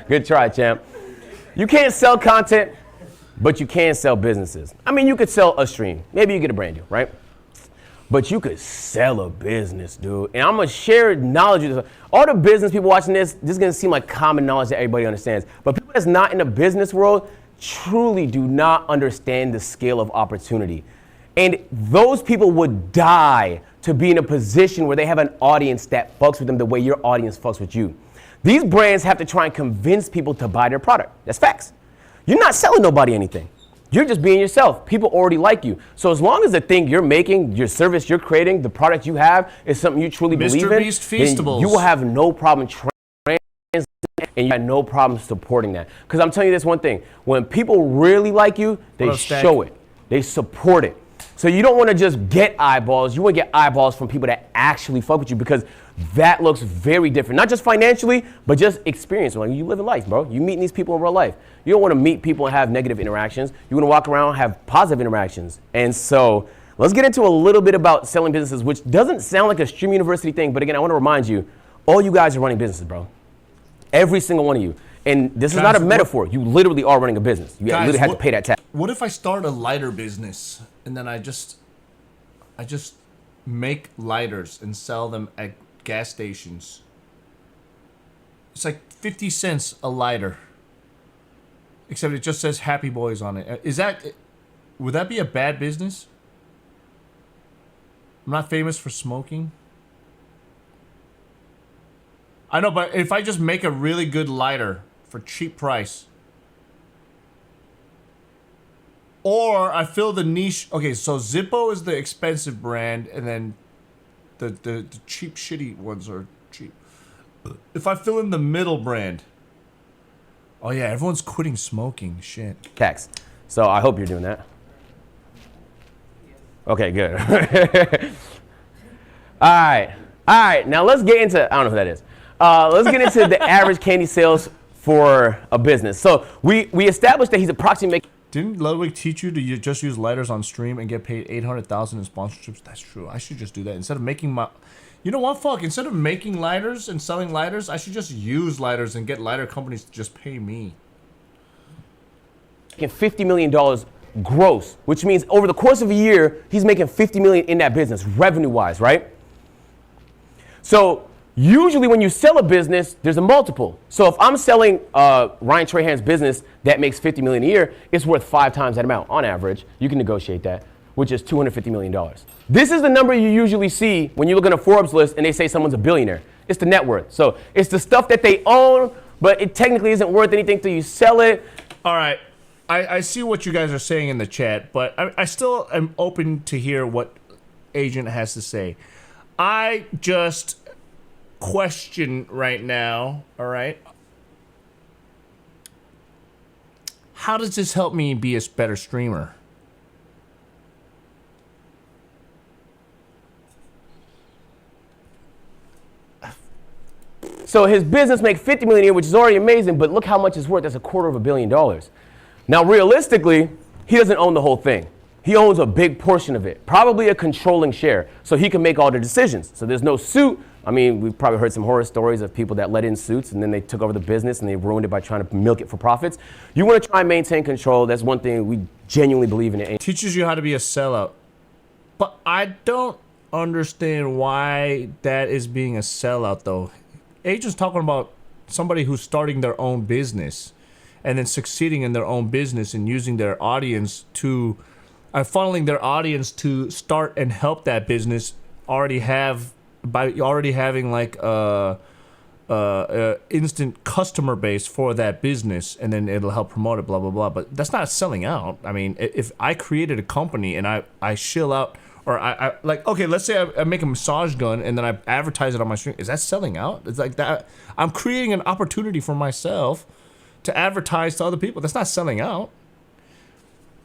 Good try, champ. You can't sell content, but you can sell businesses. I mean, you could sell a stream. Maybe you get a brand deal, right? But you could sell a business, dude. And I'm gonna share knowledge with you. All the business people watching this is gonna seem like common knowledge that everybody understands. But people that's not in the business world truly do not understand the scale of opportunity. And those people would die to be in a position where they have an audience that fucks with them the way your audience fucks with you. These brands have to try and convince people to buy their product. That's facts. You're not selling nobody anything. You're just being yourself. People already like you. So as long as the thing you're making, your service you're creating, the product you have is something you truly believe in, Mr. Beast Feastables. then you will have no problem and you have no problem supporting that. Because I'm telling you this one thing, when people really like you, they show it. They support it. So you don't want to just get eyeballs. You want to get eyeballs from people that actually fuck with you, because that looks very different. Not just financially, but just experience. Like, you live in life, bro. You meet these people in real life. You don't want to meet people and have negative interactions. You want to walk around and have positive interactions. And so let's get into a little bit about selling businesses, which doesn't sound like a Stream University thing. But again, I want to remind you, all you guys are running businesses, bro. Every single one of you. And this is not a metaphor. You literally are running a business. You literally have to pay that tax. What if I start a lighter business and then I just make lighters and sell them at gas stations? It's like 50 cents a lighter, except it just says Happy Boys on it. Would that be a bad business? I'm not famous for smoking. I know, but if I just make a really good lighter for cheap price, or I fill the niche. Okay, so Zippo is the expensive brand, and then the cheap, shitty ones are cheap. If I fill in the middle brand, oh yeah, everyone's quitting smoking. Shit. Tax. So I hope you're doing that. Okay, good. All right. Now let's get into, I don't know who that is. Let's get into the average candy sales for a business. So we established that he's approximately. Didn't Ludwig teach you to just use lighters on stream and get paid $800,000 in sponsorships? That's true. I should just do that instead of making my. You know what? Fuck. Instead of making lighters and selling lighters, I should just use lighters and get lighter companies to just pay me. Making $50 million gross, which means over the course of a year, he's making $50 million in that business, revenue-wise, right? So usually when you sell a business, there's a multiple. So if I'm selling Ryan Trahan's business that makes $50 million a year, it's worth 5 times that amount on average. You can negotiate that, which is $250 million. This is the number you usually see when you look at a Forbes list and they say someone's a billionaire. It's the net worth. So it's the stuff that they own, but it technically isn't worth anything till you sell it. All right. I see what you guys are saying in the chat, but I still am open to hear what Agent has to say. I just question right now, all right? How does this help me be a better streamer? So his business makes $50 million a year, which is already amazing, but look how much it's worth. That's $250 million. Now, realistically, he doesn't own the whole thing. He owns a big portion of it, probably a controlling share, so he can make all the decisions. So there's no suit. I mean, we've probably heard some horror stories of people that let in suits and then they took over the business and they ruined it by trying to milk it for profits. You want to try and maintain control. That's one thing we genuinely believe in. It teaches you how to be a sellout. But I don't understand why that is being a sellout, though. Agent's talking about somebody who's starting their own business and then succeeding in their own business and using their audience to funneling their audience to start and help that business by already having like instant customer base for that business, and then it'll help promote it, blah blah blah. But that's not selling out. I mean, if I created a company and I shill out, or I like, okay, let's say I make a massage gun and then I advertise it on my stream, is that selling out? It's like that. I'm creating an opportunity for myself to advertise to other people. That's not selling out.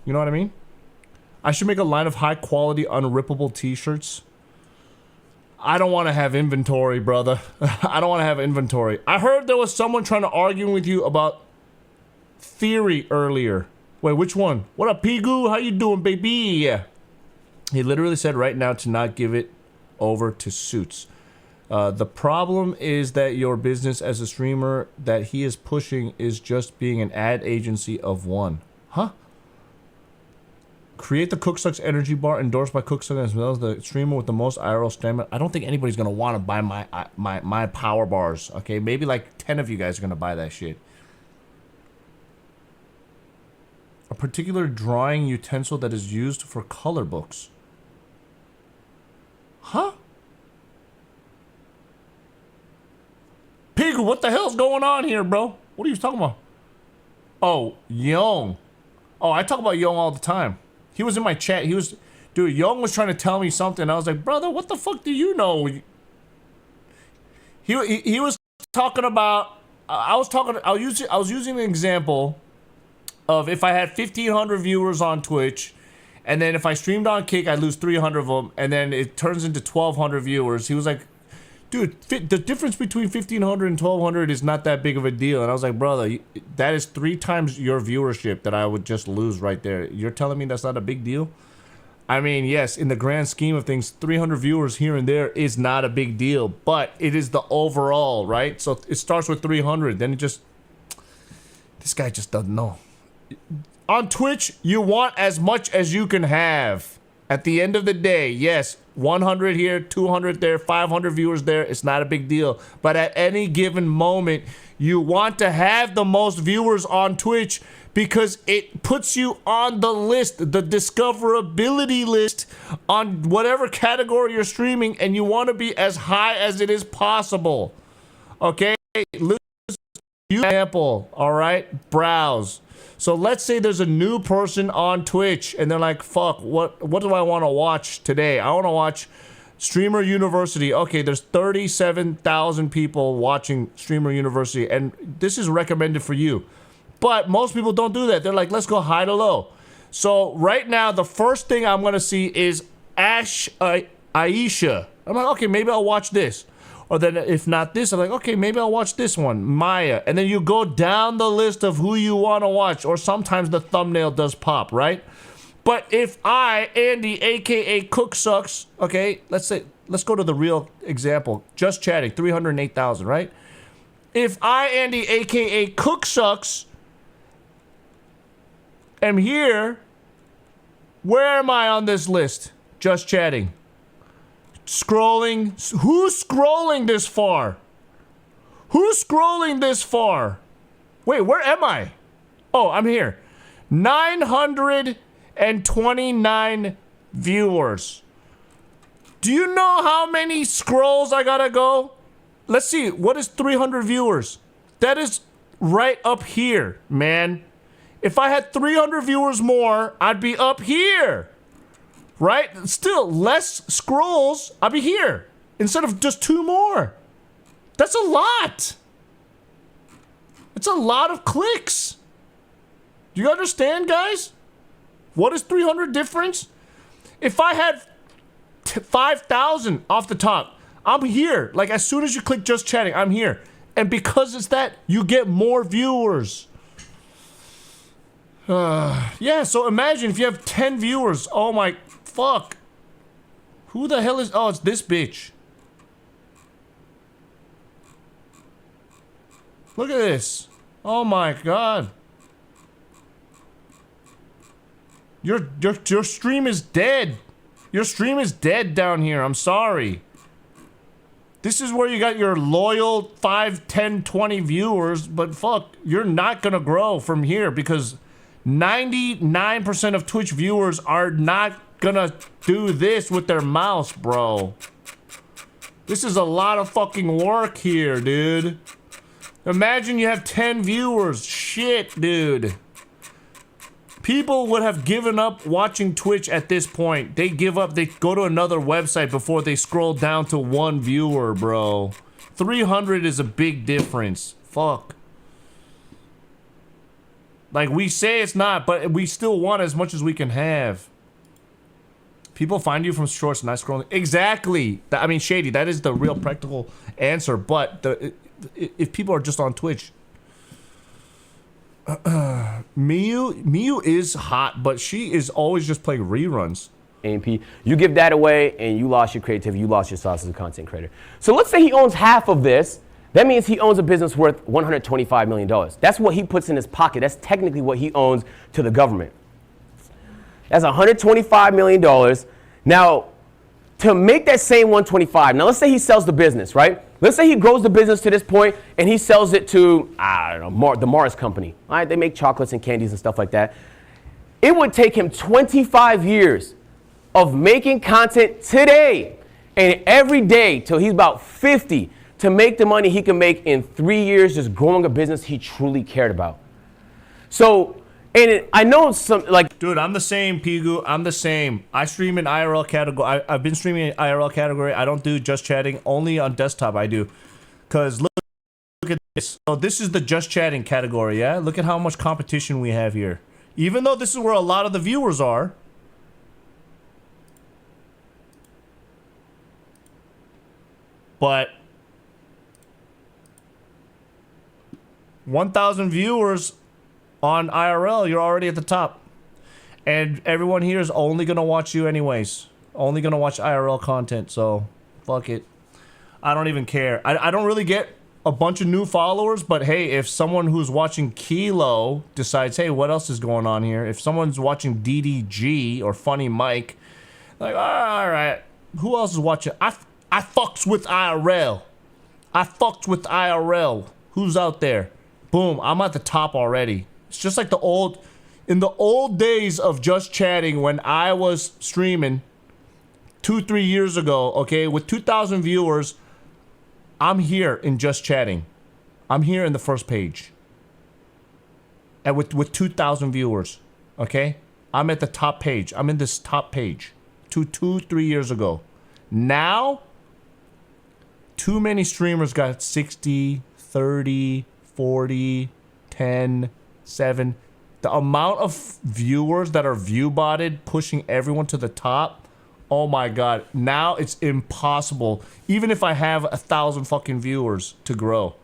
You know what I mean? I should make a line of high quality unrippable t-shirts. I don't want to have inventory, brother. I don't want to have inventory. I heard there was someone trying to argue with you about theory earlier. Wait, which one? What up, Pigu? How you doing, baby? Yeah. He literally said right now to not give it over to suits. The problem is that your business as a streamer that he is pushing is just being an ad agency of one. Huh? Create the CookSux energy bar endorsed by CookSux as well as the streamer with the most IRL stamina. I don't think anybody's gonna want to buy my power bars. Okay, maybe like 10 of you guys are gonna buy that shit. A particular drawing utensil that is used for color books. Huh? Pig, what the hell's going on here, bro? What are you talking about? Oh, Young. Oh, I talk about Young all the time. He was in my chat. Dude, Young was trying to tell me something. I was like, brother, what the fuck do you know? He was talking about. I was using an example of if I had 1,500 viewers on Twitch, and then if I streamed on Kick, I'd lose 300 of them, and then it turns into 1,200 viewers. He was like, dude, the difference between 1,500 and 1,200 is not that big of a deal. And I was like, brother, that is 3 times your viewership that I would just lose right there. You're telling me that's not a big deal? I mean, yes, in the grand scheme of things, 300 viewers here and there is not a big deal, but it is the overall, right? So it starts with 300, then it just... This guy just doesn't know. On Twitch, you want as much as you can have. At the end of the day, yes, 100 here, 200 there, 500 viewers there, it's not a big deal. But at any given moment, you want to have the most viewers on Twitch because it puts you on the list, the discoverability list on whatever category you're streaming, and you want to be as high as it is possible. Okay? Example, all right? Browse. So let's say there's a new person on Twitch and they're like, fuck, what do I want to watch today? I want to watch Streamer University. Okay, there's 37,000 people watching Streamer University and this is recommended for you. But most people don't do that. They're like, let's go high to low. So right now, the first thing I'm going to see is Aisha. I'm like, okay, maybe I'll watch this. Or then if not this, I'm like, okay, maybe I'll watch this one, Maya. And then you go down the list of who you want to watch. Or sometimes the thumbnail does pop, right? But if I, Andy, a.k.a. CookSux, okay, let's go to the real example. Just chatting, 308,000, right? If I, Andy, a.k.a. CookSux, am here, where am I on this list? Just chatting. Scrolling. Who's scrolling this far? Who's scrolling this far? Wait, where am I? Oh, I'm here. 929 viewers. Do you know how many scrolls I gotta go? Let's see. What is 300 viewers? That is right up here, man. If I had 300 viewers more, I'd be up here. Right? Still, less scrolls, I'll be here. Instead of just 2 more. That's a lot. It's a lot of clicks. Do you understand, guys? What is 300 difference? If I had 5,000 off the top, I'm here. Like, as soon as you click just chatting, I'm here. And because it's that, you get more viewers. Yeah, so imagine if you have 10 viewers. Oh my fuck. Who the hell is... Oh, it's this bitch. Look at this. Oh my god. Your stream is dead. Your stream is dead down here. I'm sorry. This is where you got your loyal 5, 10, 20 viewers, but fuck, you're not gonna grow from here because 99% of Twitch viewers are not gonna do this with their mouse, bro. This is a lot of fucking work here, dude. Imagine you have 10 viewers. Shit, dude. People would have given up watching Twitch at this point. They give up, they go to another website before they scroll down to 1 viewer, bro. 300 is a big difference. Fuck. Like, we say it's not, but we still want as much as we can have. People find you from shorts, not scrolling. Exactly. I mean, Shady, that is the real practical answer, but if people are just on Twitch... Miyu is hot, but she is always just playing reruns. AMP, you give that away and you lost your creativity, you lost your sauce as a content creator. So let's say he owns half of this. That means he owns a business worth $125 million. That's what he puts in his pocket. That's technically what he owns to the government. That's $125 million. Now, to make that same 125, now let's say he sells the business, right? Let's say he grows the business to this point and he sells it to, I don't know, the Mars company. All right, they make chocolates and candies and stuff like that. It would take him 25 years of making content today and every day till he's about 50 to make the money he can make in 3 years just growing a business he truly cared about. So, and I know some, like... Dude, I'm the same, Pigu. I'm the same. I stream in IRL category. I've been streaming in IRL category. I don't do just chatting. Only on desktop I do. Because look at this. So this is the just chatting category, yeah? Look at how much competition we have here. Even though this is where a lot of the viewers are. But 1,000 viewers on IRL, you're already at the top. And everyone here is only gonna watch you anyways. Only gonna watch IRL content, so fuck it. I don't even care. I don't really get a bunch of new followers, but hey, if someone who's watching Kilo decides, hey, what else is going on here? If someone's watching DDG or Funny Mike, like, all right, who else is watching? I fucks with IRL. I fucked with IRL. Who's out there? Boom, I'm at the top already. It's just like in the old days of just chatting when I was streaming 2-3 years ago, okay, with 2,000 viewers, I'm here in just chatting. I'm here in the first page. And with 2,000 viewers, okay? I'm at the top page. I'm in this top page 2-3 years ago. Now, too many streamers got 60, 30, 40, 10, 7. The amount of viewers that are view botted, pushing everyone to the top. Oh my god. Now it's impossible. Even if I have 1,000 fucking viewers to grow.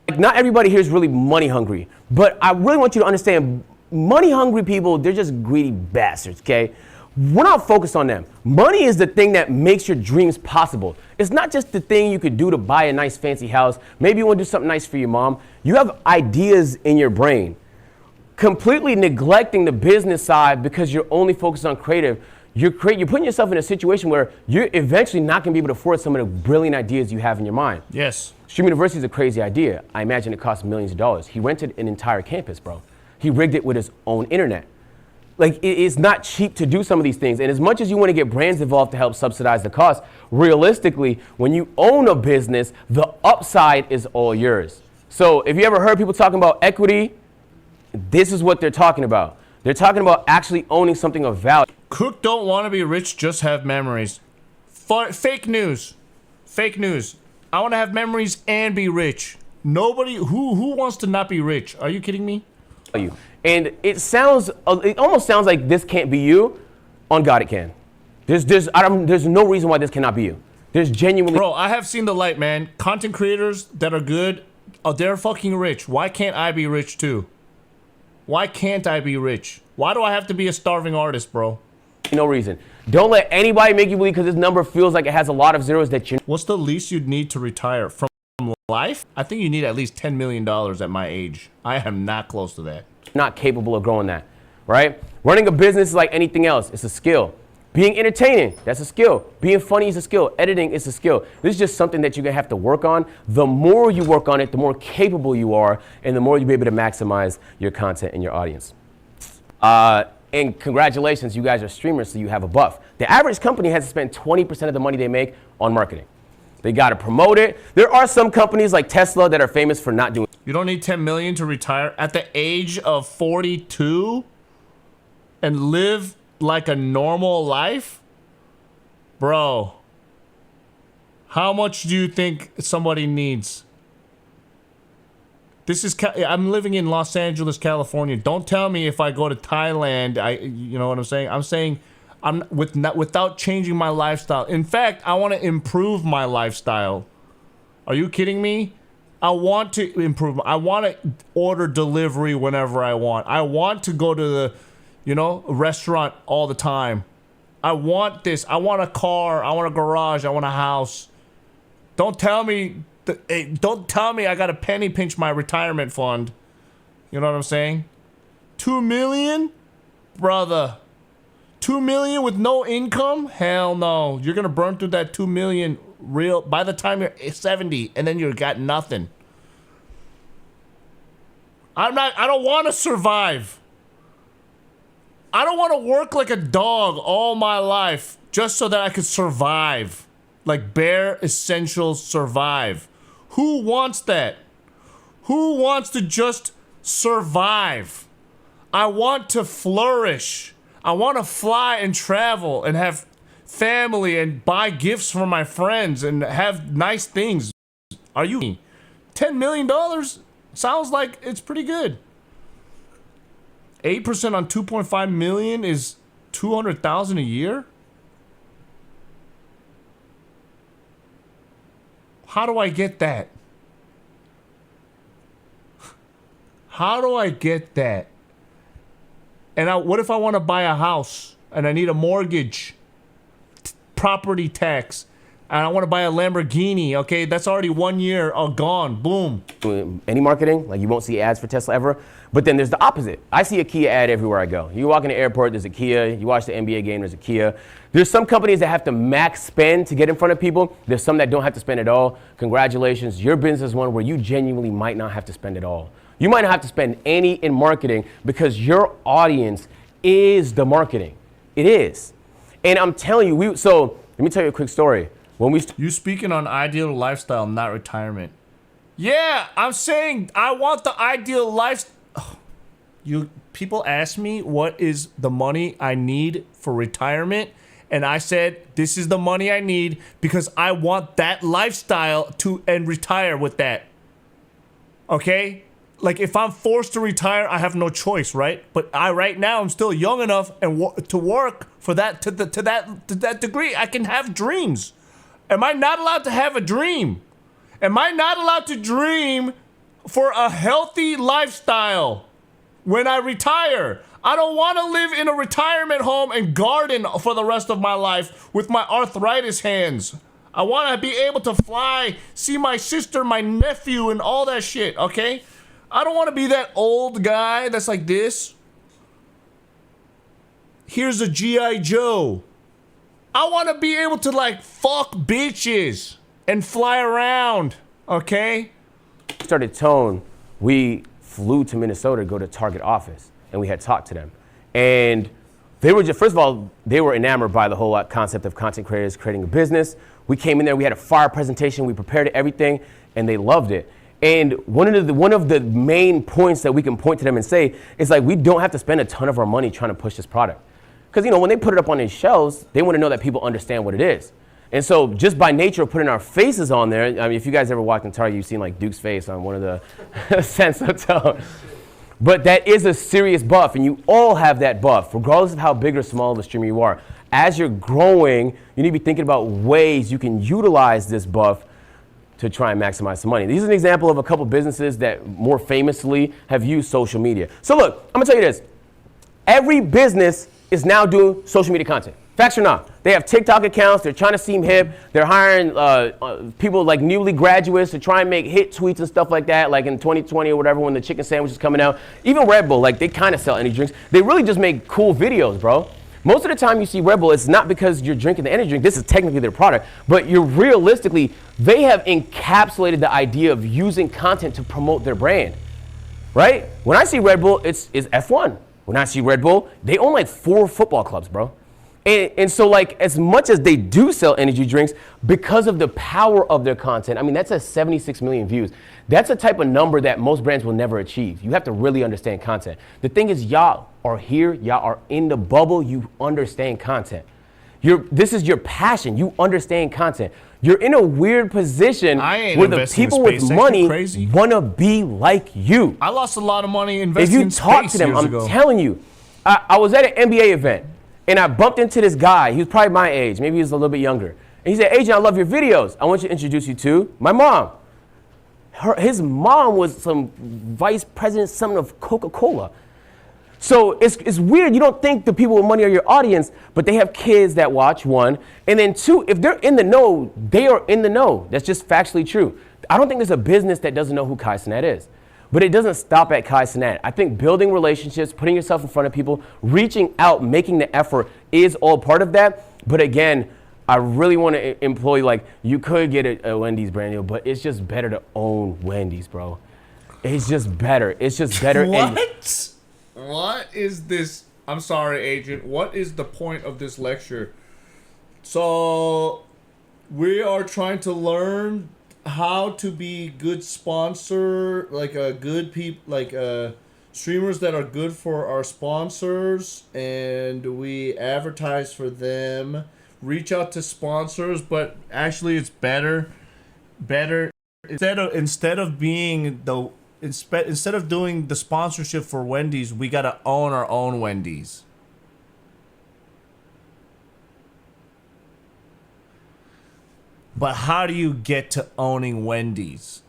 Like, not everybody here is really money hungry. But I really want you to understand, money hungry people, they're just greedy bastards, okay? We're not focused on them. Money is the thing that makes your dreams possible. It's not just the thing you could do to buy a nice fancy house. Maybe you want to do something nice for your mom. You have ideas in your brain. Completely neglecting the business side because you're only focused on creative, you're putting yourself in a situation where you're eventually not going to be able to afford some of the brilliant ideas you have in your mind. Yes. Stream University is a crazy idea. I imagine it costs millions of dollars. He rented an entire campus, bro. He rigged it with his own internet. Like, it's not cheap to do some of these things. And as much as you want to get brands involved to help subsidize the cost, realistically, when you own a business, the upside is all yours. So if you ever heard people talking about equity, this is what they're talking about. They're talking about actually owning something of value. Cook don't want to be rich, just have memories. Fake news. Fake news. I want to have memories and be rich. Nobody, who wants to not be rich? Are you kidding me? And it almost sounds like this can't be you. On God, it can. There's no reason why this cannot be you. There's genuinely... Bro, I have seen the light, man. Content creators that are good, they're fucking rich. Why can't I be rich too? Why can't I be rich? Why do I have to be a starving artist, bro? No reason. Don't let anybody make you believe because this number feels like it has a lot of zeros that you're. What's the least you'd need to retire from life? I think you need at least $10 million at my age. I am not close to that. Not capable of growing that, right? Running a business is like anything else. It's a skill. Being entertaining, that's a skill. Being funny is a skill. Editing is a skill. This is just something that you're gonna have to work on. The more you work on it, the more capable you are, and the more you'll be able to maximize your content and your audience. And congratulations, you guys are streamers, so you have a buff. The average company has to spend 20% of the money they make on marketing. They gotta promote it. There are some companies like Tesla that are famous for not doing. You don't need 10 million to retire at the age of 42 and live like a normal life? Bro, how much do you think somebody needs? This is, I'm living in Los Angeles, California. Don't tell me if I go to Thailand, you know what I'm saying? I'm saying without changing my lifestyle. In fact, I want to improve my lifestyle. Are you kidding me? I want to improve. I want to order delivery whenever I want. I want to go to the, restaurant all the time. I want this. I want a car. I want a garage. I want a house. Don't tell me I got to penny pinch my retirement fund. You know what I'm saying? 2 million? Brother. 2 million with no income? Hell no. You're going to burn through that 2 million by the time you're 70 and then you got nothing. I don't want to survive. I don't want to work like a dog all my life just so that I could survive. Like bare essentials survive. Who wants that? Who wants to just survive? I want to flourish. I want to fly and travel and have family and buy gifts for my friends and have nice things. Are you $10 million? Sounds like it's pretty good. 8% on 2.5 million is 200,000 a year? How do I get that? How do I get that? And what if I want to buy a house and I need a mortgage, property tax, and I want to buy a Lamborghini? Okay, that's already 1 year gone. Boom. Any marketing, like you won't see ads for Tesla ever. But then there's the opposite. I see a Kia ad everywhere I go. You walk in the airport, there's a Kia. You watch the NBA game, there's a Kia. There's some companies that have to max spend to get in front of people. There's some that don't have to spend at all. Congratulations, your business is one where you genuinely might not have to spend at all. You might not have to spend any in marketing because your audience is the marketing. It is. And I'm telling you, so let me tell you a quick story. You speaking on ideal lifestyle, not retirement. Yeah, I'm saying I want the ideal lifestyle. People ask me what is the money I need for retirement, and I said this is the money I need because I want that lifestyle and retire with that. Okay? Like if I'm forced to retire, I have no choice, right? But right now I'm still young enough and to work for that to that degree. I can have dreams. Am I not allowed to have a dream? Am I not allowed to dream for a healthy lifestyle when I retire? I don't want to live in a retirement home and garden for the rest of my life with my arthritis hands. I want to be able to fly, see my sister, my nephew, and all that shit, okay? I don't want to be that old guy that's like this. Here's a G.I. Joe. I want to be able to like fuck bitches and fly around, okay? Started Tone, we flew to Minnesota to go to Target office and we had talked to them. And they were just, first of all, they were enamored by the whole concept of content creators creating a business. We came in there, we had a fire presentation, we prepared everything, and they loved it. And one of the main points that we can point to them and say is like, we don't have to spend a ton of our money trying to push this product. Because, when they put it up on these shelves, they want to know that people understand what it is. And so just by nature of putting our faces on there, I mean, if you guys ever walked in Target, you've seen like Duke's face on one of the scents of Tone. But that is a serious buff, and you all have that buff, regardless of how big or small of a streamer you are. As you're growing, you need to be thinking about ways you can utilize this buff to try and maximize some money. This is an example of a couple businesses that more famously have used social media. So look, I'm gonna tell you this. Every business is now doing social media content. Facts or not? They have TikTok accounts, they're trying to seem hip, they're hiring people like newly graduates to try and make hit tweets and stuff like that, like in 2020 or whatever when the chicken sandwich is coming out. Even Red Bull, like they kind of sell energy drinks. They really just make cool videos, bro. Most of the time you see Red Bull, it's not because you're drinking the energy drink, this is technically their product, but you're realistically, they have encapsulated the idea of using content to promote their brand, right? When I see Red Bull, it's F1. When I see Red Bull, they own like 4 football clubs, bro. And so like as much as they do sell energy drinks, because of the power of their content, I mean, that's at 76 million views. That's a type of number that most brands will never achieve. You have to really understand content. The thing is, y'all are here, y'all are in the bubble, you understand content. This is your passion, you understand content. You're in a weird position where the people with money want to be like you. I lost a lot of money investing in space. If you talk to them, I'm telling you, I was at an NBA event. And I bumped into this guy. He was probably my age. Maybe he was a little bit younger. And he said, Agent, I love your videos. I want you to introduce you to my mom. His mom was some vice president, something of Coca-Cola. So it's weird. You don't think the people with money are your audience, but they have kids that watch, 1. And then 2, if they're in the know, they are in the know. That's just factually true. I don't think there's a business that doesn't know who Kai Cenat is. But it doesn't stop at Kai Cenat. I think building relationships, putting yourself in front of people, reaching out, making the effort is all part of that. But again, I really want to employ, like, you could get a Wendy's brand deal, but it's just better to own Wendy's, bro. It's just better. It's just better. What? What is this? I'm sorry, Agent. What is the point of this lecture? So, we are trying to learn how to be good sponsor, like a good streamers that are good for our sponsors, and we advertise for them, reach out to sponsors, but actually it's better instead of doing the sponsorship for Wendy's, we gotta own our own Wendy's. But how do you get to owning Wendy's?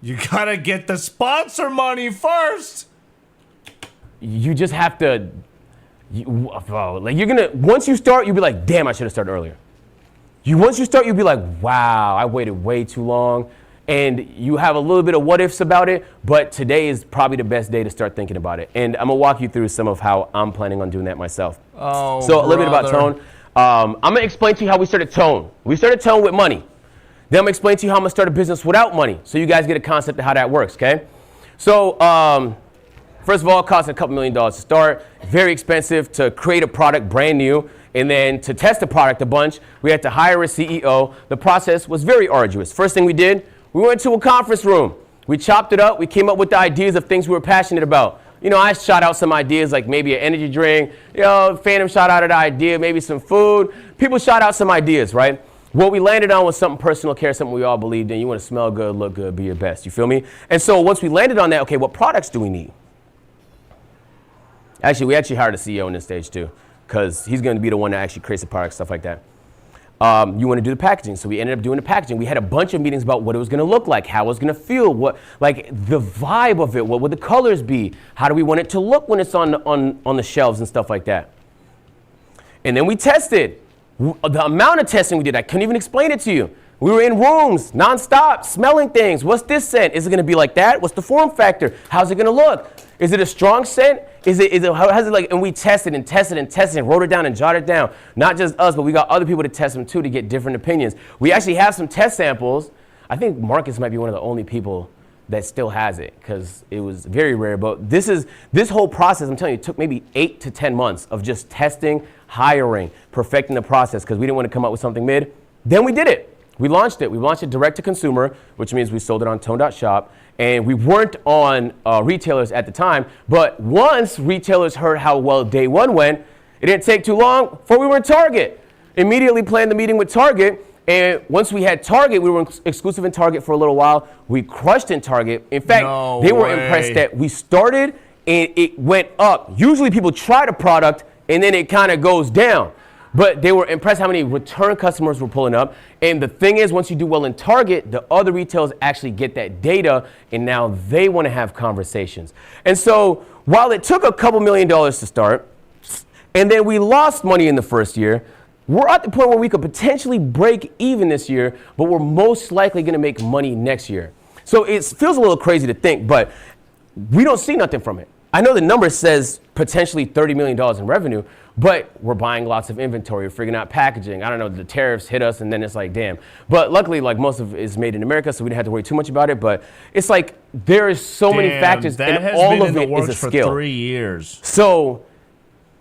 You gotta get the sponsor money first. You just have to, once you start, you'll be like, damn, I should have started earlier. Once you start, you'll be like, wow, I waited way too long. And you have a little bit of what ifs about it, but today is probably the best day to start thinking about it. And I'm gonna walk you through some of how I'm planning on doing that myself. Oh, so a little bit about Tone. I'm gonna explain to you how we started Tone. We started Tone with money. Then I'm gonna explain to you how I'm gonna start a business without money, so you guys get a concept of how that works, okay? So, first of all, it costs a couple $1 million to start. Very expensive to create a product brand new. And then to test the product a bunch, we had to hire a CEO. The process was very arduous. First thing we did, we went to a conference room. We chopped it up. We came up with the ideas of things we were passionate about. You know, I shot out some ideas like maybe an energy drink. You know, Phantom shot out an idea, maybe some food. People shot out some ideas, right? What we landed on was something personal care, something we all believed in. You want to smell good, look good, be your best. You feel me? And so once we landed on that, okay, what products do we need? Actually, we hired a CEO in this stage too, because he's going to be the one that actually creates the product, stuff like that. You want to do the packaging, so we ended up doing the packaging. We had a bunch of meetings about what it was going to look like, how it was going to feel, what, like the vibe of it, what would the colors be, how do we want it to look when it's on the shelves and stuff like that. And then we tested. The amount of testing we did, I couldn't even explain it to you. We were in rooms, nonstop, smelling things. What's this scent? Is it going to be like that? What's the form factor? How's it going to look? Is it a strong scent? How's it like? And we tested and tested and tested and wrote it down and jotted it down. Not just us, but we got other people to test them too to get different opinions. We actually have some test samples. I think Marcus might be one of the only people that still has it because it was very rare. But this whole process, I'm telling you, it took maybe 8 to 10 months of just testing, hiring, perfecting the process because we didn't want to come up with something mid. Then we did it. We launched it. We launched it direct to consumer, which means we sold it on Tone.shop. And we weren't on retailers at the time. But once retailers heard how well day one went, it didn't take too long before we were in Target. Immediately planned the meeting with Target. And once we had Target, we were exclusive in Target for a little while. We crushed in Target. In fact, they were impressed that we started and it went up. Usually people try the product and then it kind of goes down. but they were impressed how many return customers were pulling up. And the thing is, once you do well in Target, the other retailers actually get that data, and now they want to have conversations. And so while it took a couple $1 million to start, and then we lost money in the first year, we're at the point where we could potentially break even this year, but we're most likely going to make money next year. So it feels a little crazy to think, but we don't see nothing from it. I know the number says potentially $30 million in revenue, but we're buying lots of inventory, we're figuring out packaging. I don't know, the tariffs hit us and then it's like, damn. But luckily, like most of it is made in America, so we didn't have to worry too much about it. But it's like, there is so many factors and all of it is a skill. For 3 years. So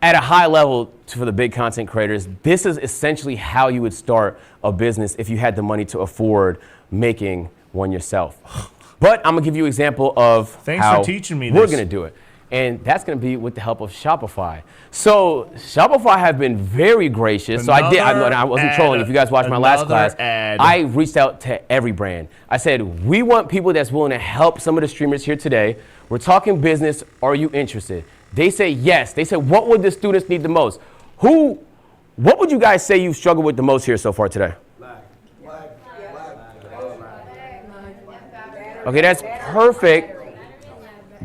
at a high level for the big content creators, this is essentially how you would start a business if you had the money to afford making one yourself. But I'm gonna give you an example of how for teaching me we're this. gonna do it. And that's gonna be with the help of Shopify. So Shopify have been very gracious. I wasn't trolling. If you guys watched my last class, I reached out to every brand. I said, we want people that's willing to help some of the streamers here today. We're talking business, are you interested? They say yes. They said, what would the students need the most? What would you guys say you've struggled with the most here so far today? Okay, that's perfect,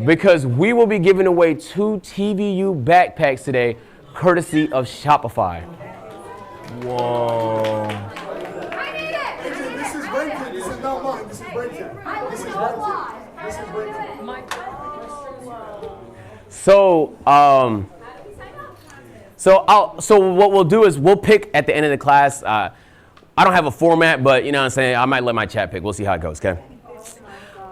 because we will be giving away 2 TVU backpacks today, courtesy of Shopify. Whoa. This is breaking. This is not mine. This is breaking. This is breaking. This is breaking. So, so what we'll do is we'll pick at the end of the class. I don't have a format, but you know what I'm saying, I might let my chat pick. We'll see how it goes, okay?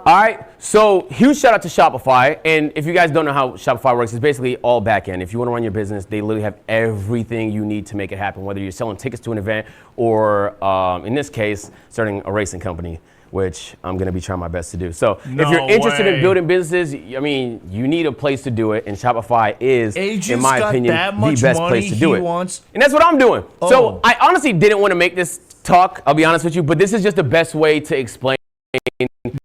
All right, so huge shout out to Shopify. And if you guys don't know how Shopify works, it's basically all back end. If you want to run your business, they literally have everything you need to make it happen, whether you're selling tickets to an event or, in this case, starting a racing company, which I'm going to be trying my best to do. So if you're interested in building businesses, I mean, you need a place to do it, and Shopify is, in my opinion, the best place to do it. And that's what I'm doing. So I honestly didn't want to make this talk, I'll be honest with you, but this is just the best way to explain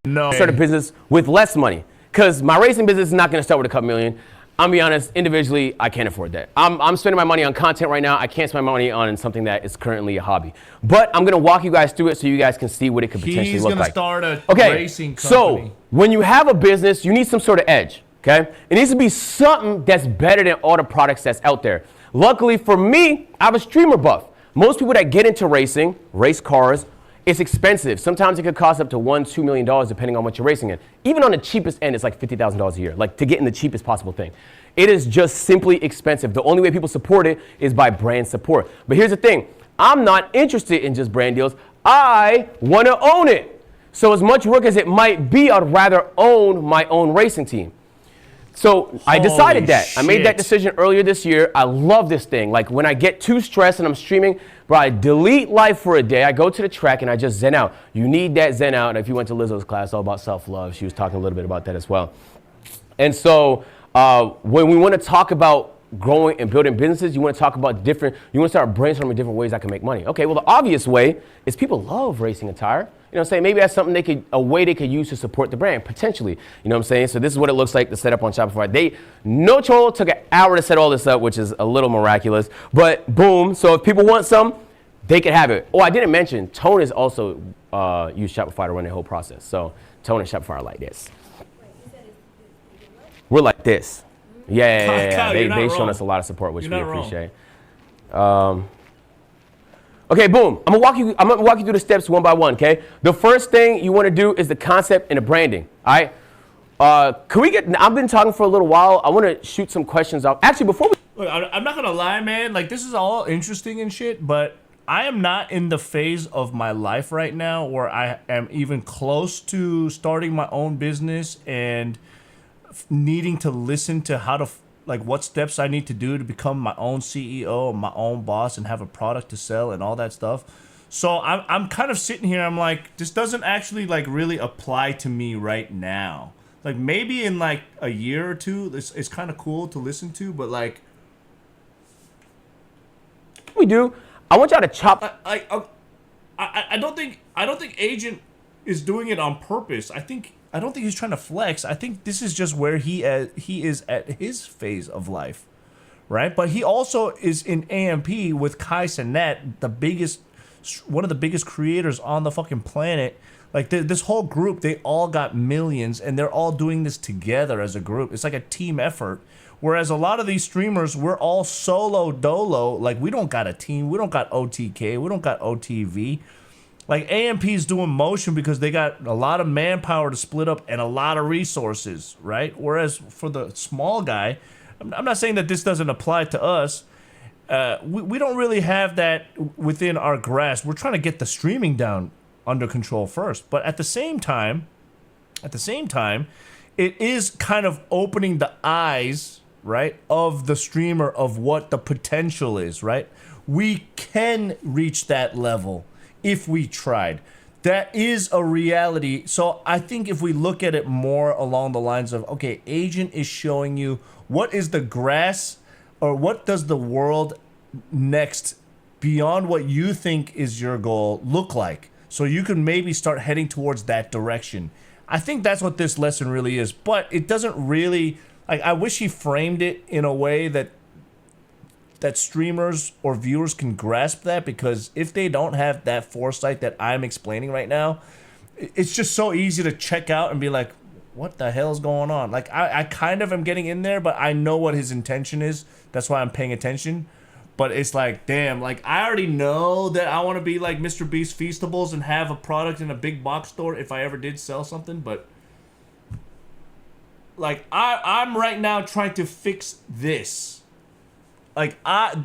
start a business with less money. Because my racing business is not going to start with a couple million. I'm be honest, individually, I can't afford that. I'm spending my money on content right now. I can't spend my money on something that is currently a hobby. But I'm going to walk you guys through it so you guys can see what it could potentially look like. He's going to start a racing company. So when you have a business, you need some sort of edge, okay? It needs to be something that's better than all the products that's out there. Luckily for me, I have a streamer buff. Most people that get into racing, race cars, it's expensive. Sometimes it could cost up to $1-2 million depending on what you're racing in. Even on the cheapest end, it's like $50,000 a year, like to get in the cheapest possible thing. It is just simply expensive. The only way people support it is by brand support. But here's the thing. I'm not interested in just brand deals. I want to own it. So as much work as it might be, I'd rather own my own racing team. So I decided that. I made that decision earlier this year. I love this thing. Like when I get too stressed and I'm streaming, bro, I delete life for a day. I go to the track and I just zen out. You need that zen out. And if you went to Lizzo's class, all about self-love, she was talking a little bit about that as well. And so when we want to talk about growing and building businesses, you want to talk about you want to start brainstorming different ways I can make money. Okay, well, the obvious way is people love racing attire. You know what I'm saying? Maybe that's something a way they could use to support the brand, potentially. You know what I'm saying? So this is what it looks like to set up on Shopify. No troll, took an hour to set all this up, which is a little miraculous, but boom. So if people want some, they can have it. Oh, I didn't mention, Tone is also use Shopify to run the whole process. So Tone and Shopify are like this. We're like this. Yeah. They've shown us a lot of support, which we appreciate. Okay, boom. I'm gonna walk you through the steps one by one, okay? The first thing you want to do is the concept and the branding, all right? I've been talking for a little while. I want to shoot some questions out. Actually, before we... Look, I'm not going to lie, man. Like, this is all interesting and shit, but I am not in the phase of my life right now where I am even close to starting my own business and needing to listen to how to... like what steps I need to do to become my own CEO, my own boss, and have a product to sell and all that stuff. So I'm kind of sitting here. I'm like, this doesn't actually like really apply to me right now. Like maybe in like a year or two, it's kind of cool to listen to, but like we do. I want y'all to chop. I don't think Agent is doing it on purpose. I don't think he's trying to flex. I think this is just where he is at his phase of life right? But he also is in AMP with Kai Cenat, one of the biggest creators on the fucking planet. Like this whole group, they all got millions, and they're all doing this together as a group. It's like a team effort. Whereas a lot of these streamers, we're all solo dolo. Like, we don't got a team. We don't got OTK. We don't got OTV. Like, AMP's doing motion because they got a lot of manpower to split up and a lot of resources, right? Whereas for the small guy, I'm not saying that this doesn't apply to us. We don't really have that within our grasp. We're trying to get the streaming down under control first. But at the same time, it is kind of opening the eyes, right, of the streamer of what the potential is, right? We can reach that level if we tried. That is a reality. So I think if we look at it more along the lines of, okay, Agent is showing you what is the grass, or what does the world next beyond what you think is your goal look like? So you can maybe start heading towards that direction. I think that's what this lesson really is, but it doesn't really, like, I wish he framed it in a way that streamers or viewers can grasp that, because if they don't have that foresight that I'm explaining right now, it's just so easy to check out and be like, what the hell is going on? Like, I kind of am getting in there, but I know what his intention is. That's why I'm paying attention. But it's like, damn, like, I already know that I want to be like Mr. Beast Feastables and have a product in a big box store if I ever did sell something, but like, I'm right now trying to fix this. Like,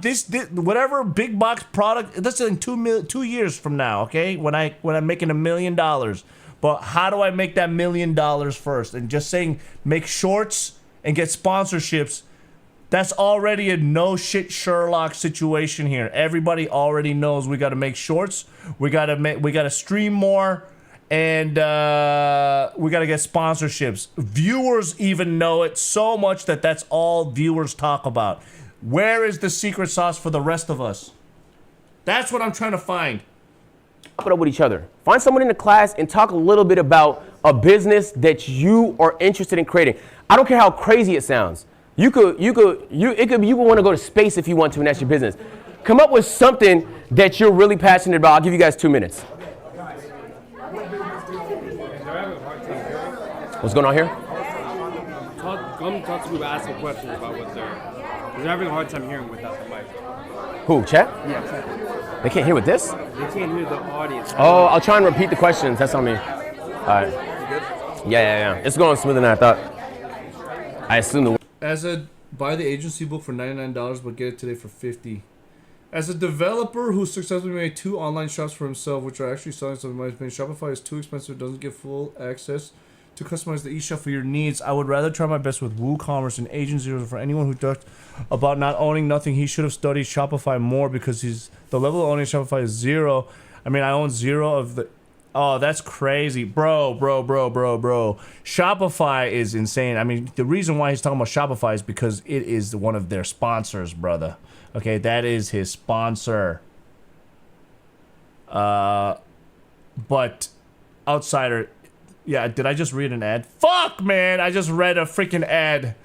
this whatever big box product, that's in 2 years from now, okay? When I'm making $1 million. But how do I make that $1 million first? And just saying make shorts and get sponsorships, that's already a no shit Sherlock situation here. Everybody already knows we got to make shorts, we got to stream more, and we got to get sponsorships. Viewers even know it so much that that's all viewers talk about. Where is the secret sauce for the rest of us? That's what I'm trying to find. Put up with each other. Find someone in the class and talk a little bit about a business that you are interested in creating. I don't care how crazy it sounds. You would want to go to space if you want to, and that's your business. Come up with something that you're really passionate about. I'll give you guys 2 minutes. What's going on here? Come talk to people, ask some questions about what they're having a hard time hearing without the mic. Who, chat? Yeah, chat. They can't hear with this? They can't hear the audience. Oh, I'll try and repeat the questions. That's on me. All right. Yeah. It's going smoother than I thought. I assume the... As a buy the agency book for $99, but get it today for $50. As a developer who successfully made 2 online shops for himself, which are actually selling something money, Shopify is too expensive, doesn't give full access to customize the eShop for your needs. I would rather try my best with WooCommerce and Agent Zero. For anyone who talked about not owning nothing, he should have studied Shopify more, because the level of owning Shopify is 0. I mean, I own 0 of the... Oh, that's crazy. Bro. Shopify is insane. I mean, the reason why he's talking about Shopify is because it is one of their sponsors, brother. Okay, that is his sponsor. But Outsider... Yeah, did I just read an ad? Fuck, man, I just read a freaking ad.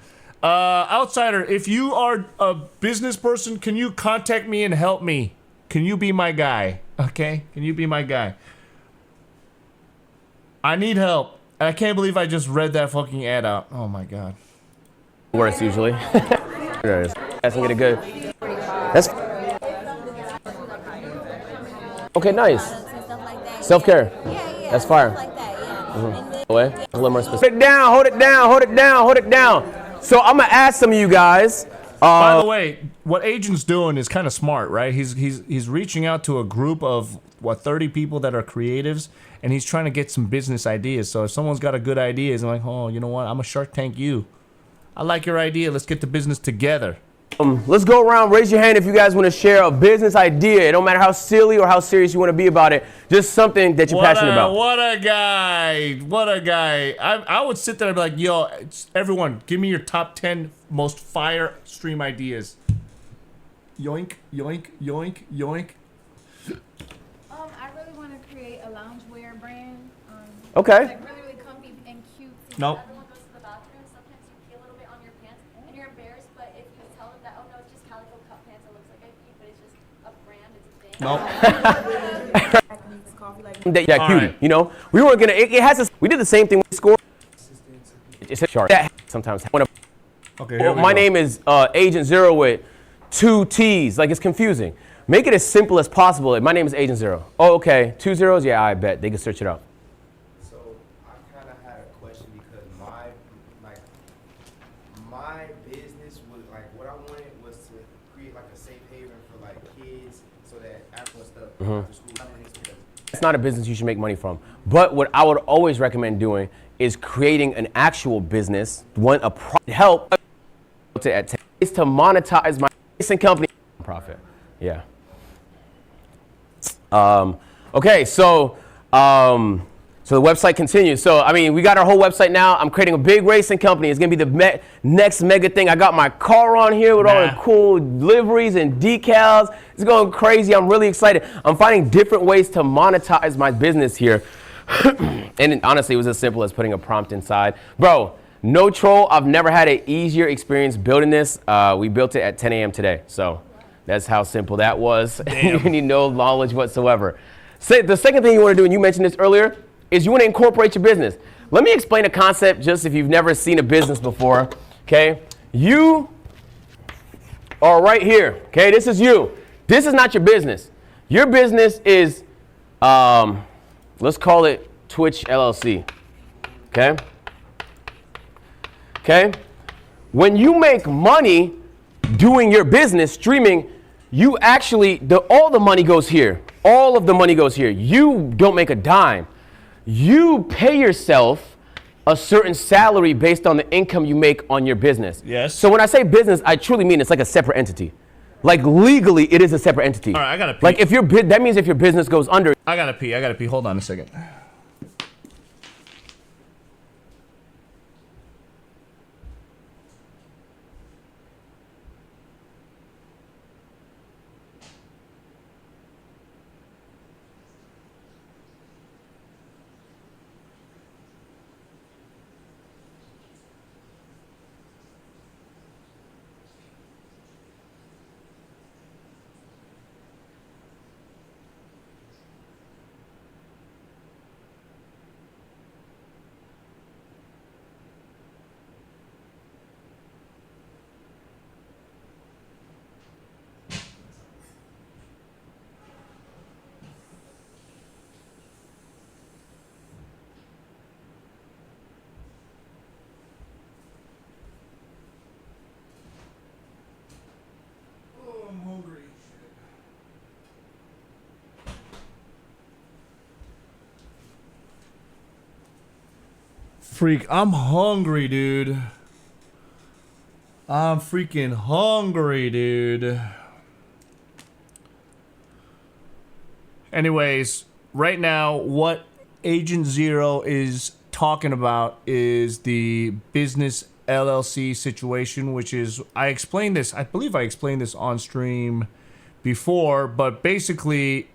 Outsider, if you are a business person, can you contact me and help me? Can you be my guy? Okay? Can you be my guy? I need help. And I can't believe I just read that fucking ad out. Oh my god. Worse usually. That's gonna get a good. That's okay. Nice. Self-care. That's fire. Away. A little more specific. Hold it down. So I'm gonna ask some of you guys. By the way, what Agent's doing is kind of smart, right? He's reaching out to a group of 30 people that are creatives, and he's trying to get some business ideas. So if someone's got a good idea, he's like, oh, you know what? I'm a Shark Tank you. I like your idea. Let's get the business together. Let's go around. Raise your hand if you guys want to share a business idea. It don't matter how silly or how serious you want to be about it. Just something that you're passionate about. What a guy. I would sit there and be like, yo, everyone, give me your top 10 most fire stream ideas. Yoink. I really want to create a loungewear brand. Okay. Like really comfy and cute. Nope. Everyone goes to the bathroom. Sometimes you pee a little bit on your pants and you're embarrassed, but if you tell them that, oh no, it's Nope. that cutie, right. you know? We weren't gonna, it has this, we did the same thing with score. It's a chart. That sometimes. Okay, here we my go. name is Agent Zero with 2 T's. Like, it's confusing. Make it as simple as possible. My name is Agent Zero. Oh, okay. 2 zeros? Yeah, I bet. They can search it out. So I kind of had a question because my business was like what I wanted was to create like a safe haven for like kids so that after stuff after school. It's not a business you should make money from. But what I would always recommend doing is creating an actual business, help to monetize my company profit. Yeah. Okay, so the website continues. So I mean, we got our whole website now. I'm creating a big racing company. It's gonna be the next mega thing. I got my car on here with all the cool liveries and decals. It's going crazy. I'm really excited. I'm finding different ways to monetize my business here. And honestly, it was as simple as putting a prompt inside. Bro, no troll. I've never had an easier experience building this. We built it at 10 a.m. today. So that's how simple that was. You need no knowledge whatsoever. The second thing you want to do, and you mentioned this earlier, is you want to incorporate your business. Let me explain a concept just if you've never seen a business before, okay? You are right here, okay? This is you. This is not your business. Your business is, let's call it Twitch LLC, okay? Okay? When you make money doing your business, streaming, you actually, all the money goes here. All of the money goes here. You don't make a dime. You pay yourself a certain salary based on the income you make on your business. Yes. So when I say business, I truly mean it's like a separate entity. Like legally, it is a separate entity. All right, I gotta pee. Like if that means if your business goes under. I gotta pee. Hold on a second. Freak, I'm hungry, dude. I'm freaking hungry, dude. Anyways, right now, what Agent Zero is talking about is the business LLC situation, which is, I explained this, I believe I explained this on stream before, but basically,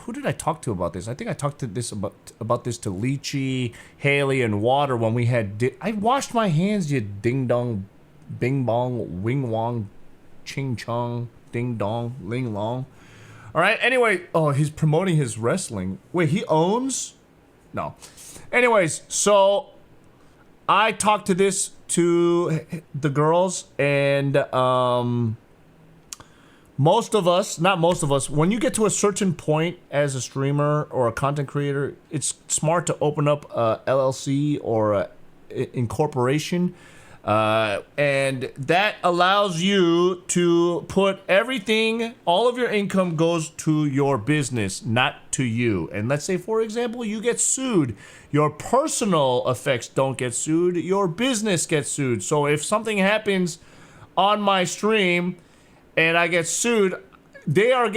who did I talk to about this? I think I talked to this about this to Lychee, Haley, and Water when we had. I washed my hands, you ding dong, bing bong, wing wong, ching chong, ding dong, ling long. All right. Anyway, oh, he's promoting his wrestling. Wait, he owns? No. Anyways, so I talked to the girls, and most of us, not most of us, when you get to a certain point as a streamer or a content creator, it's smart to open up a LLC or a incorporation. And that allows you to put everything, all of your income goes to your business, not to you. And let's say, for example, you get sued. Your personal effects don't get sued. Your business gets sued. So if something happens on my stream and I get sued, they are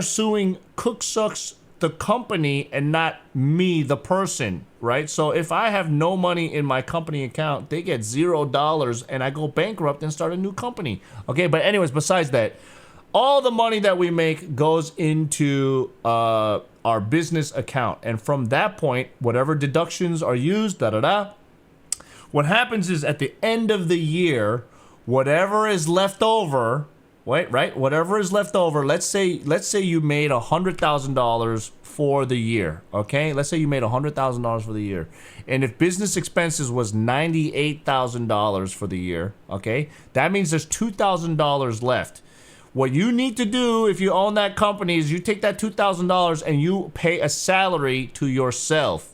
suing CookSux, the company, and not me, the person, right? So if I have no money in my company account, they get $0 and I go bankrupt and start a new company. Okay, but anyways, besides that, all the money that we make goes into our business account. And from that point, whatever deductions are used, what happens is at the end of the year, whatever is left over Wait, right? Whatever is left over. Let's say you made $100,000 for the year. Okay, let's say you made $100,000 for the year, and if business expenses was $98,000 for the year, okay, that means there's $2,000 left. What you need to do if you own that company is you take that $2,000 and you pay a salary to yourself.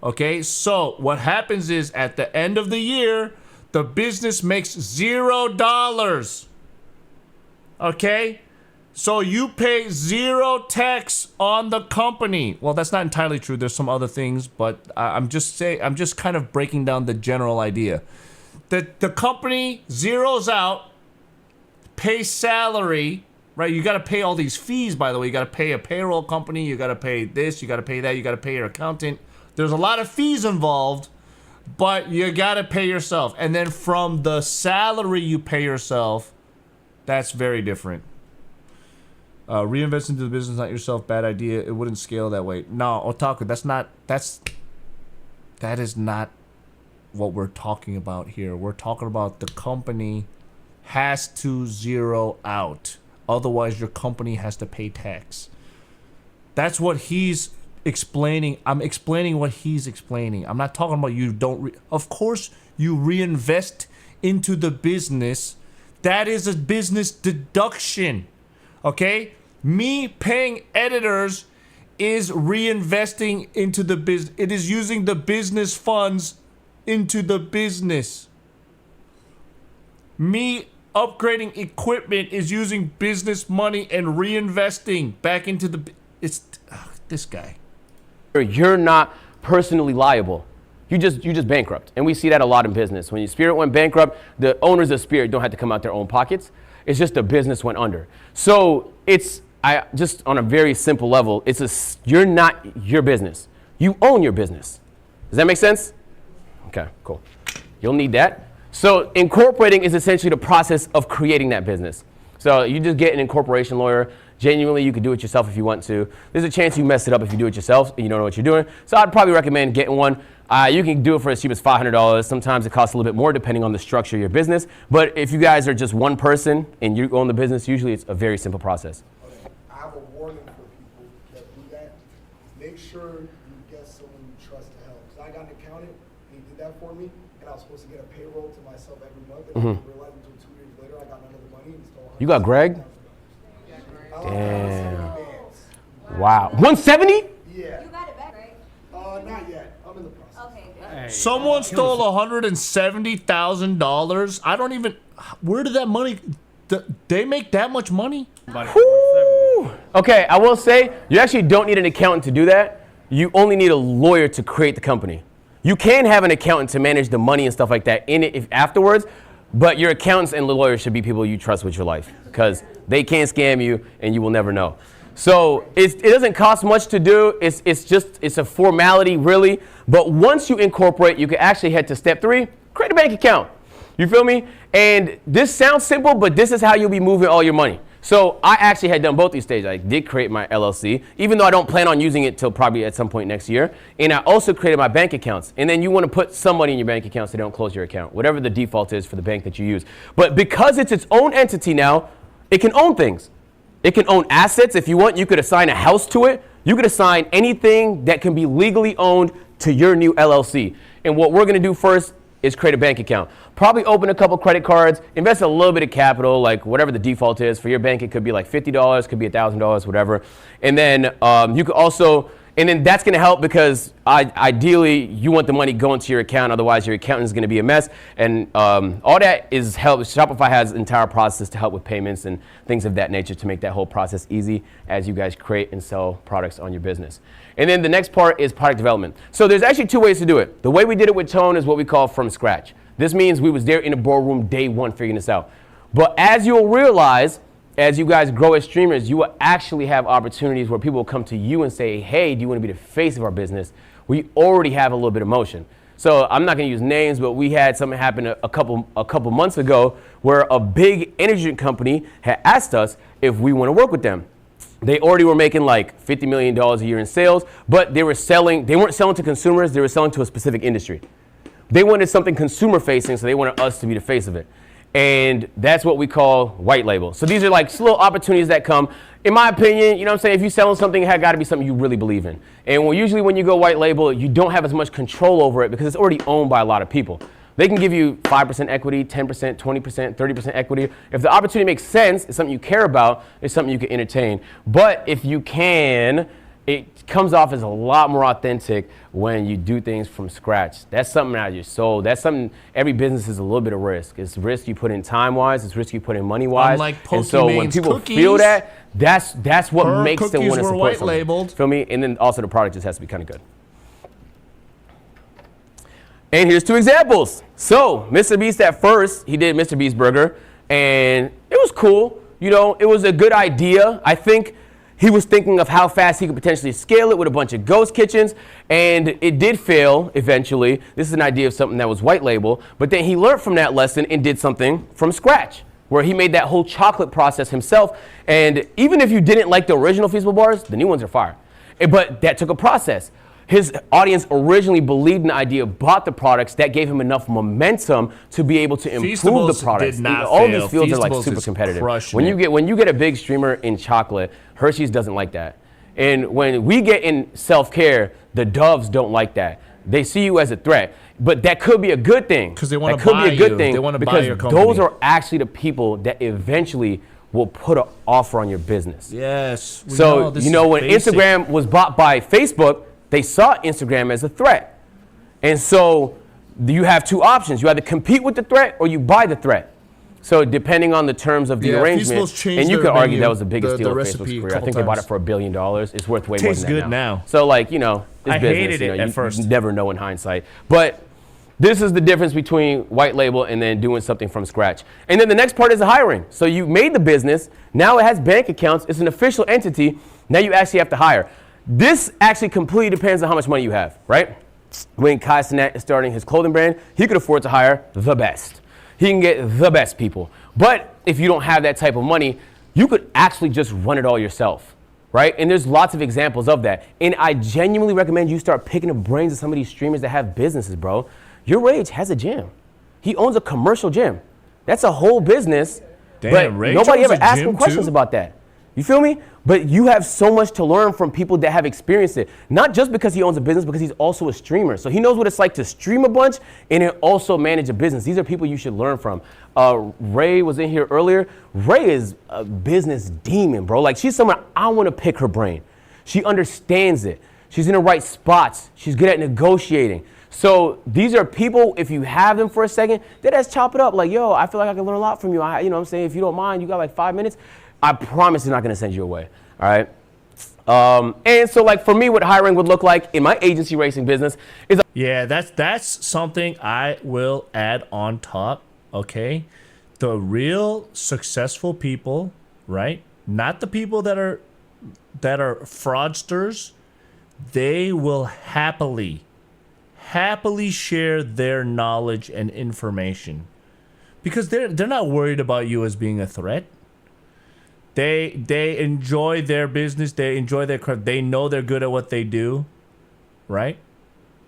Okay, so what happens is at the end of the year, the business makes $0. Okay, so you pay 0 tax on the company. Well, that's not entirely true. There's some other things, but I'm just kind of breaking down the general idea. The company zeroes out, pay salary, right? You got to pay all these fees, by the way. You got to pay a payroll company. You got to pay this. You got to pay that. You got to pay your accountant. There's a lot of fees involved, but you got to pay yourself. And then from the salary you pay yourself, that's very different. Reinvest into the business, not yourself. Bad idea. It wouldn't scale that way. No, Otaku, that is not what we're talking about here. We're talking about the company has to zero out. Otherwise, your company has to pay tax. That's what he's explaining. I'm explaining what he's explaining. I'm not talking about you don't. Of course, you reinvest into the business. That is a business deduction. Okay? Me paying editors is reinvesting into the business. It is using the business funds into the business. Me upgrading equipment is using business money and reinvesting back into the... this guy. You're not personally liable. You just bankrupt. And we see that a lot in business. When Spirit went bankrupt, the owners of Spirit don't have to come out their own pockets. It's just the business went under. So just on a very simple level, you're not your business. You own your business. Does that make sense? Okay, cool. You'll need that. So incorporating is essentially the process of creating that business. So you just get an incorporation lawyer. Genuinely, you could do it yourself if you want to. There's a chance you mess it up if you do it yourself and you don't know what you're doing. So I'd probably recommend getting one. You can do it for as cheap as $500. Sometimes it costs a little bit more depending on the structure of your business. But if you guys are just one person and you own the business, usually it's a very simple process. Okay. I have a warning for people that do that. Make sure you get someone you trust to help. Because I got an accountant, and he did that for me, and I was supposed to get a payroll to myself every month. And I didn't realize until 2 years later I got none of the money and he stole $100,000. You got Greg? Damn. Wow. 170? Yeah. You got it back, right? Not yet. I'm in the process. Okay. Someone stole $170,000. I don't even... Where did that money... They make that much money? Woo! Okay, I will say, you actually don't need an accountant to do that. You only need a lawyer to create the company. You can have an accountant to manage the money and stuff like that in it afterwards, but your accountants and lawyers should be people you trust with your life because they can't scam you and you will never know. So it doesn't cost much to do. It's a formality really. But once you incorporate, you can actually head to step 3, create a bank account. You feel me? And this sounds simple, but this is how you'll be moving all your money. So I actually had done both these stages. I did create my LLC, even though I don't plan on using it till probably at some point next year. And I also created my bank accounts. And then you want to put some money in your bank account so they don't close your account, whatever the default is for the bank that you use. But because it's its own entity now, it can own things. It can own assets. If you want, you could assign a house to it. You could assign anything that can be legally owned to your new LLC. And what we're going to do first is create a bank account. Probably open a couple credit cards, invest a little bit of capital, like whatever the default is. For your bank, it could be like $50, could be $1,000, whatever. And then you could also, and then that's gonna help because ideally you want the money going to your account, otherwise your accountant is gonna be a mess. And all that is help. Shopify has an entire process to help with payments and things of that nature to make that whole process easy as you guys create and sell products on your business. And then the next part is product development. So there's actually 2 ways to do it. The way we did it with Tone is what we call from scratch. This means we was there in the boardroom day 1 figuring this out. But as you'll realize, as you guys grow as streamers, you will actually have opportunities where people will come to you and say, hey, do you want to be the face of our business? We already have a little bit of motion. So I'm not going to use names, but we had something happen a couple months ago where a big energy drink company had asked us if we want to work with them. They already were making like $50 million a year in sales, but they weren't selling to consumers, they were selling to a specific industry. They wanted something consumer facing, so they wanted us to be the face of it. And that's what we call white label. So these are like little opportunities that come. In my opinion, you know what I'm saying, if you're selling something, it had got to be something you really believe in. And usually when you go white label, you don't have as much control over it because it's already owned by a lot of people. They can give you 5% equity, 10%, 20%, 30% equity. If the opportunity makes sense, it's something you care about, it's something you can entertain. But if you can, it comes off as a lot more authentic when you do things from scratch. That's something out of your soul. That's something, every business is a little bit of risk. It's risk you put in time-wise, it's risk you put in money-wise. Unlike and so when Pokemon's people cookies, feel that, that's what makes them want to support white something. labeled. Feel me? And then also the product just has to be kind of good. And here's 2 examples. So Mr. Beast at first, he did Mr. Beast Burger, and it was cool. You know, it was a good idea. I think he was thinking of how fast he could potentially scale it with a bunch of ghost kitchens, and it did fail eventually. This is an idea of something that was white label, but then he learned from that lesson and did something from scratch, where he made that whole chocolate process himself. And even if you didn't like the original Feasible bars, the new ones are fire. But that took a process. His audience originally believed in the idea, bought the products. That gave him enough momentum to be able to improve the products. All these fields are like super competitive. When you get a big streamer in chocolate, Hershey's doesn't like that. And when we get in self-care, the Doves don't like that. They see you as a threat. But that could be a good thing. Because they want to buy be a good you. thing. They want to buy your company. Those are actually the people that eventually will put an offer on your business. Yes. So, you know, when Instagram was bought by Facebook, they saw Instagram as a threat. And so you have 2 options. You either compete with the threat or you buy the threat. So depending on the terms of the arrangement, and you could argue that was the biggest deal of Facebook's career. I think they bought it for $1 billion. It's worth way more than that good now. So like, you know, it's I business. hated it at first. You never know in hindsight. But this is the difference between white label and then doing something from scratch. And then the next part is the hiring. So you made the business. Now it has bank accounts. It's an official entity. Now you actually have to hire. This actually completely depends on how much money you have, right? When Kai Cenat is starting his clothing brand, he could afford to hire the best. He can get the best people. But if you don't have that type of money, you could actually just run it all yourself, right? And there's lots of examples of that. And I genuinely recommend you start picking the brains of some of these streamers that have businesses, bro. Your Rage has a gym. He owns a commercial gym. That's a whole business. Damn, but Rage nobody owns ever a asks gym him questions too? about that. You feel me? But you have so much to learn from people that have experienced it. Not just because he owns a business, because he's also a streamer. So he knows what it's like to stream a bunch and then also manage a business. These are people you should learn from. Ray was in here earlier. Ray is a business demon, bro. Like, she's someone I want to pick her brain. She understands it. She's in the right spots. She's good at negotiating. So these are people, if you have them for a second, they just chop it up. Like, yo, I feel like I can learn a lot from you. You know what I'm saying? If you don't mind, you got like 5 minutes. I promise he's not going to send you away. All right. And so, like, for me, what hiring would look like in my agency racing business is. Yeah, that's something I will add on top. Okay. The real successful people, right? Not the people that are fraudsters. They will happily share their knowledge and information because they're not worried about you as being a threat. They enjoy their business. They enjoy their craft. They know they're good at what they do, right?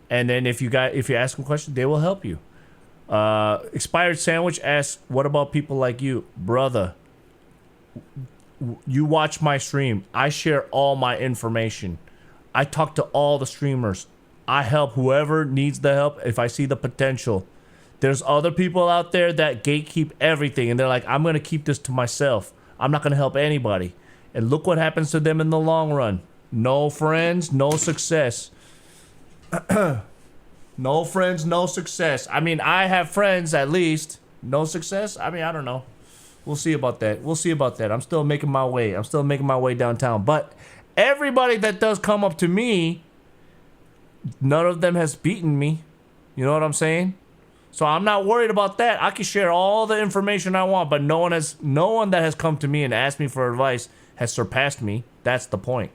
And then if you ask them questions, they will help you. Expired Sandwich asks, "What about people like you, brother? You watch my stream. I share all my information. I talk to all the streamers. I help whoever needs the help if I see the potential. There's other people out there that gatekeep everything, and they're like, I'm gonna keep this to myself. I'm not gonna help anybody. And look what happens to them in the long run. No friends, no success. No friends, no success. I mean, I have friends at least. No success? I mean, I don't know. We'll see about that. I'm still making my way downtown. But everybody that does come up to me, none of them has beaten me. You know what I'm saying? So I'm not worried about that. I can share all the information I want, but no one that has come to me and asked me for advice has surpassed me. That's the point.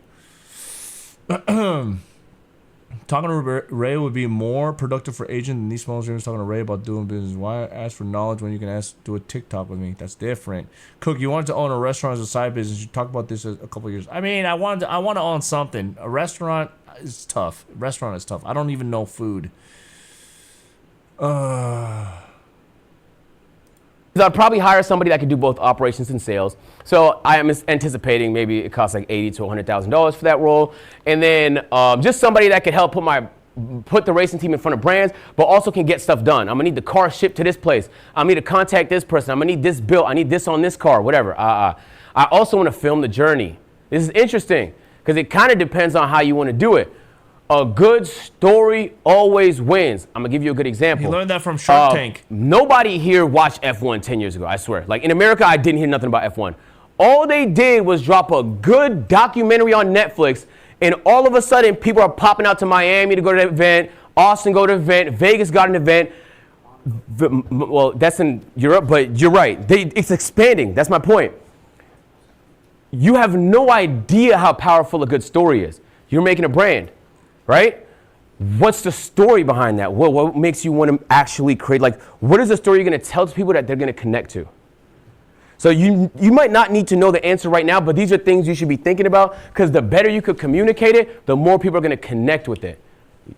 Talking to Ray would be more productive for agent than these small streamers talking to Ray about doing business. Why ask for knowledge when you can do a TikTok with me? That's different. Cook, you wanted to own a restaurant as a side business. You talked about this a couple of years. I mean, I want to own something. A restaurant is tough. I don't even know food. Because I'd probably hire somebody that could do both operations and sales. So I am anticipating maybe it costs like $80,000 to $100,000 for that role. And then just somebody that could help put the racing team in front of brands, but also can get stuff done. I'm gonna need the car shipped to this place. I'm gonna need to contact this person. I'm gonna need this built. I need this on this car, whatever. I also wanna film the journey. This is interesting because it kind of depends on how you wanna do it. A good story always wins. I'm gonna give you a good example. You learned that from Shark Tank. Nobody here watched F1 10 years ago, I swear. Like in America, I didn't hear nothing about F1. All they did was drop a good documentary on Netflix, and all of a sudden, people are popping out to Miami to go to the event, Austin go to the event, Vegas got an event. Well, that's in Europe, but you're right. It's expanding. That's my point. You have no idea how powerful a good story is. You're making a brand, right? What's the story behind that? What makes you want to actually create? Like, what is the story you're going to tell to people that they're going to connect to? So you might not need to know the answer right now, but these are things you should be thinking about because the better you could communicate it, the more people are going to connect with it.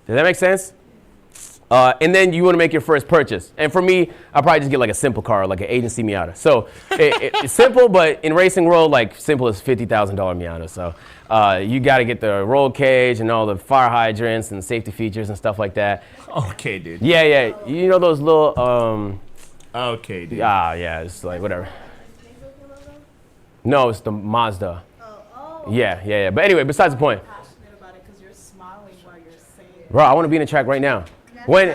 Does that make sense? And then you want to make your first purchase. And for me, I'll probably just get like a simple car, like an agency Miata. So it's simple, but in racing world, like simple is $50,000 Miata. So you got to get the roll cage and all the fire hydrants and safety features and stuff like that. Okay, dude. Yeah. You know those little... okay, dude. Yeah, it's like whatever. No, it's the Mazda. Yeah. But anyway, besides the point. Bro, I want to be in the track right now. When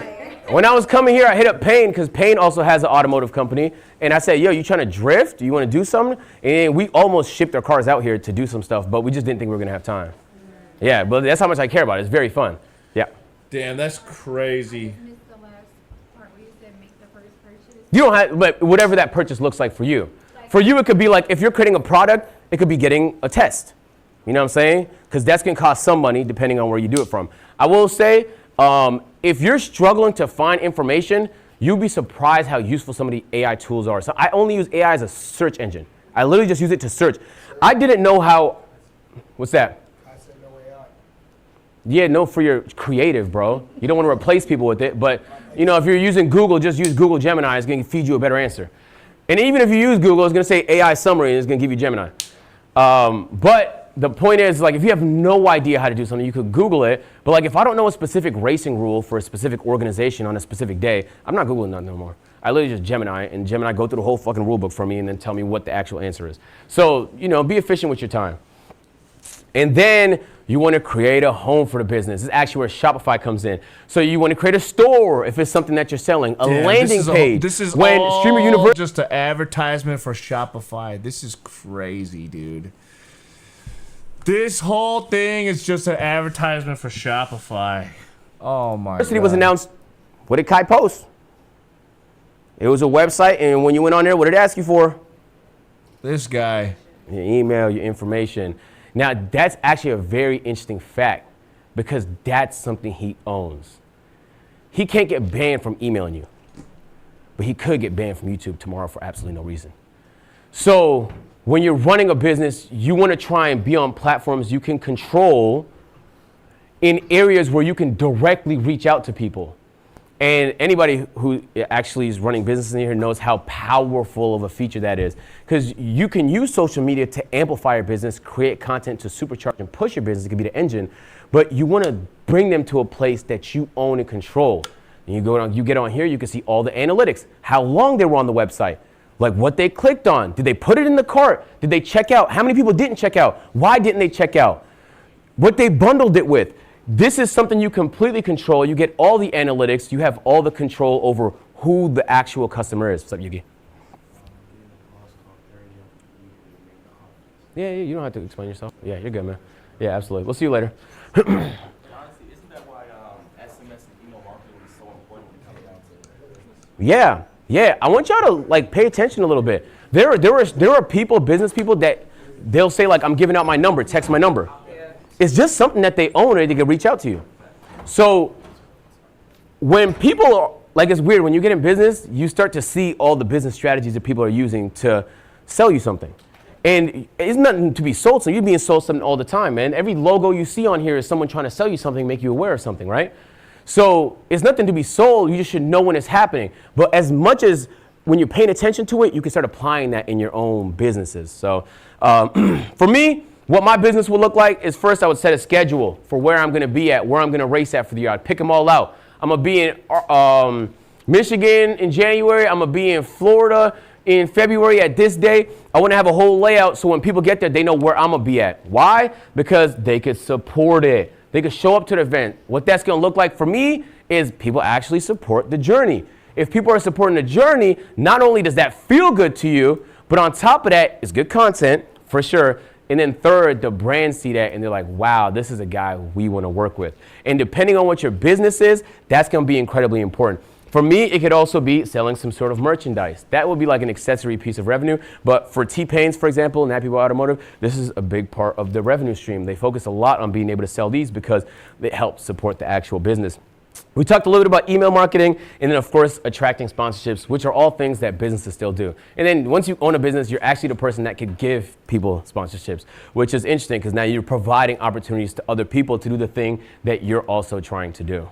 I was coming here, I hit up Payne because Payne also has an automotive company. And I said, yo, you trying to drift? Do you want to do something? And we almost shipped our cars out here to do some stuff, but we just didn't think we were going to have time. Yeah, but that's how much I care about it. It's very fun. Yeah. Damn, that's crazy. You don't have, but whatever that purchase looks like for you. For you, it could be like, if you're creating a product, it could be getting a test. You know what I'm saying? Because that's going to cost some money depending on where you do it from. I will say, if you're struggling to find information, you'll be surprised how useful some of the AI tools are. So I only use AI as a search engine. I literally just use it to search. I didn't know how, what's that? I said no AI. Yeah, no, for your creative, bro. You don't want to replace people with it, but you know, if you're using Google, just use Google Gemini. It's going to feed you a better answer. And even if you use Google, it's going to say AI summary and it's going to give you Gemini. But the point is, like, if you have no idea how to do something, you could Google it. But like, if I don't know a specific racing rule for a specific organization on a specific day, I'm not Googling that no more. I literally just Gemini, and Gemini go through the whole fucking rule book for me and then tell me what the actual answer is. So, you know, be efficient with your time. And then you want to create a home for the business. This is actually where Shopify comes in. So you want to create a store if it's something that you're selling, a landing page. This is when all Streamer Universe just an advertisement for Shopify. This is crazy, dude. This whole thing is just an advertisement for Shopify. Oh my God. was announced. What did Kai post? It was a website, and when you went on there, what did it ask you for? This guy. Your email, your information. Now, that's actually a very interesting fact because that's something he owns. He can't get banned from emailing you, but he could get banned from YouTube tomorrow for absolutely no reason. So when you're running a business, you want to try and be on platforms you can control in areas where you can directly reach out to people. And anybody who actually is running business in here knows how powerful of a feature that is. Because you can use social media to amplify your business, create content to supercharge and push your business. It could be the engine. But you want to bring them to a place that you own and control. And you get on here, you can see all the analytics. How long they were on the website. Like what they clicked on. Did they put it in the cart? Did they check out? How many people didn't check out? Why didn't they check out? What they bundled it with. This is something you completely control. You get all the analytics. You have all the control over who the actual customer is. What's up, Yugi? Yeah, you don't have to explain yourself. Yeah, you're good, man. Yeah, absolutely. We'll see you later. Honestly, isn't that why SMS and email marketing is so important when it comes down to business? Yeah. I want y'all to like pay attention a little bit. There are people, business people that they'll say like, I'm giving out my number, text my number. It's just something that they own and they can reach out to you. So when people are, like it's weird, when you get in business, you start to see all the business strategies that people are using to sell you something. And it's nothing to be sold, so you're being sold something all the time, man. Every logo you see on here is someone trying to sell you something, make you aware of something, right? So it's nothing to be sold, you just should know when it's happening. But as much as when you're paying attention to it, you can start applying that in your own businesses. So for me, what my business will look like is first I would set a schedule for where I'm going to be at, where I'm going to race at for the year. I'd pick them all out. I'm going to be in Michigan in January. I'm going to be in Florida in February at this day. I want to have a whole layout so when people get there, they know where I'm going to be at. Why? Because they could support it. They could show up to the event. What that's going to look like for me is people actually support the journey. If people are supporting the journey, not only does that feel good to you, but on top of that, it's good content for sure. And then third, the brands see that and they're like, wow, this is a guy we want to work with. And depending on what your business is, that's going to be incredibly important. For me, it could also be selling some sort of merchandise. That would be like an accessory piece of revenue. But for T-Pains, for example, and Happy People Automotive, this is a big part of the revenue stream. They focus a lot on being able to sell these because it helps support the actual business. We talked a little bit about email marketing and then, of course, attracting sponsorships, which are all things that businesses still do. And then once you own a business, you're actually the person that could give people sponsorships, which is interesting because now you're providing opportunities to other people to do the thing that you're also trying to do.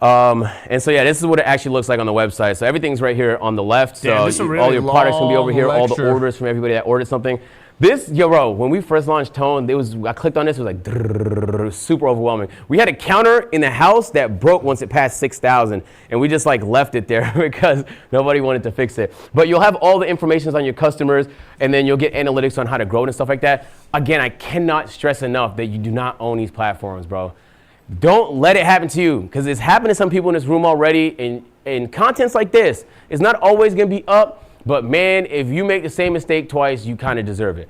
And so, yeah, this is what it actually looks like on the website. So everything's right here on the left. So all your products can be over here, all the orders from everybody that ordered something. This, yo, bro, when we first launched Tone, I clicked on this, it was like super overwhelming. We had a counter in the house that broke once it passed 6,000, and we just like left it there because nobody wanted to fix it. But you'll have all the information on your customers, and then you'll get analytics on how to grow it and stuff like that. Again, I cannot stress enough that you do not own these platforms, bro. Don't let it happen to you, because it's happened to some people in this room already, and content's like this. It's not always gonna be up. But man, if you make the same mistake twice, you kind of deserve it.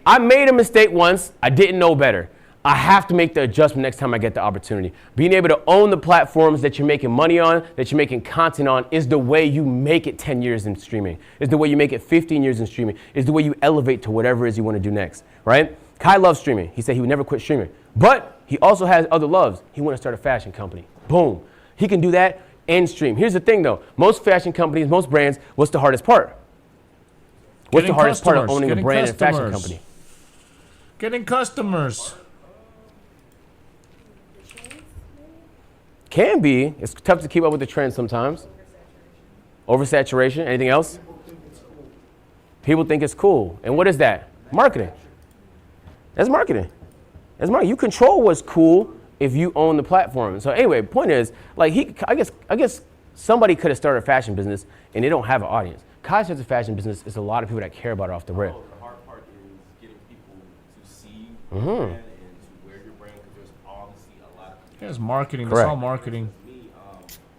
I made a mistake once. I didn't know better. I have to make the adjustment next time I get the opportunity. Being able to own the platforms that you're making money on, that you're making content on, is the way you make it 10 years in streaming. Is the way you make it 15 years in streaming. Is the way you elevate to whatever it is you want to do next, right? Kai loves streaming. He said he would never quit streaming. But he also has other loves. He wants to start a fashion company. Boom. He can do that and stream. Here's the thing though, most fashion companies, most brands, what's the hardest part? What's the hardest part of owning a brand and fashion company? Getting customers. Can be. It's tough to keep up with the trends sometimes. Oversaturation. Anything else? People think it's cool. And what is that? Marketing. That's marketing. That's marketing. You control what's cool if you own the platform. So anyway, point is, like I guess somebody could have started a fashion business and they don't have an audience. Kai starts a fashion business. It's a lot of people that care about it off the rip. The hard part is getting people to see your brand and to wear your brand, because there's obviously a lot of people. Yeah, it's marketing. Correct. It's all marketing. Me,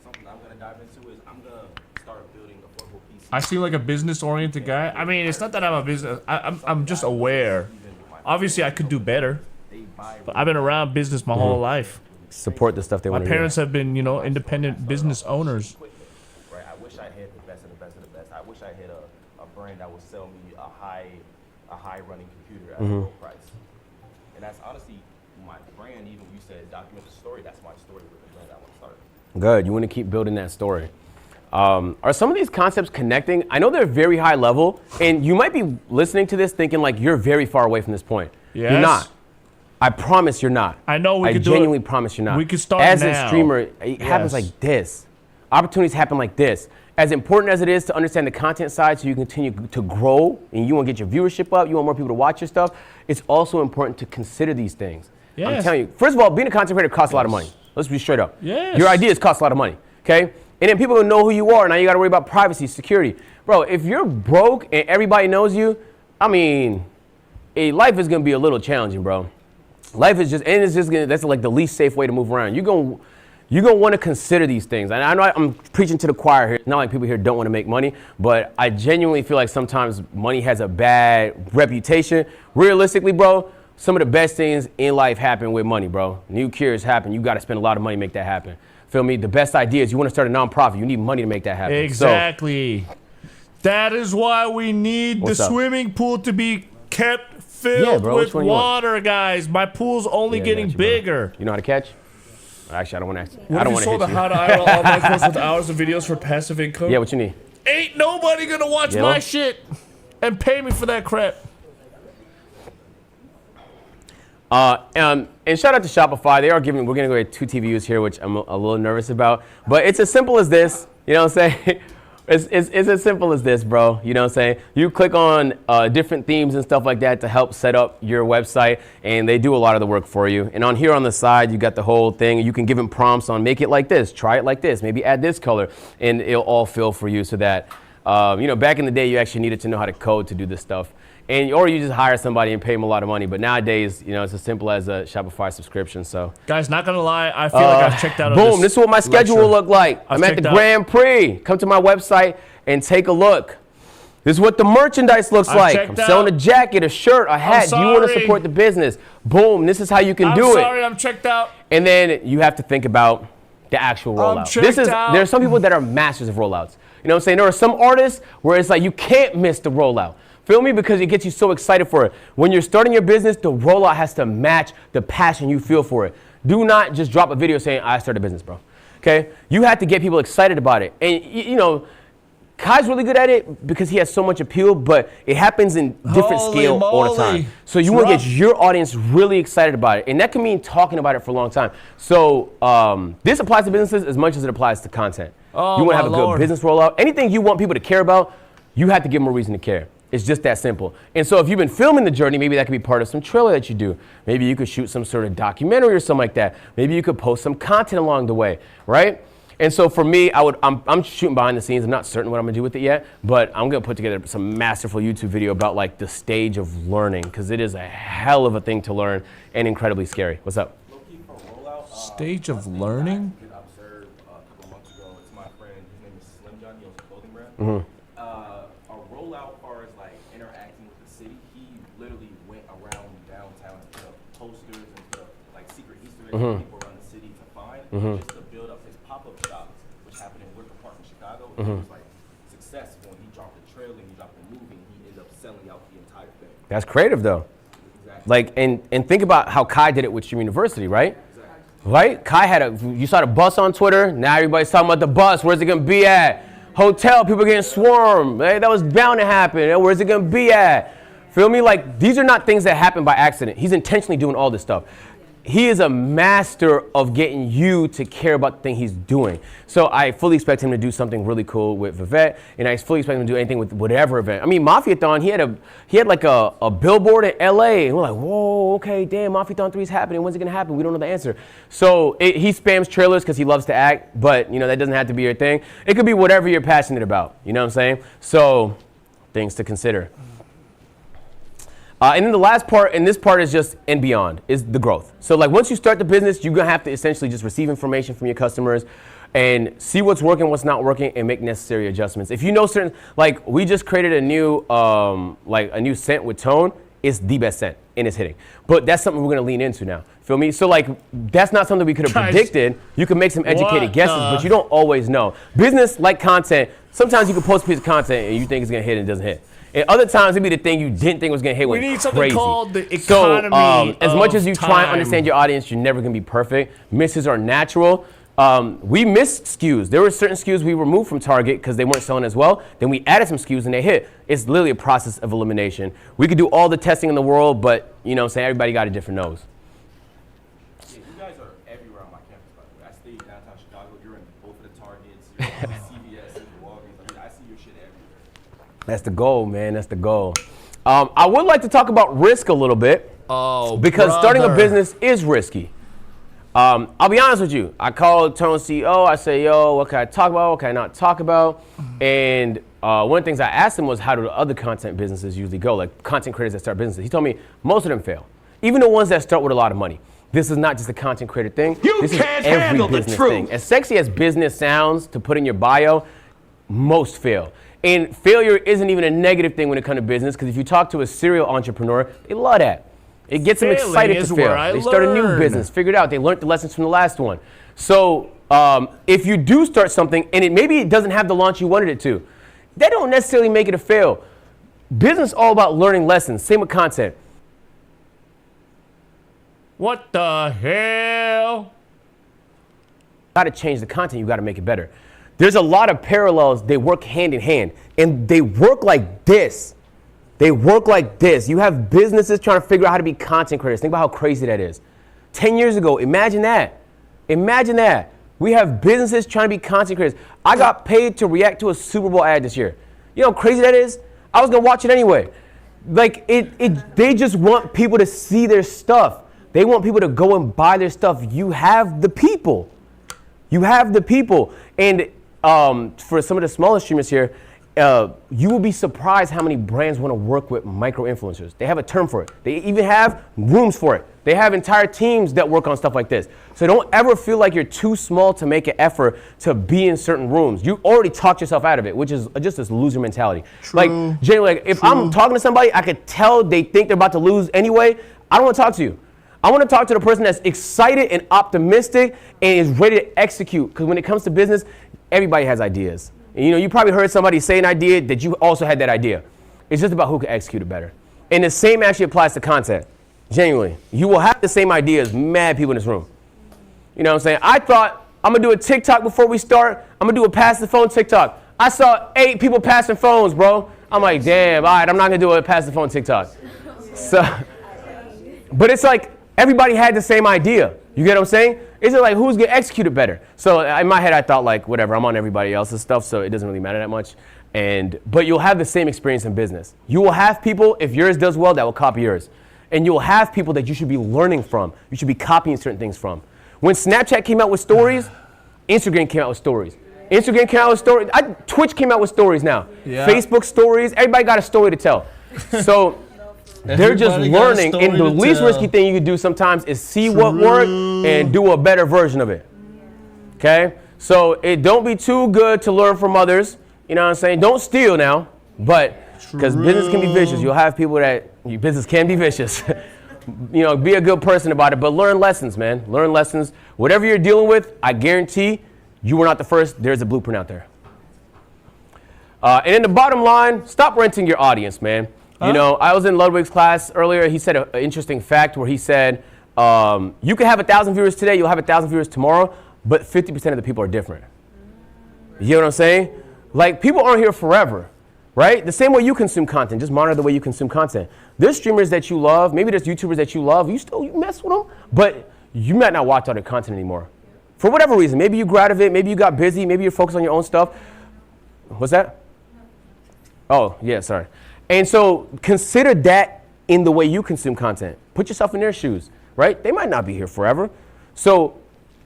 something I'm gonna dive into is I'm gonna start building affordable PCs. I seem like a business-oriented guy. I mean, it's not that I'm a business. I'm just aware. Obviously, I could do better. But I've been around business my whole life. Support the stuff they want to do. My parents have been, independent business owners. Right. I wish I had the best of the best of the best. I wish I had a brand that would sell me a high running computer at a low price. And that's honestly my brand. Even when you said document the story, that's my story with the brand I want to start. Good. You want to keep building that story. Are some of these concepts connecting? I know they're very high level, and you might be listening to this thinking like you're very far away from this point. Yes. You're not. I promise you're not. I know we could do it. I genuinely promise you're not. We could start As now. a streamer, it happens like this. Opportunities happen like this. As important as it is to understand the content side so you continue to grow and you want to get your viewership up, you want more people to watch your stuff, it's also important to consider these things. Yes. I'm telling you, first of all, being a content creator costs a lot of money. Let's be straight up. Yes. Your ideas cost a lot of money, okay? And then people will know who you are. Now you got to worry about privacy, security. Bro, if you're broke and everybody knows you, I mean, life is going to be a little challenging, bro. Life is that's like the least safe way to move around. You're going to want to consider these things. And I know I'm preaching to the choir here. It's not like people here don't want to make money, but I genuinely feel like sometimes money has a bad reputation. Realistically, bro, some of the best things in life happen with money, bro. New cures happen. You got to spend a lot of money to make that happen. Feel me? The best ideas, you want to start a nonprofit, you need money to make that happen. Exactly. That is why we need the swimming pool to be kept filled with water, guys. My pool's only getting bigger. You know how to catch? Actually, I don't want to. What if you sold the How to Idle online course with hours of videos for passive income? Yeah, what you need? Ain't nobody gonna watch my shit and pay me for that crap. And shout out to Shopify. They are giving. We're gonna go get 2 TVUs here, which I'm a little nervous about. But it's as simple as this. You know what I'm saying? It's as simple as this, bro. You know what I'm saying? You click on different themes and stuff like that to help set up your website, and they do a lot of the work for you. And on here on the side, you got the whole thing. You can give them prompts on make it like this, try it like this, maybe add this color, and it'll all fill for you so that, you know, back in the day, you actually needed to know how to code to do this stuff. Or you just hire somebody and pay them a lot of money. But nowadays, you know, it's as simple as a Shopify subscription. So, guys, not gonna lie, I feel like I've checked out. Boom! This is what my schedule will look like. I'm at the Grand Prix. Come to my website and take a look. This is what the merchandise looks like. I'm selling a jacket, a shirt, a hat. Do you want to support the business? Boom! This is how you can do it. I'm sorry, I'm checked out. And then you have to think about the actual rollout. There are some people that are masters of rollouts. You know what I'm saying? There are some artists where it's like you can't miss the rollout. Feel me? Because it gets you so excited for it. When you're starting your business, the rollout has to match the passion you feel for it. Do not just drop a video saying, I started a business, bro. Okay? You have to get people excited about it. And, you know, Kai's really good at it because he has so much appeal, but it happens in different scale all the time. So you want to get your audience really excited about it. And that can mean talking about it for a long time. So this applies to businesses as much as it applies to content. You want to have a good business rollout. Anything you want people to care about, you have to give them a reason to care. It's just that simple. And so if you've been filming the journey, maybe that could be part of some trailer that you do. Maybe you could shoot some sort of documentary or something like that. Maybe you could post some content along the way, right? And so for me, I'm shooting behind the scenes. I'm not certain what I'm gonna do with it yet, but I'm gonna put together some masterful YouTube video about like the stage of learning, because it is a hell of a thing to learn and incredibly scary. What's up? Stage of learning? I did observe a couple of months ago. It's my friend. His name is Slim John. He owns a clothing brand. Mm-hmm. A rollout, as far as like interacting with the city, he literally went around downtown and put up posters and put up like secret Easter eggs for people around the city to find, just to build up his pop-up shops, which happened in Wicker Park in Chicago. And it was like successful. And he dropped a trailer, and he dropped a movie, and he ended up selling out the entire thing. That's creative though. Exactly. Like, and think about how Kai did it with Stream University, right? Right? Kai had you saw the bus on Twitter. Now everybody's talking about the bus. Where's it gonna be at? Hotel, people getting swarmed. Hey, that was bound to happen. Hey, where's it gonna be at? Feel me? Like, these are not things that happen by accident. He's intentionally doing all this stuff. He is a master of getting you to care about the thing he's doing. So I fully expect him to do something really cool with Vivette, and I fully expect him to do anything with whatever event. I mean, Mafiathon, he had like a billboard in LA, and we're like, whoa, okay, damn, Mafiathon 3 is happening. When's it gonna happen? We don't know the answer. So he spams trailers because he loves to act, but you know, that doesn't have to be your thing. It could be whatever you're passionate about, you know what I'm saying? So, things to consider. And then the last part, and this part is just and beyond, is the growth. So like once you start the business, you're gonna have to essentially just receive information from your customers and see what's working, what's not working, and make necessary adjustments. If you know certain, like we just created a new scent with Tone. It's the best scent, and it's hitting. But that's something we're gonna lean into now. Feel me? So like that's not something we could have predicted. You can make some educated guesses, but you don't always know. Business, like content, sometimes you can post a piece of content and you think it's gonna hit and it doesn't hit. And other times it'd be the thing you didn't think was gonna hit. We need something crazy. called the economy. As much as you try and time. understand your audience, you're never gonna be perfect. Misses are natural. We missed SKUs. There were certain SKUs we removed from Target because they weren't selling as well. Then we added some SKUs and they hit. It's literally a process of elimination. We could do all the testing in the world, but you know what I'm saying, everybody got a different nose. Yeah, you guys are everywhere on my campus, by the way. I stay downtown Chicago. You're in both of the Targets, you're in CVS, and Walgreens. I mean, I see your shit everywhere. That's the goal, man. That's the goal. I would like to talk about risk a little bit. Oh, because starting a business is risky. I'll be honest with you. I called Tone CEO. I say, yo, what can I talk about? What can I not talk about? And one of the things I asked him was, how do the other content businesses usually go? Like content creators that start businesses. He told me most of them fail. Even the ones that start with a lot of money. This is not just a content creator thing. This is every business thing. As sexy as business sounds to put in your bio, most fail. And failure isn't even a negative thing when it comes to business, because if you talk to a serial entrepreneur, they love that. It gets them excited to fail. They start a new business, figure it out. They learned the lessons from the last one. So if you do start something and maybe it doesn't have the launch you wanted it to, that don't necessarily make it a fail. Business is all about learning lessons. Same with content. What the hell? You got to change the content. You got to make it better. There's a lot of parallels. They work hand in hand, and they work like this. They work like this. You have businesses trying to figure out how to be content creators. Think about how crazy that is. 10 years ago, imagine that. Imagine that. We have businesses trying to be content creators. I got paid to react to a Super Bowl ad this year. You know how crazy that is? I was gonna watch it anyway. Like they just want people to see their stuff. They want people to go and buy their stuff. You have the people. You have the people. And for some of the smaller streamers here, you will be surprised how many brands want to work with micro-influencers. They have a term for it. They even have rooms for it. They have entire teams that work on stuff like this. So don't ever feel like you're too small to make an effort to be in certain rooms. You already talked yourself out of it, which is just this loser mentality. True. Like, generally, like, if I'm talking to somebody, I could tell they think they're about to lose anyway. I don't want to talk to you. I want to talk to the person that's excited and optimistic and is ready to execute. Because when it comes to business, everybody has ideas. And, you know, you probably heard somebody say an idea that you also had that idea. It's just about who can execute it better. And the same actually applies to content. Genuinely. You will have the same ideas, mad people in this room. You know what I'm saying? I thought I'm going to do a TikTok before we start. I'm going to do a pass the phone TikTok. I saw 8 people passing phones, bro. I'm like, damn, all right, I'm not going to do a pass the phone TikTok. So, but it's like everybody had the same idea. You get what I'm saying? It's like who's going to execute it better? So in my head, I thought like, whatever, I'm on everybody else's stuff, so it doesn't really matter that much. But you'll have the same experience in business. You will have people, if yours does well, that will copy yours. And you'll have people that you should be learning from. You should be copying certain things from. When Snapchat came out with stories, Instagram came out with stories. Instagram came out with stories. Twitch came out with stories now. Yeah. Facebook stories. Everybody got a story to tell. So they're just learning. And the least risky thing you can do sometimes is see what worked and do a better version of it. Okay? So don't be too good to learn from others. You know what I'm saying? Don't steal now. But because business can be vicious. You'll have people that your business can be vicious. You know, be a good person about it, but learn lessons, man. Learn lessons. Whatever you're dealing with, I guarantee you were not the first. There's a blueprint out there. And then the bottom line, stop renting your audience, man. You know, I was in Ludwig's class earlier. He said an interesting fact where he said, you can have 1,000 viewers today, you'll have 1,000 viewers tomorrow, but 50% of the people are different. You know what I'm saying? Like, people aren't here forever. Right? The same way you consume content, just monitor the way you consume content. There's streamers that you love, maybe there's YouTubers that you love, you mess with them, but you might not watch all their content anymore. For whatever reason, maybe you grew out of it, maybe you got busy, maybe you're focused on your own stuff. What's that? Oh, yeah, sorry. And so consider that in the way you consume content. Put yourself in their shoes, right? They might not be here forever. So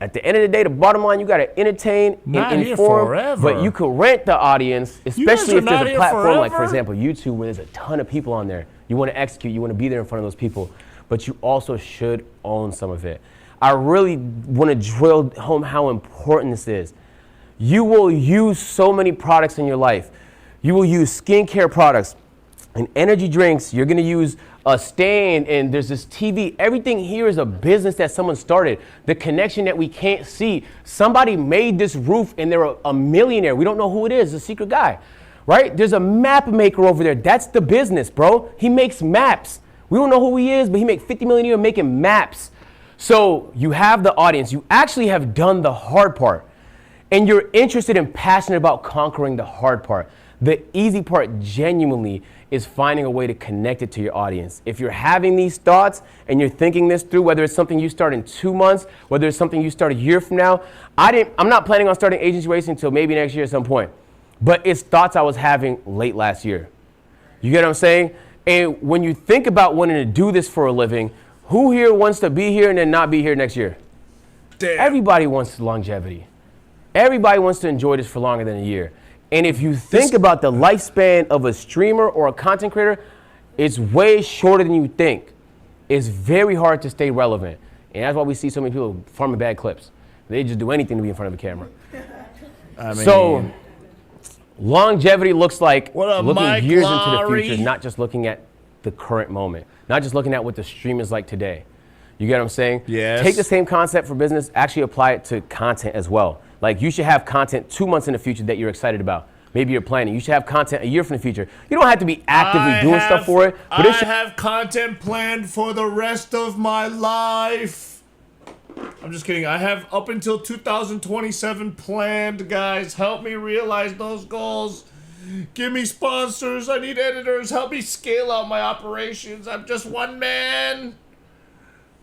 at the end of the day, the bottom line, you got to entertain and inform, but you could rent the audience, especially if there's a platform like, for example, YouTube, where there's a ton of people on there. You want to execute, you want to be there in front of those people, but you also should own some of it. I really want to drill home how important this is. You will use so many products in your life. You will use skincare products and energy drinks. You're going to use a stand, and there's this TV. Everything here is a business that someone started. The connection that we can't see. Somebody made this roof, and they're a millionaire. We don't know who it is, a secret guy, right? There's a map maker over there. That's the business, bro. He makes maps. We don't know who he is, but he makes $50 million a year making maps. So you have the audience. You actually have done the hard part, and you're interested and passionate about conquering the hard part. The easy part genuinely is finding a way to connect it to your audience. If you're having these thoughts and you're thinking this through, whether it's something you start in 2 months, whether it's something you start a year from now, I'm not planning on starting agency racing until maybe next year at some point. But it's thoughts I was having late last year. You get what I'm saying? And when you think about wanting to do this for a living, who here wants to be here and then not be here next year? Damn. Everybody wants longevity. Everybody wants to enjoy this for longer than a year. And if you think about the lifespan of a streamer or a content creator, it's way shorter than you think. It's very hard to stay relevant. And that's why we see so many people farming bad clips. They just do anything to be in front of a camera. So longevity looks like looking years into the future, not just looking at the current moment, not just looking at what the stream is like today. You get what I'm saying? Yes. Take the same concept for business, actually apply it to content as well. Like, you should have content 2 months in the future that you're excited about. Maybe you're planning. You should have content a year from the future. You don't have to be actively doing stuff for it. But I have content planned for the rest of my life. I'm just kidding. I have up until 2027 planned, guys. Help me realize those goals. Give me sponsors. I need editors. Help me scale out my operations. I'm just one man.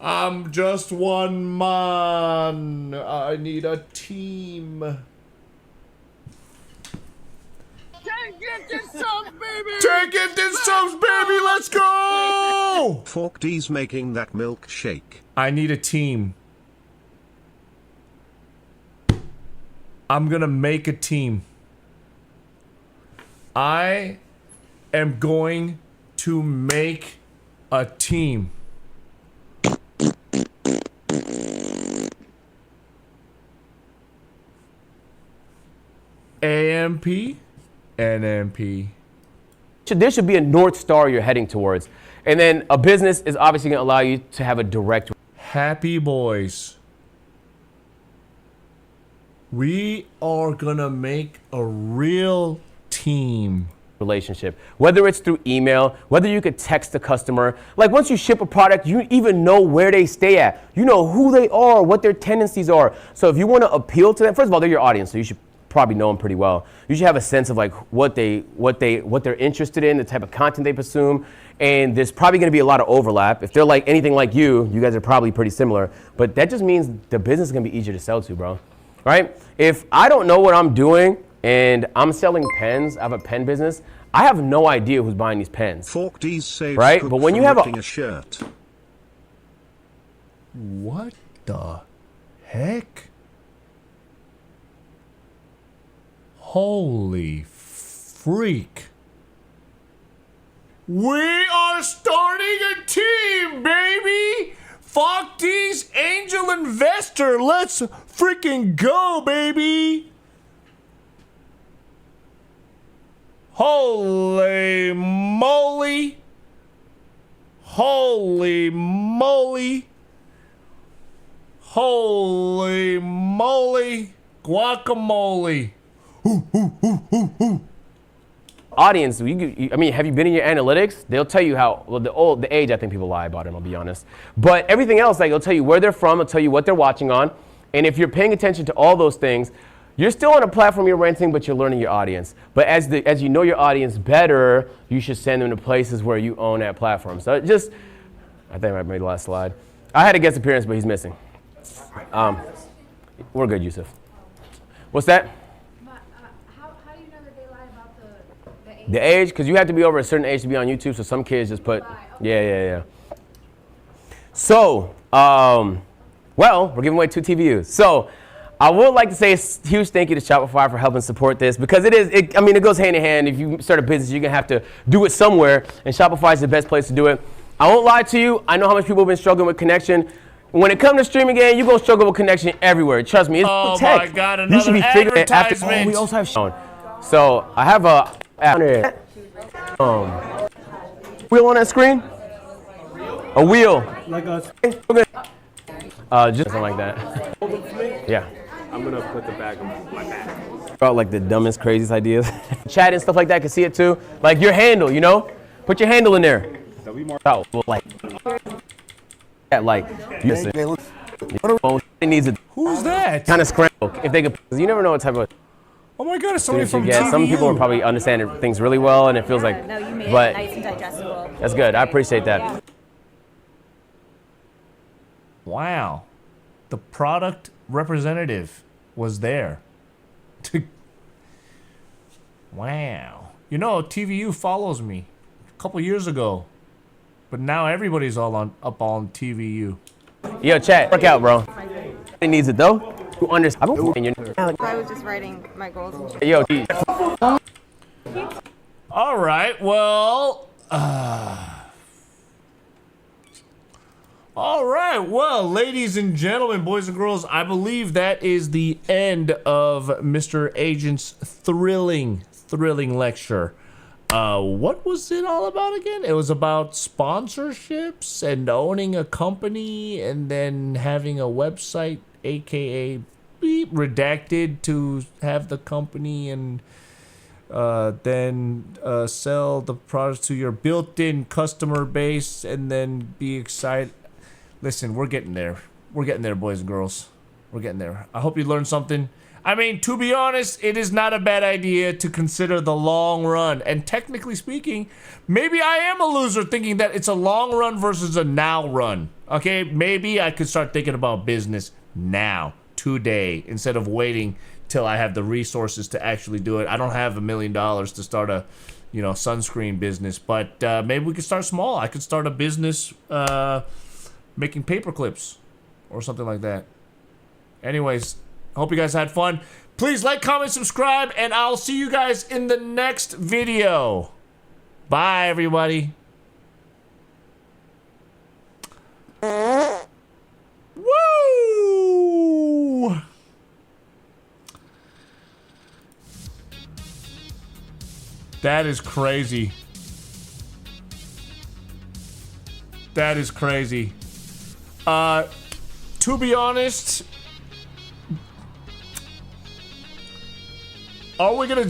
I'm just one man. I need a team. Take it in subs, baby! Take it in subs, baby! Let's go! Fork D's making that milkshake. I need a team. I'm gonna make a team. I am going to make a team. AMP, NMP. There should be a North Star you're heading towards. And then a business is obviously going to allow you to have a direct. Happy boys. We are going to make a real team. Relationship, whether it's through email, whether you could text a customer. Like once you ship a product, you even know where they stay at. You know who they are, what their tendencies are. So if you want to appeal to them, first of all, they're your audience, so you should probably know them pretty well. You should have a sense of like what they're interested in, the type of content they consume, and there's probably going to be a lot of overlap. If they're like anything like you guys are probably pretty similar. But that just means the business is going to be easier to sell to, bro. Right? If I don't know what I'm doing and I'm selling pens, I have a pen business, I have no idea who's buying these pens. Fork D's saves right? Cook But when from you have ripping a shirt. What the heck? Holy freak. We are starting a team, baby! Fuck these angel investor. Let's freaking go, baby! Holy moly. Holy moly. Holy moly. Guacamole. Audience, I mean, have you been in your analytics? They'll tell you how, well, the age, I think people lie about it, I'll be honest. But everything else, like, they'll tell you where they're from, they'll tell you what they're watching on. And if you're paying attention to all those things, you're still on a platform you're renting, but you're learning your audience. But as you know your audience better, you should send them to places where you own that platform. So just, I think I made the last slide. I had a guest appearance, but he's missing. We're good, Yusuf. What's that? How do you know that they lie about the age? The age, because you have to be over a certain age to be on YouTube, so some kids just put, yeah. So, well, we're giving away 2 TVUs. So, I would like to say a huge thank you to Shopify for helping support this, because it goes hand in hand. If you start a business, you're going to have to do it somewhere, and Shopify is the best place to do it. I won't lie to you. I know how much people have been struggling with connection. When it comes to streaming game, you're going to struggle with connection everywhere. Trust me. It's tech. My God, you should be another figuring it after. advertisement. We also have shown. So I have a wheel on that screen. A wheel. Like us. Okay. Just something like that. Yeah. I'm gonna put the bag on my back. About like the dumbest, craziest ideas. Chat and stuff like that can see it too. Like your handle, you know? Put your handle in there. Like you say, it needs a Who's that? kind of scramble. If they could, you never know what type of. Oh my God, it's somebody students you from get. TVU. Some people are probably understanding things really well, and it feels like. No, you made but it nice and digestible. that's good. I appreciate that. Wow. The product representative was there. Wow. You know, TVU follows me a couple years ago. But now everybody's all up on TVU. Yo, chat, work out, bro. It needs it though. You understand? I was just writing my goals and shit. Yo, all right, well, all right, well, ladies and gentlemen, boys and girls, I believe that is the end of Mr. Agent's thrilling lecture. What was it all about again? It was about sponsorships and owning a company and then having a website, aka beep, redacted, to have the company and then sell the products to your built-in customer base and then be excited. Listen, we're getting there. We're getting there, boys and girls. We're getting there. I hope you learned something. I mean, to be honest, it is not a bad idea to consider the long run. And technically speaking, maybe I am a loser thinking that it's a long run versus a now run. Okay, maybe I could start thinking about business now, today, instead of waiting till I have the resources to actually do it. I don't have $1 million to start a, you know, sunscreen business, but maybe we could start small. I could start a business making paper clips or something like that. Anyways, hope you guys had fun. Please like, comment, subscribe, and I'll see you guys in the next video. Bye, everybody. Woo! That is crazy. That is crazy. To be honest, are we gonna...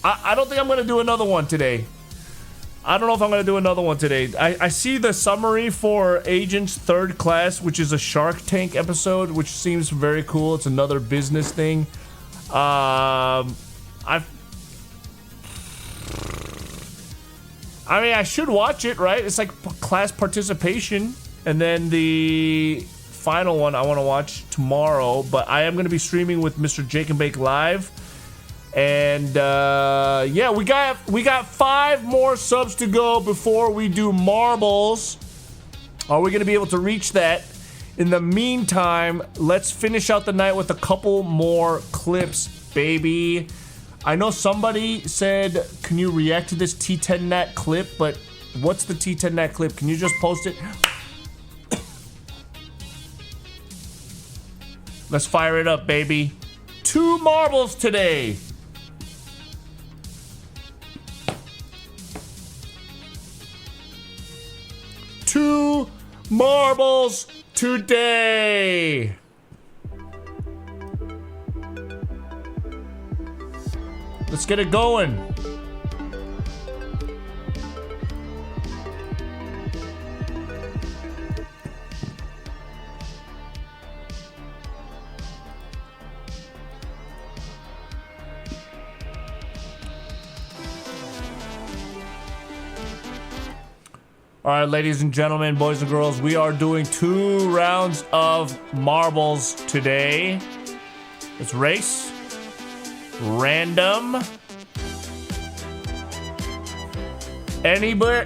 I don't think I'm gonna do another one today. I don't know if I'm gonna do another one today. I see the summary for Agents Third Class, which is a Shark Tank episode, which seems very cool. It's another business thing. I mean, I should watch it, right? It's like class participation. And then the final one I want to watch tomorrow. But I am going to be streaming with Mr. Jake and Bake Live. And yeah, we got 5 more subs to go before we do marbles. Are we going to be able to reach that? In the meantime, let's finish out the night with a couple more clips, baby. I know somebody said, can you react to this T10 Nat clip? But what's the T10 Nat clip? Can you just post it? Let's fire it up, baby. 2 marbles today. Two marbles today. Let's get it going. All right, ladies and gentlemen, boys and girls, we are doing 2 rounds of marbles today. Let's race. Random. Anywhere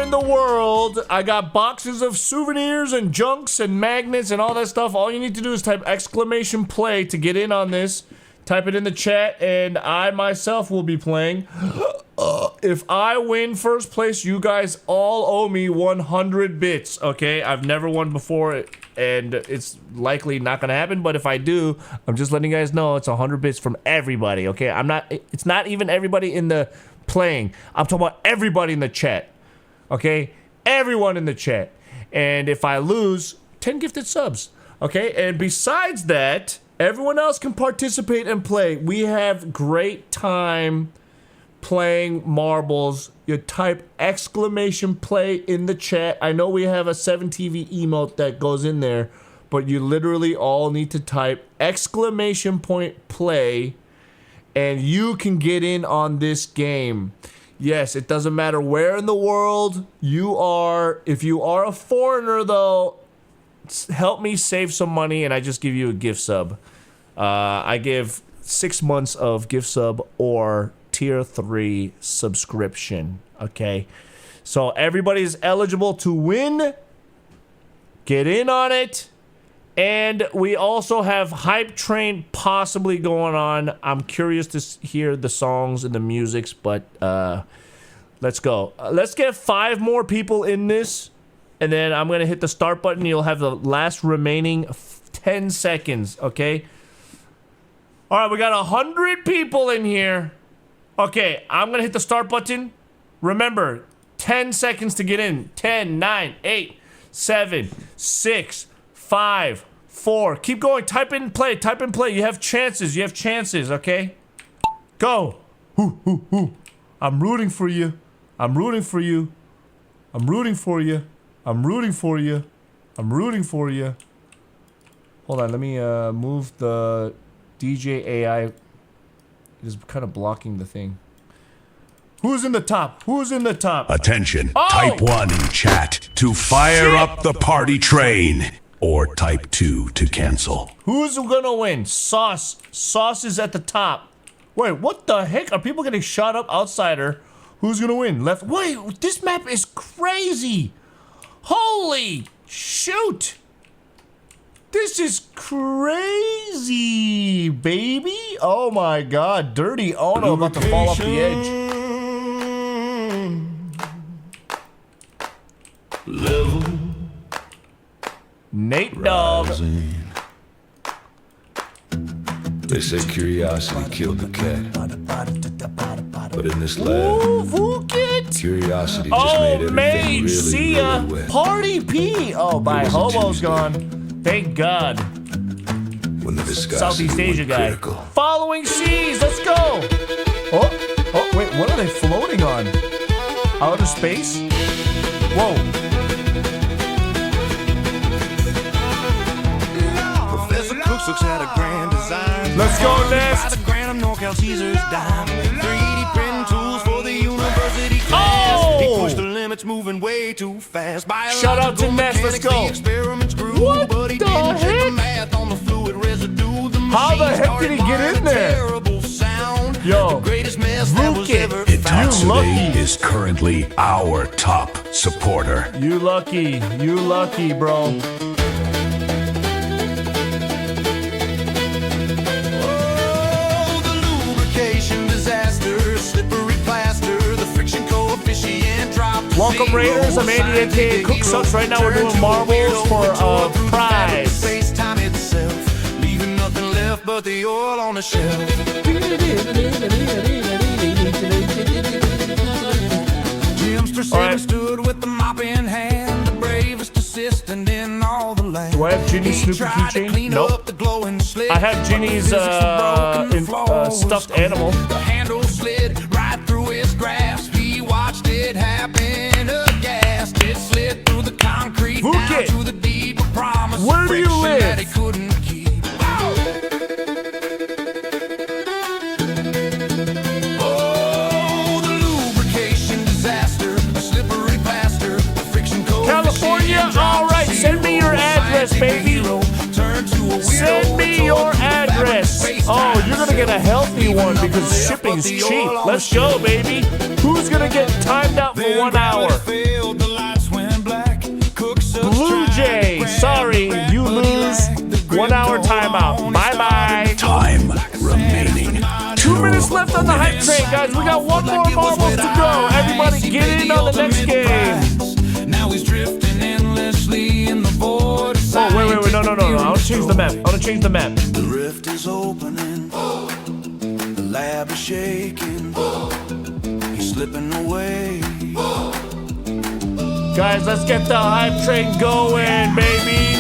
in the world, I got boxes of souvenirs and junks and magnets and all that stuff. All you need to do is type exclamation play to get in on this. Type it in the chat, and I myself will be playing. If I win first place, you guys all owe me 100 bits, okay? I've never won before, and it's likely not gonna happen, but if I do, I'm just letting you guys know it's 100 bits from everybody, okay? It's not even everybody in the playing. I'm talking about everybody in the chat, okay? Everyone in the chat. And if I lose, 10 gifted subs, okay? And besides that, everyone else can participate and play. We have great time playing marbles. You type exclamation play in the chat. I know we have a 7TV emote that goes in there, but you literally all need to type exclamation point play, and you can get in on this game. Yes, it doesn't matter where in the world you are. If you are a foreigner, though, help me save some money, and I just give you a gift sub. I give 6 months of gift sub or tier 3 subscription, okay? So everybody's eligible to win. Get in on it. And we also have Hype Train possibly going on. I'm curious to hear the songs and the musics, but let's go. Let's get 5 more people in this, and then I'm gonna hit the start button. You'll have the last remaining 10 seconds, okay? All right, we got 100 people in here. Okay, I'm gonna hit the start button. Remember, 10 seconds to get in. 10, 9, 8, 7, 6, 5, 4. Keep going. Type in play. Type in play. You have chances. You have chances, okay? Go. I'm rooting for you. I'm rooting for you. I'm rooting for you. I'm rooting for you. I'm rooting for you. Hold on. Let me move the DJ AI is kind of blocking the thing. Who's in the top? Who's in the top? Attention, Oh! type 1 in chat to fire up the party train, or type 2 to cancel. Who's gonna win? Sauce. Sauce is at the top. Wait, what the heck? Are people getting shot up? Outsider. Who's gonna win? Left. Wait, this map is crazy. Holy shoot. This is crazy, baby. Oh my god. Dirty Ono about to fall off the edge. Level. Nate Dogg. They say curiosity killed the cat. But in this lab, curiosity just made everything Mage, really, see ya. really wet. Party P. Oh, by It was a Hobo's Tuesday. gone. Thank God. When the viscosity Southeast Asia went guy. critical. Following seas. Let's go. Oh, wait. What are they floating on? Outer space? Whoa. Professor CookSux had a grand design. Let's go, Nest. By the grand of NorCal Caesar's dime. 3D printing tools for the university class. Oh! He pushed the limits, moving way too fast. Shout out to Nest. Let's go. Experiments grew, What but he the didn't check heck? the math on the fluid residue. The How the machine heck did he started get in firing a there? terrible sound. Yo, The greatest mess that was ever Rookie. found. Itatsune is currently our top supporter. You lucky. You lucky, bro. Lubrication disaster, slippery plaster, the friction coefficient dropped. Welcome Raiders, I'm Andy aka CookSux. Right now we're doing marbles for a prize. Space time itself, leaving nothing left but the oil on the shelf. Jimster Alright. stood with the mop in hand, the bravest assistant in all the land. Do I have Ginny's He Snoopy tried to keychain? clean Nope. up the glowing slit, I have Ginny's but the physics of broken stuffed flaws. animal. The handle slid right through his grasp. He watched it happen, aghast. It slid through the concrete down Vuke. to the deeper promise. Where do you friction live? that he couldn't keep. Oh, the lubrication disaster, a slippery plaster, the friction California, all right. Send me your address, baby. Send me your address. Oh, you're gonna get a healthy one because shipping's cheap. Let's go, baby. Who's gonna get timed out for 1 hour? Blue Jay, sorry, you lose. 1 hour timeout. Bye bye. Time remaining. 2 minutes left on the hype train, guys. We got one more marbles to go. Everybody get in on the next game. Now he's drifting endlessly in the void. Oh, wait. No. I want to change the map. I want to change the map. The rift is opening. The lab is shaking. He's slipping away. Guys, let's get the hype train going, baby.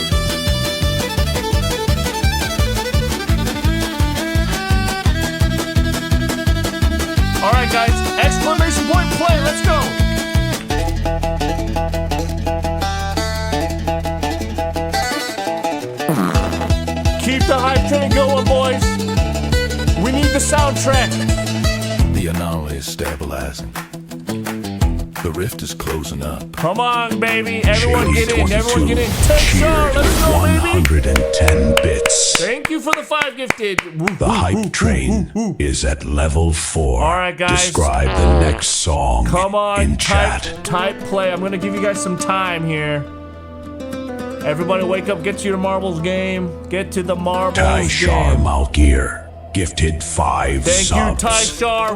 All right, guys. Exclamation point play. Let's go. Keep the hype train going, boys. We need the soundtrack. The anomaly is stabilizing. The rift is closing up. Come on, baby. Everyone Shady get in. Everyone 22 get in. Let's go, baby. 110 bits. Thank you for the 5 gifted. The hype train is at level 4. All right, guys. Describe the next song Come on, in chat. type play. I'm gonna give you guys some time here. Everybody wake up, get to your marbles game. Get to the marbles Taishar game. Malkir gifted 5 Thank subs. you, Taishar.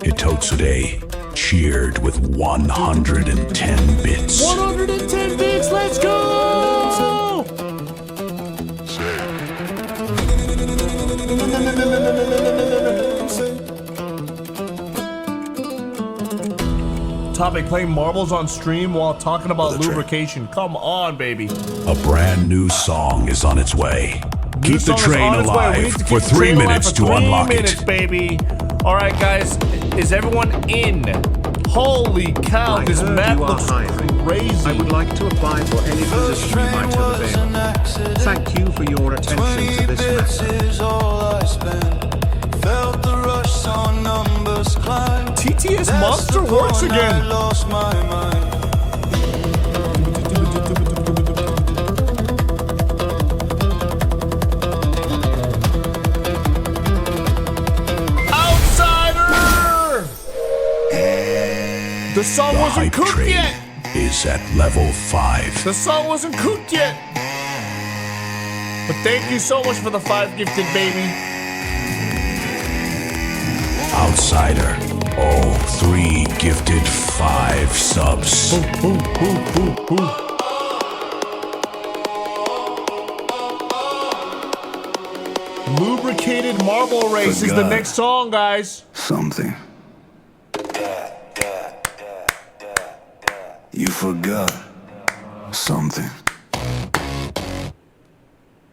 Hitotsude cheered with 110 bits. 110 bits, let's go! Topic, playing marbles on stream while talking about lubrication. Come on, baby. A brand new song is on its way. Keep the Song is train on its way. We need alive to for keep the 3 train alive minutes for to 3 unlock minutes, it. baby. All right, guys. Is everyone in? Holy cow, I this heard map you are looks hiring. crazy. I would like to apply for any position you might have available. Thank you for your attention to this matter. TTS Monster works again. Outsider! The song wasn't cooked yet. Is at level 5. The song wasn't cooked yet. But thank you so much for the 5 gifted, baby. Outsider. Oh, 3 gifted 5 subs. Lubricated Marble Race is the next song, guys. Something. You forgot something.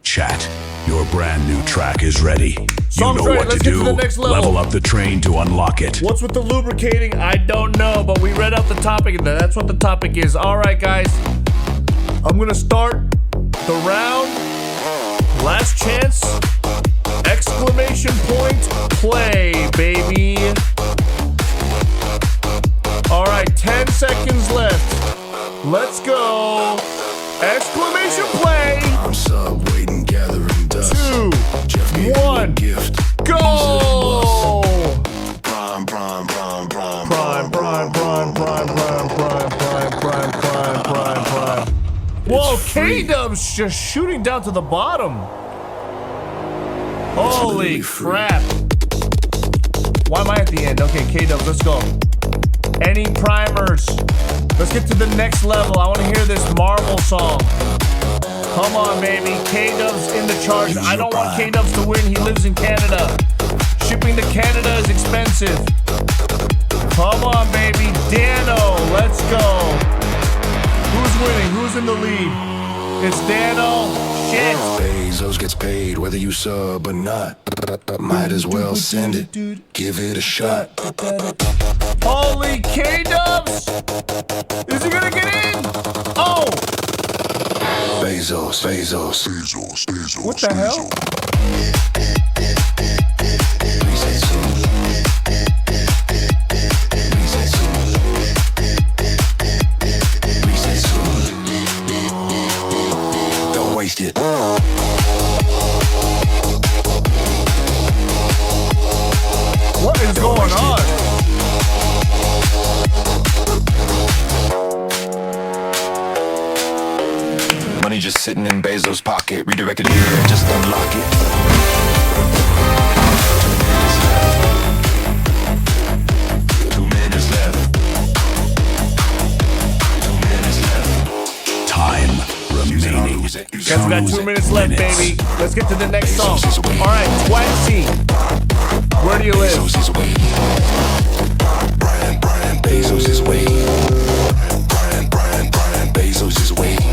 Chat, your brand new track is ready. Song's you know ready. what Let's to get do. to the next level. Level up the train to unlock it. What's with the lubricating? I don't know, but we read out the topic. That's what the topic is. All right, guys. I'm gonna start the round. Last chance. Exclamation point. Play, baby. All right, 10 seconds left. Let's go. Exclamation play. I'm sub waiting, gathering dust. 2, 1, go! Prime, prime, prime, prime, Prime, prime, prime, prime, prime, prime, prime, prime, prime, prime, prime. Whoa, K-Dub's just shooting down to the bottom. Holy crap. Why am I at the end? Okay, K-Dubs, let's go. Any primers? Let's get to the next level. I want to hear this Marvel song. Come on, baby. K-Dubs in the charge. I don't want K-Dubs to win. He lives in Canada. Shipping to Canada is expensive. Come on, baby. Dano, let's go. Who's winning? Who's in the lead? It's Dano. Shit. Bezos gets paid whether you sub or not. Might as well send it. Give it a shot. Holy K-Dubs! Is he gonna get in? Oh! Bezos, Bezos, Bezos, Bezos. What the hell? Don't waste it. What is going on? Money just sitting in Bezos' pocket. Redirected here, just unlock it. 2 minutes left. 2 minutes left. Time remaining. Guys, we got 2 minutes left, baby. Let's get to the next song. All right, Twaxy. Where do you live? Brian Bezos is waiting. Brian Bezos is waiting.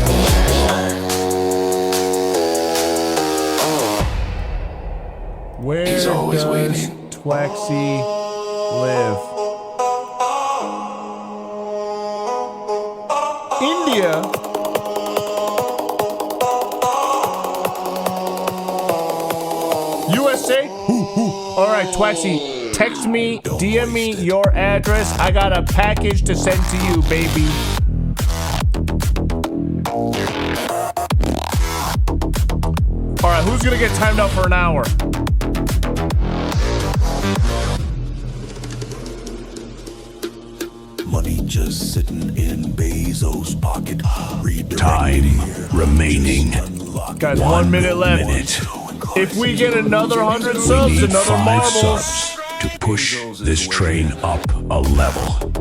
Where He's always does waiting. Twaxy live? India? USA? All right, Twaxy, text me, DM me your address. I got a package to send to you, baby. All right, who's gonna get timed out for an hour? Money just sitting in Bezos' pocket. Time remaining. Guys, 1 minute left. If we get another 100 We subs, need another 5 marbles. subs to push this train up a level.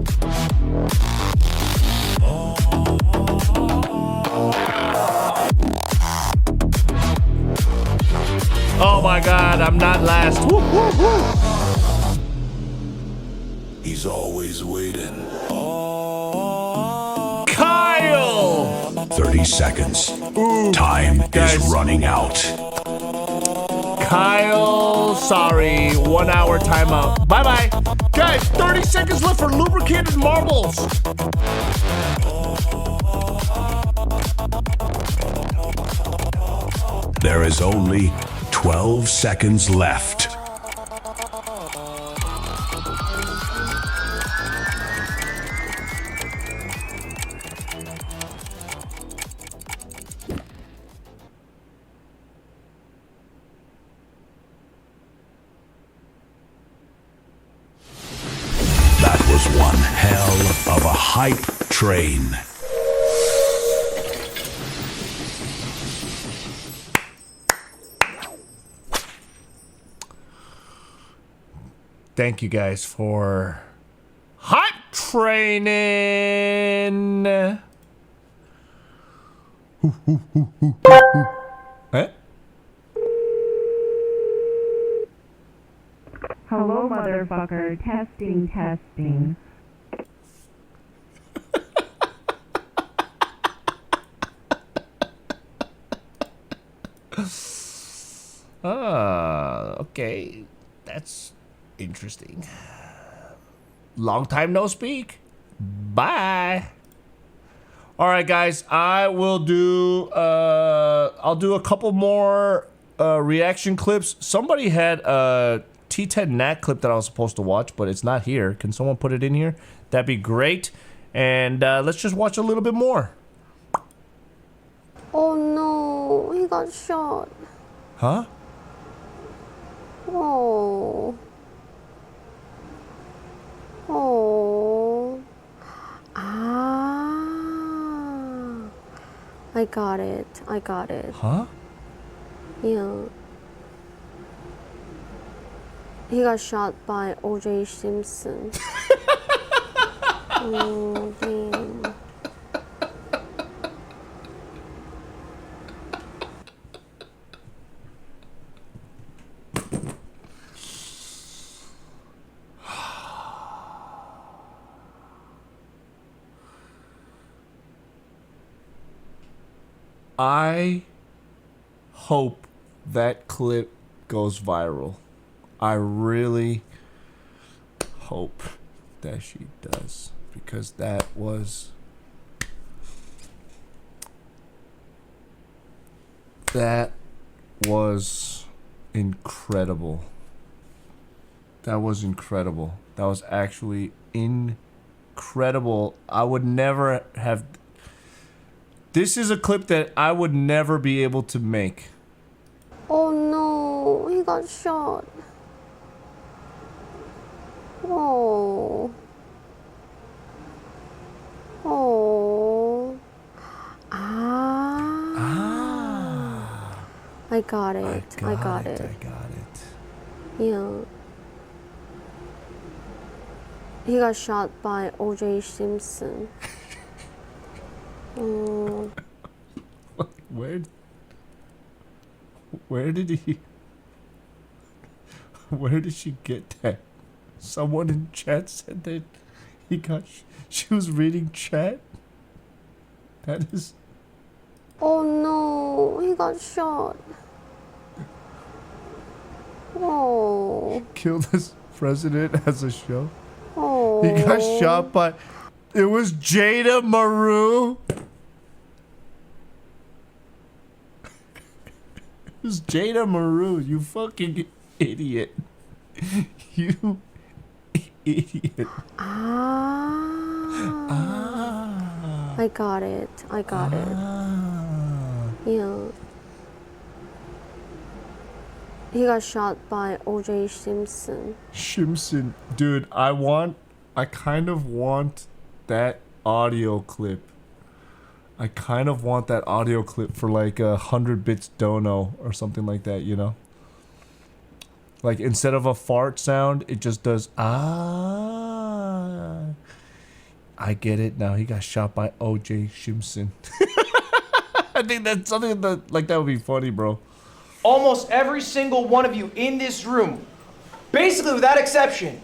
Oh my God, I'm not last. Woo, woo, woo. He's always waiting. Kyle! 30 seconds. Ooh, Time guys. is running out. Kyle, sorry, 1 hour timeout. Bye-bye. Guys, 30 seconds left for lubricated marbles. There is only 12 seconds left. That was one hell of a hype train. Thank you guys for hype training. Eh? Hello, motherfucker. Testing, testing. Okay. That's interesting. Long time no speak. Bye. All right, guys. I will do. I'll do a couple more reaction clips. Somebody had a T10 Nat clip that I was supposed to watch, but it's not here. Can someone put it in here? That'd be great. And let's just watch a little bit more. Oh no, he got shot. Huh? Oh. Oh. Ah. I got it. I got it. Huh? Yeah. He got shot by O.J. Simpson. Oh, damn. I hope that clip goes viral. I really hope that she does, because that was incredible. That was incredible. That was actually incredible. I would never have. This is a clip that I would never be able to make. Oh no, he got shot. Oh. Oh. Ah. I got it. I got it. I got it. Yeah. He got shot by O.J. Simpson. Oh. Where did he? Where did she get that? Someone in chat said that he got. She was reading chat. That is. Oh no, he got shot. Oh. Killed this president as a show. Oh. He got shot by. It was Jada Maru. It was Jada Maru. You fucking idiot. You idiot. Ah. I got it. I got it. Yeah. He got shot by O.J. Simpson. Simpson. Dude, I kind of want that audio clip. I kind of want that audio clip for like 100 bits dono or something like that, you know? Like instead of a fart sound, it just does ah. I get it now. He got shot by O.J. Simpson. I think that's something that like that would be funny, bro. Almost every single one of you in this room, basically without exception,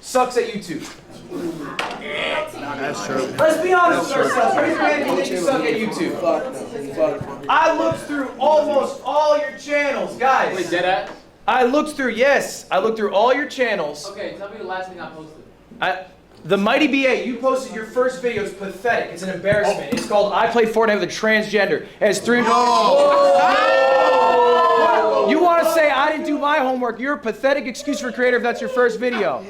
sucks at YouTube. That's true. Let's be honest with That's true. ourselves. Raise your hand if you think you suck at YouTube. I looked through almost all your channels, guys. Wait, dead ass? I looked through all your channels. Okay, tell me the last thing I posted. The Mighty BA, you posted your first video. It's pathetic. It's an embarrassment. It's called I Played Fortnite with a Transgender. It has 300. You want to say I didn't do my homework? You're a pathetic excuse for creator if that's your first video.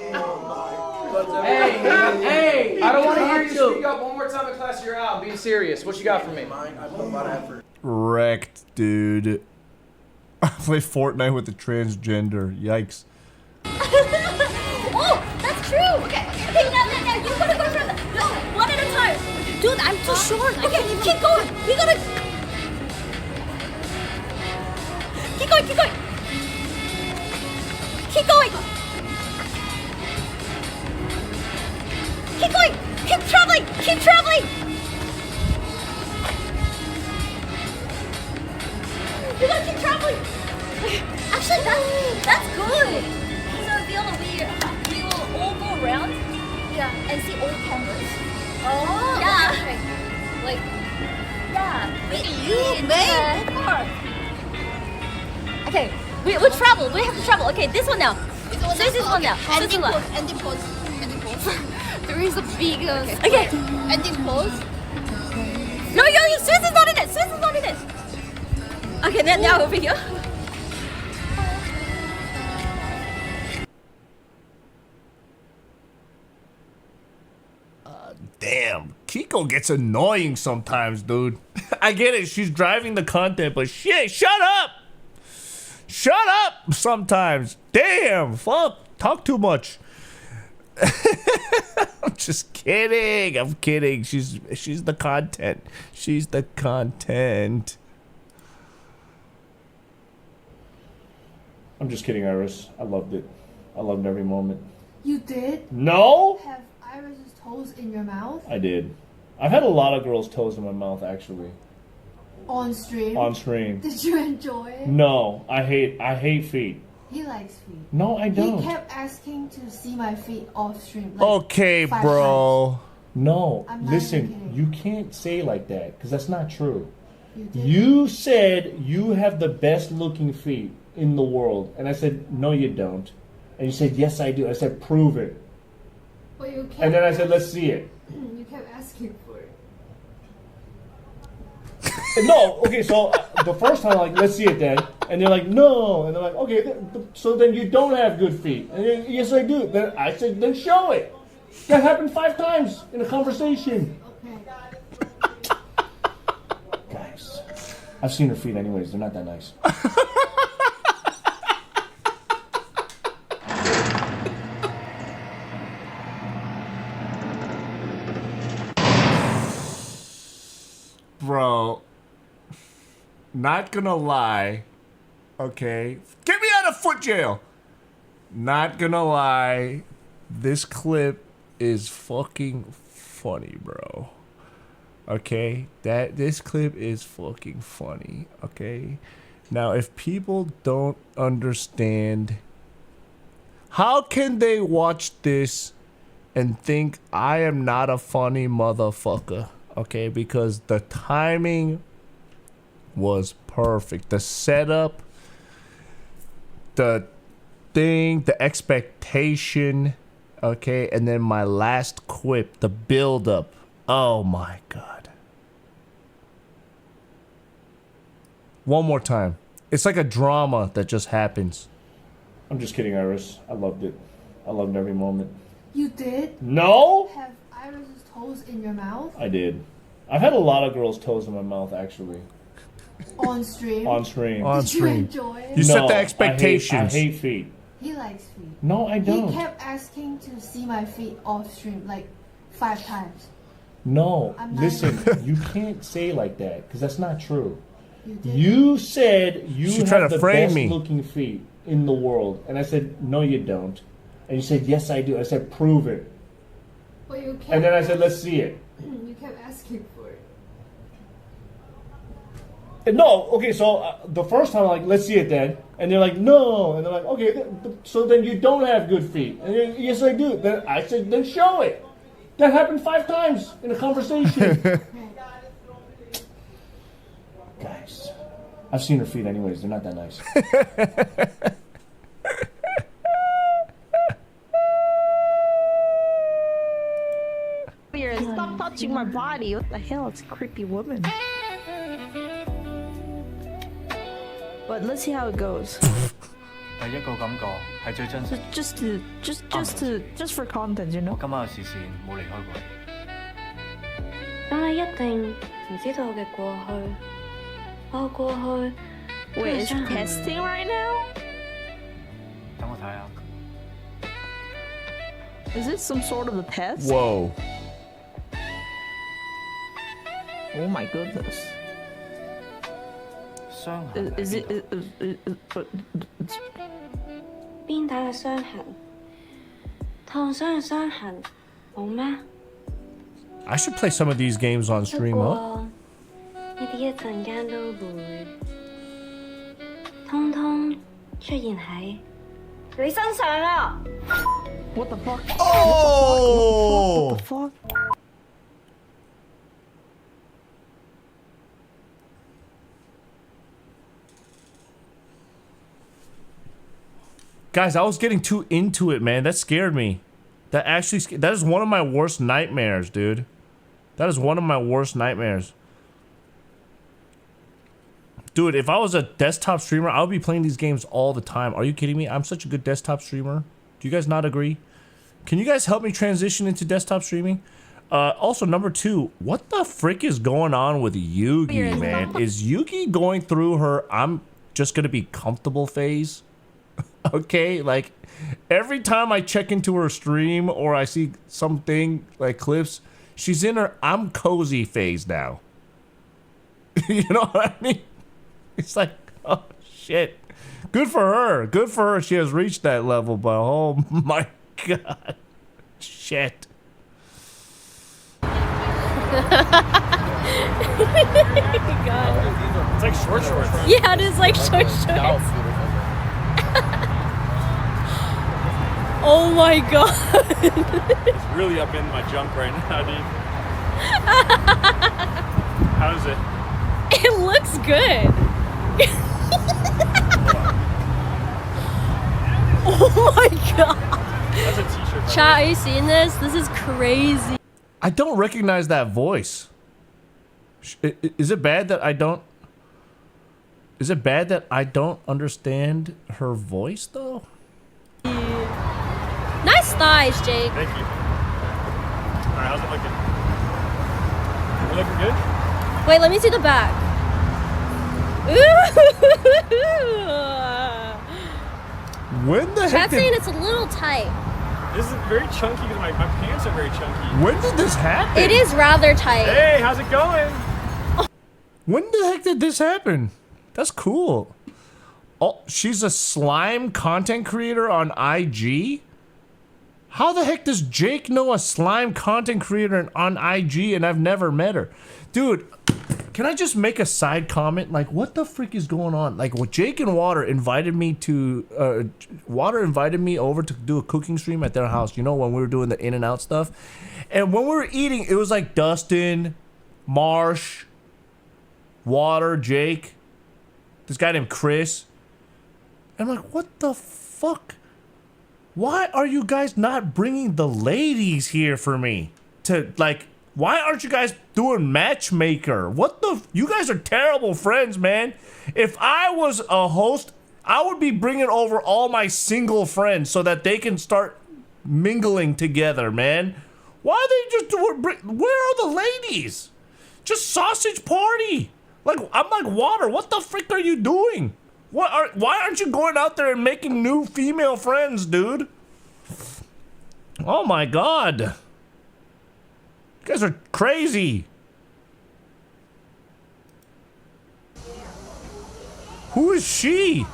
Hey! I don't want to hear you speak up one more time in class. You're out. I'm being serious. What you got for me? I put a lot of effort. Wrecked, dude. I play Fortnite with a transgender. Yikes. Oh, that's true. Okay, now, you gotta go from one at a time. Dude, I'm too short. Okay, keep going. We gotta. Keep going. Keep going. Keep going. Keep traveling. Keep traveling. You gotta keep traveling. Actually, that's good. So we will all go around, and see all cameras. Oh, yeah. Like, yeah. You made the car. Okay, we travel. We have to travel. Okay, this one now. So this is one now. Ending pose. There is a big. Okay. Ending pose. No, Susan's not in it. Okay, now over here. Damn, Kiko gets annoying sometimes, dude. I get it, she's driving the content, but shit, shut up! Shut up sometimes. Damn, fuck, talk too much. I'm just kidding. I'm kidding. She's the content. She's the content. I'm just kidding, Iris. I loved it. I loved every moment. You did? No? Have Iris's toes in your mouth? I did. I've had a lot of girls' toes in my mouth, actually. On stream? On stream. Did you enjoy it? No, I hate feet. He likes feet. No, I don't. He kept asking to see my feet off stream. Like Okay, 5 bro. times. No, I'm not listen, even kidding. you can't say like that, because that's not true. You did. You said you have the best looking feet in the world, and I said, no, you don't. And you said, yes, I do. I said, prove it. But you kept And then I said, let's see it. You kept asking for it. No, okay, so the first time, like, let's see it then. And they're like, no. And they're like, okay, so then you don't have good feet. And then, yes, I do. Then I said, then show it. That happened 5 times in a conversation. Okay. Guys, I've seen her feet anyways. They're not that nice. Bro, not gonna lie, okay? Get me out of foot jail! Not gonna lie, this clip is fucking funny, bro. Okay? This clip is fucking funny, okay? Now, if people don't understand, how can they watch this and think I am not a funny motherfucker? Okay, because the timing was perfect. The setup, the thing, the expectation, okay, and then my last quip, the build-up. Oh my God. One more time. It's like a drama that just happens. I'm just kidding, Iris. I loved it. I loved every moment. You did? No? Have Iris's toes in your mouth? I did. I've had a lot of girls' toes in my mouth, actually. On stream? On stream. Did you enjoy it? You set the expectations. I hate feet. He likes feet. No, I don't. He kept asking to see my feet off stream like 5 times. No, I'm not listen, even- you can't say like that, because that's not true. You did. You said you She's trying have to the frame best me. looking feet in the world. And I said, no, you don't. And you said, yes, I do. I said, prove it. But you kept And then I said, let's see it. You kept asking for it. And no, okay, so the first time, like, let's see it then. And they're like, no. And they're like, okay, so then you don't have good feet. And then, yes, I do. Then I said, then show it. That happened 5 times in a conversation. Guys, I've seen her feet anyways. They're not that nice. Stop touching my body. What the hell? It's a creepy woman. But let's see how it goes. Just for content, you know. 今晚嘅視線冇離開過你。但係一定唔知道我嘅過去，我過去。Wait, is it testing right now? 等我睇下。Is it some sort of a test? Whoa. Oh my goodness. Is it? 邊打嘅傷痕？燙傷嘅傷痕冇咩？ I should play some of these games on stream, huh? 呢啲一陣間都會，通通出現喺你身上啊 ！What the fuck? Oh! What the fuck? Guys, I was getting too into it, man. That scared me. That is one of my worst nightmares, dude. That is one of my worst nightmares. Dude, if I was a desktop streamer, I would be playing these games all the time. Are you kidding me? I'm such a good desktop streamer. Do you guys not agree? Can you guys help me transition into desktop streaming? Also, number 2, what the frick is going on with Yugi, man? Is Yugi going through her I'm just gonna be comfortable phase? Okay, like every time I check into her stream or I see something like clips, she's in her I'm cozy phase now. You know what I mean? It's like, oh shit. Good for her. Good for her. She has reached that level, but oh my god. Shit. God. It's like short shorts. Yeah, it is like short shorts. Oh my god. It's really up in my junk right now, dude. How is it? It looks good. Oh my god. That's a t-shirt. Chat, are you seeing this? This is crazy. I don't recognize that voice. Is it bad that I don't... Is it bad that I don't understand her voice, though? Nice thighs, Jake. Thank you. Alright, how's it looking? You looking good? Wait, let me see the back. When the heck Chat's saying it's a little tight. This is very chunky because my pants are very chunky. When did this happen? It is rather tight. Hey, how's it going? When the heck did this happen? That's cool. Oh, she's a slime content creator on IG? How the heck does Jake know a slime content creator on IG and I've never met her? Dude, can I just make a side comment? Like, what the freak is going on? Like, what Jake and Water invited me to, Water invited me over to do a cooking stream at their house, you know, when we were doing the In-N-Out stuff. And when we were eating, it was like Dustin, Marsh, Water, Jake, this guy named Chris. And I'm like, what the fuck? Why are you guys not bringing the ladies here for me? To, like, why aren't you guys doing matchmaker? What the? You guys are terrible friends, man. If I was a host, I would be bringing over all my single friends so that they can start mingling together, man. Why are they just doing? Where are the ladies? Just sausage party. Like, I'm like, Water, what the frick are you doing? Why aren't you going out there and making new female friends, dude? Oh my god. You guys are crazy. Who is she?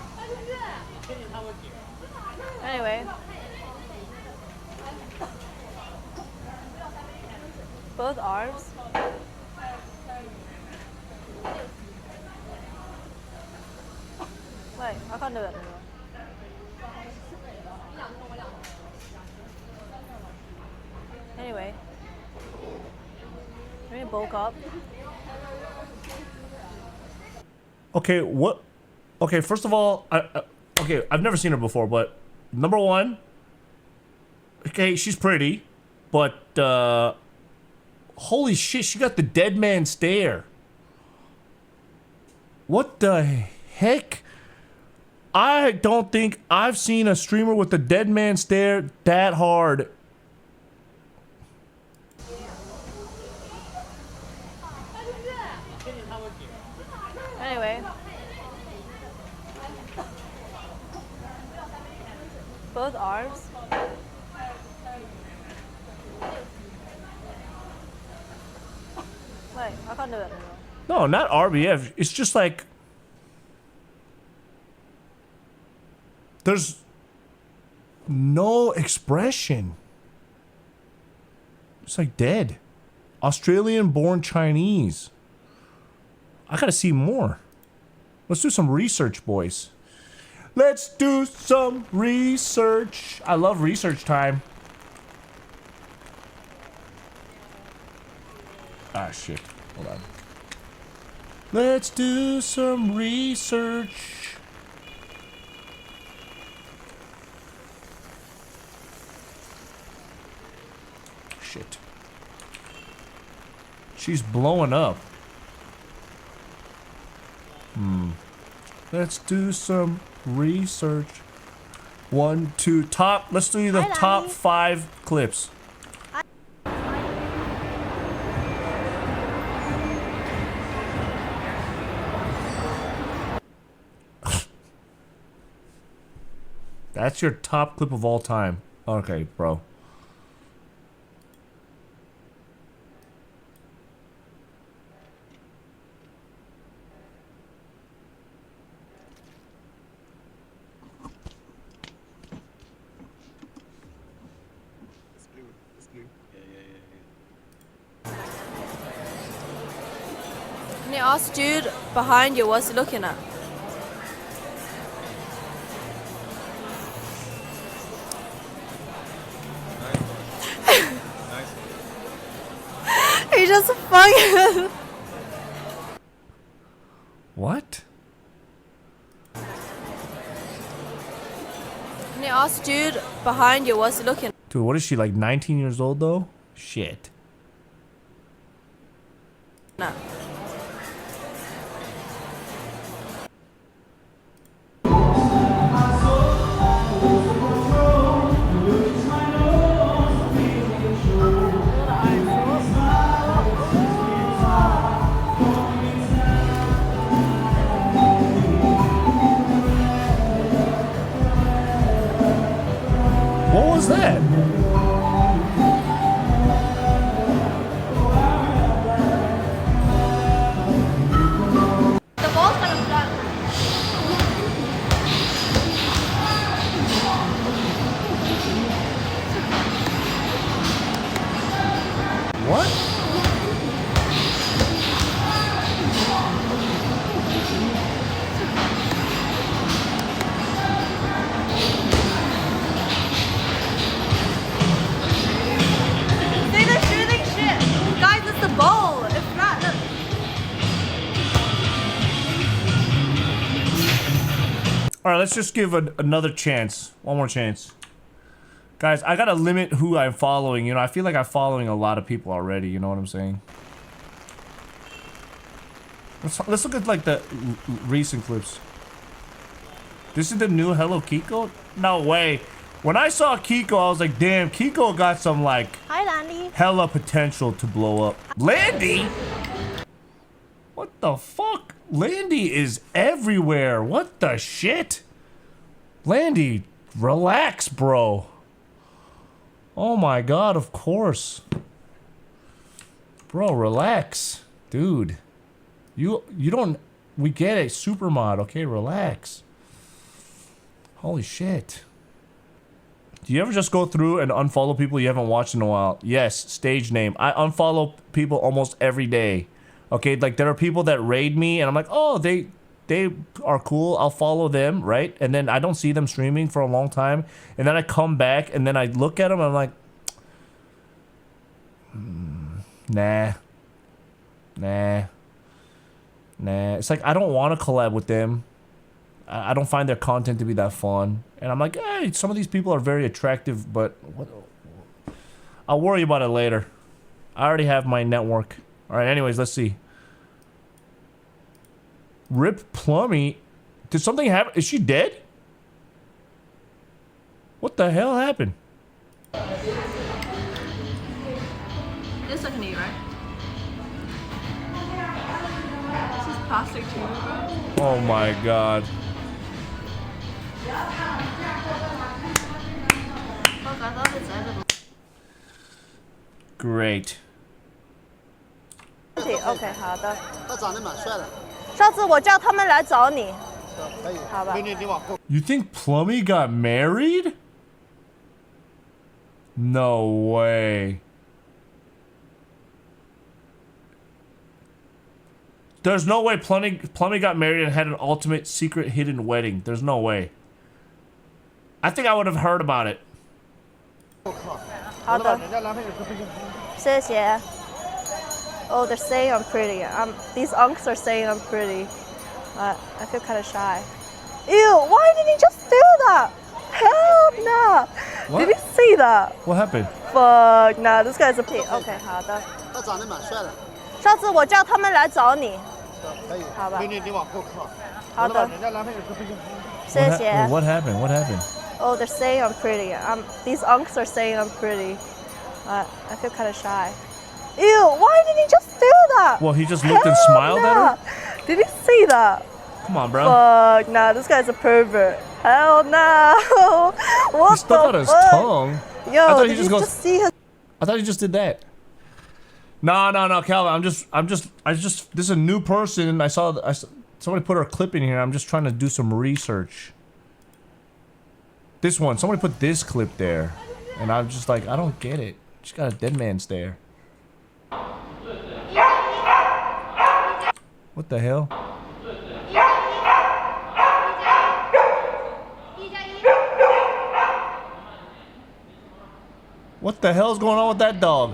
Anyway. Both arms. Wait, I can't do it anymore. Anyway. you bulk up? Okay, what? Okay, first of all, okay, I've never seen her before, but number one, okay, she's pretty, but holy shit, she got the dead man stare. What the heck? I don't think I've seen a streamer with the dead man stare that hard. Anyway. Both arms. Wait, I can't do it anymore. No, not RBF. It's just like there's no expression. It's like dead. Australian-born Chinese. I gotta see more. Let's do some research, boys. Let's do some research. I love research time. Ah, shit. Hold on. Let's do some research. Shit. She's blowing up. Let's do some research. 1, 2, top. Let's do the top 5 clips. That's your top clip of all time. Okay, bro. Can you ask dude behind you what's he looking at? He just fucking. What? Can you ask dude behind you what's he looking at? Dude, what is she, like 19 years old though? Shit. No. What was that? The ball's gonna fly. What? See, they're shooting shit. Guys, it's the ball. It's not. Look. All right, let's just give another chance. One more chance. Guys, I gotta limit who I'm following. You know, I feel like I'm following a lot of people already. You know what I'm saying? Let's look at like the recent clips. This is the new Hello Kiko? No way. When I saw Kiko, I was like, damn, Kiko got some like Hi, Landy. hella potential to blow up. Landy? What the fuck? Landy is everywhere. What the shit? Landy, relax, bro. Oh my god, of course. Bro, relax. Dude. You don't... We get it. Super mod. Okay, relax. Holy shit. Do you ever just go through and unfollow people you haven't watched in a while? Yes, stage name. I unfollow people almost every day. Okay, like there are people that raid me and I'm like, oh, they are cool. I'll follow them, right? And then I don't see them streaming for a long time. And then I come back and then I look at them and I'm like, nah. Nah. It's like I don't want to collab with them. I don't find their content to be that fun. And I'm like, hey, some of these people are very attractive, but what? I'll worry about it later. I already have my network. All right, anyways, let's see. Rip Plummy. Did something happen? Is she dead? What the hell happened? This I can eat, right? This is plastic too, bro. Oh my god. Fuck, I thought it's edible. Great. OK， 好的。他长得蛮帅的。上次我叫他们来找你。可以。好吧。You think Plummy got married? No way. There's no way Plummy got married and had an ultimate secret hidden wedding. There's no way. I think I would have heard about it. 好的。谢谢。Oh, they're saying I'm pretty. These unks are saying I'm pretty. I feel kind of shy. Ew, why did he just do that? Hell no. What? Did he see that? What happened? Fuck, nah, this guy's a pig. OK, 好的。他长得蛮帅的。上次我叫他们来找你。可以。好吧。你往后靠。好的。人家男朋友是不行。谢谢。What happened? What happened? Oh, they're saying I'm pretty. These unks are saying I'm pretty. I feel kind of shy. Ew, why did he just do that? Well, he just looked and smiled at her? Did he see that? Come on, bro. Fuck, nah, this guy's a pervert. Hell no. What He stuck out his tongue. Yo, I thought did he just you goes. just see his... I thought he just did that. No, Calvin. This is a new person. Somebody put her clip in here. I'm just trying to do some research. This one. Somebody put this clip there. And I'm just like, I don't get it. She's got a dead man stare. What the hell? What the hell's going on with that dog?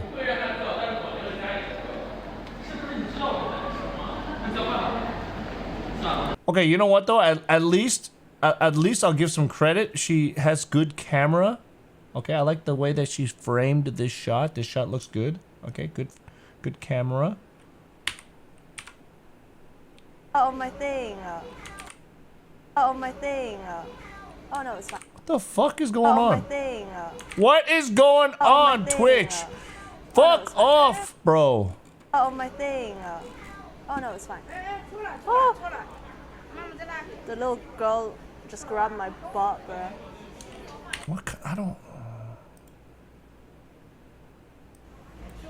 Okay, you know what though? At least I'll give some credit. She has good camera. Okay, I like the way that she framed this shot. This shot looks good. Okay, good camera. Oh, my thing. Oh, my thing. Oh, no, it's not. What the fuck is going on? My thing. What is going on, Twitch? Fuck off, bro. Oh, my thing. Oh, no, it's fine. Oh. The little girl just grabbed my butt, bro. What? I don't...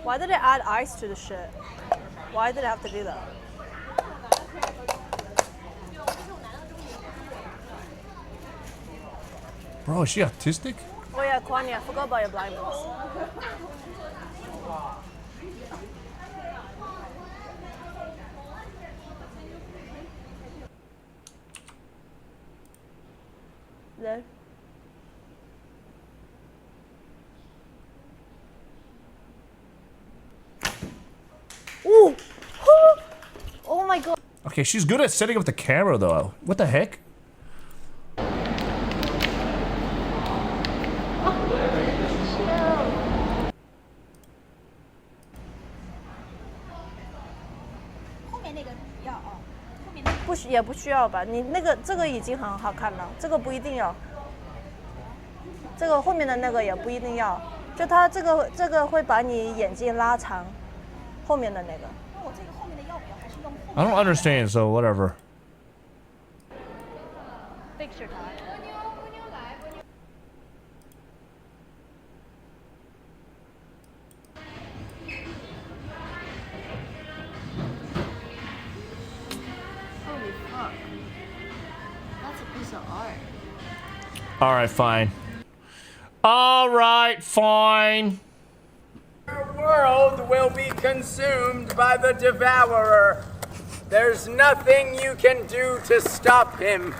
Why did it add ice to the shit? Why did it have to do that? Bro, is she autistic? Oh yeah, Kwani, I forgot about your blindness. There. Ooh! Oh my god. Okay, she's good at setting up the camera though. What the heck?也不需要吧？你那个这个已经很好看了，这个不一定要。这个后面的那个也不一定要，就它这个会把你眼睛拉长，后面的那个。那我这个后面的要不要还是用？ I don't understand, so whatever. Picture time. Holy fuck. That's a piece of art. Alright, fine. Alright, fine. The world will be consumed by the devourer. There's nothing you can do to stop him,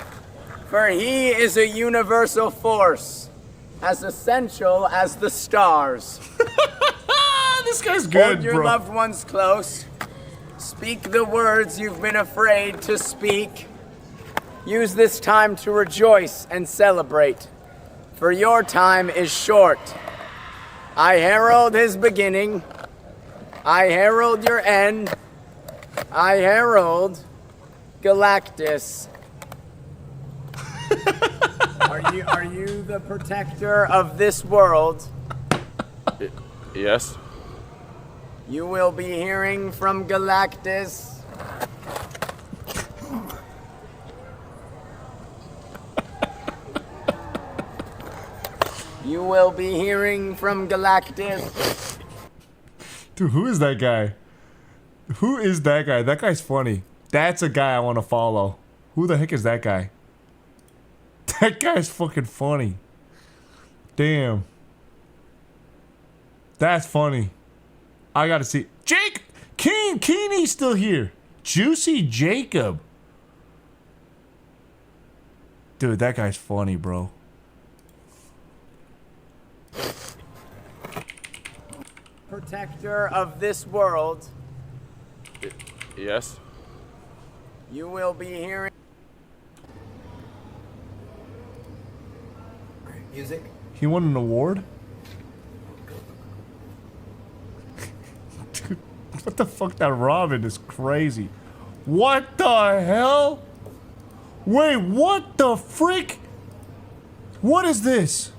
for he is a universal force, as essential as the stars. This guy's good, Hold your bro. loved ones close. Speak the words you've been afraid to speak. Use this time to rejoice and celebrate, for your time is short. I herald his beginning. I herald your end. I herald Galactus. Are you the protector of this world? Yes. You will be hearing from Galactus. You will be hearing from Galactus. Dude, who is that guy? Who is that guy? That guy's funny. That's a guy I want to follow. Who the heck is that guy? That guy's fucking funny. Damn. That's funny. I gotta see. Jake! Keeney's still here. Juicy Jacob. Dude, that guy's funny, bro. Protector of this world. Yes. You will be hearing. Music. He won an award? Dude, what the fuck? That Robin is crazy. What the hell? Wait, what the freak? What is this?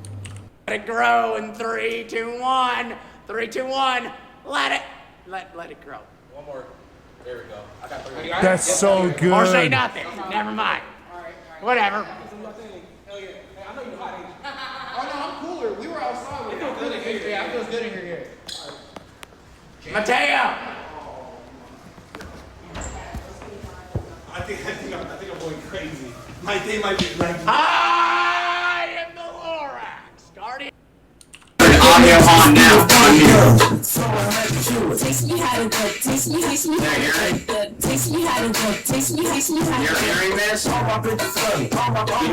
Let it grow in 3, 2, 1. 3, 2, 1. Let it grow. One more. There we go. I got 3. That's so good. Or say nothing. Never mind. Whatever. Oh no, I'm cooler. We were outside. It feels good in here. Yeah, it feels good in here. Mateo. I think I'm going crazy. My day might be like. I am the Lorax, guardian. Audio on now. Teach me how to cook. Teach me how to cook. Teach me how to cook. Teach me how to cook. You're hearing this? You know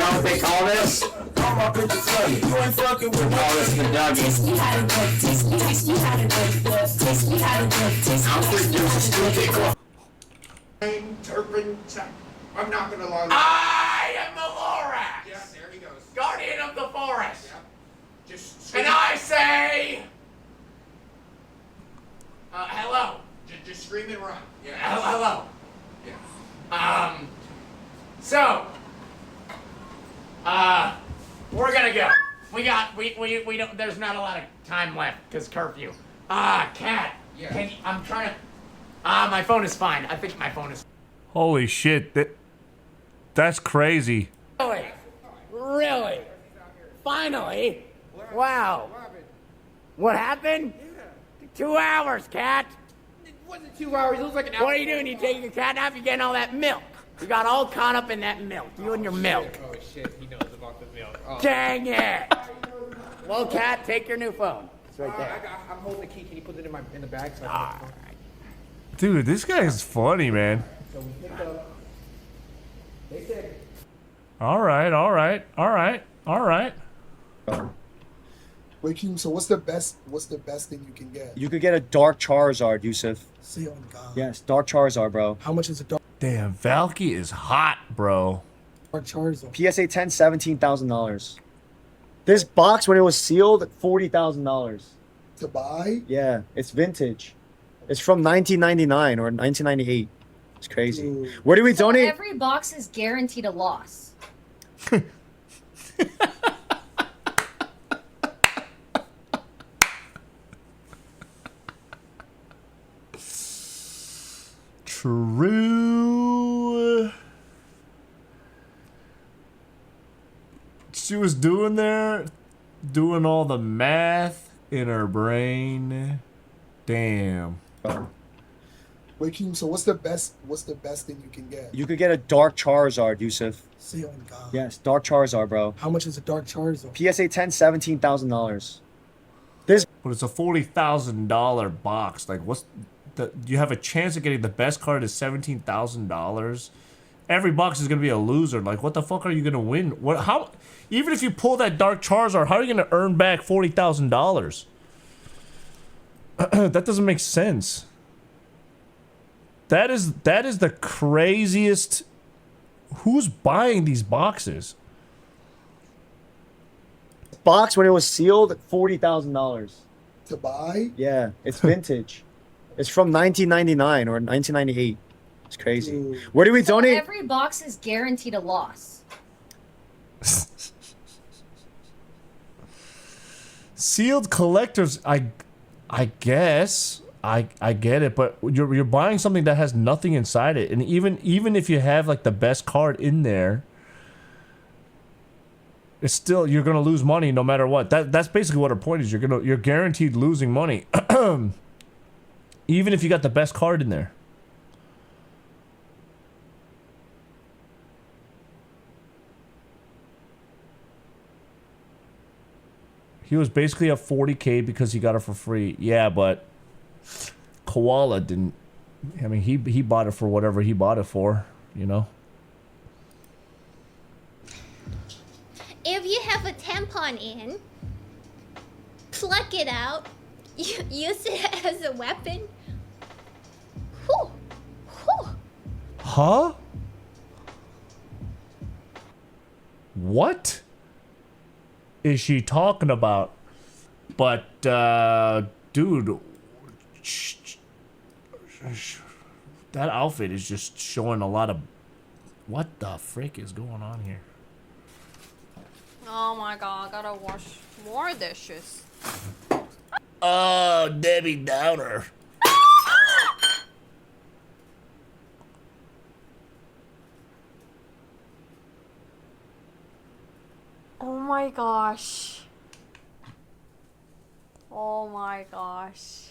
what they call this? You ain't fucking with all this the Dougie. Teach me how to cook. Teach me how to cook. Teach me how to cook. Teach me how to cook. I'm not gonna lie. I am the Lorax. Yeah, there he goes. Guardian of the forest. Yeah. Just And I say. Hello. Just scream and run. Yeah. Hello. Yeah. So. We're gonna go. We don't. There's not a lot of time left because curfew. Cat. Yeah. I'm trying to. My phone is fine. I think my phone is. Holy shit. That's crazy. Really? Finally? Wow. What happened? 2 hours, Cat. It wasn't 2 hours. It was like an hour. What are you doing? You taking a cat nap? You getting all that milk? You got all caught up in that milk. You and your milk. Oh shit, he knows about the milk. Oh. Dang it! Well, Cat, take your new phone. It's right there. I'm holding the key. Can you put it in the bag? So All right. Dude, this guy is funny, man. So we picked up. They said. All right. Wait, Keem, so what's the best thing you can get? You could get a Dark Charizard, Yusuf. See on God. Yes, Dark Charizard, bro. How much is a dark Damn, Valky is hot, bro. Charizard? PSA 10, $17,000. This box, when it was sealed, $40,000. To buy? Yeah, it's vintage. It's from 1999 or 1998. It's crazy. Dude. Where do we So donate? every box is guaranteed a loss. True. She was doing all the math in her brain. Damn. Wait, Keem, so what's the best thing you can get? You could get a Dark Charizard, Yusuf. See on God. Yes, Dark Charizard, bro. How much is a dark Charizard? PSA 10, $17,000. But it's a $40,000 box. Like, you have a chance of getting the best card is $17,000. Every box is gonna be a loser. Like, what the fuck are you gonna win? How? Even if you pull that Dark Charizard, how are you gonna earn back $40,000? That doesn't make sense. That is the craziest. Who's buying these boxes? Box when it was sealed, $40,000 to buy. Yeah, it's vintage. It's from 1999 or 1998. It's crazy. Dude. Where do we So donate? every box is guaranteed a loss. Sealed collectors, I guess I get it, but you're buying something that has nothing inside it, and even if you have like the best card in there, it's still you're gonna lose money no matter what. That's basically what her point is. You're guaranteed losing money, even if you got the best card in there. He was basically at 40K because he got it for free. Yeah, but Koala didn't. I mean, he bought it for whatever he bought it for, you know. If you have a tampon in, pluck it out, use it as a weapon. Whew. Whew. Huh? What is she talking about? But, dude, that outfit is just showing a lot of... What the frick is going on here? Oh my god, I gotta wash more dishes. Oh, Debbie Downer. Oh my gosh. Oh my gosh.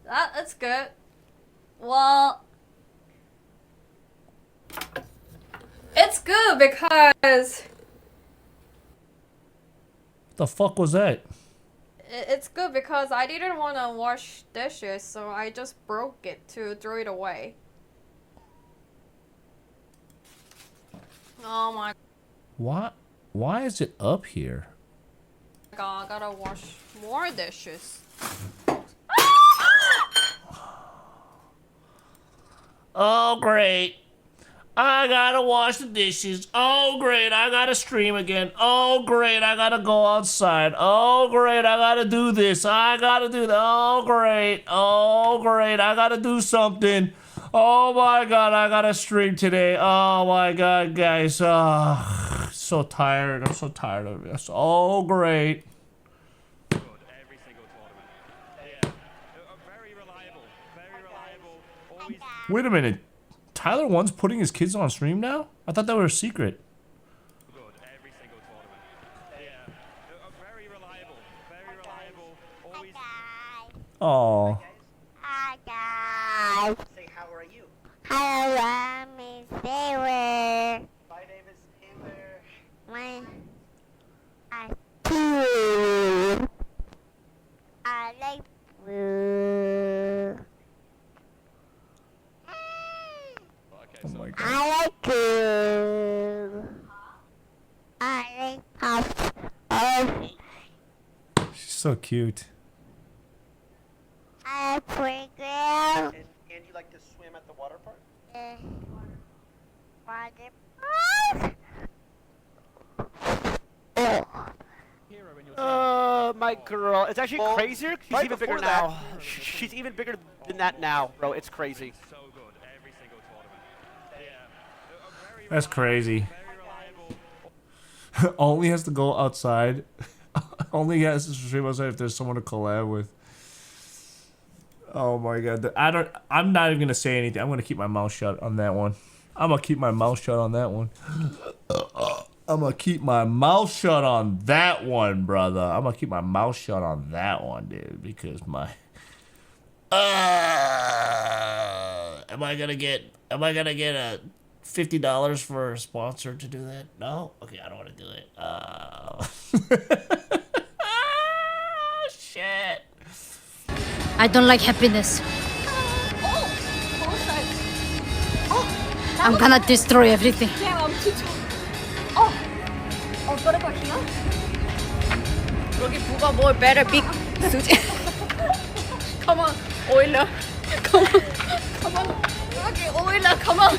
That's good. Well, it's good because The fuck was that? it's good because I didn't want to wash dishes, so I just broke it to throw it away. Oh my Why is it up here? god, I gotta wash more dishes. Oh, great. I gotta wash the dishes. Oh, great. I gotta stream again. Oh, great. I gotta go outside. Oh, great. I gotta do this. I gotta do that. Oh, great. Oh, great. I gotta do something. Oh, my God. I gotta stream today. Oh, my God, guys. So tired. I'm so tired of this. Oh, great. Wait a minute. Tyler One's putting his kids on stream now? I thought that was a secret. Oh. Hi guys. Say how are you? Hello, I'm Taylor. My name is Taylor. I like blue. Oh my God. I like blue. I like pop. Oh, She's so cute. I like playground. And you like to swim at the water park? My girl. It's actually crazier. She's right even bigger before now. that- She's even bigger than that now, bro. It's crazy. That's crazy. Only has to go outside. Only has to stream outside if there's someone to collab with. Oh my God. I'm not even gonna say anything. I'm gonna keep my mouth shut on that one. I'm gonna keep my mouth shut on that one. I'm gonna keep my mouth shut on that one, brother. I'm gonna keep my mouth shut on that one, dude, because my am I gonna get a $50 for a sponsor to do that? No? Okay, I don't want to do it. Shit. I don't like happiness. I'm gonna destroy everything. 떨어버리나? 여기 누가 뭘 better big Come on, oiler. Come on. Okay, Oila, come on.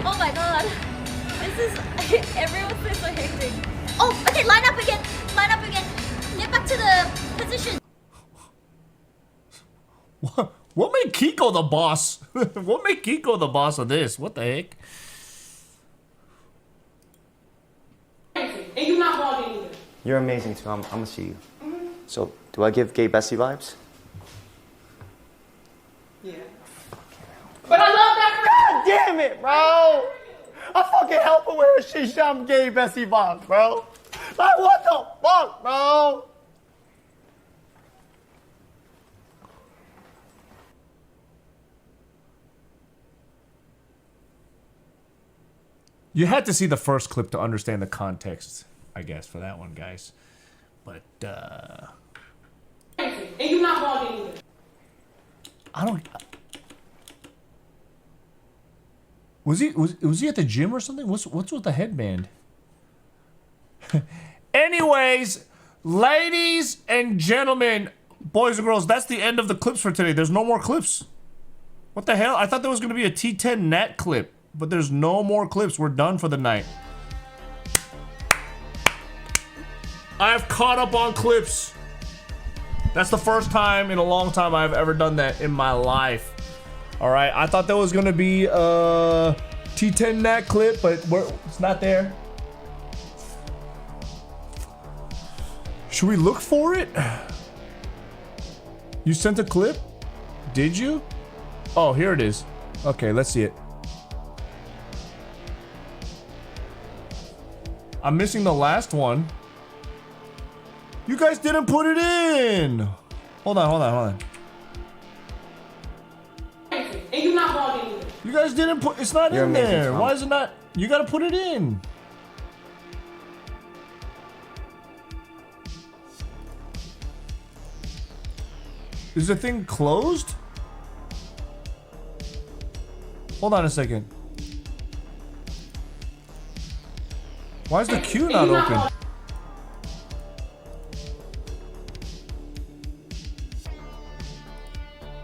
Oh my god. This is everyone's so hectic. Oh, okay, line up again. Line up again. Get back to the position. What made Kiko the boss? What made Kiko the boss of this? What the heck? And you're not vlogging either. You're amazing too. I'm gonna see you. So, do I give gay Bessie vibes? Yeah. But I love that. God damn it, bro! I fucking help her wear a shisha. I'm gay Bessie vibes, bro. Like, what the fuck, bro? You had to see the first clip to understand the context, I guess, for that one, guys. But, And you're not vlogging either. I don't... Was he at the gym or something? What's with the headband? Anyways, ladies and gentlemen, boys and girls, that's the end of the clips for today. There's no more clips. What the hell? I thought there was going to be a T10 Nat clip, but there's no more clips. We're done for the night. I've caught up on clips. That's the first time in a long time I've ever done that in my life. All right, I thought there was gonna be a T10 Nat clip, but it's not there. Should we look for it? You sent a clip? Did you? Oh, here it is. Okay, let's see it. I'm missing the last one. You guys didn't put it in. Hold on. And you're not vlogging either. You guys didn't put, it's not in there. Why is it not? You gotta put it in. Is the thing closed? Hold on a second. Why is the queue not open?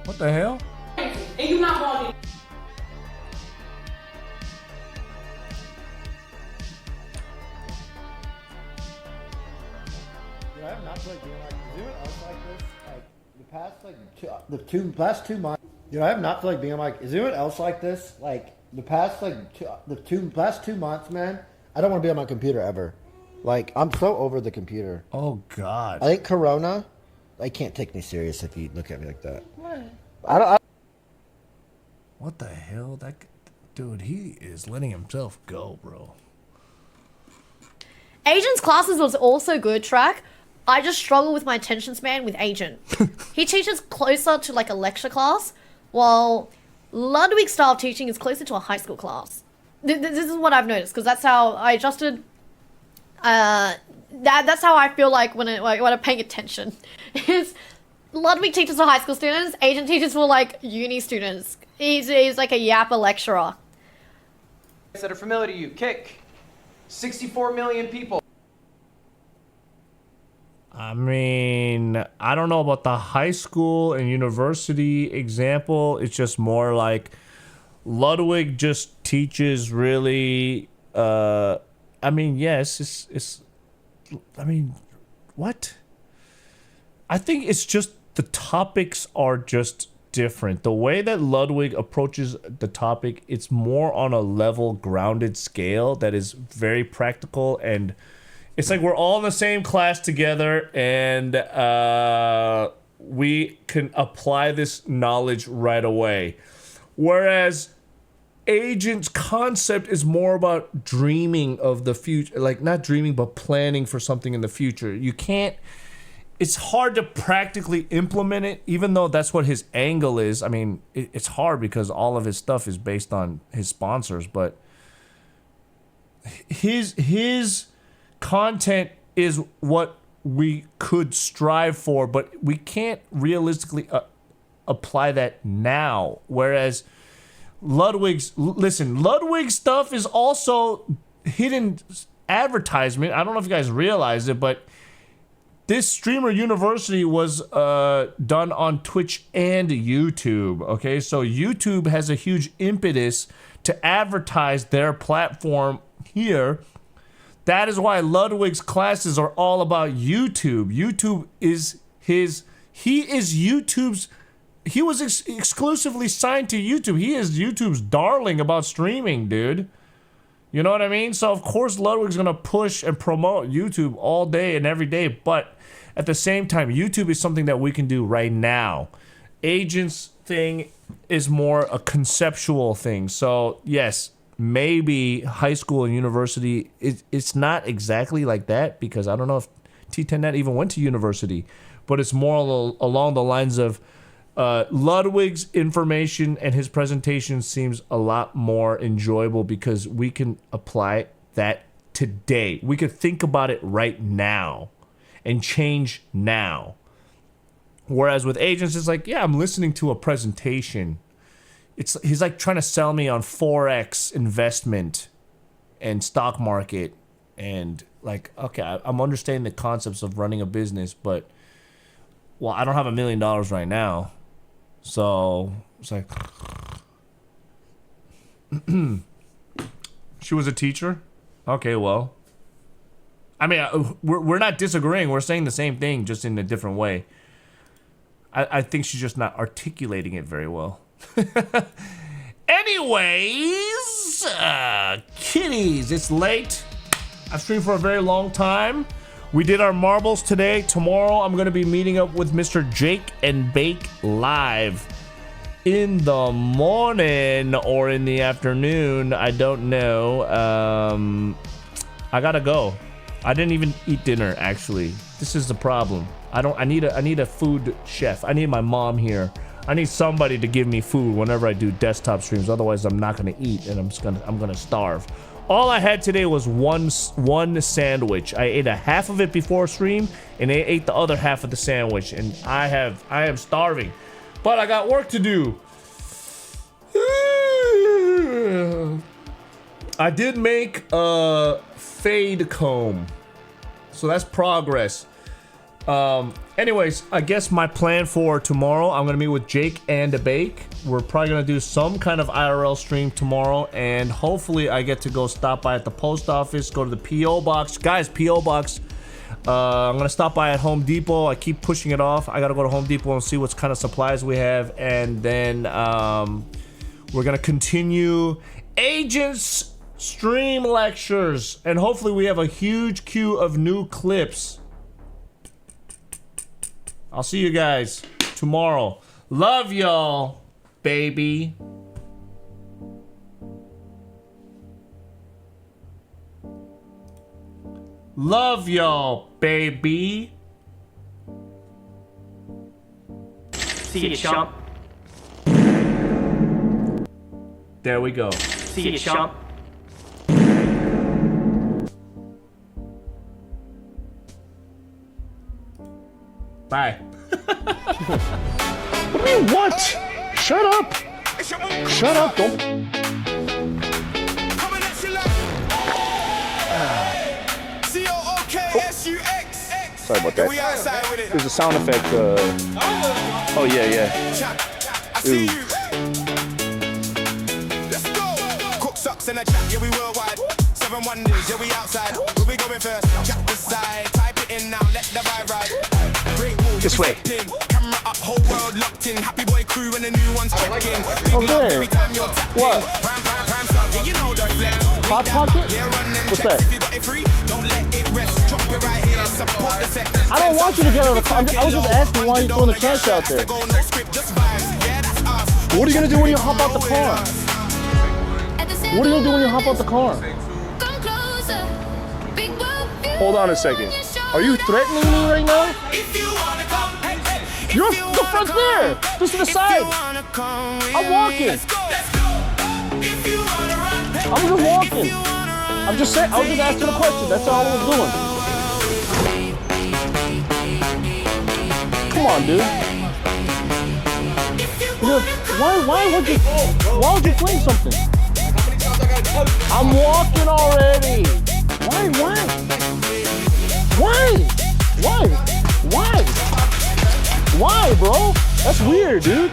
What the hell? And you're not vlogging. I have not played being like doing else like this like the past like last 2 months. You know, I have not felt like being like, is anyone else like this? Like the past like last 2 months, man. I don't want to be on my computer ever. Like I'm so over the computer. Oh God. I think Corona. I can't take me serious if you look at me like that. What? What the hell? That dude, he is letting himself go, bro. Agent's classes was also good, Track. I just struggle with my attention span with Agent. He teaches closer to like a lecture class, while Ludwig's style of teaching is closer to a high school class. This is what I've noticed, because that's how I adjusted. That's how I feel like when I'm paying attention. Is Ludwig teaches for high school students, Agent teaches for like uni students. He's like a yapper lecturer. That are familiar to you. Kick. 64 million people. I mean, I don't know about the high school and university example. It's just more like Ludwig just teaches really, I mean, yes, it's I mean, what? I think it's just the topics are just different. The way that Ludwig approaches the topic, it's more on a level grounded scale that is very practical, and it's like we're all in the same class together, and we can apply this knowledge right away. Whereas Agent's concept is more about dreaming of the future, like not dreaming, but planning for something in the future. You can't, it's hard to practically implement it, even though that's what his angle is. I mean, it's hard because all of his stuff is based on his sponsors, but his content is what we could strive for, but we can't realistically apply that now. Whereas Ludwig's stuff is also hidden advertisement. I don't know if you guys realize it, but this streamer university was done on Twitch and YouTube. Okay, so YouTube has a huge impetus to advertise their platform here. That is why Ludwig's classes are all about YouTube. YouTube is he was exclusively signed to YouTube. He is YouTube's darling about streaming, dude. You know what I mean? So of course Ludwig's gonna push and promote YouTube all day and every day, but at the same time, YouTube is something that we can do right now. Agents thing is more a conceptual thing. So yes, maybe high school and university, it's not exactly like that, because I don't know if T10net even went to university, but it's more along the lines of Ludwig's information and his presentation seems a lot more enjoyable because we can apply that today. We could think about it right now and change now. Whereas with agents, it's like, yeah, I'm listening to a presentation. He's like trying to sell me on Forex investment and stock market, and like, okay, I'm understanding the concepts of running a business, but well, I don't have $1 million right now. So it's like, she was a teacher? Okay, well, I mean, we're not disagreeing. We're saying the same thing, just in a different way. I think she's just not articulating it very well. Anyways, kitties, it's late. I've streamed for a very long time. We did our marbles today. Tomorrow, I'm going to be meeting up with Mr. Jake and Bake live in the morning or in the afternoon. I don't know. I gotta go. I didn't even eat dinner, actually. This is the problem. I need a food chef. I need my mom here. I need somebody to give me food whenever I do desktop streams. Otherwise, I'm not gonna eat, and I'm gonna starve. All I had today was one sandwich. I ate a half of it before stream, and I ate the other half of the sandwich, and I am starving. But I got work to do. I did make a fade comb, so that's progress. Anyways, I guess my plan for tomorrow, I'm gonna meet with Jake and Bake. We're probably gonna do some kind of IRL stream tomorrow, and hopefully I get to go stop by at the post office, go to the P.O. box. Guys, P.O. box. I'm gonna stop by at Home Depot. I keep pushing it off. I gotta go to Home Depot and see what kind of supplies we have, and then we're gonna continue Agents stream lectures, and hopefully we have a huge queue of new clips. I'll see you guys tomorrow. Love y'all, baby. Love y'all, baby. See you, chump. There we go. See you, chump. Bye. What do you mean, what? Shut up. Shut up, don't. Sorry about that. There's a sound effect. Oh, yeah. Ooh. Let's go. CookSux in the chat, yeah, we worldwide. 7 wonders, yeah, we outside. Where we going first? Chat this side. Type it in now, let the vibe ride. Great wall, This way. Camera up, whole world locked in. Happy boy crew and the new ones check in. Okay. What? You know the flex. Hot pocket? What's that? I don't want you to get out of the car. I was just asking why you throwing the cash out there. What are you gonna do when you hop out the car? What are you gonna do when you hop out the car? Hold on a second. Are you threatening me right now? You're the front's there. Just to the side. I'm walking. I'm just walking. I'm just saying. I was just asking a question. That's all I was doing. Come on, dude. Why would you claim something? I'm walking already. Why? Why? Why, bro? That's weird, dude.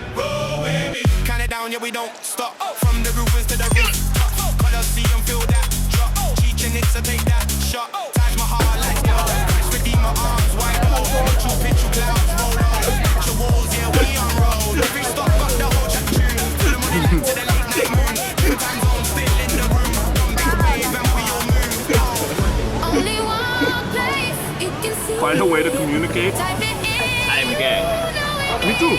Count it down, yeah, we don't stop. From the roofers to the roof. Colors, see them feel that drop. Teaching it to take that shot. Touch my heart like that. Christ, redeem my arms wide open. Picture clouds roll on. Picture walls, yeah, we unroll. Every stop got the whole chat tune. Till the morning light to the late night moon. Two time zone still in the room. One big wave and we all move. Only one place you can see. Find a way to communicate. I'm gay. Me too.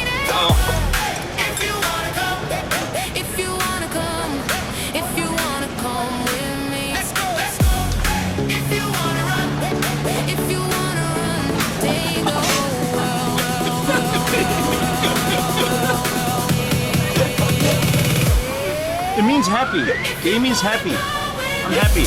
If you wanna come with me. Let's go, let's go. If you wanna run, take the whole world. It means happy. Gay means happy. I'm happy.